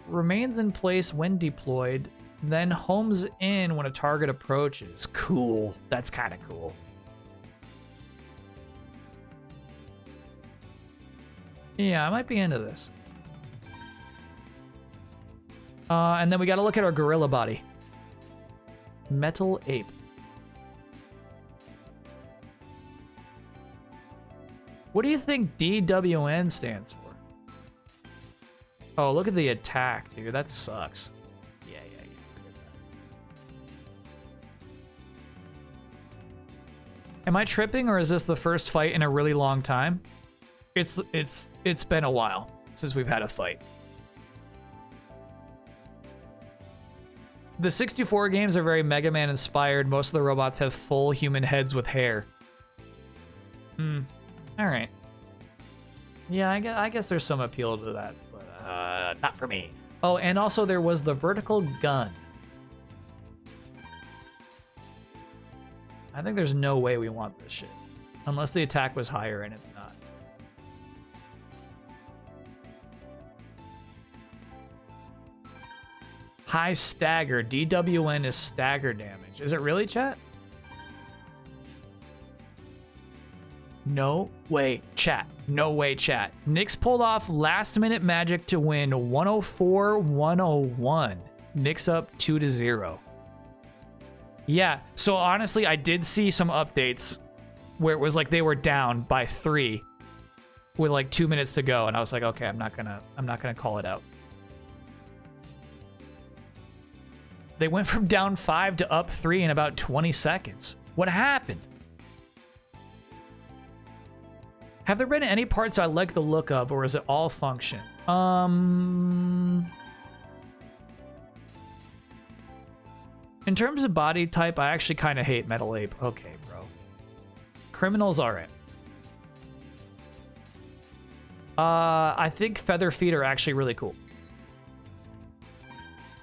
Remains in place when deployed, then homes in when a target approaches. Cool. That's kind of cool. Yeah, I might be into this. And then we gotta look at our gorilla body. Metal ape. What do you think DWN stands for? Oh, look at the attack, dude. That sucks. Yeah. Forget that. Am I tripping, or is this the first fight in a really long time? It's been a while since we've had a fight. The 64 games are very Mega Man inspired. Most of the robots have full human heads with hair. All right. Yeah, I guess there's some appeal to that, but not for me. Oh, and also there was the vertical gun. I think there's no way we want this shit. Unless the attack was higher, and it's not. High stagger. DWN is stagger damage. Is it really, chat? No way, chat. No way, chat. Nyx pulled off last-minute magic to win 104-101. Nyx up 2-0. Yeah, so honestly, I did see some updates where it was like they were down by 3 with like 2 minutes to go, and I was like, okay, I'm not gonna call it out. They went from down 5 to up 3 in about 20 seconds. What happened? Have there been any parts I like the look of, or is it all function? In terms of body type, I actually kind of hate Metal Ape. Okay, bro. Criminal's alright. I think Feather Feet are actually really cool.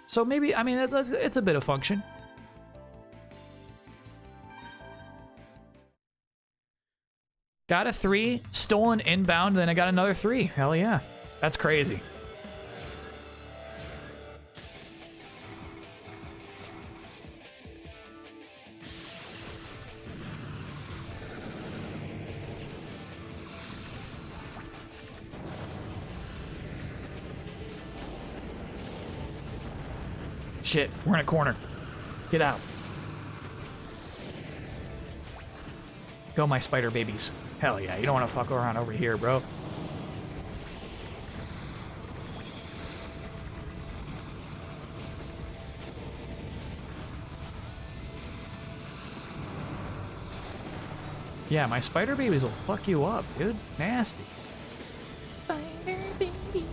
So maybe, I mean, it's a bit of function. Got a 3, stolen inbound, then I got another 3. Hell yeah. That's crazy. Shit, we're in a corner. Get out. Go, my spider babies. Hell yeah, you don't want to fuck around over here, bro. Yeah, my spider babies will fuck you up, dude. Nasty. Spider baby.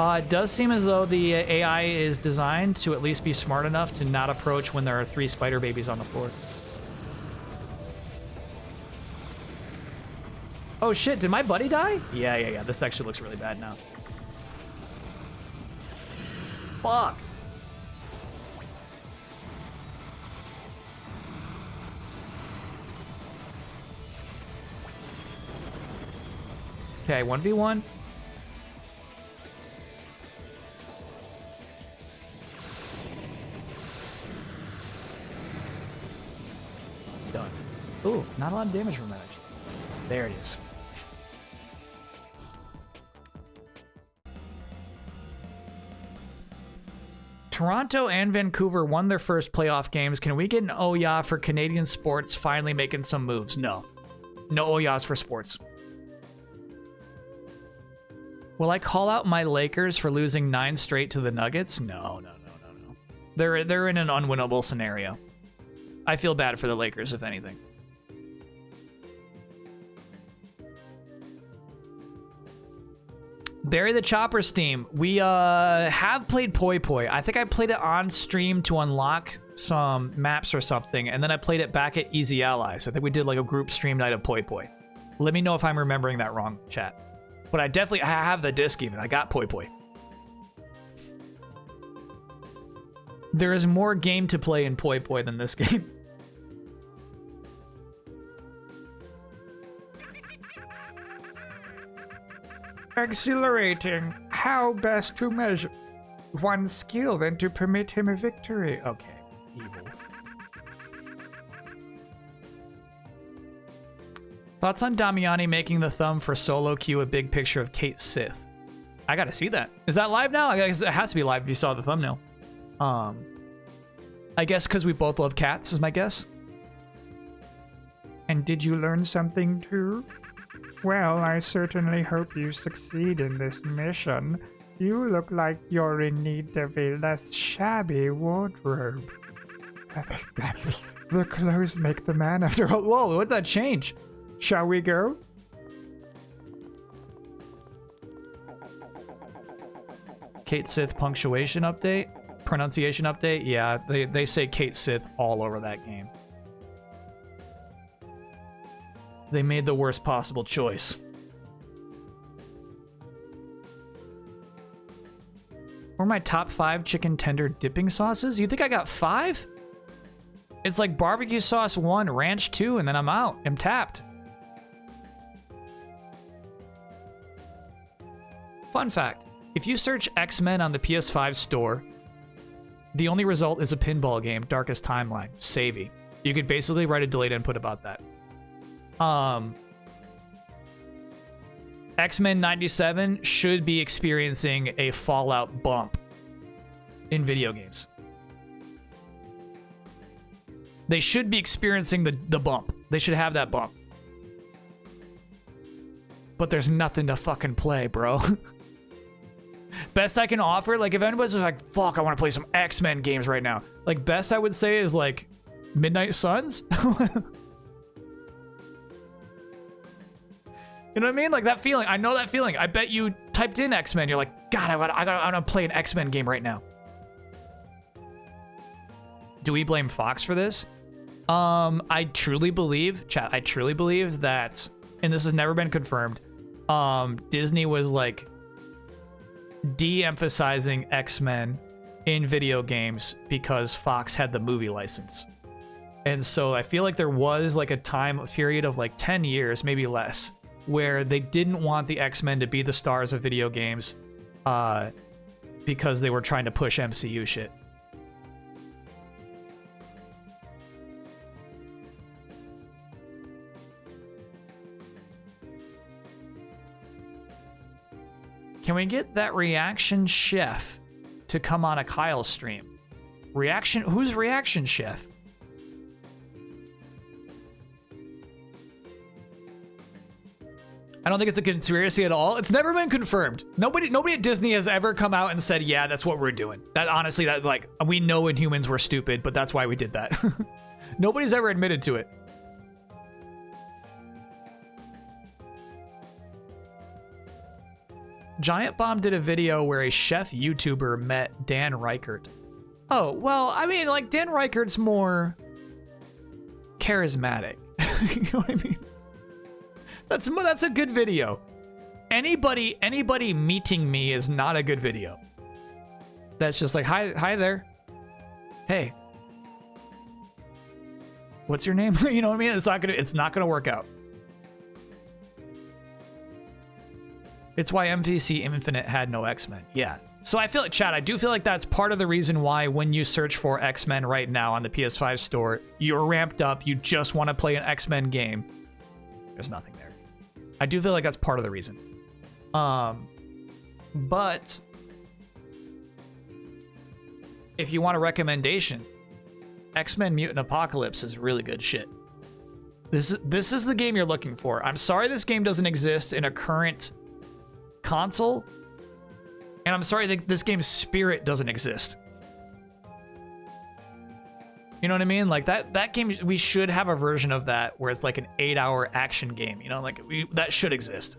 It does seem as though the AI is designed to at least be smart enough to not approach when there are 3 spider babies on the floor. Oh shit, did my buddy die? Yeah. This actually looks really bad now. Fuck. Okay, 1v1. Done. Ooh, not a lot of damage from that. There it is. Toronto and Vancouver won their first playoff games. Can we get an Ouya for Canadian sports finally making some moves? No. No Ouyas for sports. Will I call out my Lakers for losing 9 straight to the Nuggets? No. They're in an unwinnable scenario. I feel bad for the Lakers, if anything. Bury the Chopper Steam. We have played Poi Poi. I think I played it on stream to unlock some maps or something, and then I played it back at Easy Allies. I think we did like a group stream night of Poi Poi. Let me know if I'm remembering that wrong, chat. But I have the disc even. I got Poi Poi. There is more game to play in Poi Poi than this game. Exhilarating. how best to measure one's skill than to permit him a victory? Okay, evil. Thoughts on Damiani making the thumb for solo queue a big picture of Kate Sith? I gotta see that. Is that live now? I guess it has to be live if you saw the thumbnail. I guess because we both love cats is my guess. And did you learn something too? Well, I certainly hope you succeed in this mission. You look like you're in need of a less shabby wardrobe. The clothes make the man after all. Whoa, what'd that change? Shall we go? Kate Sith punctuation update? Pronunciation update? Yeah, they say Kate Sith all over that game. They made the worst possible choice. What are my top 5 chicken tender dipping sauces? You think I got 5? It's like barbecue sauce 1, ranch 2, and then I'm out. I'm tapped. Fun fact, if you search X-Men on the PS5 store, the only result is a pinball game, Darkest Timeline, Savvy. You could basically write a delayed input about that. X-Men 97 should be experiencing a Fallout bump in video games. They should be experiencing the bump. They should have that bump. But there's nothing to fucking play, bro. Best I can offer, like if anybody's like, fuck, I want to play some X-Men games right now. Like best I would say is like Midnight Suns. You know what I mean? Like that feeling. I know that feeling. I bet you typed in X-Men. You're like, God, I want to play an X-Men game right now. Do we blame Fox for this? I truly believe, chat, I truly believe that, and this has never been confirmed, Disney was like de-emphasizing X-Men in video games because Fox had the movie license. And so I feel like there was like a time period of like 10 years, maybe less, where they didn't want the X-Men to be the stars of video games because they were trying to push MCU shit. Can we get that reaction chef to come on a Kyle stream? Reaction? Who's reaction chef? I don't think it's a conspiracy at all. It's never been confirmed. Nobody at Disney has ever come out and said, yeah, that's what we're doing. That honestly, that like, we know Inhumans were stupid, but that's why we did that. Nobody's ever admitted to it. Giant Bomb did a video where a chef YouTuber met Dan Reichert. Oh, well, I mean, like, Dan Reichert's more charismatic. You know what I mean? That's a good video. Anybody meeting me is not a good video. That's just like, hi there. Hey. What's your name? You know what I mean? It's not gonna work out. It's why MVC Infinite had no X-Men. Yeah. So I feel like, chat, I do feel like that's part of the reason why when you search for X-Men right now on the PS5 store, you're ramped up, you just want to play an X-Men game. There's nothing there. I do feel like that's part of the reason. But if you want a recommendation, X-Men Mutant Apocalypse is really good shit. This is the game you're looking for. I'm sorry this game doesn't exist in a current console, and I'm sorry that this game's spirit doesn't exist. You know what I mean? Like that game, we should have a version of that where it's like an 8-hour action game, you know, like that should exist.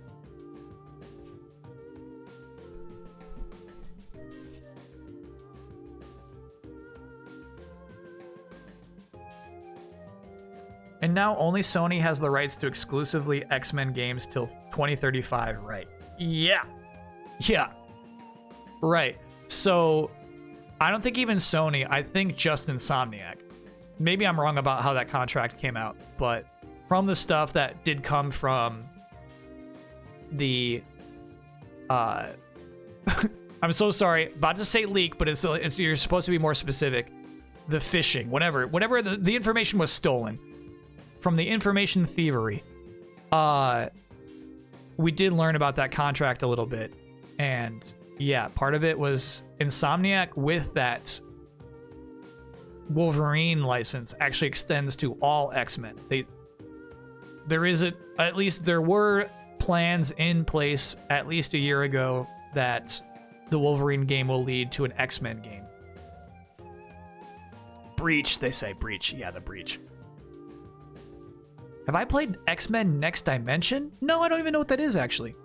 And now only Sony has the rights to exclusively X-Men games till 2035, right? Yeah. Yeah. Right. So I don't think even Sony, I think just Insomniac. Maybe I'm wrong about how that contract came out, but from the stuff that did come from the I'm so sorry. About to say leak, but you're supposed to be more specific. The phishing, whatever the information was stolen from the information thievery. We did learn about that contract a little bit, and yeah, part of it was Insomniac with that Wolverine license actually extends to all X-Men. There were plans in place at least a year ago that the Wolverine game will lead to an X-Men game. Breach, they say. Breach. Yeah, the Breach. Have I played X-Men Next Dimension? No, I don't even know what that is, actually.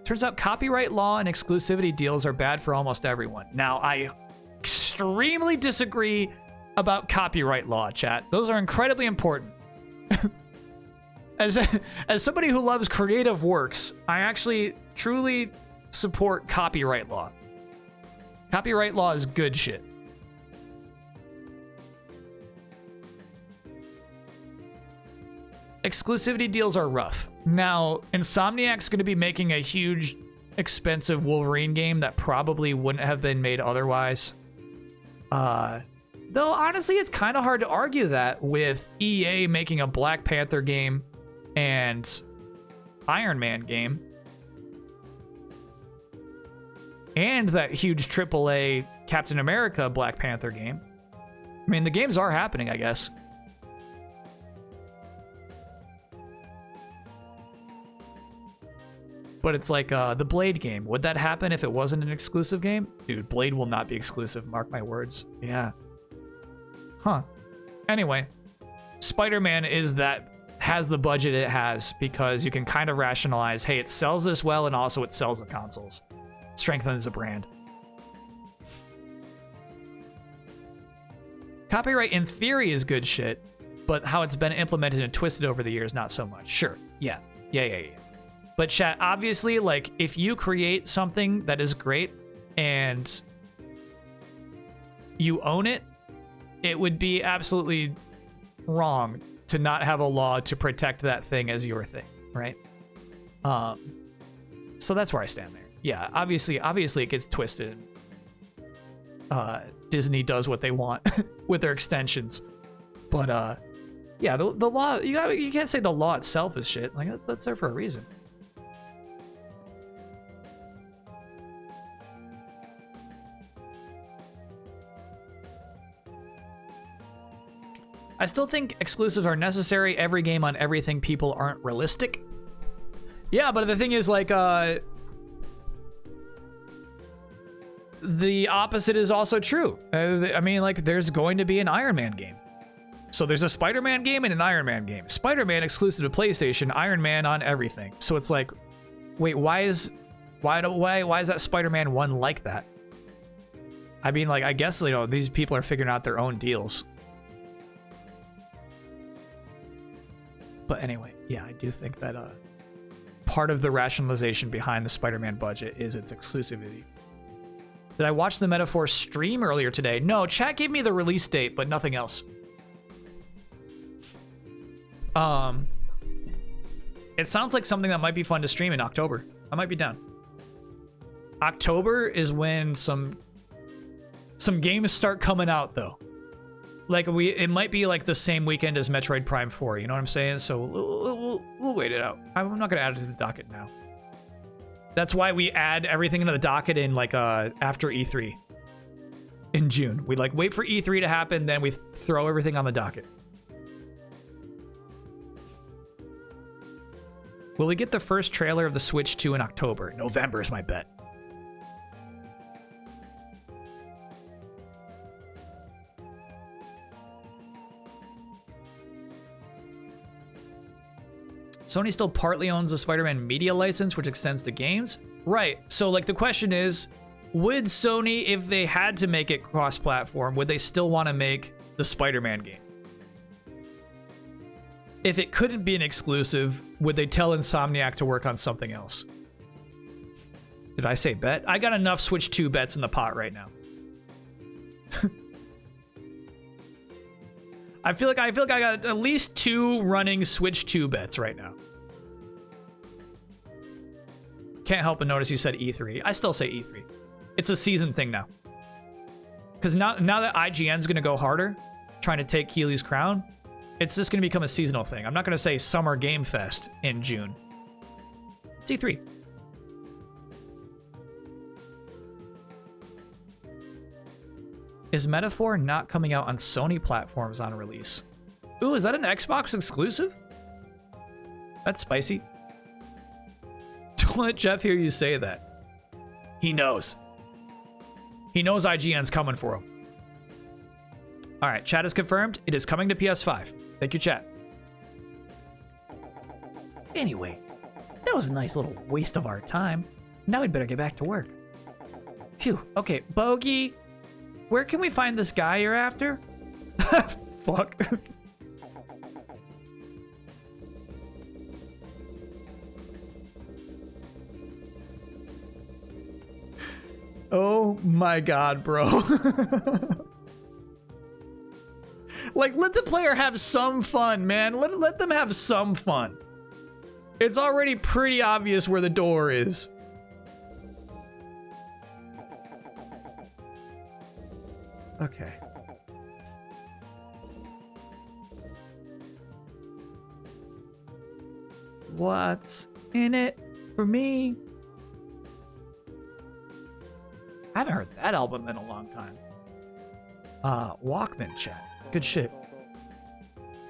Turns out copyright law and exclusivity deals are bad for almost everyone. Now, I extremely disagree about copyright law, chat. Those are incredibly important. As somebody who loves creative works, I actually truly support copyright law. Copyright law is good shit. Exclusivity deals are rough. Now, Insomniac's going to be making a huge, expensive Wolverine game that probably wouldn't have been made otherwise. Though, honestly, it's kind of hard to argue that with EA making a Black Panther game and Iron Man game. And that huge AAA Captain America Black Panther game. I mean, the games are happening, I guess. But it's like the Blade game. Would that happen if it wasn't an exclusive game? Dude, Blade will not be exclusive, mark my words. Yeah. Huh. Anyway, Spider-Man has the budget it has because you can kind of rationalize, hey, it sells this well and also it sells the consoles. Strengthens the brand. Copyright in theory is good shit, but how it's been implemented and twisted over the years, not so much. Sure. Yeah. But chat, obviously, like, if you create something that is great and you own it, it would be absolutely wrong to not have a law to protect that thing as your thing, right? So that's where I stand there. Yeah, obviously it gets twisted. Disney does what they want with their extensions. But yeah, the law, you can't say the law itself is shit. Like, that's there for a reason. I still think exclusives are necessary. Every game on everything people aren't realistic. Yeah, but the thing is, like, the opposite is also true. I mean, like, there's going to be an Iron Man game. So there's a Spider-Man game and an Iron Man game. Spider-Man exclusive to PlayStation, Iron Man on everything. So it's like, wait, why is that Spider-Man one like that? I mean, like, I guess, you know, these people are figuring out their own deals. But anyway, yeah, I do think that part of the rationalization behind the Spider-Man budget is its exclusivity. Did I watch the Metaphor stream earlier today? No, chat gave me the release date, but nothing else. It sounds like something that might be fun to stream in October. I might be down. October is when some games start coming out, though. Like, it might be like the same weekend as Metroid Prime 4, you know what I'm saying? So we'll wait it out. I'm not gonna add it to the docket now. That's why we add everything into the docket in, like, after E3 in June. We, like, wait for E3 to happen, then we throw everything on the docket. Will we get the first trailer of the Switch 2 in October? November is my bet. Sony still partly owns the Spider-Man media license, which extends to games. Right. So, like, the question is, would Sony, if they had to make it cross-platform, would they still want to make the Spider-Man game? If it couldn't be an exclusive, would they tell Insomniac to work on something else? Did I say bet? I got enough Switch 2 bets in the pot right now. I feel like I got at least 2 running Switch 2 bets right now. can't help but notice you said E3. I still say E3. It's a season thing now. Because now that IGN's going to go harder, trying to take Keeley's crown, it's just going to become a seasonal thing. I'm not going to say Summer Game Fest in June. It's E3. Is Metaphor not coming out on Sony platforms on release? Ooh, is that an Xbox exclusive? That's spicy. Don't let Jeff hear you say that. He knows. He knows IGN's coming for him. All right, chat is confirmed. It is coming to PS5. Thank you, chat. Anyway, that was a nice little waste of our time. Now we'd better get back to work. Phew. Okay, Bogey, where can we find this guy you're after? Fuck. Oh my god, bro. Like, let the player have some fun, man. Let them have some fun. It's already pretty obvious where the door is. Okay. What's in it for me? I haven't heard that album in a long time. Walkman chat. Good shit.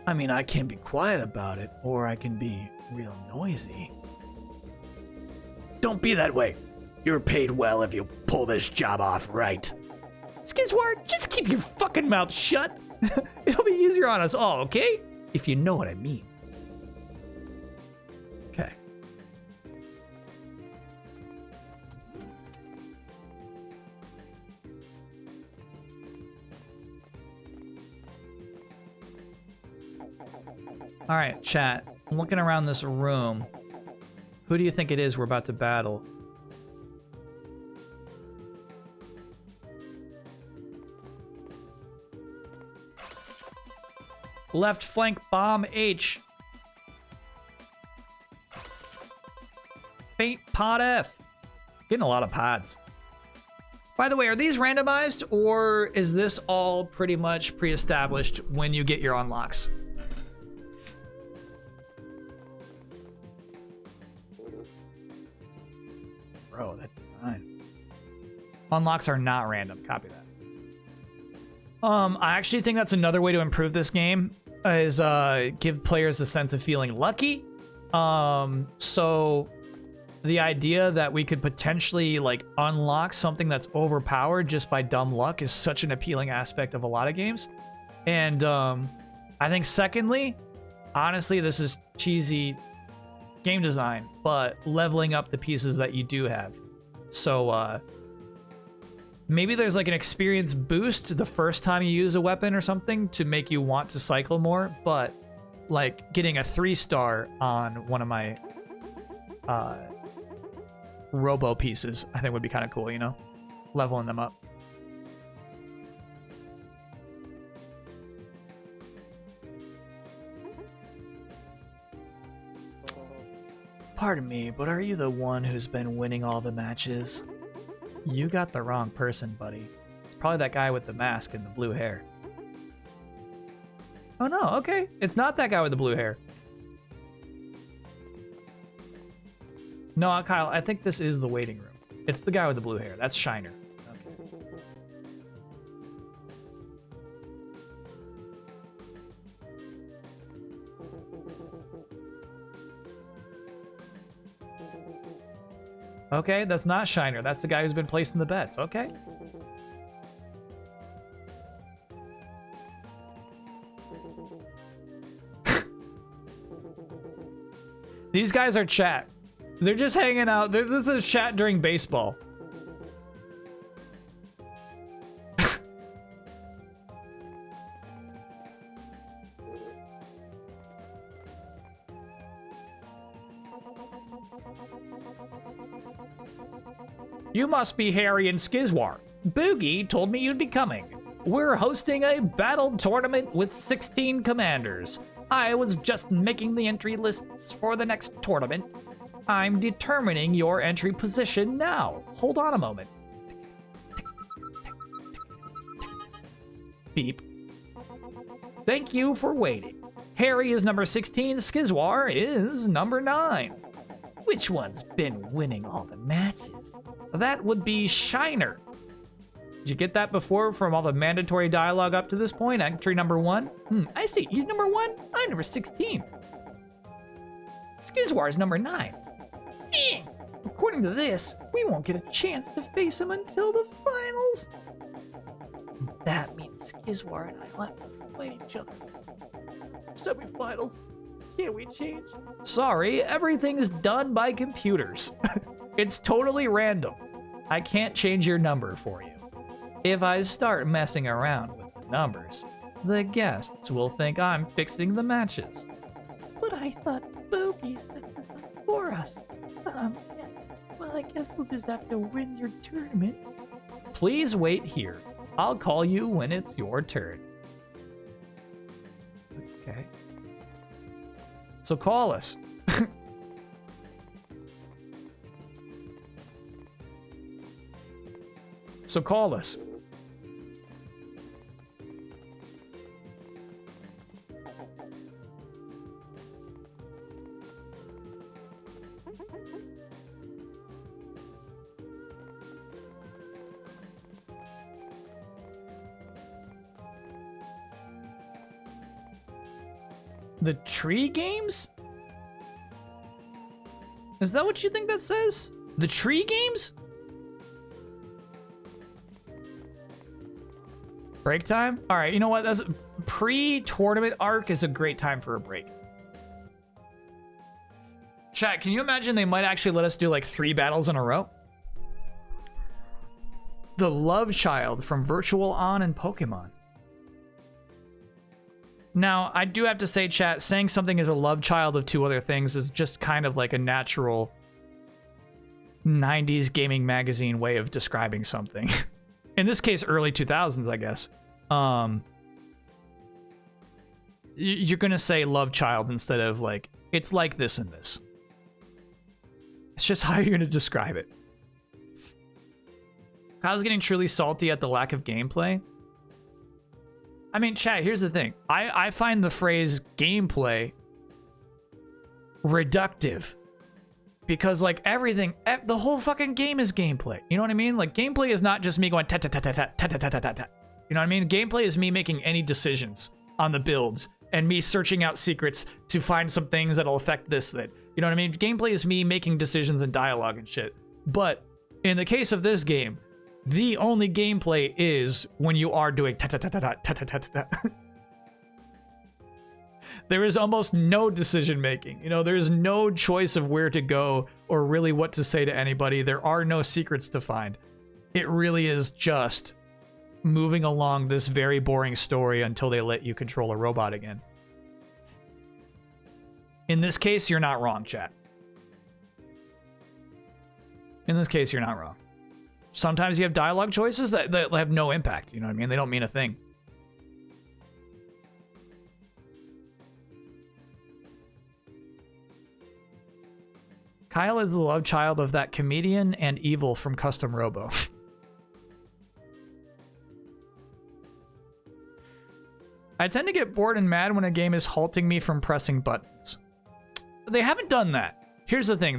I mean, I can be quiet about it, or I can be real noisy. Don't be that way. You're paid well if you pull this job off right. Skizwar, just keep your fucking mouth shut. It'll be easier on us all, okay? If you know what I mean. Okay. All right, chat. I'm looking around this room. Who do you think it is we're about to battle? Left flank bomb H. Faint pod F. Getting a lot of pods. By the way, are these randomized, or is this all pretty much pre-established when you get your unlocks? Bro, that design. Unlocks are not random. Copy that. I actually think that's another way to improve this game is give players a sense of feeling lucky. So the idea that we could potentially like unlock something that's overpowered just by dumb luck is such an appealing aspect of a lot of games. And I think secondly, honestly, this is cheesy game design, but leveling up the pieces that you do have. So maybe there's like an experience boost the first time you use a weapon or something to make you want to cycle more, but like getting a 3-star on one of my Robo pieces I think would be kind of cool, you know? Leveling them up. Pardon me, but are you the one who's been winning all the matches? You got the wrong person, buddy. It's probably that guy with the mask and the blue hair. Oh no, okay. It's not that guy with the blue hair. No, Kyle, I think this is the waiting room. It's the guy with the blue hair. That's Shiner. Okay, that's not Shiner. That's the guy who's been placed in the beds. Okay. These guys are chat. They're just hanging out. This is chat during baseball. You must be Harry and Skizwar. Boogie told me you'd be coming. We're hosting a battle tournament with 16 commanders. I was just making the entry lists for the next tournament. I'm determining your entry position now. Hold on a moment. Beep. Thank you for waiting. Harry is number 16, Skizwar is number 9. Which one's been winning all the matches? That would be Shiner. Did you get that before from all the mandatory dialogue up to this point? Entry number 1? I see. He's number 1? I'm number 16. Skizwar is number 9. Dang! According to this, we won't get a chance to face him until the finals. That means Skizwar and I will have to fight each other. Semi-finals. Can't we change? Sorry, everything's done by computers. It's totally random. I can't change your number for you. If I start messing around with the numbers, the guests will think I'm fixing the matches. But I thought Bogey set this up for us. Well, I guess we'll just have to win your tournament. Please wait here. I'll call you when it's your turn. Okay. So call us. So call us. The tree games? Is that what you think that says? The tree games? Break time? All right, you know what? That's pre-tournament arc is a great time for a break. Chat, can you imagine they might actually let us do like 3 battles in a row? The love child from Virtual On and Pokemon. Now, I do have to say, chat, saying something is a love child of 2 other things is just kind of like a natural 90s gaming magazine way of describing something. In this case, early 2000s, I guess. You're gonna say love child instead of like, it's like this and this. It's just how you're gonna describe it. Kyle's getting truly salty at the lack of gameplay. I mean, chat, here's the thing. I find the phrase gameplay reductive. Because, like, everything, the whole fucking game is gameplay. You know what I mean? Like, gameplay is not just me going ta-ta-ta-ta-ta-ta-ta-ta-ta-ta. You know what I mean? Gameplay is me making any decisions on the builds and me searching out secrets to find some things that'll affect this, that. You know what I mean? Gameplay is me making decisions and dialogue and shit. But in the case of this game, the only gameplay is when you are doing ta-ta-ta-ta-ta-ta-ta-ta-ta. There is almost no decision making. You know, there's no choice of where to go or really what to say to anybody. There are no secrets to find. It really is just moving along this very boring story until they let you control a robot again. In this case, you're not wrong, chat. In this case, you're not wrong. Sometimes you have dialogue choices that have no impact. You know what I mean? They don't mean a thing. Kyle is the love child of that comedian and Evil from Custom Robo. I tend to get bored and mad when a game is halting me from pressing buttons. They haven't done that. Here's the thing.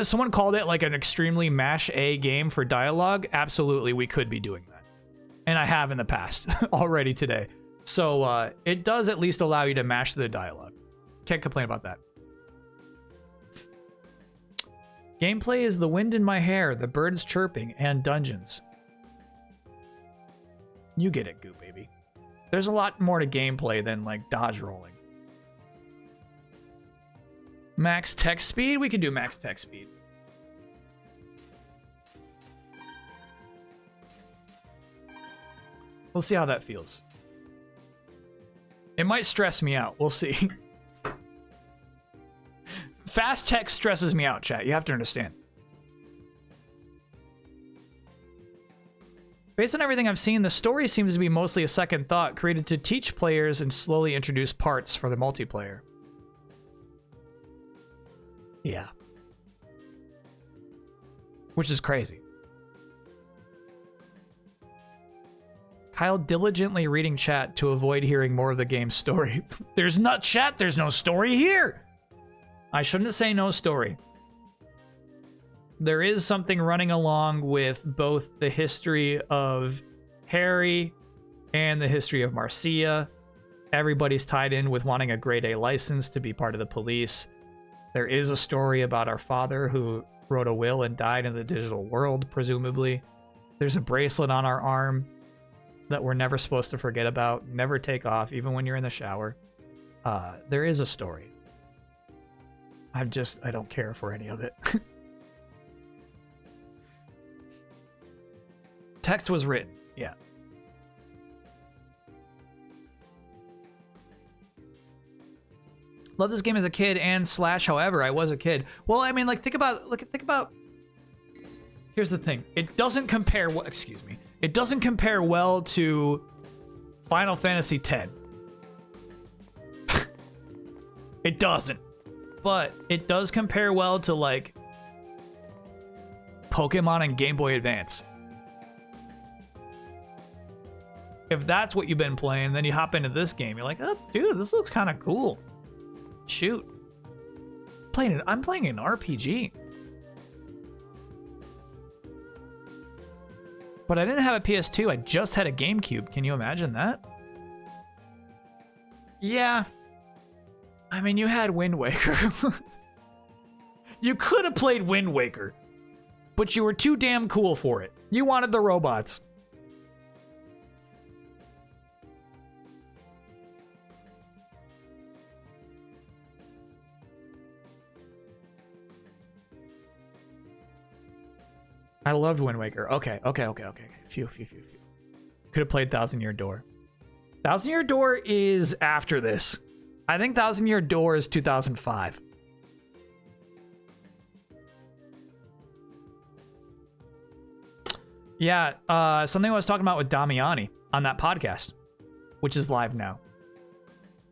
Someone called it like an extremely mash-A game for dialogue. Absolutely, we could be doing that. And I have in the past, already today. So it does at least allow you to mash the dialogue. Can't complain about that. Gameplay is the wind in my hair, the birds chirping, and dungeons. You get it, Goo Baby. There's a lot more to gameplay than, like, dodge rolling. Max text speed? We can do max text speed. We'll see how that feels. It might stress me out. We'll see. Fast text stresses me out, chat. You have to understand. Based on everything I've seen, the story seems to be mostly a second thought created to teach players and slowly introduce parts for the multiplayer. Yeah. which is crazy. Kyle diligently reading chat to avoid hearing more of the game's story. There's not chat, there's no story here. I shouldn't say no story. There is something running along with both the history of Harry and the history of Marcia. Everybody's tied in with wanting a grade A license to be part of the police. There is a story about our father who wrote a will and died in the digital world, presumably. There's a bracelet on our arm that we're never supposed to forget about, never take off, even when you're in the shower. There is a story. I don't care for any of it. Text was written, yeah. Love this game as a kid and / however I was a kid. Well, I mean, like, think about. Here's the thing. It doesn't compare. Excuse me. It doesn't compare well to Final Fantasy X. It doesn't. But it does compare well to, like, Pokemon and Game Boy Advance. If that's what you've been playing, then you hop into this game. You're like, oh, dude, this looks kind of cool. Shoot. I'm playing an RPG. But I didn't have a PS2. I just had a GameCube. Can you imagine that? Yeah. I mean, you had Wind Waker. You could have played Wind Waker. But you were too damn cool for it. You wanted the robots. I loved Wind Waker. Okay. Phew. Could have played Thousand Year Door. Thousand Year Door is after this. I think Thousand Year Door is 2005. Yeah, something I was talking about with Damiani on that podcast, which is live now.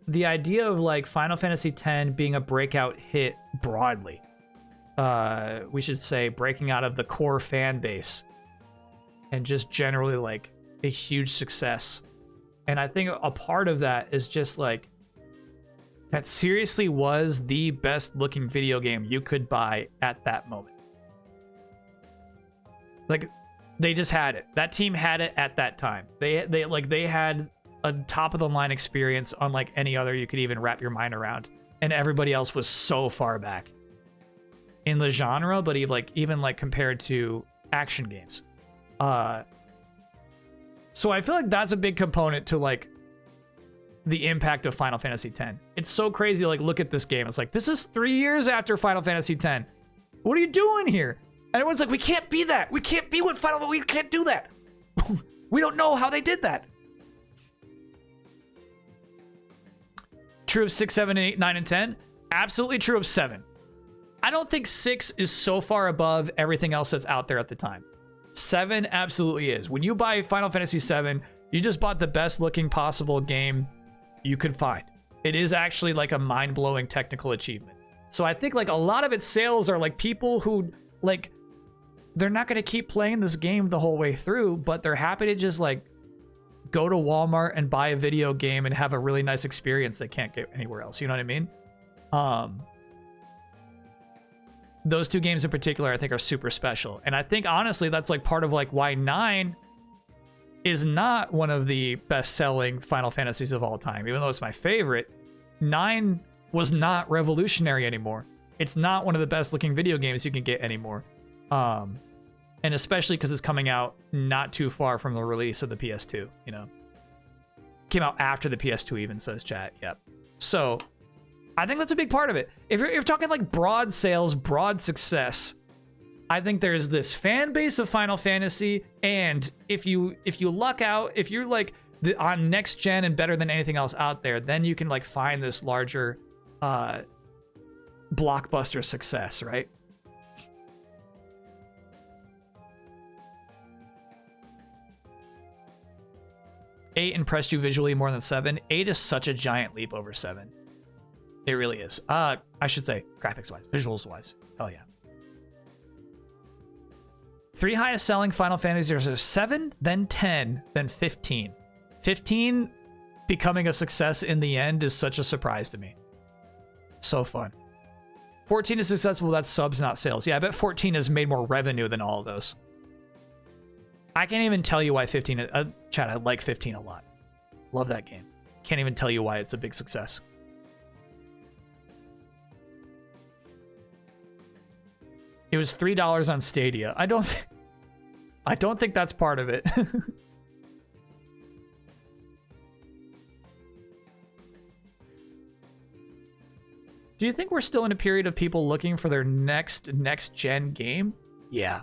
The idea of, like, Final Fantasy X being a breakout hit broadly. We should say breaking out of the core fan base and just generally, like, a huge success. And I think a part of that is just, like, that seriously was the best looking video game you could buy at that moment. Like, they just had it. That team had it at that time. They had a top of the line experience unlike any other you could even wrap your mind around. And everybody else was so far back in the genre, but even compared to action games. So I feel like that's a big component to, like, the impact of Final Fantasy X. It's so crazy. Like, look at this game. It's like, this is 3 years after Final Fantasy X. What are you doing here? And everyone's like, we can't be that. We can't be what Final. We can't do that. We don't know how they did that. True of 6, 7, 8, 9, and 10. Absolutely true of 7. I don't think 6 is so far above everything else that's out there at the time. 7 absolutely is. When you buy Final Fantasy 7, you just bought the best looking possible game you could find. It is actually, like, a mind-blowing technical achievement. So I think, like, a lot of its sales are, like, people who, like, they're not going to keep playing this game the whole way through, but they're happy to just, like, go to Walmart and buy a video game and have a really nice experience they can't get anywhere else. You know what I mean? Those two games in particular, I think, are super special. And I think, honestly, that's, like, part of, like, why 9 is not one of the best-selling Final Fantasies of all time. Even though it's my favorite, 9 was not revolutionary anymore. It's not one of the best-looking video games you can get anymore. And especially because it's coming out not too far from the release of the PS2, you know? Came out after the PS2 even, says chat. Yep. So I think that's a big part of it. If you're talking, like, broad sales, broad success, I think there's this fan base of Final Fantasy, and if you luck out, if you're, like, on next gen and better than anything else out there, then you can, like, find this larger blockbuster success, right? Eight impressed you visually more than 7. 8 is such a giant leap over 7. It really is. I should say graphics wise, visuals wise. Oh yeah. 3 highest selling Final Fantasies are 7, then 10, then 15. 15 becoming a success in the end is such a surprise to me. So fun. 14 is successful, that's subs, not sales. Yeah, I bet 14 has made more revenue than all of those. I can't even tell you why 15... Chat, I like 15 a lot. Love that game. Can't even tell you why it's a big success. It was $3 on Stadia. I don't think that's part of it. Do you think we're still in a period of people looking for their next gen game? Yeah.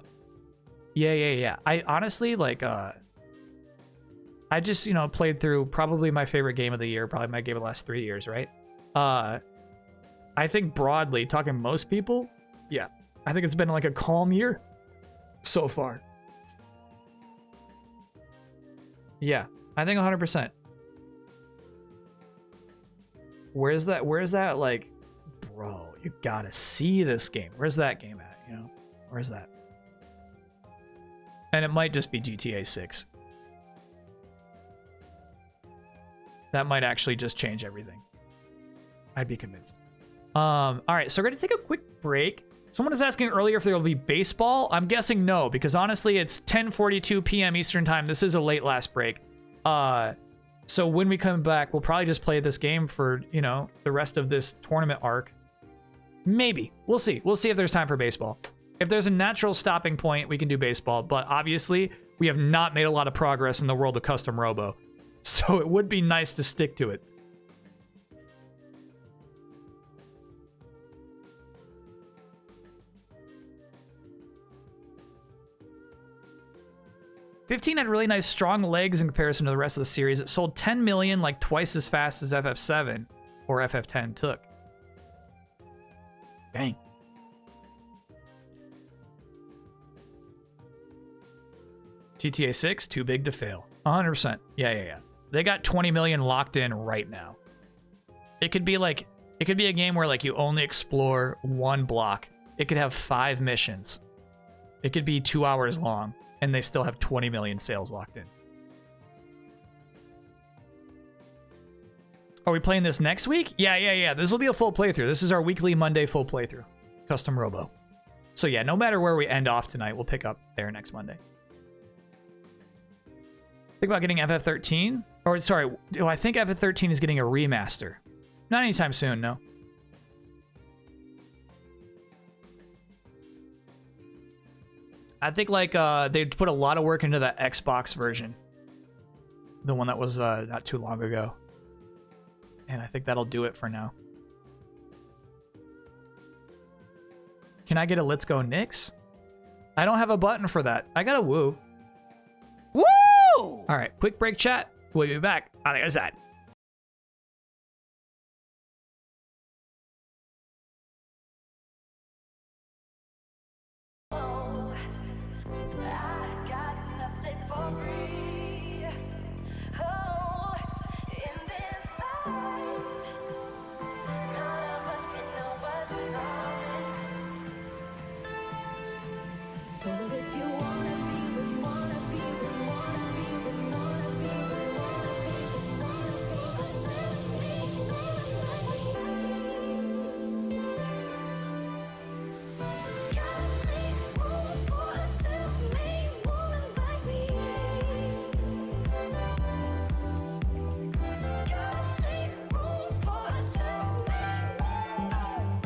Yeah. I honestly, like, I just, played through probably my favorite game of the year, probably my game of the last 3 years, right? I think broadly, talking most people, yeah. I think it's been like a calm year so far. Yeah, I think 100%. Where's that, like, bro, you gotta see this game. Where's that game at, Where's that? And it might just be GTA 6. That might actually just change everything. I'd be convinced. All right, so we're gonna take a quick break. Someone was asking earlier if there will be baseball. I'm guessing no, because honestly, it's 10:42 p.m. Eastern time. This is a late last break. So when we come back, we'll probably just play this game for, the rest of this tournament arc. Maybe. We'll see. We'll see if there's time for baseball. If there's a natural stopping point, we can do baseball. But obviously, we have not made a lot of progress in the world of custom Robo. So it would be nice to stick to it. $15 had really nice, strong legs in comparison to the rest of the series. It sold 10 million, like twice as fast as FF7 or FF10 took. Dang. GTA 6, too big to fail. 100%. Yeah. They got 20 million locked in right now. It could be a game where like you only explore one block. It could have 5 missions. It could be 2 hours long, and they still have 20 million sales locked in. Are we playing this next week? Yeah. This will be a full playthrough. This is our weekly Monday full playthrough. Custom Robo. So yeah, no matter where we end off tonight, we'll pick up there next Monday. Think about getting FF13? Or sorry, I think FF13 is getting a remaster. Not anytime soon, no. I think like they put a lot of work into that Xbox version. The one that was not too long ago. And I think that'll do it for now. Can I get a Let's Go Knicks? I don't have a button for that. I got a woo. Woo! All right, quick break chat. We'll be back on the other side. So if you wanna be with, wanna be with, wanna be with, wanna be with, wanna be with, got me room for a self-made woman like me. Got me room for a self-made woman.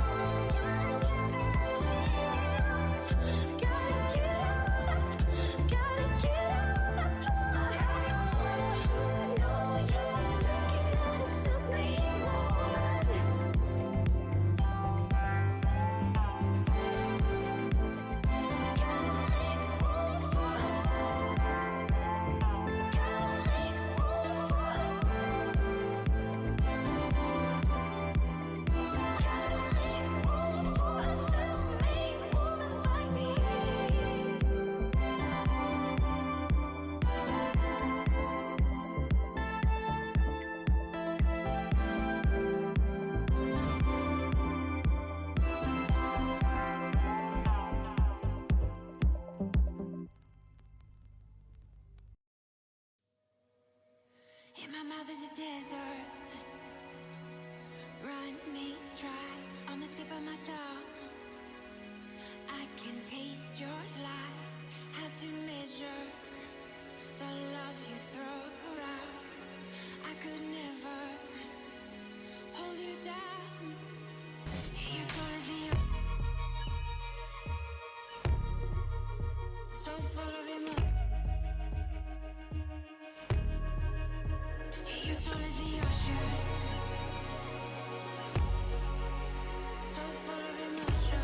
Gotta get My mouth is a desert, running dry on the tip of my tongue. I can taste your lies, how to measure the love you throw around. I could never hold you down. Your soul is the so full of emotion. Your soul is the ocean, so full of emotion.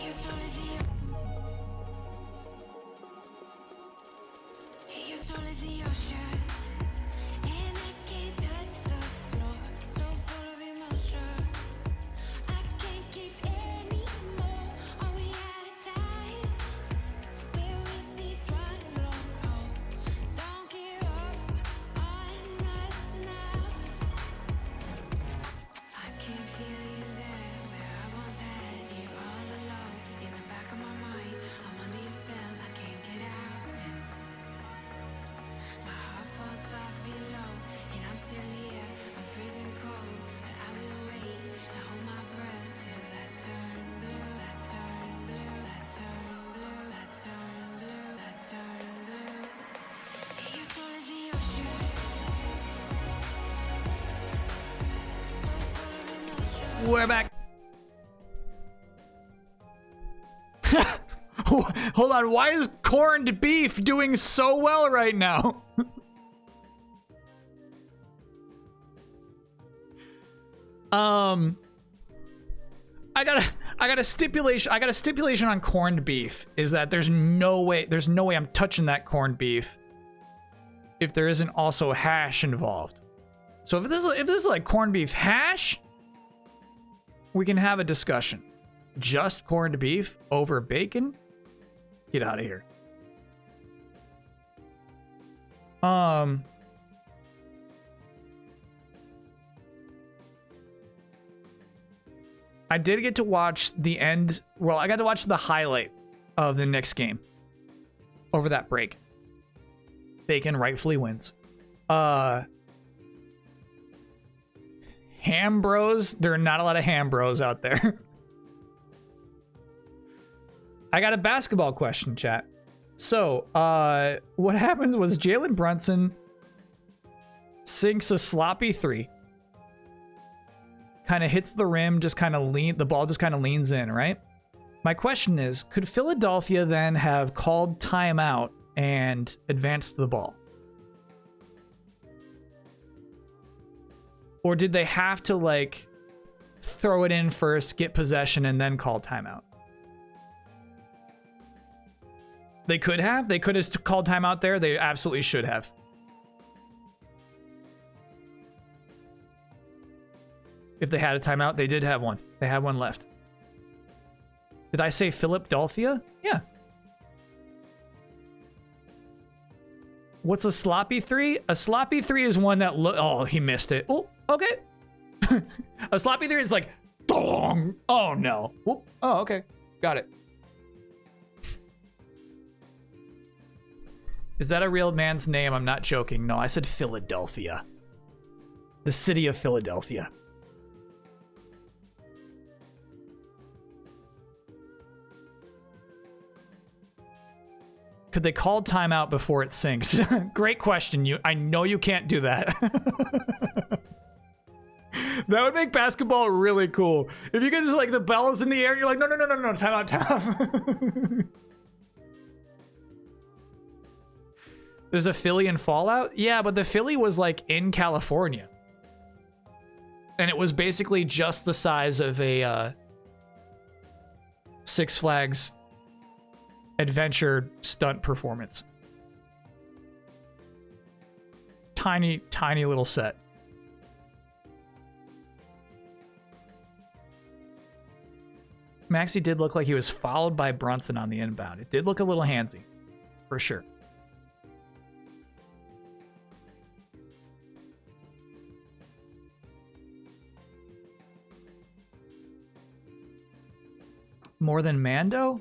Your soul is the your soul is the ocean, and I can't touch the floor. So full of emotion, I can't keep anymore. Are we out of time? Will we be swallowed? Don't give up on us now. I can feel you there, where I once had you all alone. In the back of my mind, I'm under your spell, I can't get out. My heart falls 5 feet low, and I'm still here, I'm freezing cold. But I will wait and hold my breath till that turn blue, that turn blue, that turn blue, that turn blue, that turn blue. Your soul is the ocean, so full of emotion. We're back. Hold on, why is corned beef doing so well right now? I got a stipulation on corned beef is that there's no way I'm touching that corned beef if there isn't also hash involved. So if this is like corned beef hash, we can have a discussion. Just corned beef over bacon? Get out of here. I did get to watch the end. Well, I got to watch the highlight of the Knicks game over that break. Bacon rightfully wins. Ham bros. There are not a lot of ham bros out there. I got a basketball question, chat. So, what happens was Jalen Brunson sinks a sloppy three. Kind of hits the rim, the ball just kind of leans in, right? My question is, could Philadelphia then have called timeout and advanced the ball? Or did they have to, like, throw it in first, get possession, and then call timeout? They could have. They could have called timeout there. They absolutely should have. If they had a timeout, they did have one. They had one left. Did I say Philadelphia? Yeah. What's a sloppy three? A sloppy three is one that oh, he missed it. Oh, okay. A sloppy three is like, dong. Oh no. Whoop. Oh, okay. Got it. Is that a real man's name? I'm not joking. No, I said Philadelphia. The city of Philadelphia. Could they call timeout before it sinks? Great question. I know you can't do that. That would make basketball really cool. If you could just, like, the bell is in the air and you're like, no, timeout. There's a Philly in Fallout? Yeah, but the Philly was, like, in California. And it was basically just the size of a Six Flags adventure stunt performance. Tiny, tiny little set. Maxey did look like he was followed by Brunson on the inbound. It did look a little handsy, for sure. More than Mando?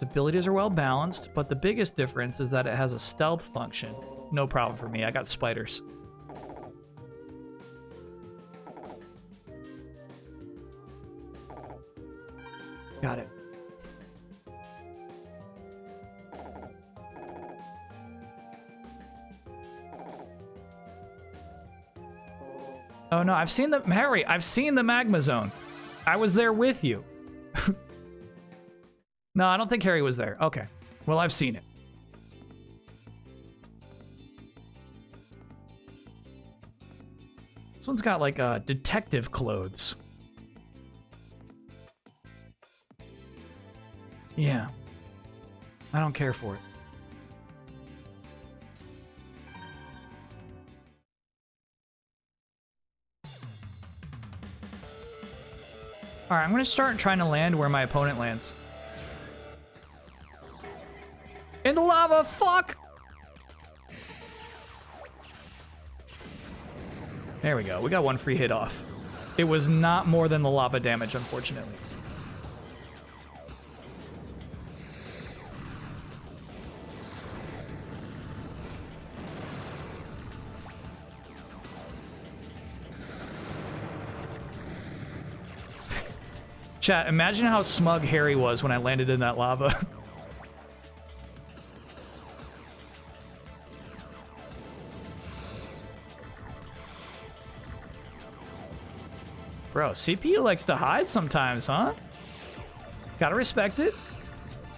Its abilities are well balanced, but the biggest difference is that it has a stealth function. No problem for me, I got spiders. Got it. Oh no, I've seen the Harry, I've seen the magma zone. I was there with you. No, I don't think Harry was there. Okay. Well, I've seen it. This one's got like detective clothes. Yeah. I don't care for it. Alright, I'm gonna start trying to land where my opponent lands. In the lava, fuck! There we go, we got one free hit off. It was not more than the lava damage, unfortunately. Chat, imagine how smug Harry was when I landed in that lava. Bro, CPU likes to hide sometimes, huh? Gotta respect it.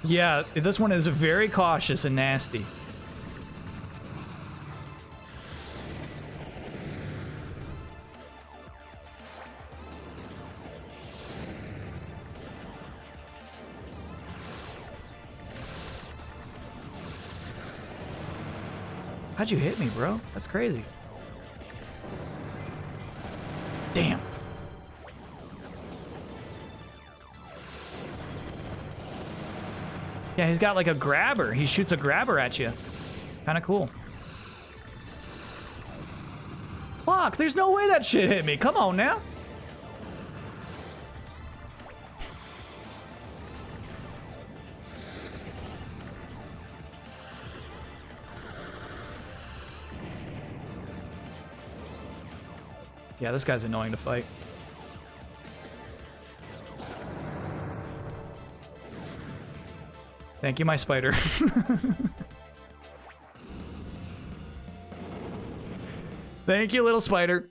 Yeah, this one is very cautious and nasty. How'd you hit me, bro? That's crazy. Damn. Yeah, he's got like a grabber. He shoots a grabber at you. Kind of cool. Fuck, there's no way that shit hit me. Come on now. Yeah, this guy's annoying to fight. Thank you, my spider. Thank you, little spider.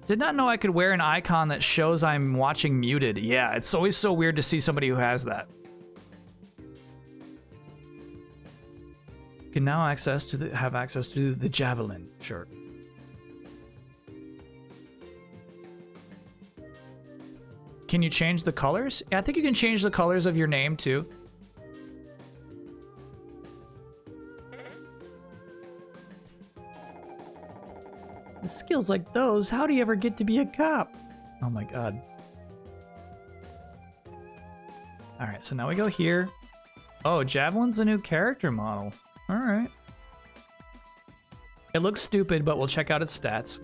Did not know I could wear an icon that shows I'm watching muted. Yeah, it's always so weird to see somebody who has that. Can now have access to the javelin. Sure. Can you change the colors? Yeah, I think you can change the colors of your name too. With skills like those, how do you ever get to be a cop? Oh my god. Alright, so now we go here. Oh, Javelin's a new character model. Alright. It looks stupid, but we'll check out its stats.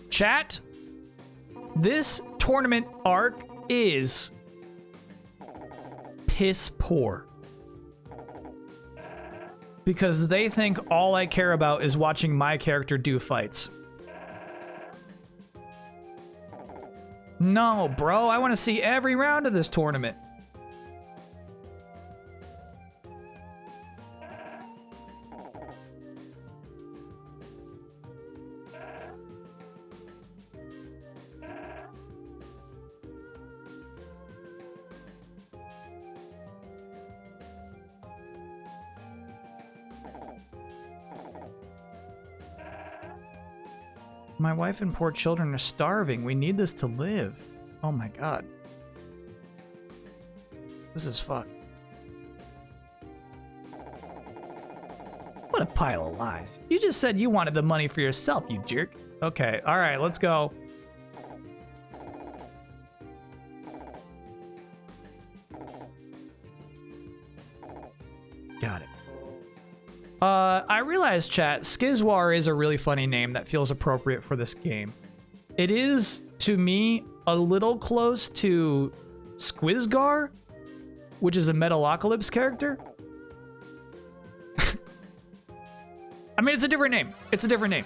Chat, this tournament arc is piss poor. Because they think all I care about is watching my character do fights. No, bro, I want to see every round of this tournament. My wife and poor children are starving. We need this to live. Oh my god. This is fucked. What a pile of lies. You just said you wanted the money for yourself, you jerk. Okay, alright, let's go. Got it. I realize, chat, Skizwar is a really funny name that feels appropriate for this game. It is, to me, a little close to Squizgar, which is a Metalocalypse character. I mean, it's a different name. It's a different name.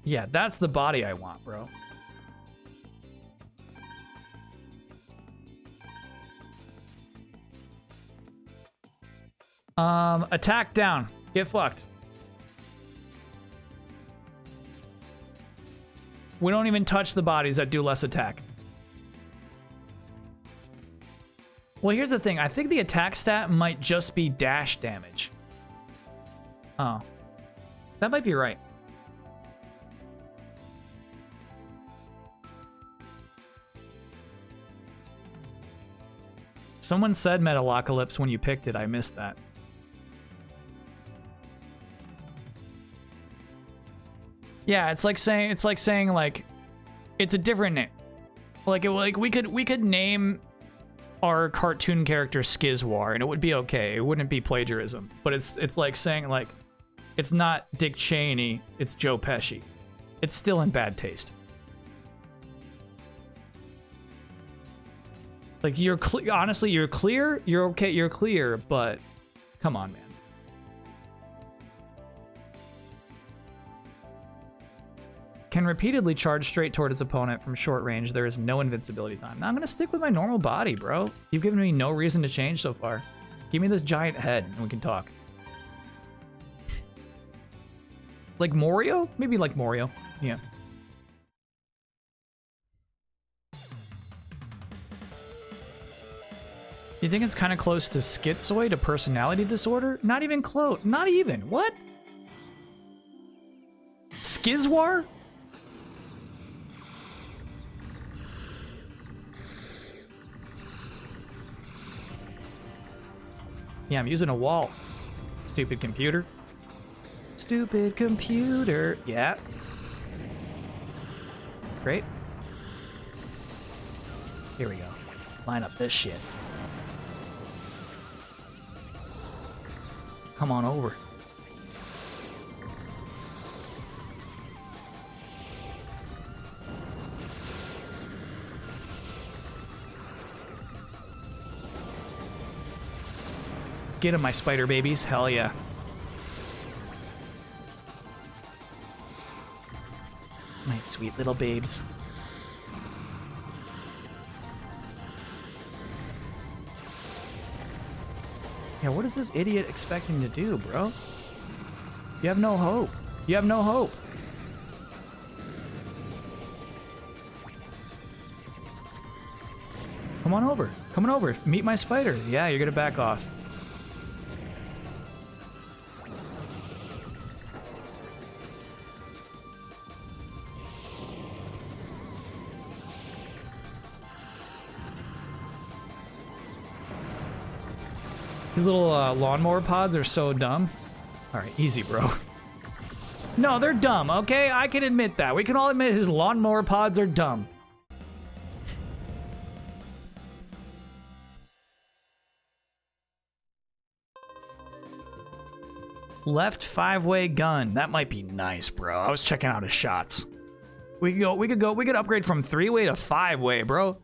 Yeah, that's the body I want, bro. Attack down. Get fucked. We don't even touch the bodies that do less attack. Well, here's the thing. I think the attack stat might just be dash damage. Oh. That might be right. Someone said Metalocalypse when you picked it. I missed that. Yeah, it's like saying like it's a different name. Like we could name our cartoon character Skizwar and it would be okay. It wouldn't be plagiarism. But it's like saying like it's not Dick Cheney, it's Joe Pesci. It's still in bad taste. Like honestly, you're clear, you're okay, you're clear, but come on, man. Can repeatedly charge straight toward its opponent from short range. There is no invincibility time. Now I'm gonna stick with my normal body, bro. You've given me no reason to change so far. Give me this giant head and we can talk. Like Morio? Maybe like Morio. Yeah. You think it's kind of close to schizoid, a personality disorder? Not even close. Not even. What? Skizwar? Yeah, I'm using a wall. Stupid computer. Stupid computer. Yeah. Great. Here we go. Line up this shit. Come on over. Get 'em, my spider babies. Hell yeah. My sweet little babes. Yeah, what is this idiot expecting to do, bro? You have no hope. You have no hope. Come on over. Come on over. Meet my spiders. Yeah, you're gonna back off. These little lawnmower pods are so dumb. All right, easy, bro. No, they're dumb, okay? I can admit that. We can all admit his lawnmower pods are dumb. Left 5-way gun. That might be nice, bro. I was checking out his shots. We could upgrade from 3-way to 5-way, bro.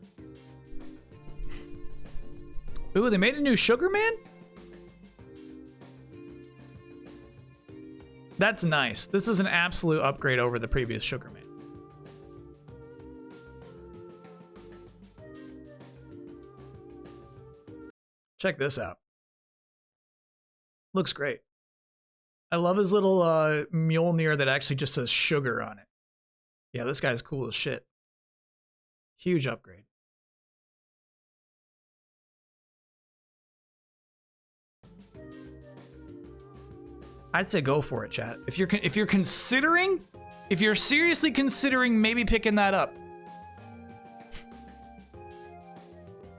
Ooh, they made a new Sugar Man? That's nice. This is an absolute upgrade over the previous Sugar Man. Check this out. Looks great. I love his little Mjolnir that actually just says sugar on it. Yeah, this guy's cool as shit. Huge upgrade. I'd say go for it, chat. If you're seriously considering maybe picking that up.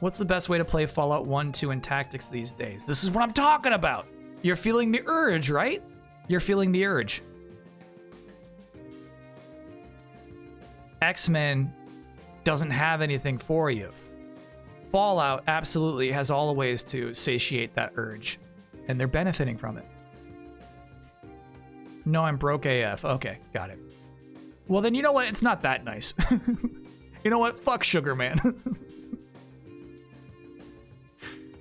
What's the best way to play Fallout 1, 2, and Tactics these days? This is what I'm talking about. You're feeling the urge, right? You're feeling the urge. X-Men doesn't have anything for you. Fallout absolutely has all the ways to satiate that urge, and they're benefiting from it. No, I'm broke AF. Okay, got it. Well, then you know what? It's not that nice. You know what? Fuck Sugar Man.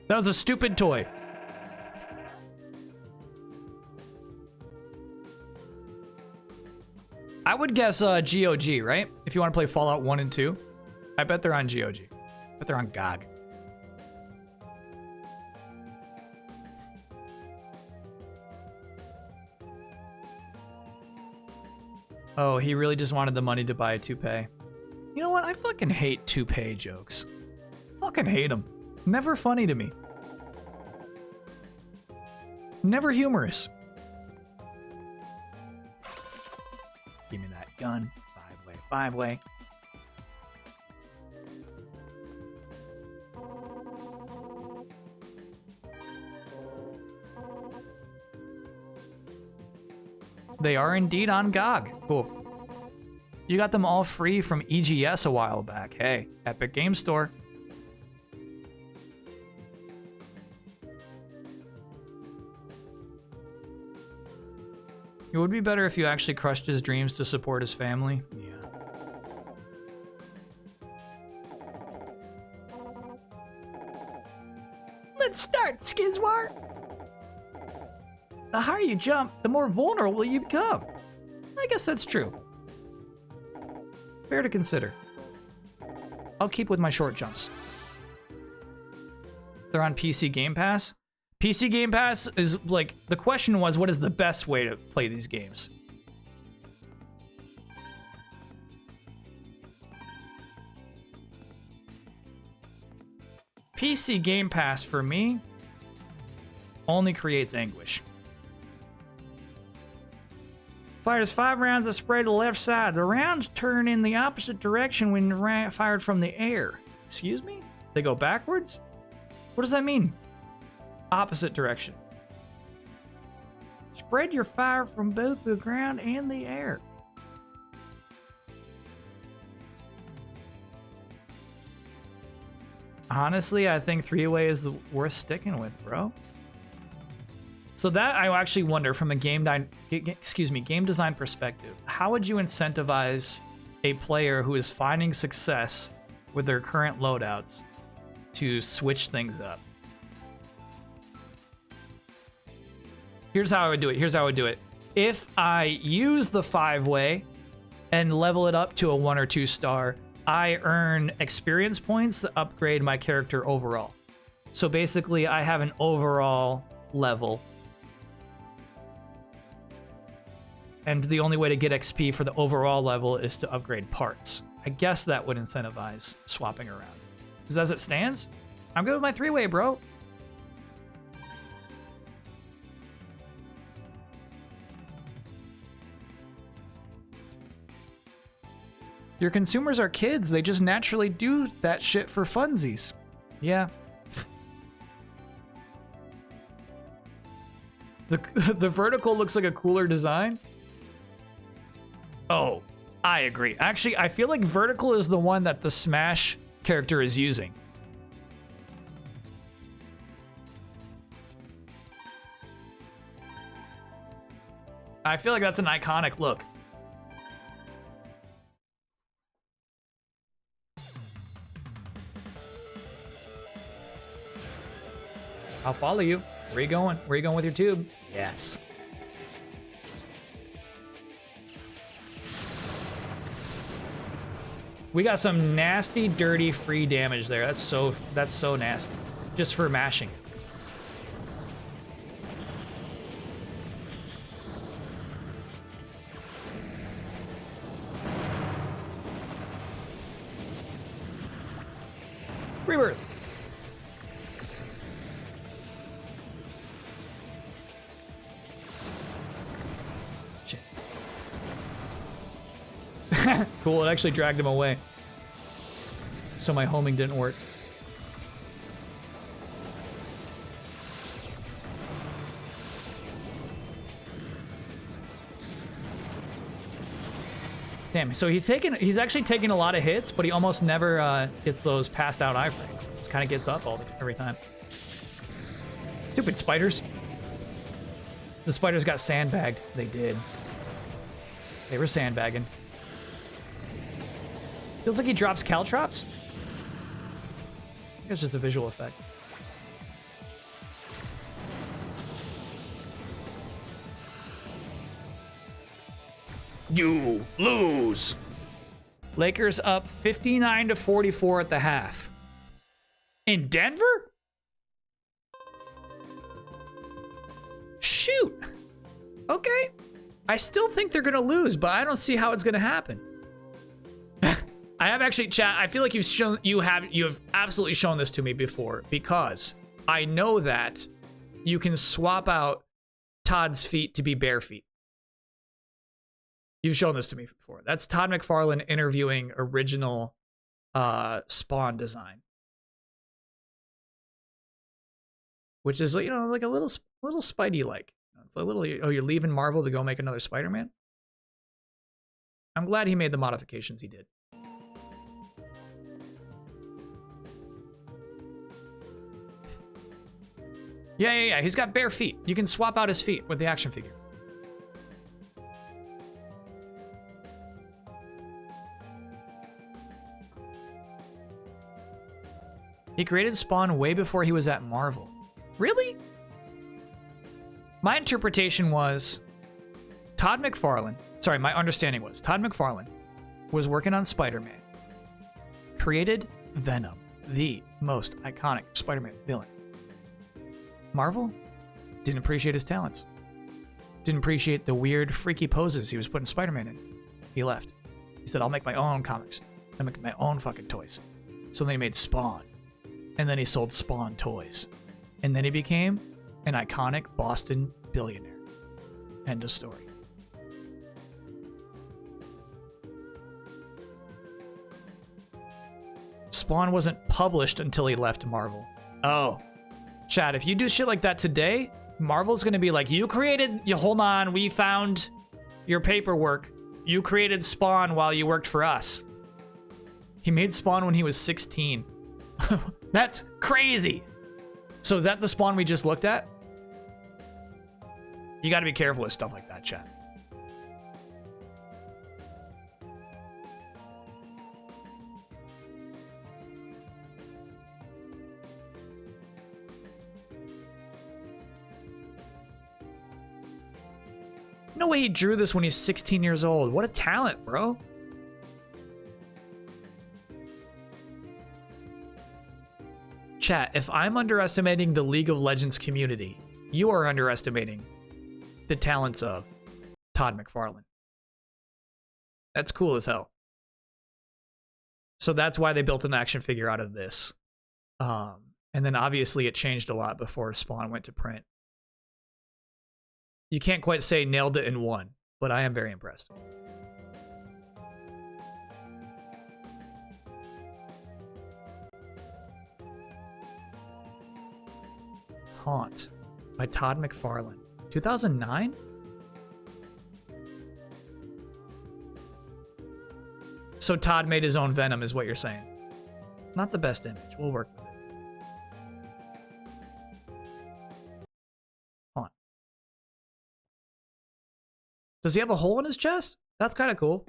That was a stupid toy. I would guess GOG, right? If you want to play Fallout 1 and 2. I bet they're on GOG. I bet they're on GOG. Oh, he really just wanted the money to buy a toupee. You know what? I fucking hate toupee jokes. Fucking hate them. Never funny to me. Never humorous. Give me that gun. Five-way. They are indeed on GOG. Cool. You got them all free from EGS a while back. Hey, Epic Game Store. It would be better if you actually crushed his dreams to support his family. Yeah. Let's start, Skizwar. The higher you jump, the more vulnerable you become. I guess that's true. Fair to consider. I'll keep with my short jumps. They're on PC Game Pass. PC Game Pass is like, the question was, what is the best way to play these games? PC Game Pass, for me, only creates anguish. Fires 5 rounds of spray to the left side. The rounds turn in the opposite direction when fired from the air. Excuse me? They go backwards? What does that mean? Opposite direction. Spread your fire from both the ground and the air. Honestly, I think 3-way is worth sticking with, bro. So that I actually wonder from a game design perspective, how would you incentivize a player who is finding success with their current loadouts to switch things up? Here's how I would do it. If I use the 5-way and level it up to a 1 or 2 star, I earn experience points to upgrade my character overall. So basically, I have an overall level. And the only way to get XP for the overall level is to upgrade parts. I guess that would incentivize swapping around. Because as it stands, I'm good with my 3-way, bro. Your consumers are kids. They just naturally do that shit for funsies. Yeah. The vertical looks like a cooler design. Oh, I agree. Actually, I feel like vertical is the one that the Smash character is using. I feel like that's an iconic look. I'll follow you. Where you going? Where you going with your tube? Yes. We got some nasty, dirty, free damage there. That's so nasty. Just for mashing. Rebirth. Shit. Cool, it actually dragged him away. So my homing didn't work. Damn, so he's actually taking a lot of hits, but he almost never gets those passed out iframes. Just kind of gets up every time. Stupid spiders. The spiders got sandbagged. They did. They were sandbagging. Feels like he drops caltrops. I think it's just a visual effect. You lose. Lakers up 59-44 at the half. In Denver? Shoot. Okay. I still think they're going to lose, but I don't see how it's going to happen. I have actually, chat, I feel like you have absolutely shown this to me before, because I know that you can swap out Todd's feet to be bare feet. You've shown this to me before. That's Todd McFarlane interviewing original Spawn design. Which is, you know, like a little Spidey-like. It's a little, oh, you're leaving Marvel to go make another Spider-Man? I'm glad he made the modifications he did. Yeah. He's got bare feet. You can swap out his feet with the action figure. He created Spawn way before he was at Marvel. Really? My interpretation was Todd McFarlane. Sorry, my understanding was Todd McFarlane was working on Spider-Man. Created Venom, the most iconic Spider-Man villain. Marvel didn't appreciate his talents. Didn't appreciate the weird, freaky poses he was putting Spider-Man in. He left. He said, I'll make my own comics. I'll make my own fucking toys. So then he made Spawn. And then he sold Spawn toys. And then he became an iconic Boston billionaire. End of story. Spawn wasn't published until he left Marvel. Oh. Chad, if you do shit like that today, Marvel's gonna be like, hold on, we found your paperwork. You created Spawn while you worked for us. He made Spawn when he was 16. That's crazy. So is that the Spawn we just looked at? You gotta be careful with stuff like that, Chad. No way he drew this when he's 16 years old. What a talent, bro. Chat, if I'm underestimating the League of Legends community, you are underestimating the talents of Todd McFarlane. That's cool as hell. So that's why they built an action figure out of this. And then obviously it changed a lot before Spawn went to print. You can't quite say nailed it in one, but I am very impressed. Haunt by Todd McFarlane. 2009? So Todd made his own Venom is what you're saying. Not the best image. We'll work with it. Haunt. Does he have a hole in his chest? That's kind of cool.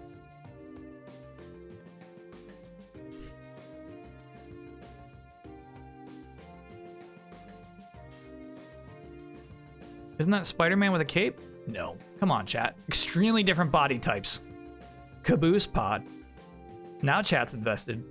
Isn't that Spider-Man with a cape? No. Come on, chat. Extremely different body types. Caboose pod. Now chat's invested.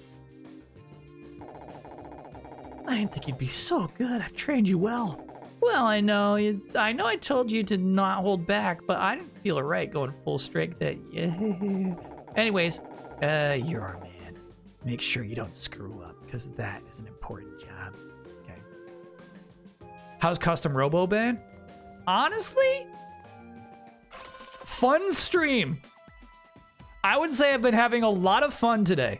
I didn't think you'd be so good. I've trained you well. Well, I know I told you to not hold back, but I didn't feel it right going full strength at you. Anyways, you're our man. Make sure you don't screw up, because that is an important job. Okay. How's custom Robo been? Honestly? Fun stream. I would say I've been having a lot of fun today.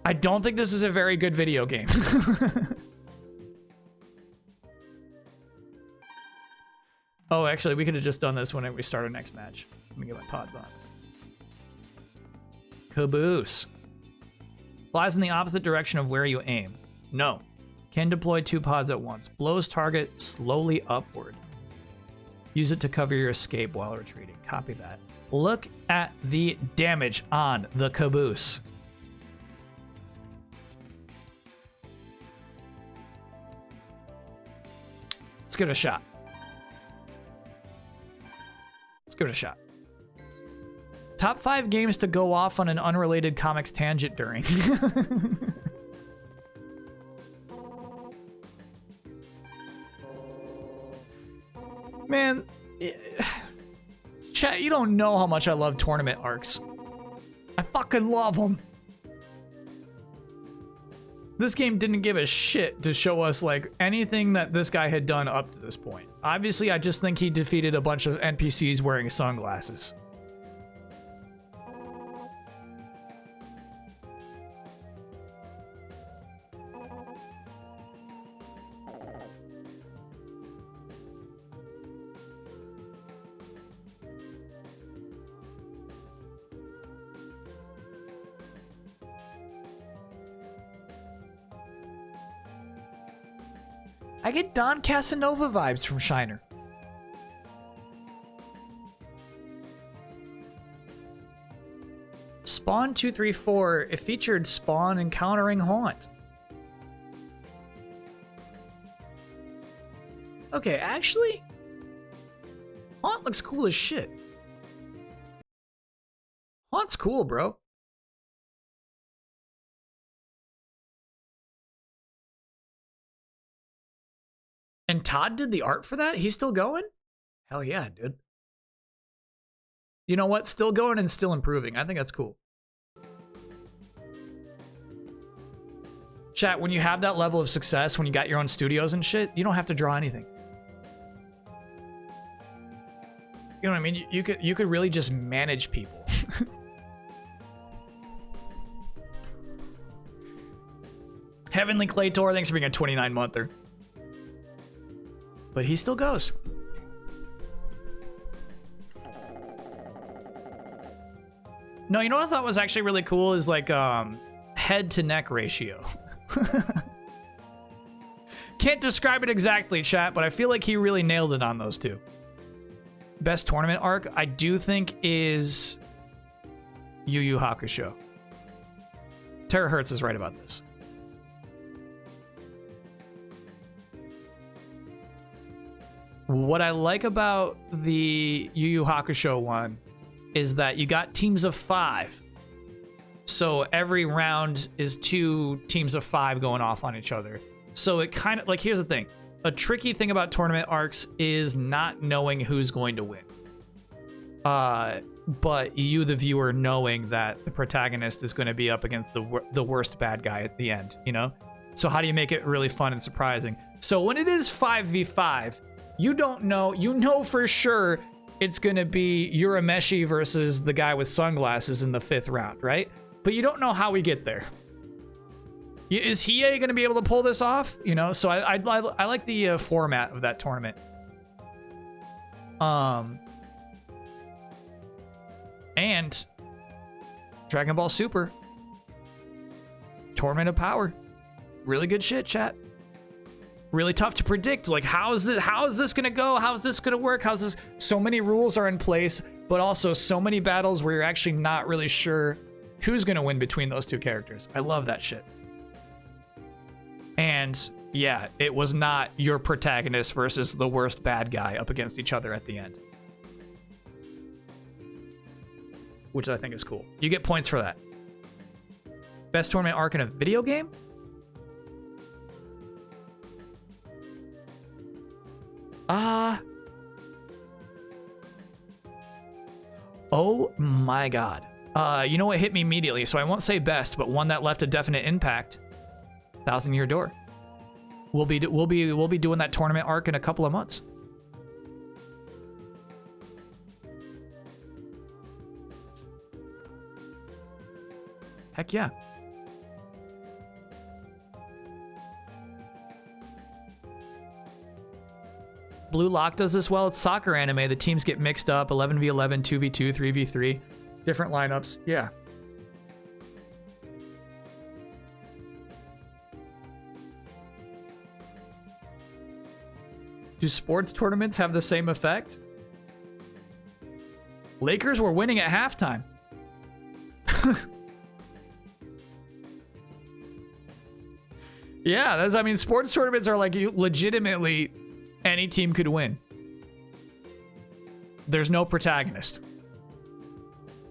I don't think this is a very good video game. Oh, actually, we could have just done this whenever we start our next match. Let me get my pods on. Caboose. Flies in the opposite direction of where you aim. No. Can deploy 2 pods at once. Blows target slowly upward. Use it to cover your escape while retreating. Copy that. Look at the damage on the Caboose. Let's give it a shot. Let's give it a shot. Top 5 games to go off on an unrelated comics tangent during. Man, chat, you don't know how much I love tournament arcs. I fucking love them. This game didn't give a shit to show us like anything that this guy had done up to this point. Obviously, I just think he defeated a bunch of NPCs wearing sunglasses. I get Don Casanova vibes from Shiner. Spawn 234, it featured Spawn encountering Haunt. Okay, actually, Haunt looks cool as shit. Haunt's cool, bro. And Todd did the art for that? He's still going? Hell yeah, dude. You know what? Still going and still improving. I think that's cool. Chat, when you have that level of success, when you got your own studios and shit, you don't have to draw anything. You know what I mean? You could really just manage people. Heavenly Claytor, thanks for being a 29-monther. But he still goes. No, you know what I thought was actually really cool is like head to neck ratio. Can't describe it exactly, chat, but I feel like he really nailed it on those two. Best tournament arc, I do think, is Yu Yu Hakusho. Terahertz is right about this. What I like about the Yu Yu Hakusho one is that you got teams of 5. So every round is 2 teams of 5 going off on each other. So it kind of, like, here's the thing. A tricky thing about tournament arcs is not knowing who's going to win. But you, the viewer, knowing that the protagonist is going to be up against the worst bad guy at the end, you know? So how do you make it really fun and surprising? So when it is 5v5, you don't know, you know for sure it's going to be Urameshi versus the guy with sunglasses in the 5th round, right? But you don't know how we get there. Is Hiei going to be able to pull this off? You know, so I like the format of that tournament. And Dragon Ball Super. Tournament of Power. Really good shit, chat. Really tough to predict. Like, how is this gonna go? How is this gonna work? How's this? So many rules are in place, but also so many battles where you're actually not really sure who's gonna win between those two characters. I love that shit. And yeah, it was not your protagonist versus the worst bad guy up against each other at the end. Which I think is cool. You get points for that. Best tournament arc in a video game? Oh my god. You know what hit me immediately, so I won't say best, but one that left a definite impact. 1,000 Year Door. We'll be doing that tournament arc in a couple of months. Heck yeah. Blue Lock does this well. It's soccer anime. The teams get mixed up. 11v11, 2v2, 3v3. Different lineups. Yeah. Do sports tournaments have the same effect? Lakers were winning at halftime. Yeah, I mean, sports tournaments are like, you legitimately, any team could win. There's no protagonist.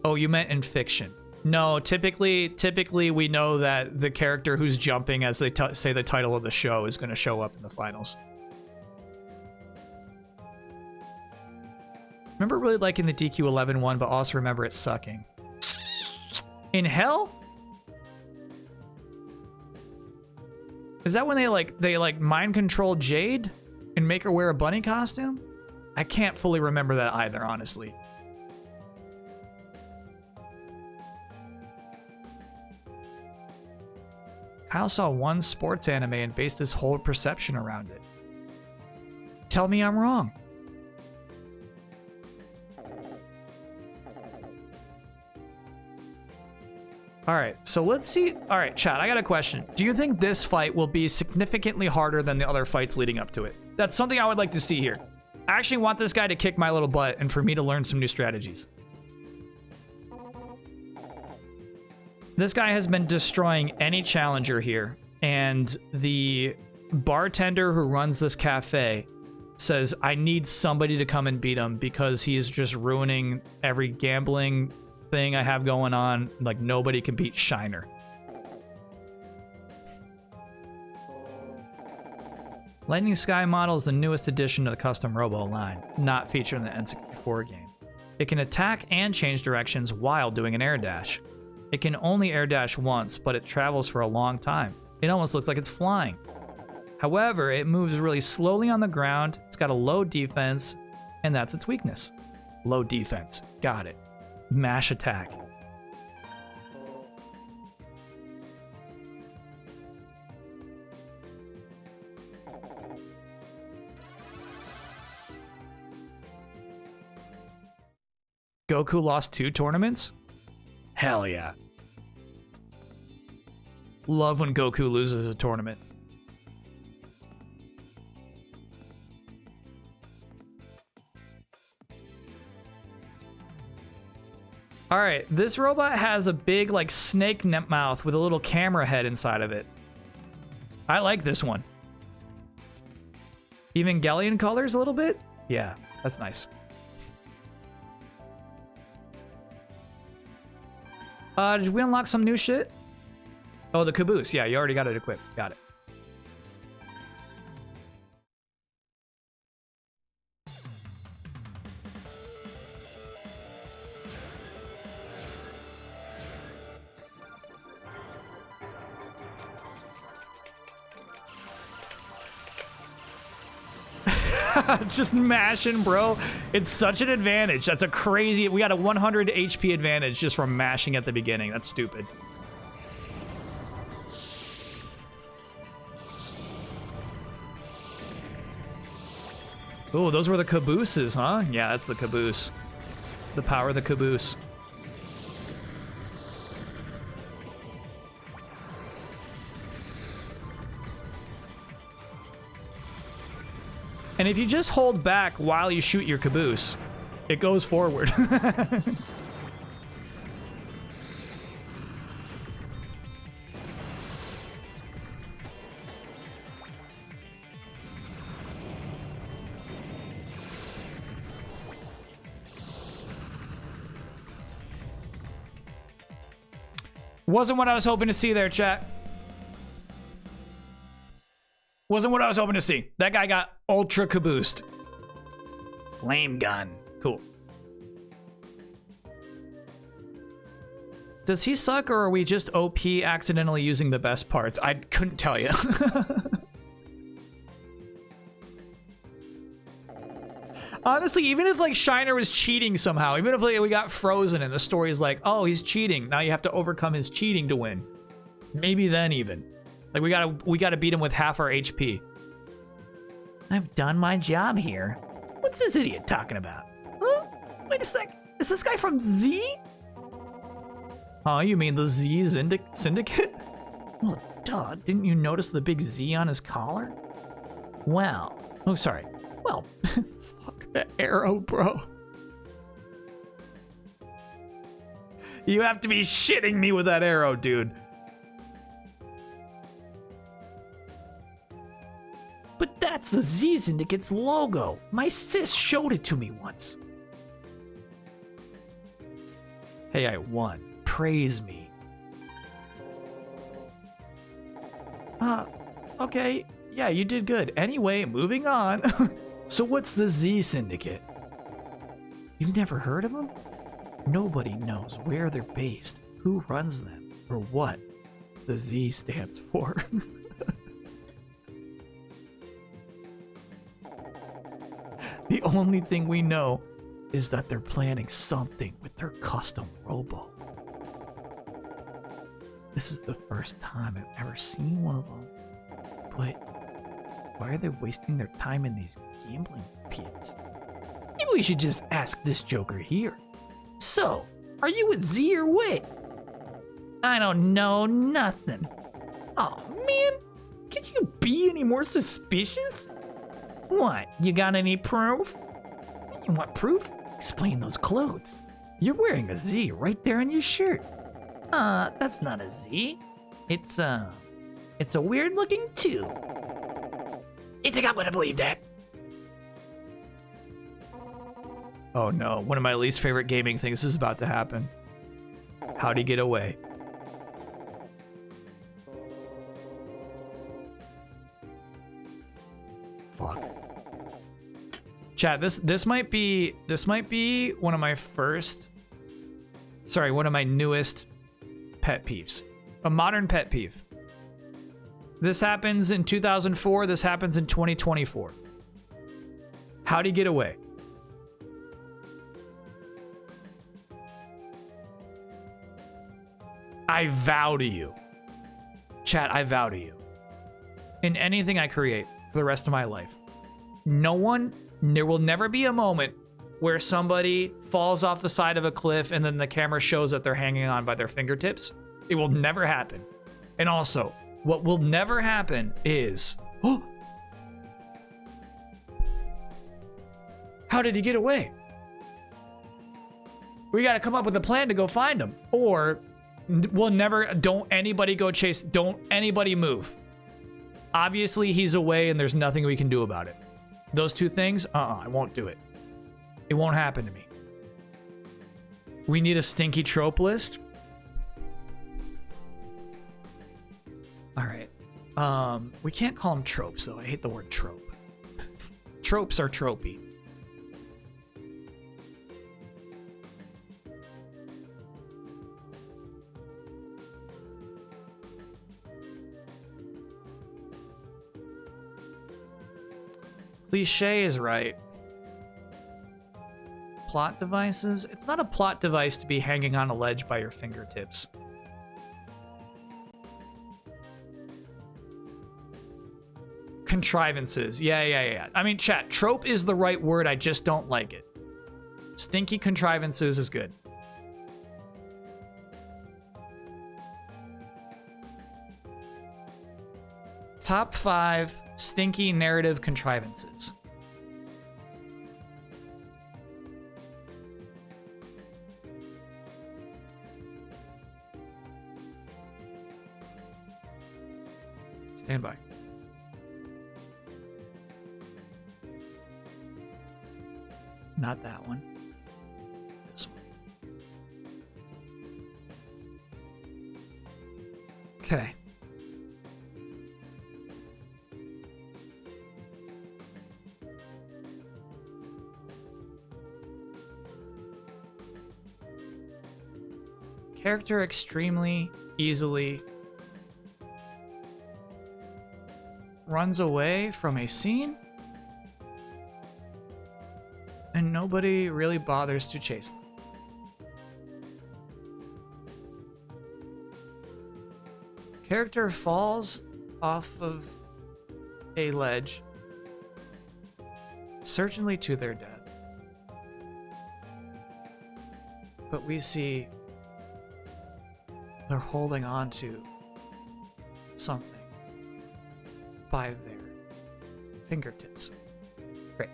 Oh, you meant in fiction. No, typically we know that the character who's jumping as they say the title of the show is going to show up in the finals. Remember really liking the DQ11 one, but also remember it sucking. In hell? Is that when they like mind control Jade and make her wear a bunny costume? I can't fully remember that either, honestly. Kyle saw one sports anime and based his whole perception around it. Tell me I'm wrong. All right, so let's see. All right, chat, I got a question. Do you think this fight will be significantly harder than the other fights leading up to it? That's something I would like to see here. I actually want this guy to kick my little butt and for me to learn some new strategies. This guy has been destroying any challenger here, and the bartender who runs this cafe says, I need somebody to come and beat him because he is just ruining every gambling thing I have going on. Like, nobody can beat Shiner. Lightning Sky model is the newest addition to the custom Robo line, not featured in the N64 game. It can attack and change directions while doing an air dash. It can only air dash once, but it travels for a long time. It almost looks like it's flying. However, it moves really slowly on the ground, it's got a low defense, and that's its weakness. Low defense. Got it. Mash attack. Goku lost 2 tournaments? Hell yeah. Love when Goku loses a tournament. All right, this robot has a big, like, snake mouth with a little camera head inside of it. I like this one. Evangelion colors a little bit? Yeah, that's nice. Did we unlock some new shit? Oh, the caboose. Yeah, you already got it equipped. Got it. Just mashing, bro. It's such an advantage. That's a crazy... We got a 100 HP advantage just from mashing at the beginning. That's stupid. Oh, those were the cabooses, huh? Yeah, that's the caboose. The power of the caboose. And if you just hold back while you shoot your caboose, it goes forward. Wasn't what I was hoping to see there, chat. Wasn't what I was hoping to see. That guy got ultra caboosed. Flame gun. Cool. Does he suck, or are we just OP accidentally using the best parts? I couldn't tell you. Honestly, even if like Shiner was cheating somehow, even if like, we got frozen and the story's like, oh, he's cheating. Now you have to overcome his cheating to win. Maybe then even. Like we gotta beat him with half our HP. I've done my job here. What's this idiot talking about? Huh? Wait a sec. Is this guy from Z? Oh, you mean the Z Syndicate? Well, duh, didn't you notice the big Z on his collar? Well, Oh, sorry. well, Fuck the arrow, bro. You have to be shitting me with that arrow, dude. but that's the Z Syndicate's logo. My sis showed it to me once. Hey, I won. Praise me. Okay, yeah, you did good. Anyway, moving on. So what's the Z Syndicate? You've never heard of them? Nobody knows where they're based, who runs them, or what the Z stands for. The only thing we know is that they're planning something with their custom Robo. This is the first time I've ever seen one of them. But why are they wasting their time in these gambling pits? Maybe we should just ask this joker here. So, are you with Z or what? I don't know nothing. Oh man, can't you be any more suspicious? What, you got any proof? You want proof? Explain those clothes. You're wearing a Z right there on your shirt. That's not a Z. It's a weird looking 2. You think I'm gonna believe that? Oh no, one of my least favorite gaming things is about to happen. How'd he get away? Fuck. Chat, this might be one of my one of my newest pet peeves. A modern pet peeve. This happens in 2004, this happens in 2024. How'd he get away? I vow to you. Chat, I vow to you. In anything I create for the rest of my life, there will never be a moment where somebody falls off the side of a cliff and then the camera shows that they're hanging on by their fingertips. It will never happen. And also, what will never happen is, oh, how did he get away? We gotta come up with a plan to go find him. Or we'll never, don't anybody go chase, don't anybody move. Obviously he's away and there's nothing we can do about it. Those two things, I won't do it. It won't happen to me. We need a stinky trope list. All right. We can't call them tropes though. I hate the word trope. Tropes are tropey. Cliche is right. Plot devices? It's not a plot device to be hanging on a ledge by your fingertips. Contrivances. Yeah. I mean, chat, trope is the right word. I just don't like it. Stinky contrivances is good. Top 5 stinky narrative contrivances. Stand by. Not that one. This one. Okay. Character extremely easily runs away from a scene and nobody really bothers to chase them. Character falls off of a ledge certainly to their death. But we see they're holding on to something by their fingertips. Great.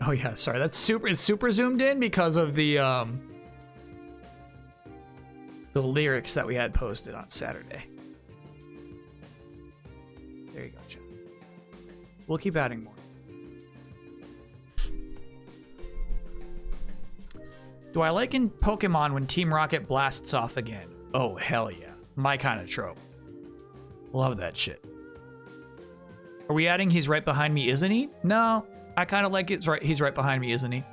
Oh yeah, sorry. It's super zoomed in because of the lyrics that we had posted on Saturday. There you go, John. We'll keep adding more. Do I like in Pokemon when Team Rocket blasts off again? Oh, hell yeah. My kind of trope. Love that shit. Are we adding he's right behind me, isn't he? No, I kind of like it's right. He's right behind me, isn't he?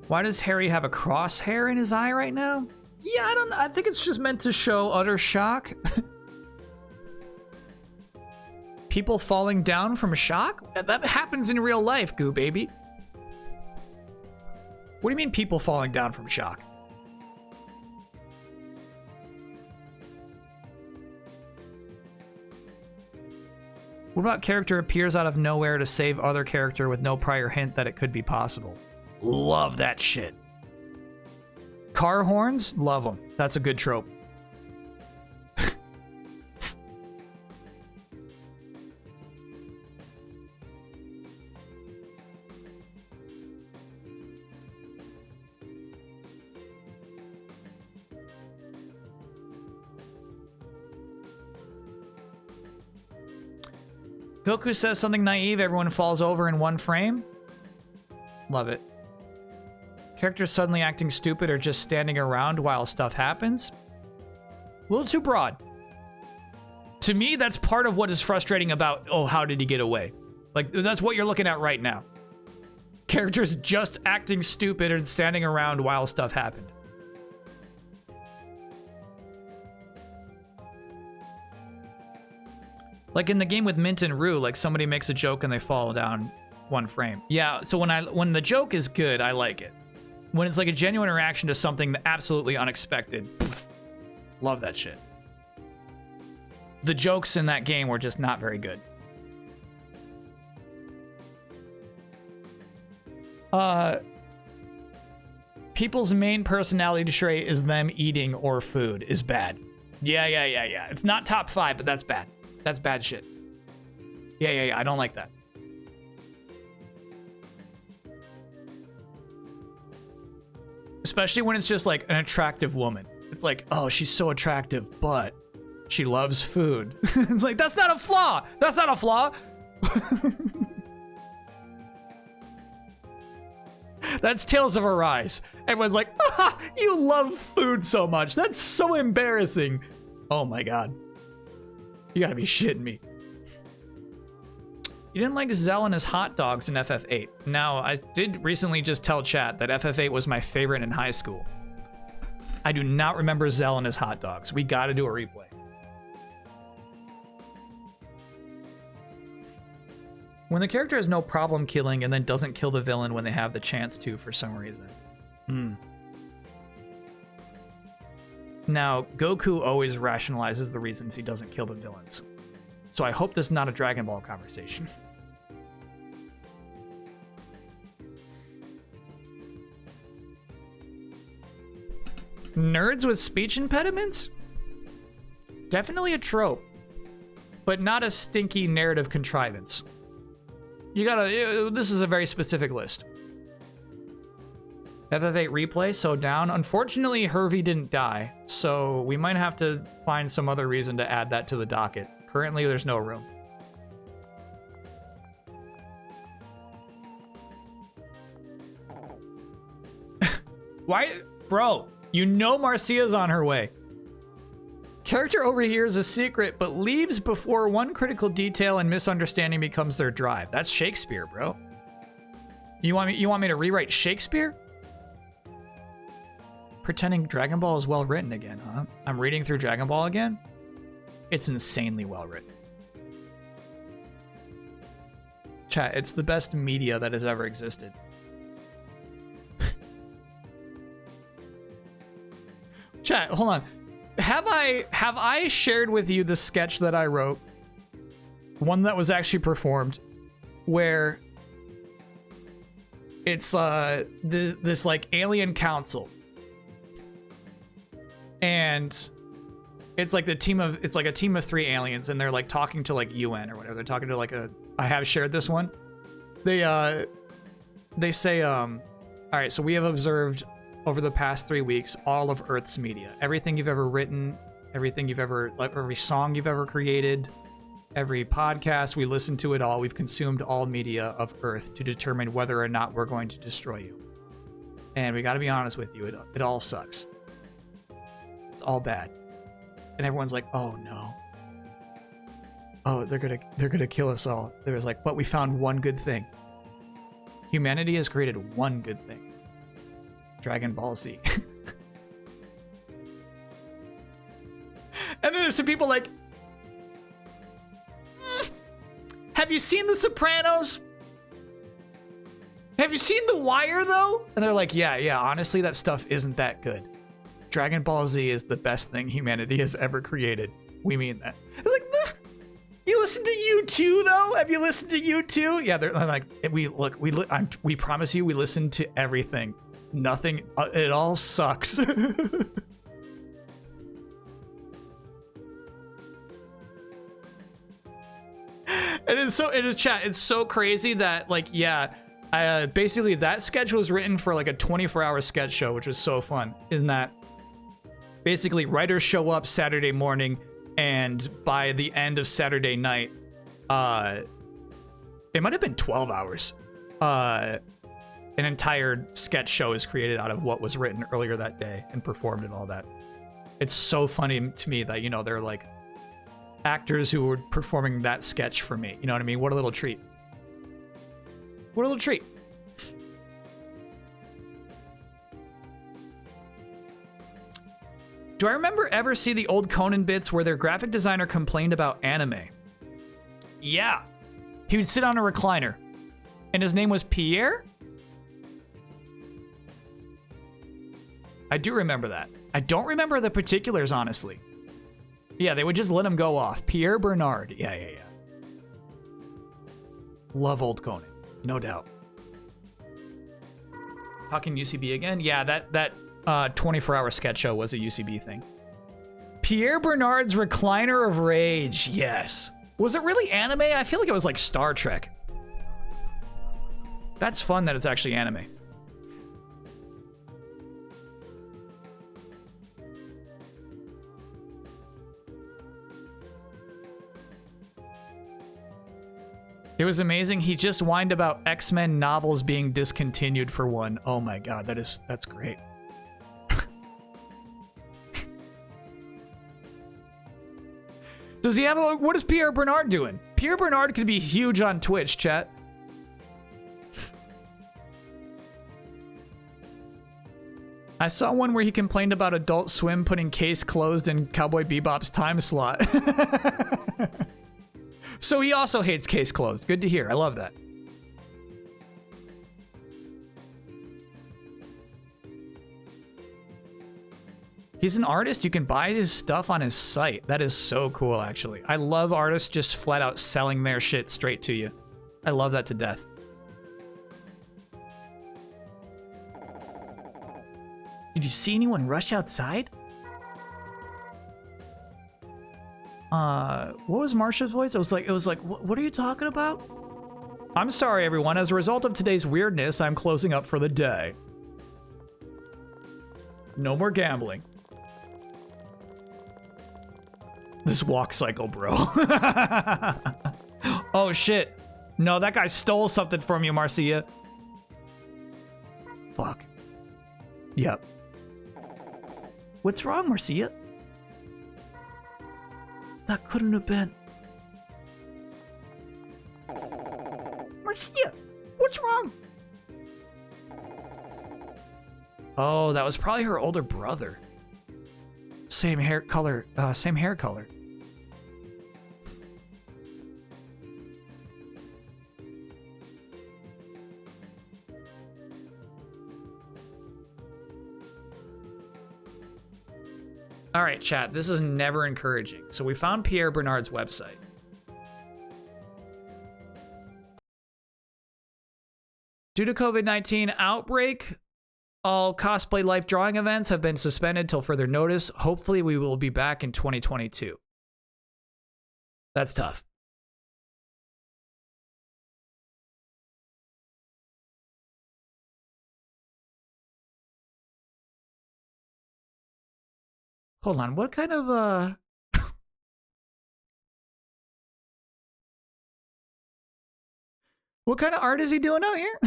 Why does Harry have a crosshair in his eye right now? Yeah, I think it's just meant to show utter shock. People falling down from shock? That happens in real life, Goo Baby. What do you mean people falling down from shock? What about character appears out of nowhere to save other character with no prior hint that it could be possible? Love that shit. Car horns? Love them. That's a good trope. Goku says something naive, everyone falls over in one frame. Love it. Characters suddenly acting stupid or just standing around while stuff happens. A little too broad. To me, that's part of what is frustrating about, oh, how did he get away? Like, that's what you're looking at right now. Characters just acting stupid and standing around while stuff happened. Like in the game with Mint and Rue, like somebody makes a joke and they fall down one frame. Yeah, so when the joke is good, I like it. When it's like a genuine reaction to something absolutely unexpected, pff, love that shit. The jokes in that game were just not very good. People's main personality trait is them eating or food is bad. Yeah. It's not top 5, but that's bad. That's bad shit. Yeah. I don't like that. Especially when it's just like an attractive woman. It's like, oh, she's so attractive, but she loves food. It's like, that's not a flaw. That's not a flaw. That's Tales of Arise. Everyone's like, ah, you love food so much. That's so embarrassing. Oh my God. You gotta be shitting me. You didn't like Zell and his hot dogs in FF8. Now, I did recently just tell chat that FF8 was my favorite in high school. I do not remember Zell and his hot dogs. We gotta do a replay. When the character has no problem killing and then doesn't kill the villain when they have the chance to for some reason. Now, Goku always rationalizes the reasons he doesn't kill the villains. So I hope this is not a Dragon Ball conversation. Nerds with speech impediments? Definitely a trope, but not a stinky narrative contrivance. You gotta, this is a very specific list. FF8 replay, so down. Unfortunately, Hervey didn't die, so we might have to find some other reason to add that to the docket. Currently, there's no room. Why? Bro, you know Marcia's on her way. Character overhears a secret, but leaves before one critical detail and misunderstanding becomes their drive. That's Shakespeare, bro. You want me to rewrite Shakespeare? Pretending Dragon Ball is well written again, huh? I'm reading through Dragon Ball again? It's insanely well written. Chat, it's the best media that has ever existed. Chat, hold on. Have I shared with you the sketch that I wrote? One that was actually performed, where it's this like alien council, and it's like a team of 3 aliens, and they're like talking to like UN or whatever. They're talking to like I have shared this one. They say all right, so we have observed over the past 3 weeks all of Earth's media, everything you've ever written, everything you've ever, like every song you've ever created, every podcast, we listened to it all. We've consumed all media of Earth to determine whether or not we're going to destroy you. And we got to be honest with you, it all sucks. It's all bad. And everyone's like, "Oh no. Oh, they're gonna kill us all." There was like, "But we found one good thing. Humanity has created one good thing. Dragon Ball Z." And then there's some people like, "Have you seen The Sopranos? Have you seen The Wire, though?" And they're like, yeah, honestly, that stuff isn't that good. Dragon Ball Z is the best thing humanity has ever created. We mean that. It's like, you listen to U2, though? Have you listened to U2? Yeah, they're like, we promise you, we listen to everything. Nothing, it all sucks. It is chat. It's so crazy that, like, yeah, basically that sketch was written for like a 24-hour sketch show, which was so fun. Isn't that? Basically, writers show up Saturday morning, and by the end of Saturday night, it might have been 12 hours. An entire sketch show is created out of what was written earlier that day and performed and all that. It's so funny to me that, you know, they're like actors who were performing that sketch for me. You know what I mean? What a little treat. What a little treat. Do I remember ever see the old Conan bits where their graphic designer complained about anime? Yeah. He would sit on a recliner. And his name was Pierre? I do remember that. I don't remember the particulars, honestly. Yeah, they would just let him go off. Pierre Bernard. Yeah. Love old Conan. No doubt. Talking UCB again? Yeah, that 24-hour sketch show was a UCB thing. Pierre Bernard's Recliner of Rage. Yes. Was it really anime? I feel like it was like Star Trek. That's fun that it's actually anime. It was amazing. He just whined about X-Men novels being discontinued for one. Oh my god, that's great. Does he have a... What is Pierre Bernard doing? Pierre Bernard could be huge on Twitch, chat. I saw one where he complained about Adult Swim putting Case Closed in Cowboy Bebop's time slot. So he also hates Case Closed. Good to hear. I love that. He's an artist. You can buy his stuff on his site. That is so cool, actually. I love artists just flat out selling their shit straight to you. I love that to death. Did you see anyone rush outside? What was Marsha's voice? It was like, what are you talking about? I'm sorry, everyone. As a result of today's weirdness, I'm closing up for the day. No more gambling. This walk cycle, bro. Oh, shit. No, that guy stole something from you, Marcia. Fuck. Yep. What's wrong, Marcia? That couldn't have been. Marcia, what's wrong? Oh, that was probably her older brother. Same hair color. Same hair color. All right, chat. This is never encouraging. So we found Pierre Bernard's website. Due to COVID-19 outbreak, all cosplay life drawing events have been suspended till further notice. Hopefully we will be back in 2022. That's tough. Hold on, what kind of what kind of art is he doing out here?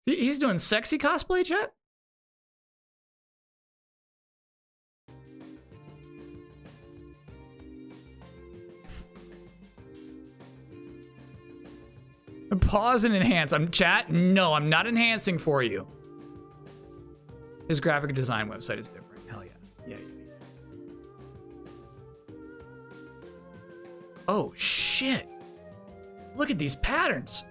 He's doing sexy cosplay, chat? Pause and enhance. I'm chat. No, I'm not enhancing for you. His graphic design website is different. Hell yeah. Yeah. Oh shit. Look at these patterns.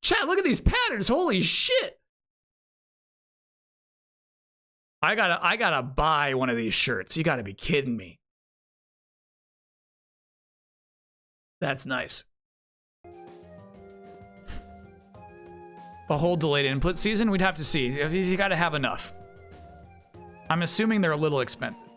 Chat, look at these patterns. Holy shit. I gotta buy one of these shirts. You gotta be kidding me. That's nice. A whole delayed input season? We'd have to see. You gotta have enough. I'm assuming they're a little expensive.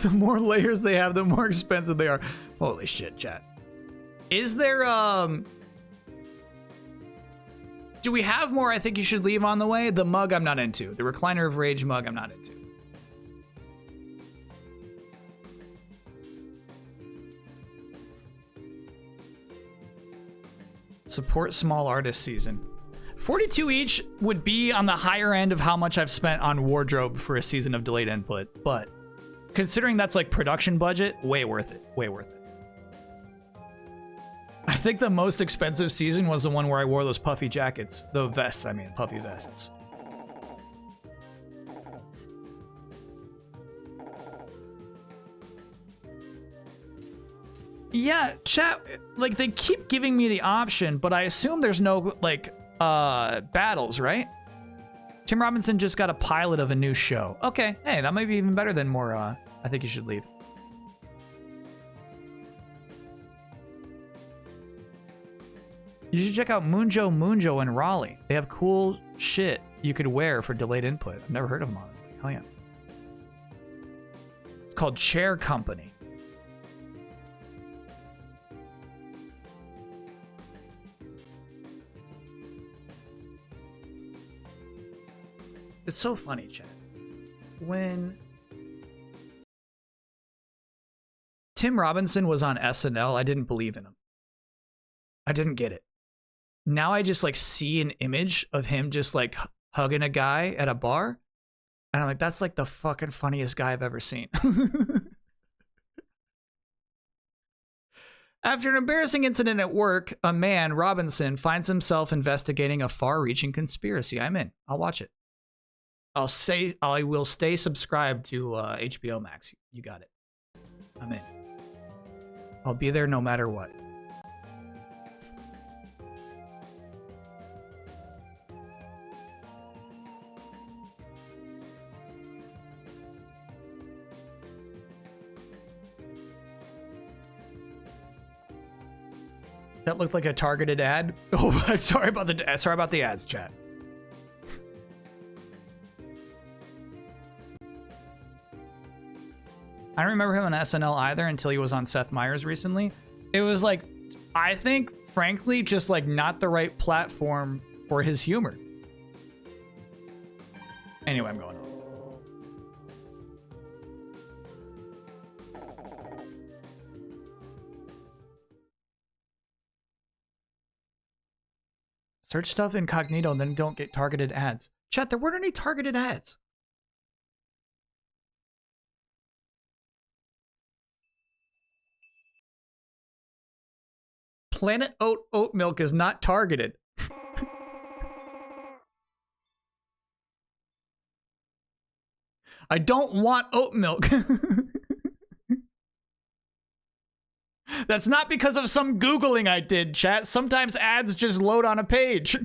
The more layers they have, the more expensive they are. Holy shit, chat. Is there, do we have more I think you should leave on the way? The mug I'm not into. The Recliner of Rage mug I'm not into. Support small artist season. 42 each would be on the higher end of how much I've spent on wardrobe for a season of delayed input, but considering that's like production budget, way worth it. Way worth it. I think the most expensive season was the one where I wore those puffy jackets. The vests, I mean, puffy vests. Yeah, chat, like they keep giving me the option, but I assume there's no like battles, right? Tim Robinson just got a pilot of a new show. Okay, hey, that might be even better than more I think you should leave. You should check out Munjo in Raleigh. They have cool shit you could wear for delayed input. I've never heard of them, honestly. Hell yeah. It's called Chair Company. It's so funny, chat. When Tim Robinson was on SNL, I didn't believe in him. I didn't get it. Now I just like see an image of him just like hugging a guy at a bar. And I'm like, that's like the fucking funniest guy I've ever seen. After an embarrassing incident at work, a man, Robinson, finds himself investigating a far-reaching conspiracy. I'm in. I'll watch it. I will stay subscribed to HBO Max. You got it. I'm in. I'll be there no matter what. That looked like a targeted ad. Oh, sorry about the ads, chat. I don't remember him on SNL either until he was on Seth Meyers recently. It was like, I think, frankly, just like not the right platform for his humor. Anyway, I'm going on. Search stuff incognito and then don't get targeted ads. Chat, there weren't any targeted ads. Planet Oat oat milk is not targeted. I don't want oat milk. That's not because of some Googling I did, chat. Sometimes ads just load on a page.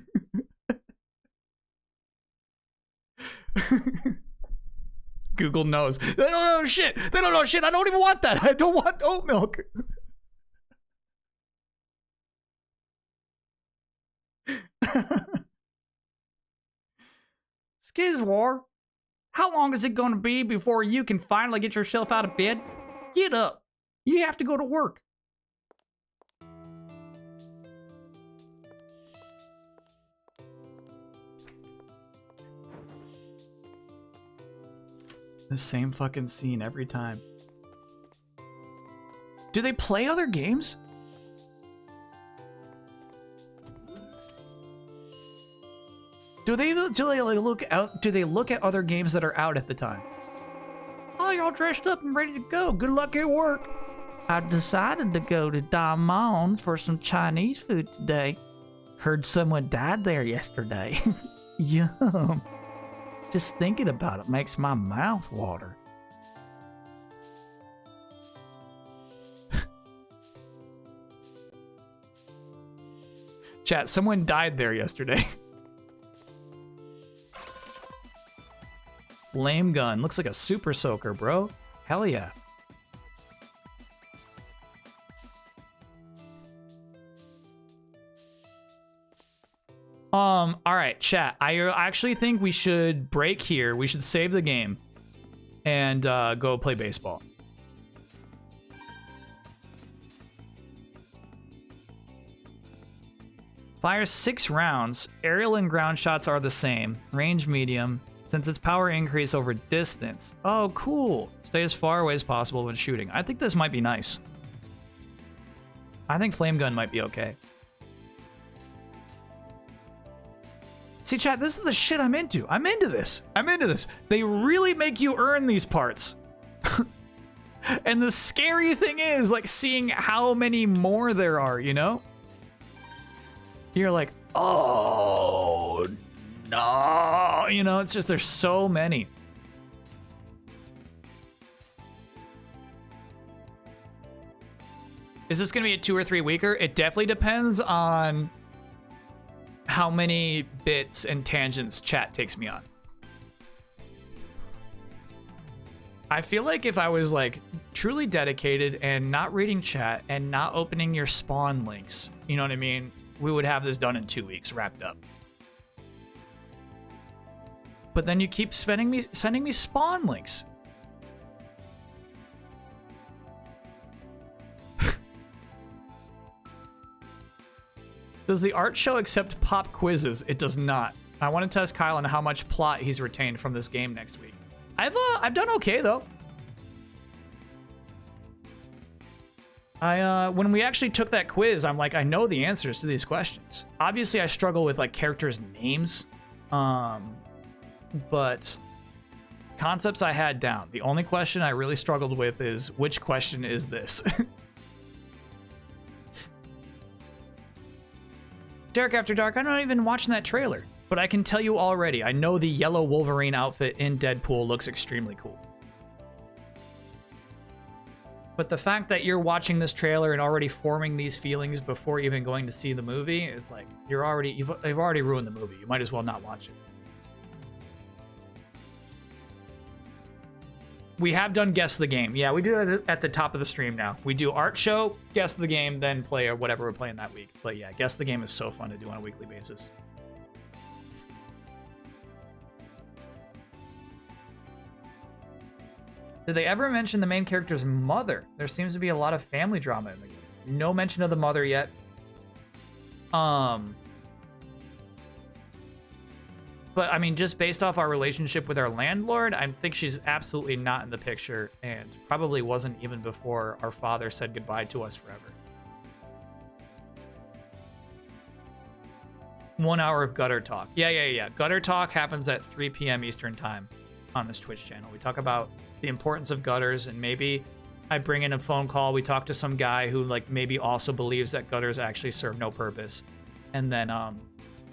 Google knows. They don't know shit. They don't know shit. I don't even want that. I don't want oat milk. Skizwar, how long is it going to be before you can finally get yourself out of bed? Get up. You have to go to work. The same fucking scene every time. Do they play other games? Do they like look out? Do they look at other games that are out at the time? Oh, you're all dressed up and ready to go. Good luck at work. I decided to go to Damon's for some Chinese food today. Heard someone died there yesterday. Yum. Just thinking about it makes my mouth water. Chat, someone died there yesterday. Flame gun. Looks like a super soaker, bro. Hell yeah. All right, chat. I actually think we should break here. We should save the game and go play baseball. Fire 6 rounds. Aerial and ground shots are the same. Range medium. Since its power increase over distance. Oh, cool. Stay as far away as possible when shooting. I think this might be nice. I think flame gun might be okay. See, chat, this is the shit I'm into. I'm into this. I'm into this. They really make you earn these parts. And the scary thing is, like, seeing how many more there are, you know? You're like, oh, no. You know, it's just, there's so many. Is this going to be a 2 or 3 weeker? It definitely depends on how many bits and tangents chat takes me on. I feel like if I was like truly dedicated and not reading chat and not opening your spawn links, you know what I mean? We would have this done in 2 weeks, wrapped up. But then you keep sending me spawn links. Does the art show accept pop quizzes? It does not. I want to test Kyle on how much plot he's retained from this game next week. I've done okay though. When we actually took that quiz, I'm like, I know the answers to these questions. Obviously, I struggle with like characters' names, but concepts I had down. The only question I really struggled with is which question is this? Derek After Dark, I'm not even watching that trailer, but I can tell you already, I know the yellow Wolverine outfit in Deadpool looks extremely cool. But the fact that you're watching this trailer and already forming these feelings before even going to see the movie, it's like, you've already ruined the movie. You might as well not watch it. We have done Guess the Game. Yeah, we do that at the top of the stream now. We do art show, Guess the Game, then play or whatever we're playing that week. But yeah, Guess the Game is so fun to do on a weekly basis. Did they ever mention the main character's mother? There seems to be a lot of family drama in the game. No mention of the mother yet. But, I mean, just based off our relationship with our landlord, I think she's absolutely not in the picture and probably wasn't even before our father said goodbye to us forever. 1 hour of gutter talk. Yeah. Gutter talk happens at 3 p.m. Eastern time on this Twitch channel. We talk about the importance of gutters, and maybe I bring in a phone call. We talk to some guy who, like, maybe also believes that gutters actually serve no purpose. And then,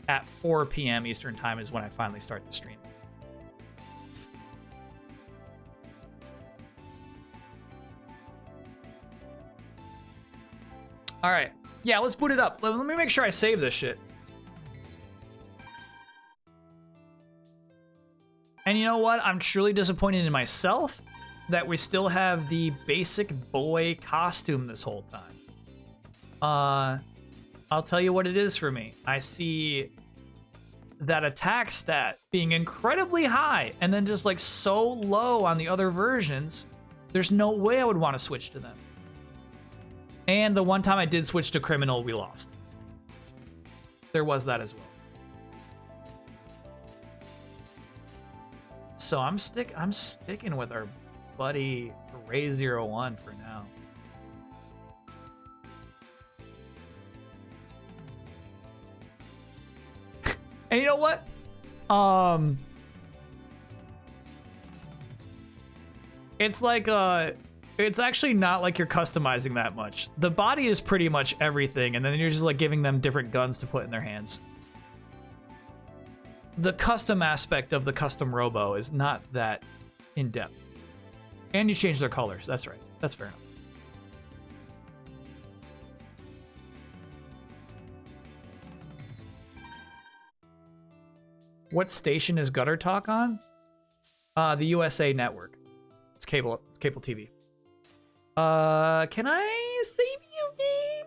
at 4 p.m. Eastern time is when I finally start the stream. All right. Yeah, let's boot it up. Let me make sure I save this shit. And you know what? I'm truly disappointed in myself that we still have the basic boy costume this whole time. I'll tell you what it is for me. I see that attack stat being incredibly high and then just like so low on the other versions. There's no way I would want to switch to them. And the one time I did switch to criminal, we lost. There was that as well. So I'm sticking with our buddy Ray01 for now. And you know what? It's like it's actually not like you're customizing that much. The body is pretty much everything, and then you're just like giving them different guns to put in their hands. The custom aspect of the custom Robo is not that in-depth. And you change their colors. That's right. That's fair enough. What station is Gutter Talk on? The USA Network. It's cable TV. Can I save you game?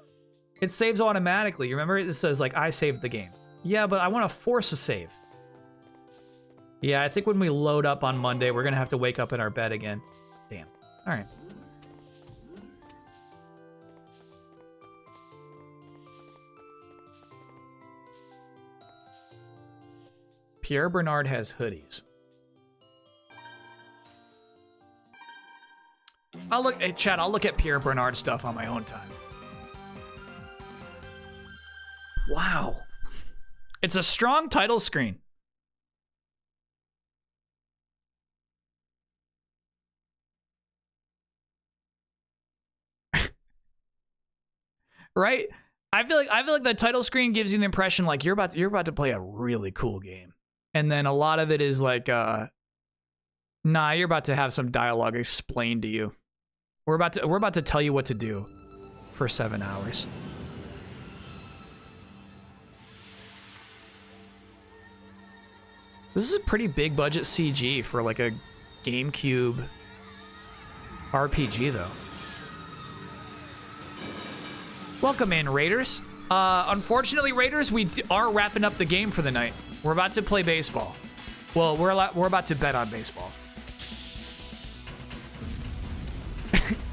It saves automatically. You remember it says like I saved the game. Yeah, but I want to force a save. Yeah, I think when we load up on Monday, we're gonna have to wake up in our bed again. Damn. All right. Pierre Bernard has hoodies. Hey, Chad, I'll look at Pierre Bernard stuff on my own time. Wow. It's a strong title screen. Right? I feel like the title screen gives you the impression like you're about to play a really cool game. And then a lot of it is like nah, you're about to have some dialogue explained to you. We're about to tell you what to do for 7 hours. This is a pretty big budget CG for like a GameCube RPG though. Welcome in, Raiders. Unfortunately, Raiders, we are wrapping up the game for the night. We're about to play baseball. Well, we're about to bet on baseball.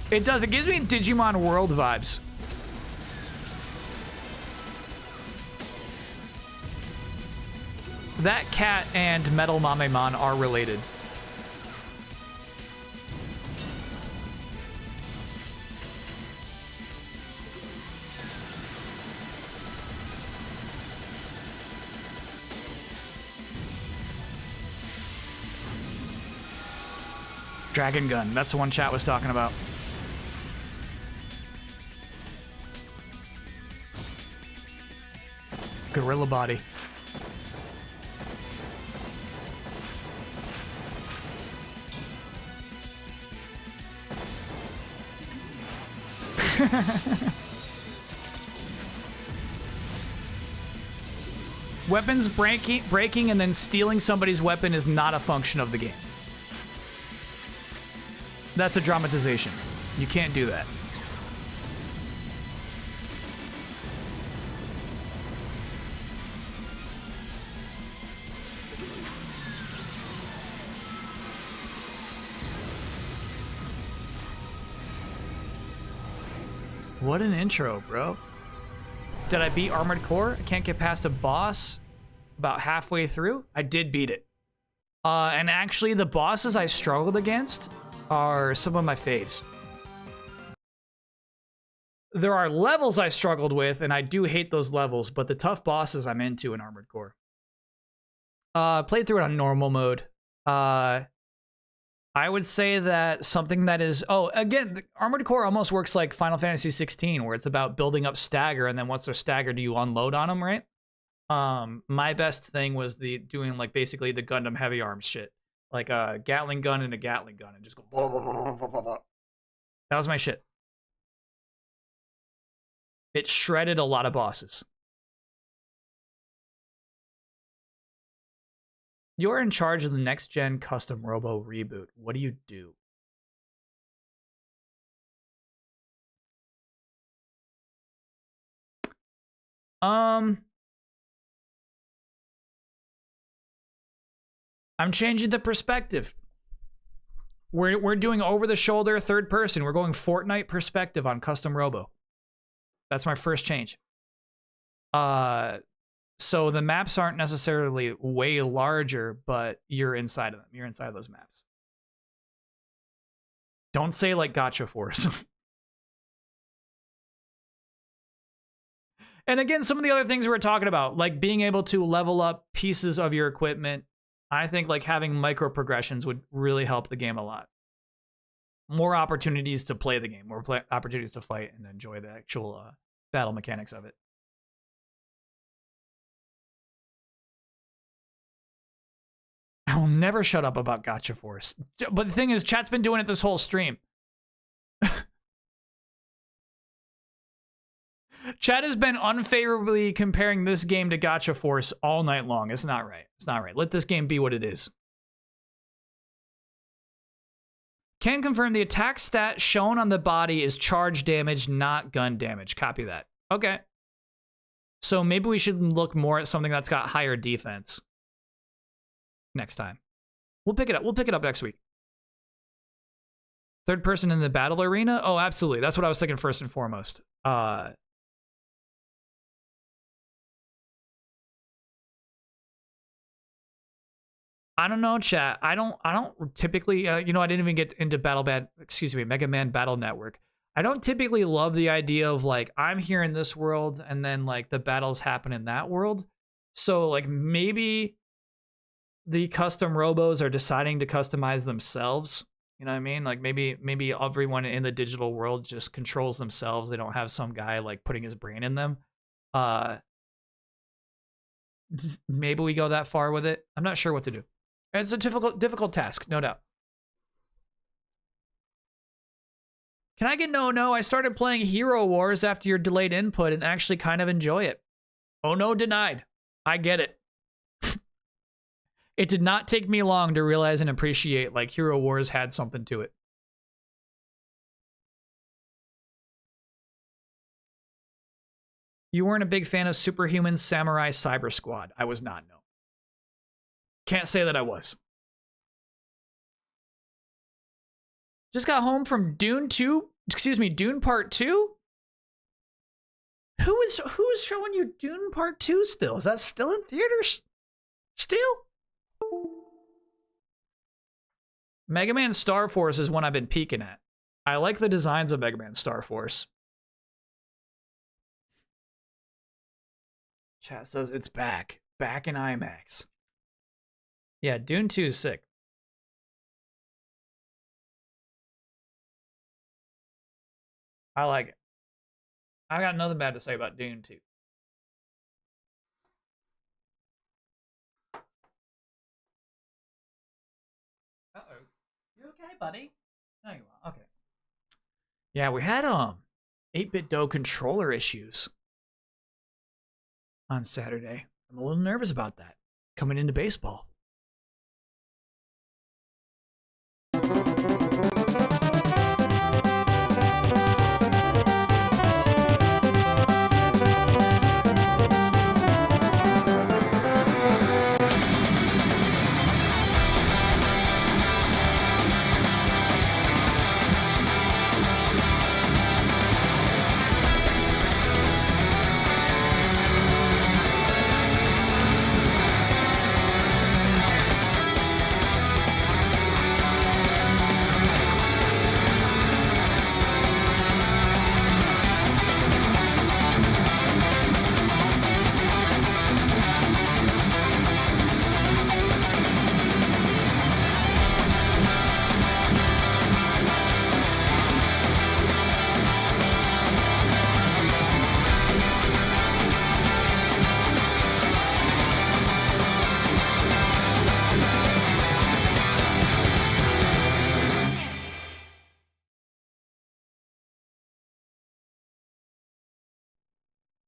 It does. It gives me Digimon World vibes. That cat and Metal Mamemon are related. Dragon Gun. That's the one chat was talking about. Gorilla Body. Weapons breaking and then stealing somebody's weapon is not a function of the game. That's a dramatization. You can't do that. What an intro, bro. Did I beat Armored Core? I can't get past a boss about halfway through. I did beat it. And actually, the bosses I struggled against are some of my faves. There are levels I struggled with, and I do hate those levels, but the tough bosses I'm into in Armored Core. Played through it on normal mode. I would say that something that is... Oh, again, Armored Core almost works like Final Fantasy 16, where it's about building up stagger, and then once they're staggered, you unload on them, right? My best thing was doing like basically the Gundam heavy arms shit. Like a Gatling gun and a Gatling gun and just go blah, blah, blah, blah, blah, blah. That was my shit. It shredded a lot of bosses. You're in charge of the next-gen custom Robo reboot. What do you do? I'm changing the perspective. We're doing over-the-shoulder third person. We're going Fortnite perspective on custom Robo. That's my first change. So the maps aren't necessarily way larger, but you're inside of them. You're inside of those maps. Don't say like Gotcha Force. And again, some of the other things we were talking about, like being able to level up pieces of your equipment, I think like having micro progressions would really help the game a lot. More opportunities to play the game, more opportunities to fight and enjoy the actual battle mechanics of it. I will never shut up about Gotcha Force. But the thing is, chat's been doing it this whole stream. Chat has been unfavorably comparing this game to Gotcha Force all night long. It's not right. It's not right. Let this game be what it is. Can confirm the attack stat shown on the body is charge damage, not gun damage. Copy that. Okay. So maybe we should look more at something that's got higher defense next time. We'll pick it up. We'll pick it up next week. Third person in the battle arena? Oh, absolutely. That's what I was thinking first and foremost. I don't know, chat. I don't typically, you know, I didn't even get into Mega Man Battle Network. I don't typically love the idea of like, I'm here in this world and then like the battles happen in that world. So like maybe the custom robos are deciding to customize themselves. You know what I mean? Like maybe everyone in the digital world just controls themselves. They don't have some guy like putting his brain in them. Maybe we go that far with it. I'm not sure what to do. It's a difficult task, no doubt. Can I get no? I started playing Hero Wars after your delayed input and actually kind of enjoy it. Oh no, denied. I get it. It did not take me long to realize and appreciate like Hero Wars had something to it. You weren't a big fan of Superhuman Samurai Cyber Squad. I was not, no. Can't say that I was. Just got home from Dune Part 2? Who is showing you Dune Part 2 still? Is that still in theaters? Still? Mega Man Star Force is one I've been peeking at. I like the designs of Mega Man Star Force. Chat says it's back. Back in IMAX. Yeah, Dune 2 is sick. I like it. I got nothing bad to say about Dune 2. Uh-oh. You okay, buddy? No, you are. Okay. Yeah, we had 8-bit Do controller issues on Saturday. I'm a little nervous about that coming into baseball.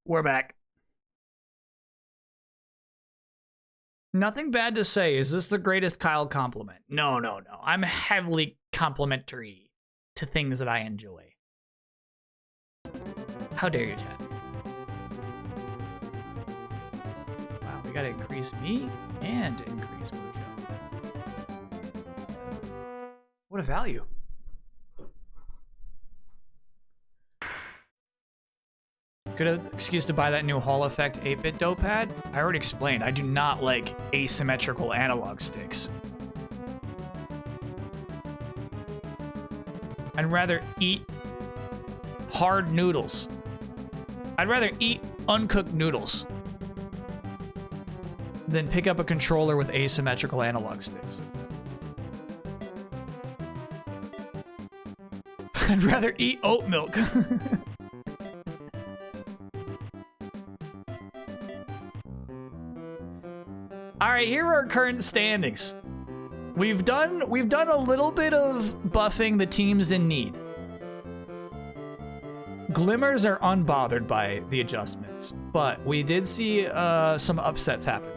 We're back. Nothing bad to say. Is this the greatest Kyle compliment? No. I'm heavily complimentary to things that I enjoy. How dare you, chat? Wow, we gotta increase me and increase Mujo. What a value. Good excuse to buy that new Hall Effect 8-bit dough-pad. I already explained, I do not like asymmetrical analog sticks. I'd rather eat hard noodles. I'd rather eat uncooked noodles than pick up a controller with asymmetrical analog sticks. I'd rather eat oat milk. All right, here are our current standings. We've done a little bit of buffing the teams in need. Glimmers are unbothered by the adjustments, but we did see some upsets happen.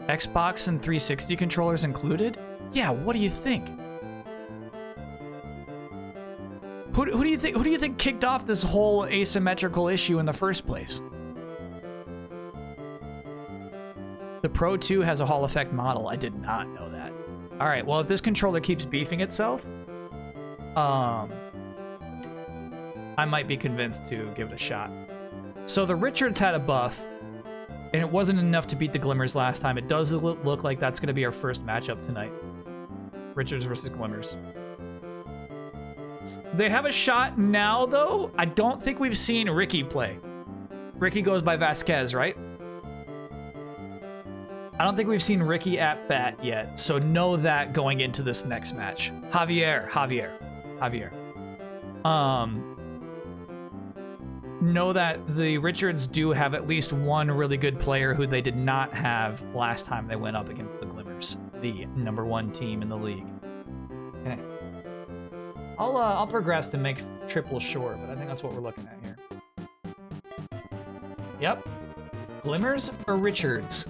Xbox and 360 controllers included? Yeah, what do you think? Who do you think kicked off this whole asymmetrical issue in the first place? The Pro 2 has a Hall Effect model. I did not know that. All right, well, if this controller keeps beefing itself, I might be convinced to give it a shot. So the Richards had a buff, and it wasn't enough to beat the Glimmers last time. It does look like that's going to be our first matchup tonight. Richards versus Glimmers. They have a shot now, though. I don't think we've seen Ricky play. Ricky goes by Vasquez, right? I don't think we've seen Ricky at bat yet, so know that going into this next match. Javier. Know that the Richards do have at least one really good player who they did not have last time they went up against the Glimmers, the #1 team in the league. Okay. I'll progress to make triple sure, but I think that's what we're looking at here. Yep. Glimmers or Richards?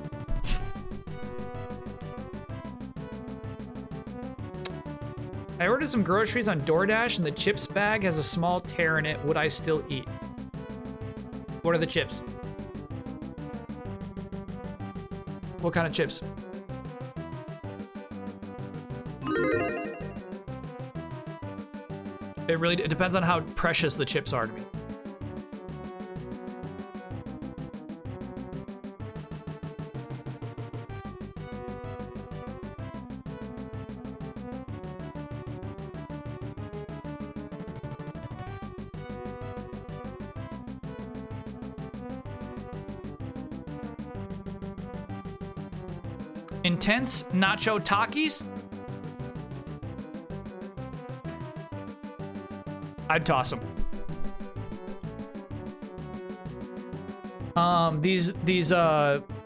I ordered some groceries on DoorDash and the chips bag has a small tear in it. Would I still eat? What are the chips? What kind of chips? It depends on how precious the chips are to me. Intense nacho Takis? I'd toss them. These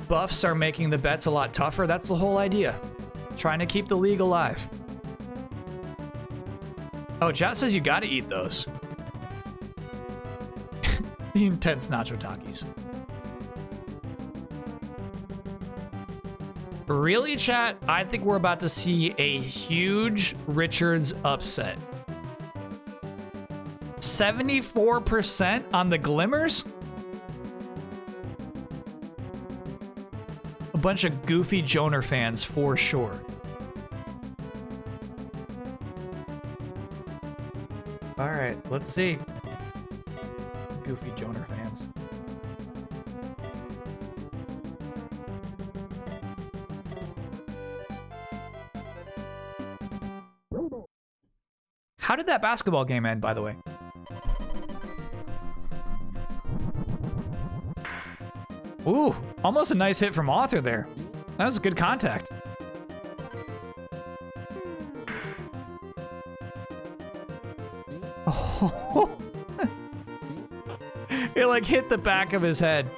buffs are making the bets a lot tougher. That's the whole idea. Trying to keep the league alive. Oh, Jat says you gotta eat those. The intense nacho Takis. Really, chat? I think we're about to see a huge Richards upset. 74% on the Glimmers? A bunch of goofy Joner fans for sure. All right, let's see. Goofy Joner fans. How did that basketball game end, by the way? Ooh, almost a nice hit from Author there. That was a good contact. Oh. It like hit the back of his head.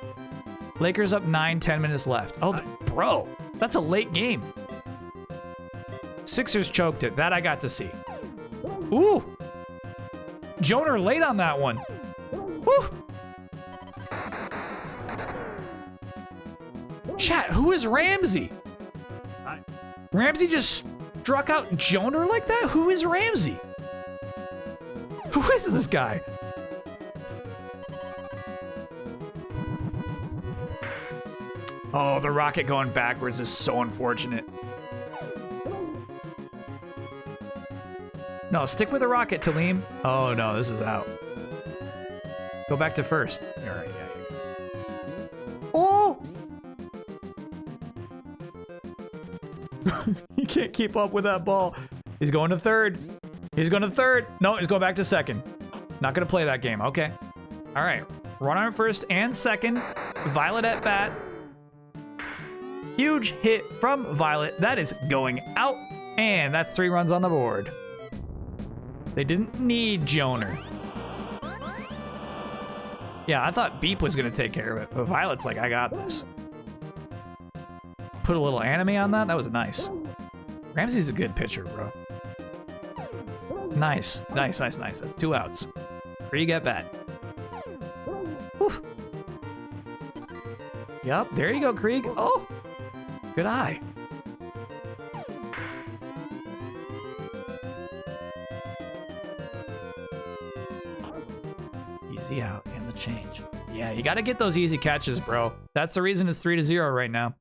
Lakers up 9-10 minutes left. Oh, bro, that's a late game. Sixers choked it. That I got to see. Ooh. Joner late on that one. Woo! Chat, who is Ramsey? Ramsey just struck out Joner like that? Who is Ramsey? Who is this guy? Oh, the rocket going backwards is so unfortunate. No, stick with the rocket, Talim. Oh no, this is out. Go back to first. All right, yeah. Oh! He can't keep up with that ball. He's going to third. He's going to third. No, he's going back to second. Not going to play that game. Okay. All right. Runner first and second. Violet at bat. Huge hit from Violet. That is going out. And that's 3 runs on the board. They didn't need Joner. Yeah, I thought Beep was going to take care of it. But Violet's like, I got this. Put a little anime on that. That was nice. Ramsey's a good pitcher, bro. Nice. Nice, nice, nice. That's 2 outs. Krieg at bat. Whew. Yup, there you go, Krieg. Oh, good eye. Easy out and the change. Yeah, you got to get those easy catches, bro. That's the reason it's 3-0 right now.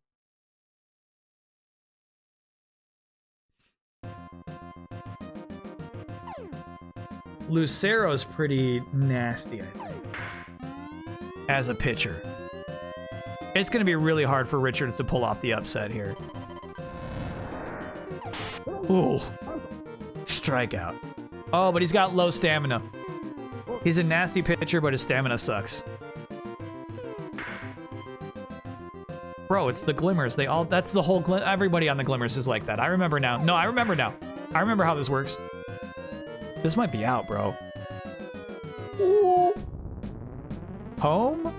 Lucero's pretty nasty, I think, as a pitcher. It's going to be really hard for Richards to pull off the upset here. Ooh. Strikeout. Oh, but he's got low stamina. He's a nasty pitcher, but his stamina sucks. Bro, it's the Glimmers. They all, that's the whole, everybody on the Glimmers is like that. I remember now. No, I remember now. I remember how this works. This might be out, bro. Ooh. Home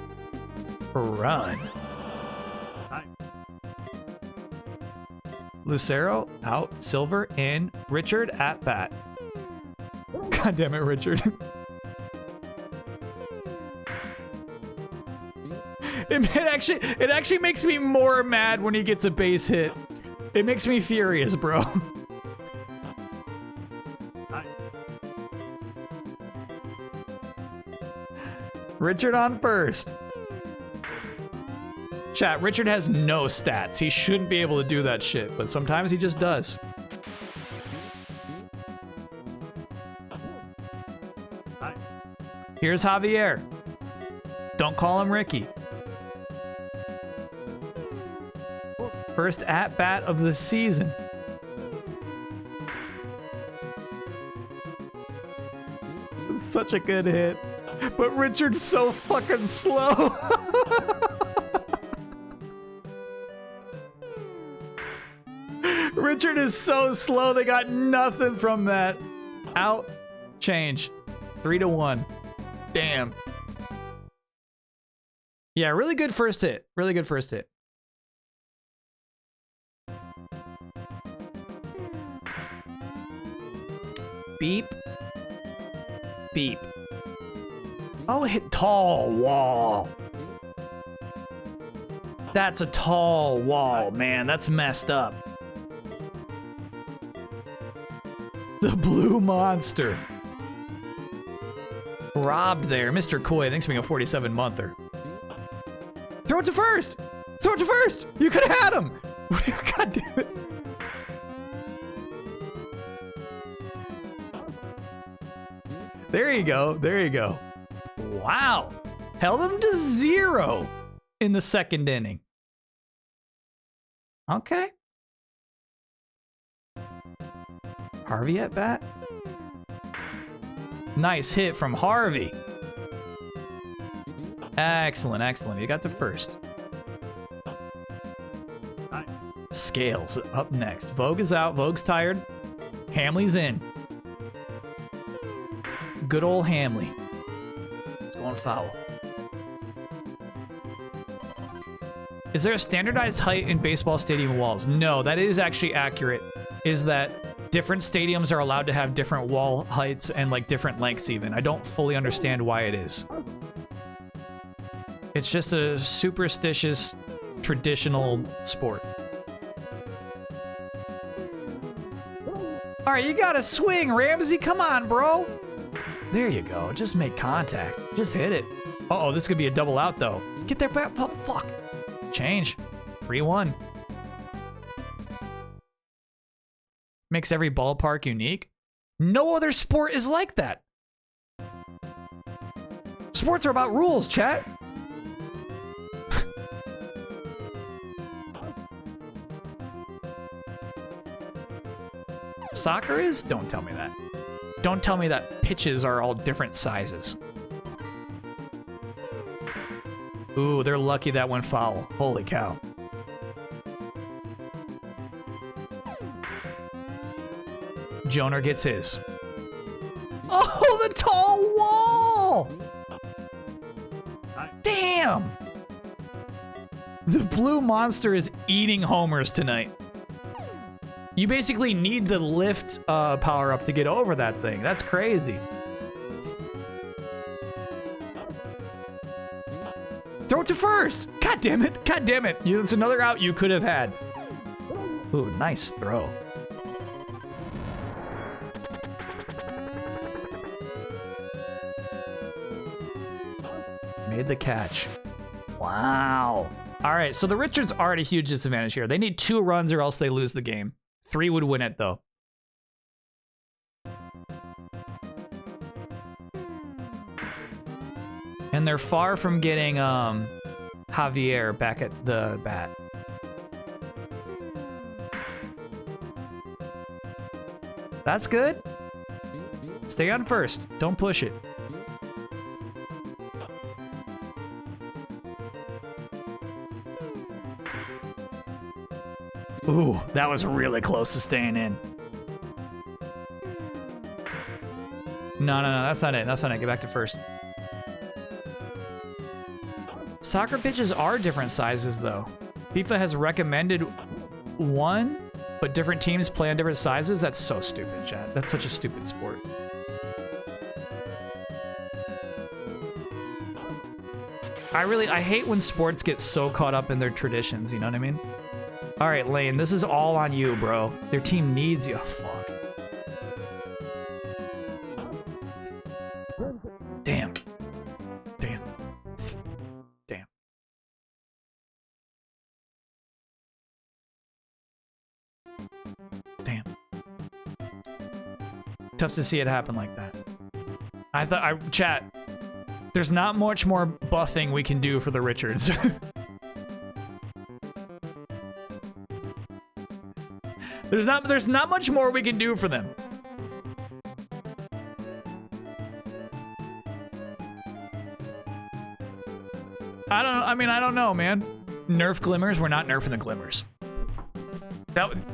run. Lucero out, Silver in, Richard at bat. God damn it, Richard. It actually makes me more mad when he gets a base hit. It makes me furious, bro. Richard on first. Chat, Richard has no stats. He shouldn't be able to do that shit, but sometimes he just does. Here's Javier. Don't call him Ricky. First at-bat of the season. It's such a good hit. But Richard's so fucking slow. Richard is so slow. They got nothing from that. Out. Change. 3-1. Damn. Yeah, really good first hit. Really good first hit. Beep. Beep. Oh, hit tall wall. That's a tall wall, man. That's messed up. The blue monster. Robbed there. Mr. Coy, thanks for being a 47-monther. Throw it to first! Throw it to first! You could have had him! God damn it. There you go. There you go. Wow. Held him to 0 in the second inning. Okay. Harvey at bat. Nice hit from Harvey. Excellent, excellent. You got to first. Scales up next. Vogue is out. Vogue's tired. Hamley's in. Good old Hamley. It's going foul. Is there a standardized height in baseball stadium walls? No, that is actually accurate. Is that different stadiums are allowed to have different wall heights and like different lengths even. I don't fully understand why it is. It's just a superstitious, traditional sport. All right, you gotta swing, Ramsey. Come on, bro. There you go. Just make contact. Just hit it. Uh-oh, this could be a double out, though. Get there, back. Oh, fuck. Change. 3-1. Makes every ballpark unique. No other sport is like that. Sports are about rules, chat. Soccer is? Don't tell me that. Don't tell me that pitches are all different sizes. Ooh, they're lucky that went foul. Holy cow. Joner gets his. Oh, the tall wall! Damn! The blue monster is eating homers tonight. You basically need the lift power up to get over that thing. That's crazy. Throw it to first. God damn it. God damn it. It's another out you could have had. Ooh, nice throw. Made the catch. Wow. All right, so the Richards are at a huge disadvantage here. They need 2 runs or else they lose the game. 3 would win it, though. And they're far from getting Javier back at the bat. That's good. Stay on first. Don't push it. Ooh, that was really close to staying in. No, that's not it. That's not it. Get back to first. Soccer pitches are different sizes, though. FIFA has recommended 1, but different teams play on different sizes. That's so stupid, chat. That's such a stupid sport. I hate when sports get so caught up in their traditions, you know what I mean? All right, Lane, this is all on you, bro. Their team needs you. Oh, fuck. Damn. Damn. Damn. Damn. Tough to see it happen like that. Chat, there's not much more buffing we can do for the Richards. There's not much more we can do for them. I don't know, man. Nerf Glimmers, we're not nerfing the Glimmers.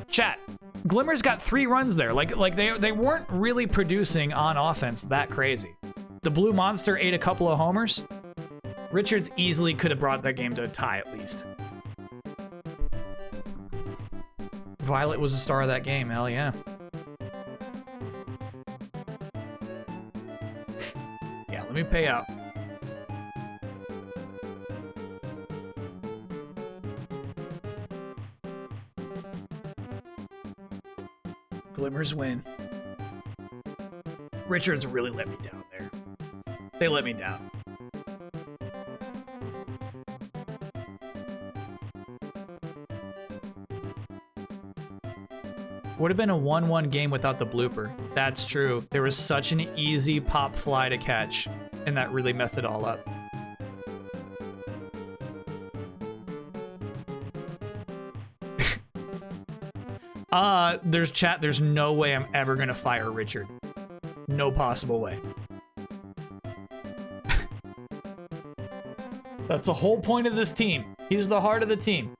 Chat, Glimmers got 3 runs there. Like they weren't really producing on offense that crazy. The Blue Monster ate a couple of homers. Richards easily could have brought that game to a tie at least. Violet was the star of that game, hell yeah. Yeah, let me pay out. Glimmers win. Richards really let me down there. They let me down. Would have been a 1-1 game without the blooper. That's true. There was such an easy pop fly to catch, and that really messed it all up. There's no way I'm ever gonna fire Richard. No possible way. That's the whole point of this team. He's the heart of the team,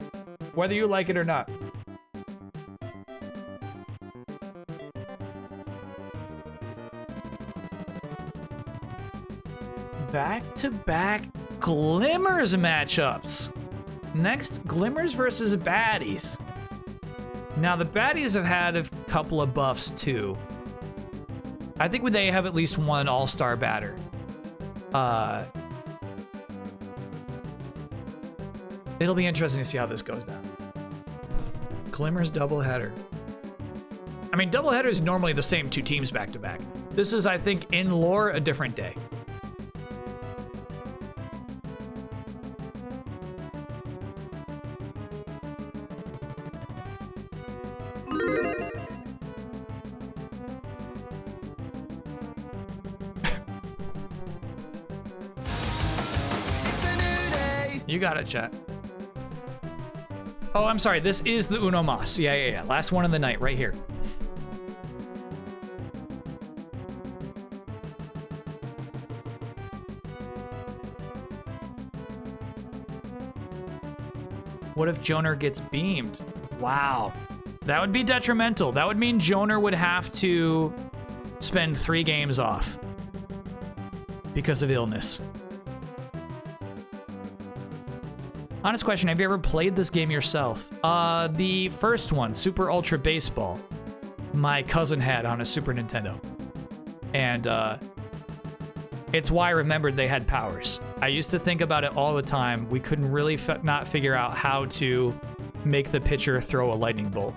whether you like it or not. Back-to-back Glimmers matchups. Next, Glimmers versus Baddies. Now, the Baddies have had a couple of buffs, too. I think they have at least one all-star batter. It'll be interesting to see how this goes down. Glimmer's doubleheader. I mean, doubleheader is normally the same 2 teams back to back. This is, I think, in lore, a different day. You got it, chat. Oh, I'm sorry. This is the Uno Mas. Yeah. Last one of the night, right here. What if Joner gets beamed? Wow. That would be detrimental. That would mean Joner would have to spend 3 games off because of illness. Honest question, have you ever played this game yourself? The first one, Super Ultra Baseball, my cousin had on a Super Nintendo. And it's why I remembered they had powers. I used to think about it all the time. We couldn't really not figure out how to make the pitcher throw a lightning bolt.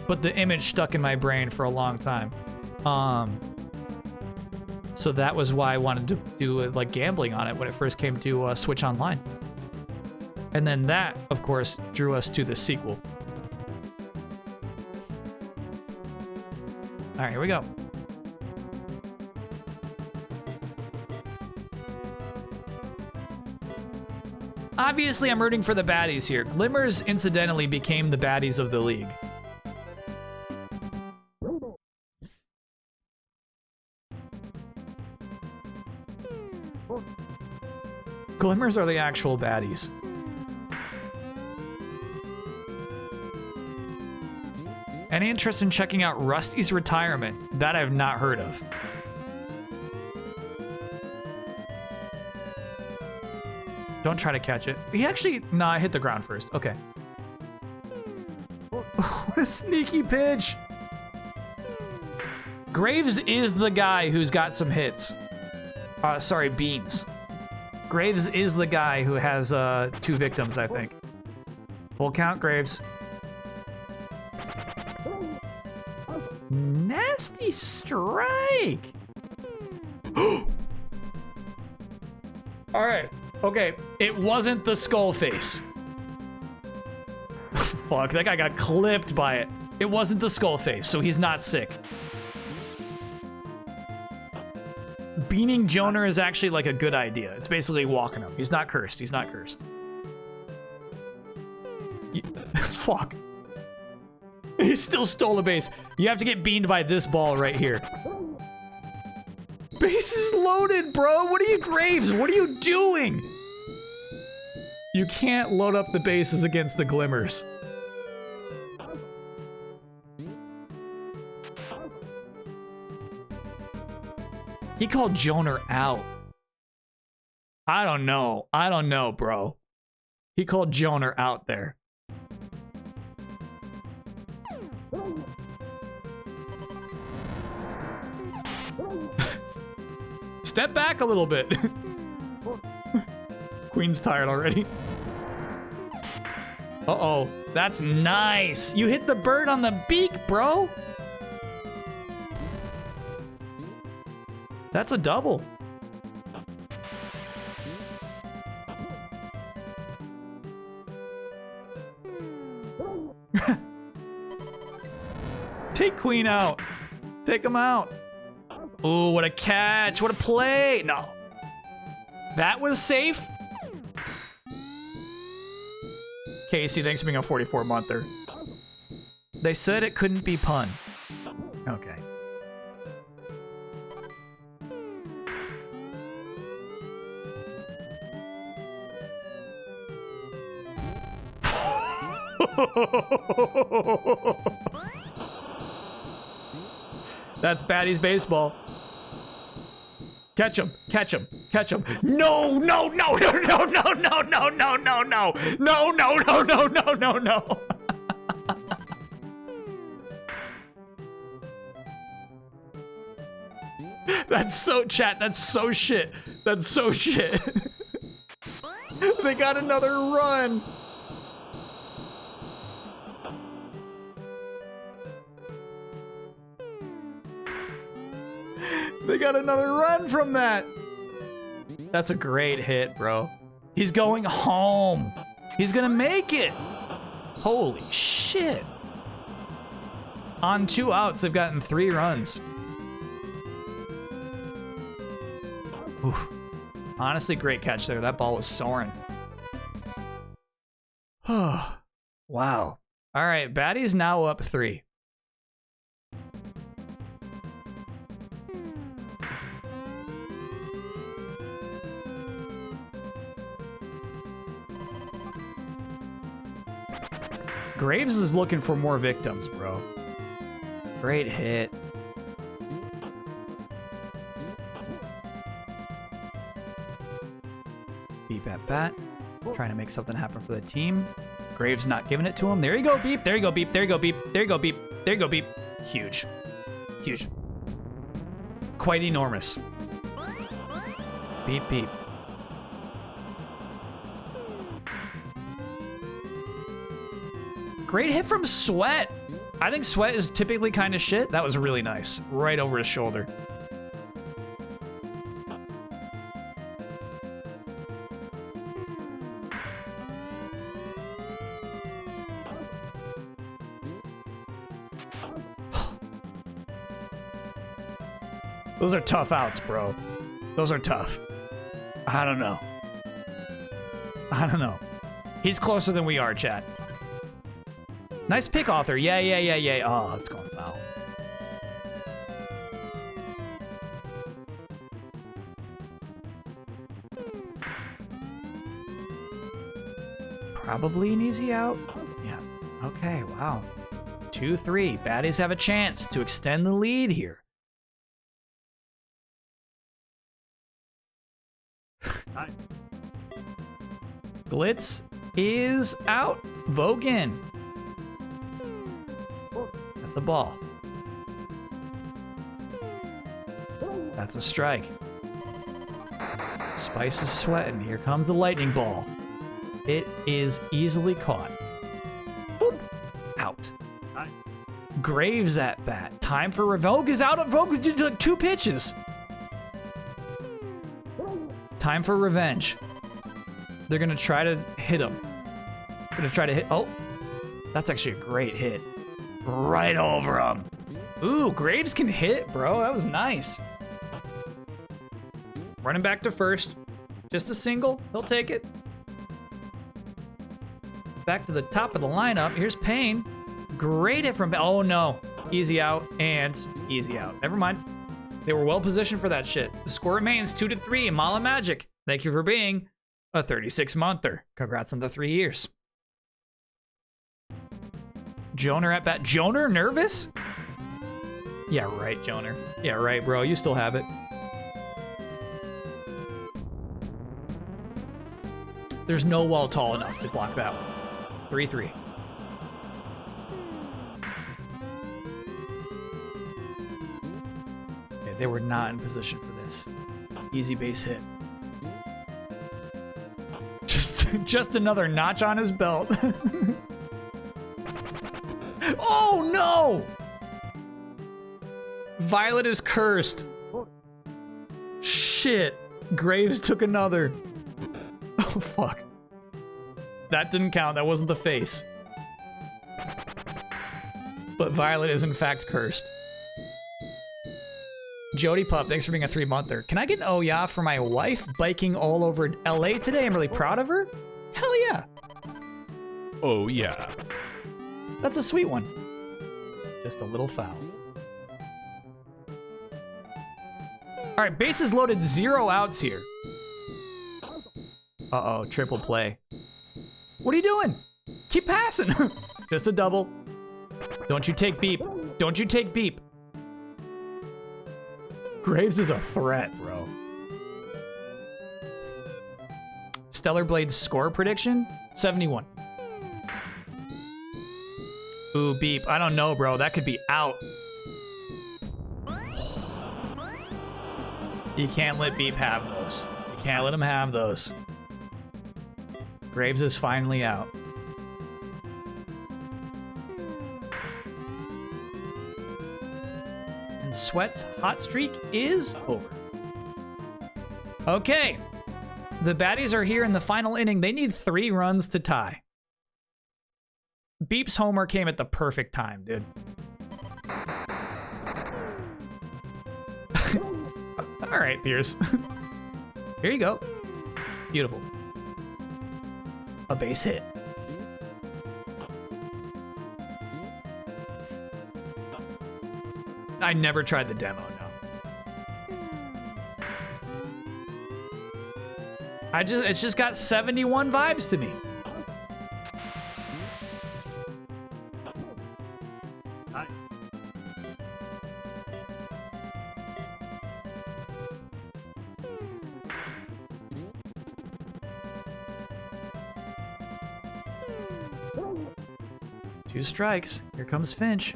But the image stuck in my brain for a long time. So that was why I wanted to do like gambling on it when it first came to Switch Online. And then that, of course, drew us to the sequel. All right, here we go. Obviously, I'm rooting for the baddies here. Glimmers, incidentally, became the baddies of the league. Glimmers are the actual baddies. Any interest in checking out Rusty's retirement? That I've not heard of. Don't try to catch it. He actually... Nah, I hit the ground first. Okay. What a sneaky pitch! Graves is the guy who's got some hits. Sorry, Beans. Graves is the guy who has 2 victims, I think. Full count, Graves. Nasty strike! All right. Okay, it wasn't the skull face. Fuck, that guy got clipped by it. It wasn't the skull face, so he's not sick. Beaning Joner is actually like a good idea. It's basically walking him. He's not cursed. He's not cursed. Fuck. He still stole the base. You have to get beamed by this ball right here. Base is loaded, bro. What are you, Graves? What are you doing? You can't load up the bases against the Glimmers. He called Joner out. I don't know. I don't know, bro. He called Joner out there. Step back a little bit. Queen's tired already. Uh-oh. That's nice. You hit the bird on the beak, bro. That's a double. Take Queen out. Take him out. Ooh, what a catch. What a play. No. That was safe. Casey, thanks for being a 44-monther. They said it couldn't be pun. Okay. That's Batty's baseball. Catch him, catch him, catch him. No, no, no, no, no, no, no, no, no, no, no. No, no, no, no, no, no, no. That's so chat, that's so shit. That's so shit. They got another run. They got another run from that. That's a great hit, bro. He's going home. He's gonna make it. Holy shit. On 2 outs, they've gotten 3 runs. Oof. Honestly, great catch there. That ball was soaring. Wow. All right, Batty's now up 3. Graves is looking for more victims, bro. Great hit. Beep at bat. Trying to make something happen for the team. Graves not giving it to him. There you go, Beep. There you go, Beep. There you go, Beep. There you go, Beep. There you go, Beep. Huge. Huge. Quite enormous. Beep, beep. Great hit from Sweat. I think Sweat is typically kind of shit. That was really nice. Right over his shoulder. Those are tough outs, bro. Those are tough. I don't know. I don't know. He's closer than we are, chat. Nice pick, Author. Yeah. Oh, it's going foul. Probably an easy out. Yeah. Okay, wow. 2-3. Baddies have a chance to extend the lead here. Glitz is out. Vogan. That's a ball. That's a strike. Spice is sweating. Here comes the lightning ball. It is easily caught. Out. Graves at bat. Time for Vogue is out. Vogue did like 2 pitches. Time for revenge. They're gonna try to hit him. Gonna try to hit. Oh, that's actually a great hit. Right over him. Ooh, Graves can hit, bro. That was nice. Running back to first. Just a single. He'll take it. Back to the top of the lineup. Here's Payne. Great hit from. Oh no. Easy out and easy out. Never mind. They were well positioned for that shit. The score remains 2-3. Mala Magic. Thank you for being a 36-monther. Congrats on the 3 years. Joner at bat. Joner nervous? Yeah, right, Joner. Yeah, right, bro. You still have it. There's no wall tall enough to block that one. 3-3. Okay, they were not in position for this. Easy base hit. Just another notch on his belt. Oh no! Violet is cursed. Shit. Graves took another. Oh fuck. That didn't count. That wasn't the face. But Violet is in fact cursed. Jody Pup, thanks for being a 3-monther. Can I get an oh yeah for my wife biking all over LA today? I'm really proud of her. Hell yeah. Oh yeah. That's a sweet one. Just a little foul. All right, bases loaded, 0 outs here. Uh-oh, triple play. What are you doing? Keep passing. Just a double. Don't you take beep. Don't you take beep. Graves is a threat, bro. Stellar Blade's score prediction? 71. Ooh, beep. I don't know, bro. That could be out. You can't let beep have those. You can't let him have those. Graves is finally out. And Sweat's hot streak is over. Okay. The baddies are here in the final inning. They need 3 runs to tie. Beep's homer came at the perfect time, dude. All right, Pierce. Here you go. Beautiful. A base hit. I never tried the demo, no. It's just got 71 vibes to me. Two strikes. Here comes Finch.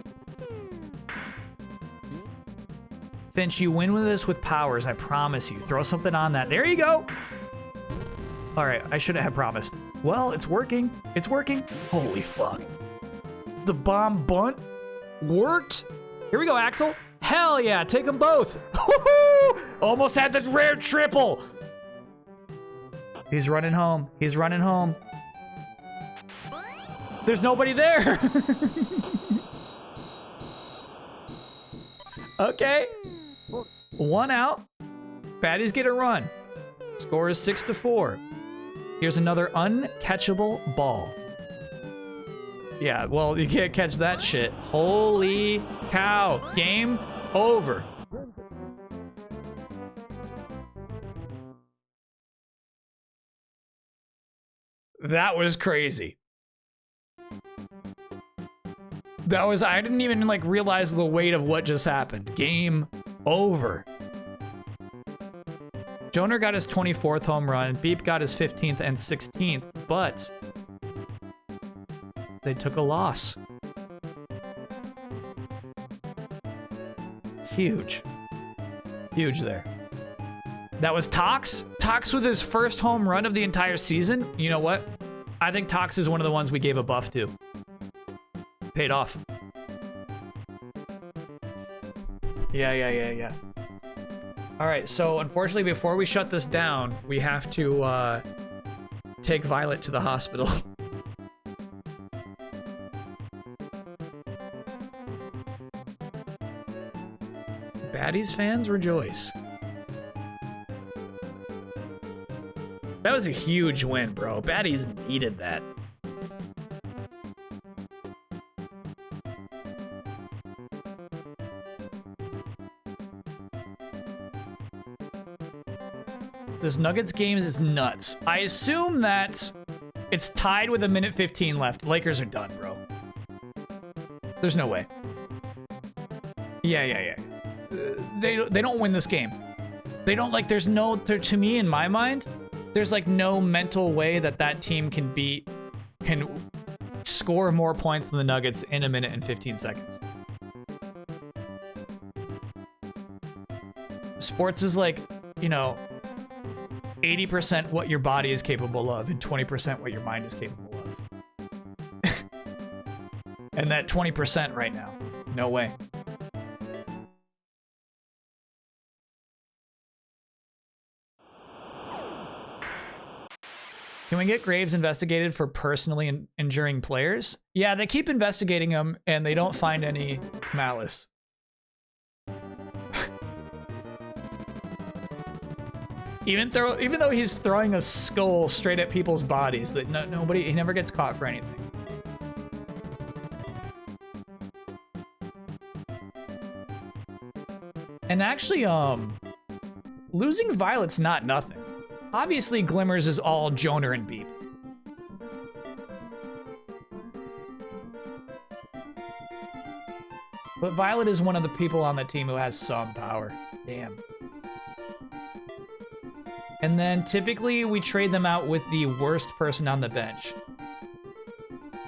Finch, you win with this with powers, I promise you. Throw something on that. There you go. All right, I shouldn't have promised. Well, it's working. It's working. Holy fuck. The bomb bunt worked. Here we go, Axel. Hell yeah, take them both. Woohoo! Almost had the rare triple. He's running home. He's running home. There's nobody there. Okay. 1 out. Baddies get a run. Score is 6-4. Here's another uncatchable ball. Yeah, well, you can't catch that shit. Holy cow. Game over. That was crazy. I didn't even like realize the weight of what just happened. Game over. Joner got his 24th home run. Beep got his 15th and 16th, but they took a loss. Huge. Huge there. That was Tox. Tox with his first home run of the entire season. You know what? I think Tox is one of the ones we gave a buff to. Paid off. Yeah. All right, so unfortunately, before we shut this down, we have to take Violet to the hospital. Baddies fans rejoice. That was a huge win, bro. Baddies needed that. This Nuggets game is nuts. I assume that it's tied with 1:15 left. Lakers are done, bro. There's no way. Yeah. They don't win this game. They don't, like, there's no, to me, in my mind, there's like no mental way that team can score more points than the Nuggets in 1:15 seconds. Sports is like, you know, 80% what your body is capable of and 20% what your mind is capable of. And that 20% right now, no way. Can we get Graves investigated for personally injuring players? Yeah, they keep investigating him and they don't find any malice. Even though he's throwing a skull straight at people's bodies, that he never gets caught for anything. And actually, losing Violet's not nothing. Obviously, Glimmers is all Joner and Beep. But Violet is one of the people on the team who has some power. Damn. And then typically we trade them out with the worst person on the bench,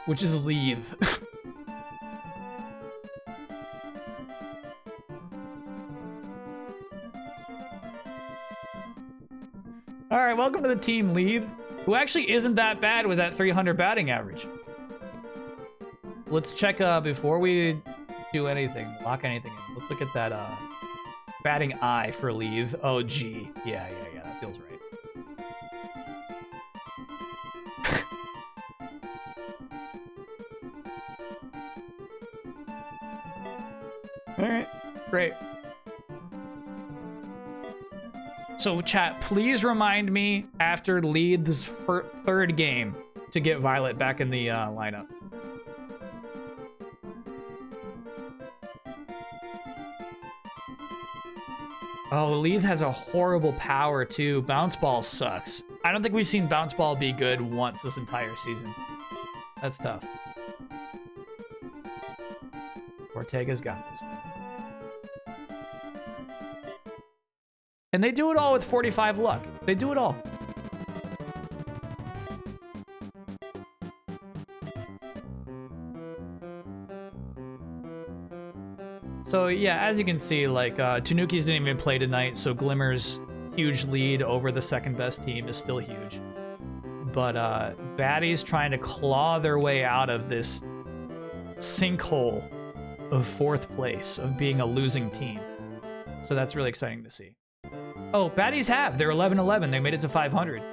which is Leave. All right, welcome to the team, Leave. who actually isn't that bad with that 300 batting average. Let's check before we do anything, lock anything in. Let's look at that batting eye for Leave. Oh, gee. Yeah, that feels right. All right, great. So chat, please remind me after Leeds' third game to get Violet back in the lineup. Oh, Leeds has a horrible power too. Bounce Ball sucks. I don't think we've seen Bounce Ball be good once this entire season. That's tough. Ortega's got this thing. And they do it all with 45 luck. They do it all. So yeah, as you can see, like Tanukis didn't even play tonight, so Glimmer's huge lead over the second best team is still huge. But Baddies trying to claw their way out of this sinkhole of fourth place, of being a losing team. So that's really exciting to see. Oh, Baddies have. They're 11-11. They made it to 500.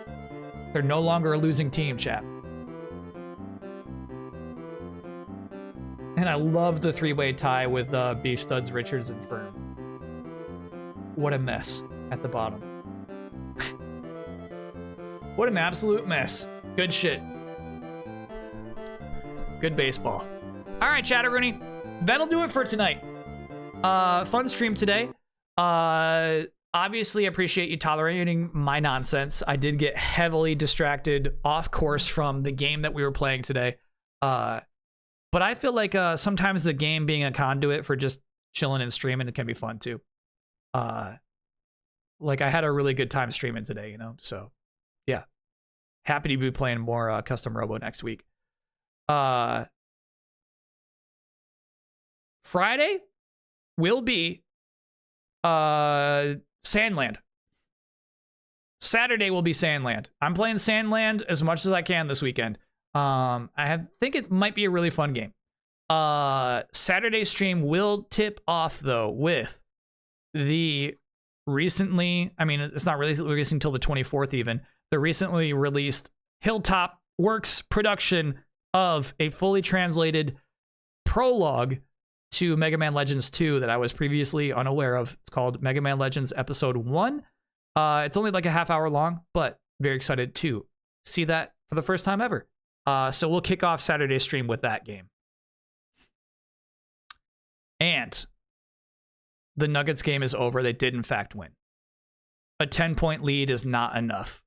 They're no longer a losing team, chap. And I love the three-way tie with Beef Studs, Richards, and Firm. What a mess at the bottom. What an absolute mess. Good shit. Good baseball. All right, Chatteroony. That'll do it for tonight. Fun stream today. Obviously, appreciate you tolerating my nonsense. I did get heavily distracted off course from the game that we were playing today. But I feel like sometimes the game being a conduit for just chilling and streaming, it can be fun too. Like I had a really good time streaming today, you know? So yeah, happy to be playing more custom Robo next week. Friday will be Sandland. Saturday will be Sandland. I'm playing Sandland as much as I can this weekend. Think it might be a really fun game. Saturday stream will tip off though with the recently, I mean, it's not releasing until the 24th even, the recently released Hilltop Works production of a fully translated prologue to Mega Man Legends 2 that I was previously unaware of. It's called Mega Man Legends Episode 1. It's only like a half hour long, but very excited to see that for the first time ever. So we'll kick off Saturday's stream with that game. And the Nuggets game is over. They did, in fact, win. A 10-point lead is not enough.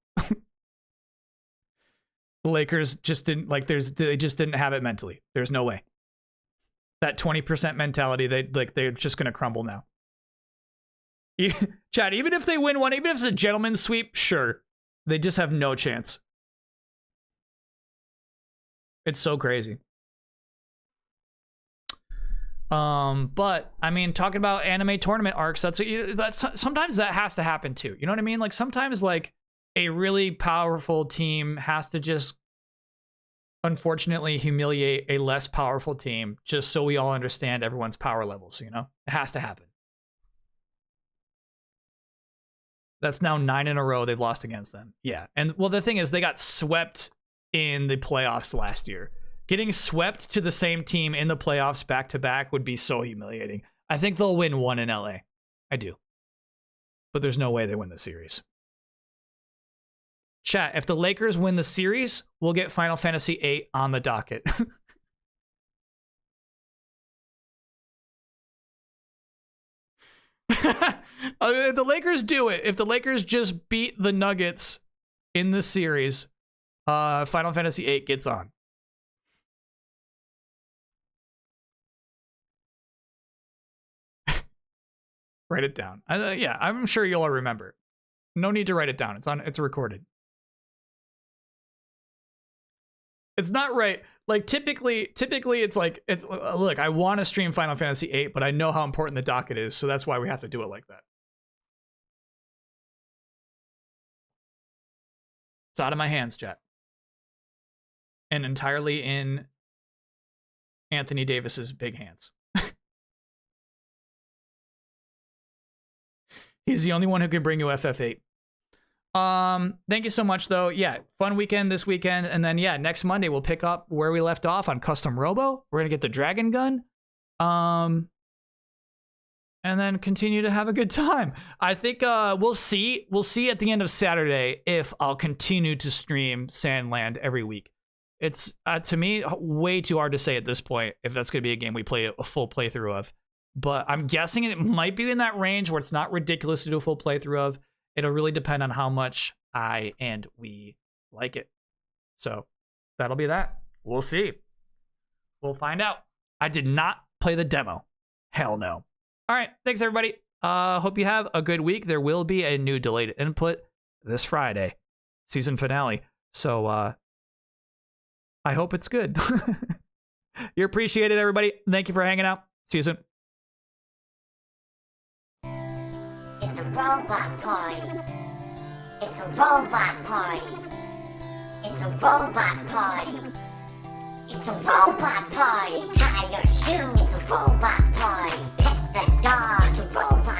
The Lakers just didn't, like, they just didn't have it mentally. There's no way. That 20% mentality, they're just going to crumble now. Chad, even if they win one, even if it's a gentleman's sweep, sure. They just have no chance. It's so crazy. But I mean, talking about anime tournament arcs, that's sometimes that has to happen too. You know what I mean? Like sometimes like a really powerful team has to just unfortunately humiliate a less powerful team just so we all understand everyone's power levels, you know? It has to happen. That's now 9 in a row they've lost against them. Yeah. And well, the thing is they got swept in the playoffs last year. Getting swept to the same team in the playoffs back to back would be so humiliating. I think they'll win one in LA. I do. But there's no way they win the series. Chat, if the Lakers win the series, we'll get Final Fantasy VIII on the docket. If the Lakers do it, if the Lakers just beat the Nuggets in the series, Final Fantasy VIII gets on. Write it down. Yeah, I'm sure you'll all remember. No need to write it down. It's recorded. It's not right. Like typically it's like look, I want to stream Final Fantasy VIII, but I know how important the docket is, so that's why we have to do it like that. It's out of my hands, chat. And entirely in Anthony Davis's big hands. He's the only one who can bring you FF8. Thank you so much, though. Yeah, fun weekend this weekend. And then, yeah, next Monday, we'll pick up where we left off on Custom Robo. We're going to get the Dragon Gun. And then continue to have a good time. I think we'll see. We'll see at the end of Saturday if I'll continue to stream Sandland every week. It's, to me, way too hard to say at this point if that's going to be a game we play a full playthrough of. But I'm guessing it might be in that range where it's not ridiculous to do a full playthrough of. It'll really depend on how much I and we like it. So that'll be that. We'll see. We'll find out. I did not play the demo. Hell no. All right. Thanks, everybody. Hope you have a good week. There will be a new delayed input this Friday. Season finale. So I hope it's good. You're appreciated, everybody. Thank you for hanging out. See you soon. It's a robot party. It's a robot party. It's a robot party. It's a robot party. Tie your shoes. It's a robot party. Pet the dog. It's a robot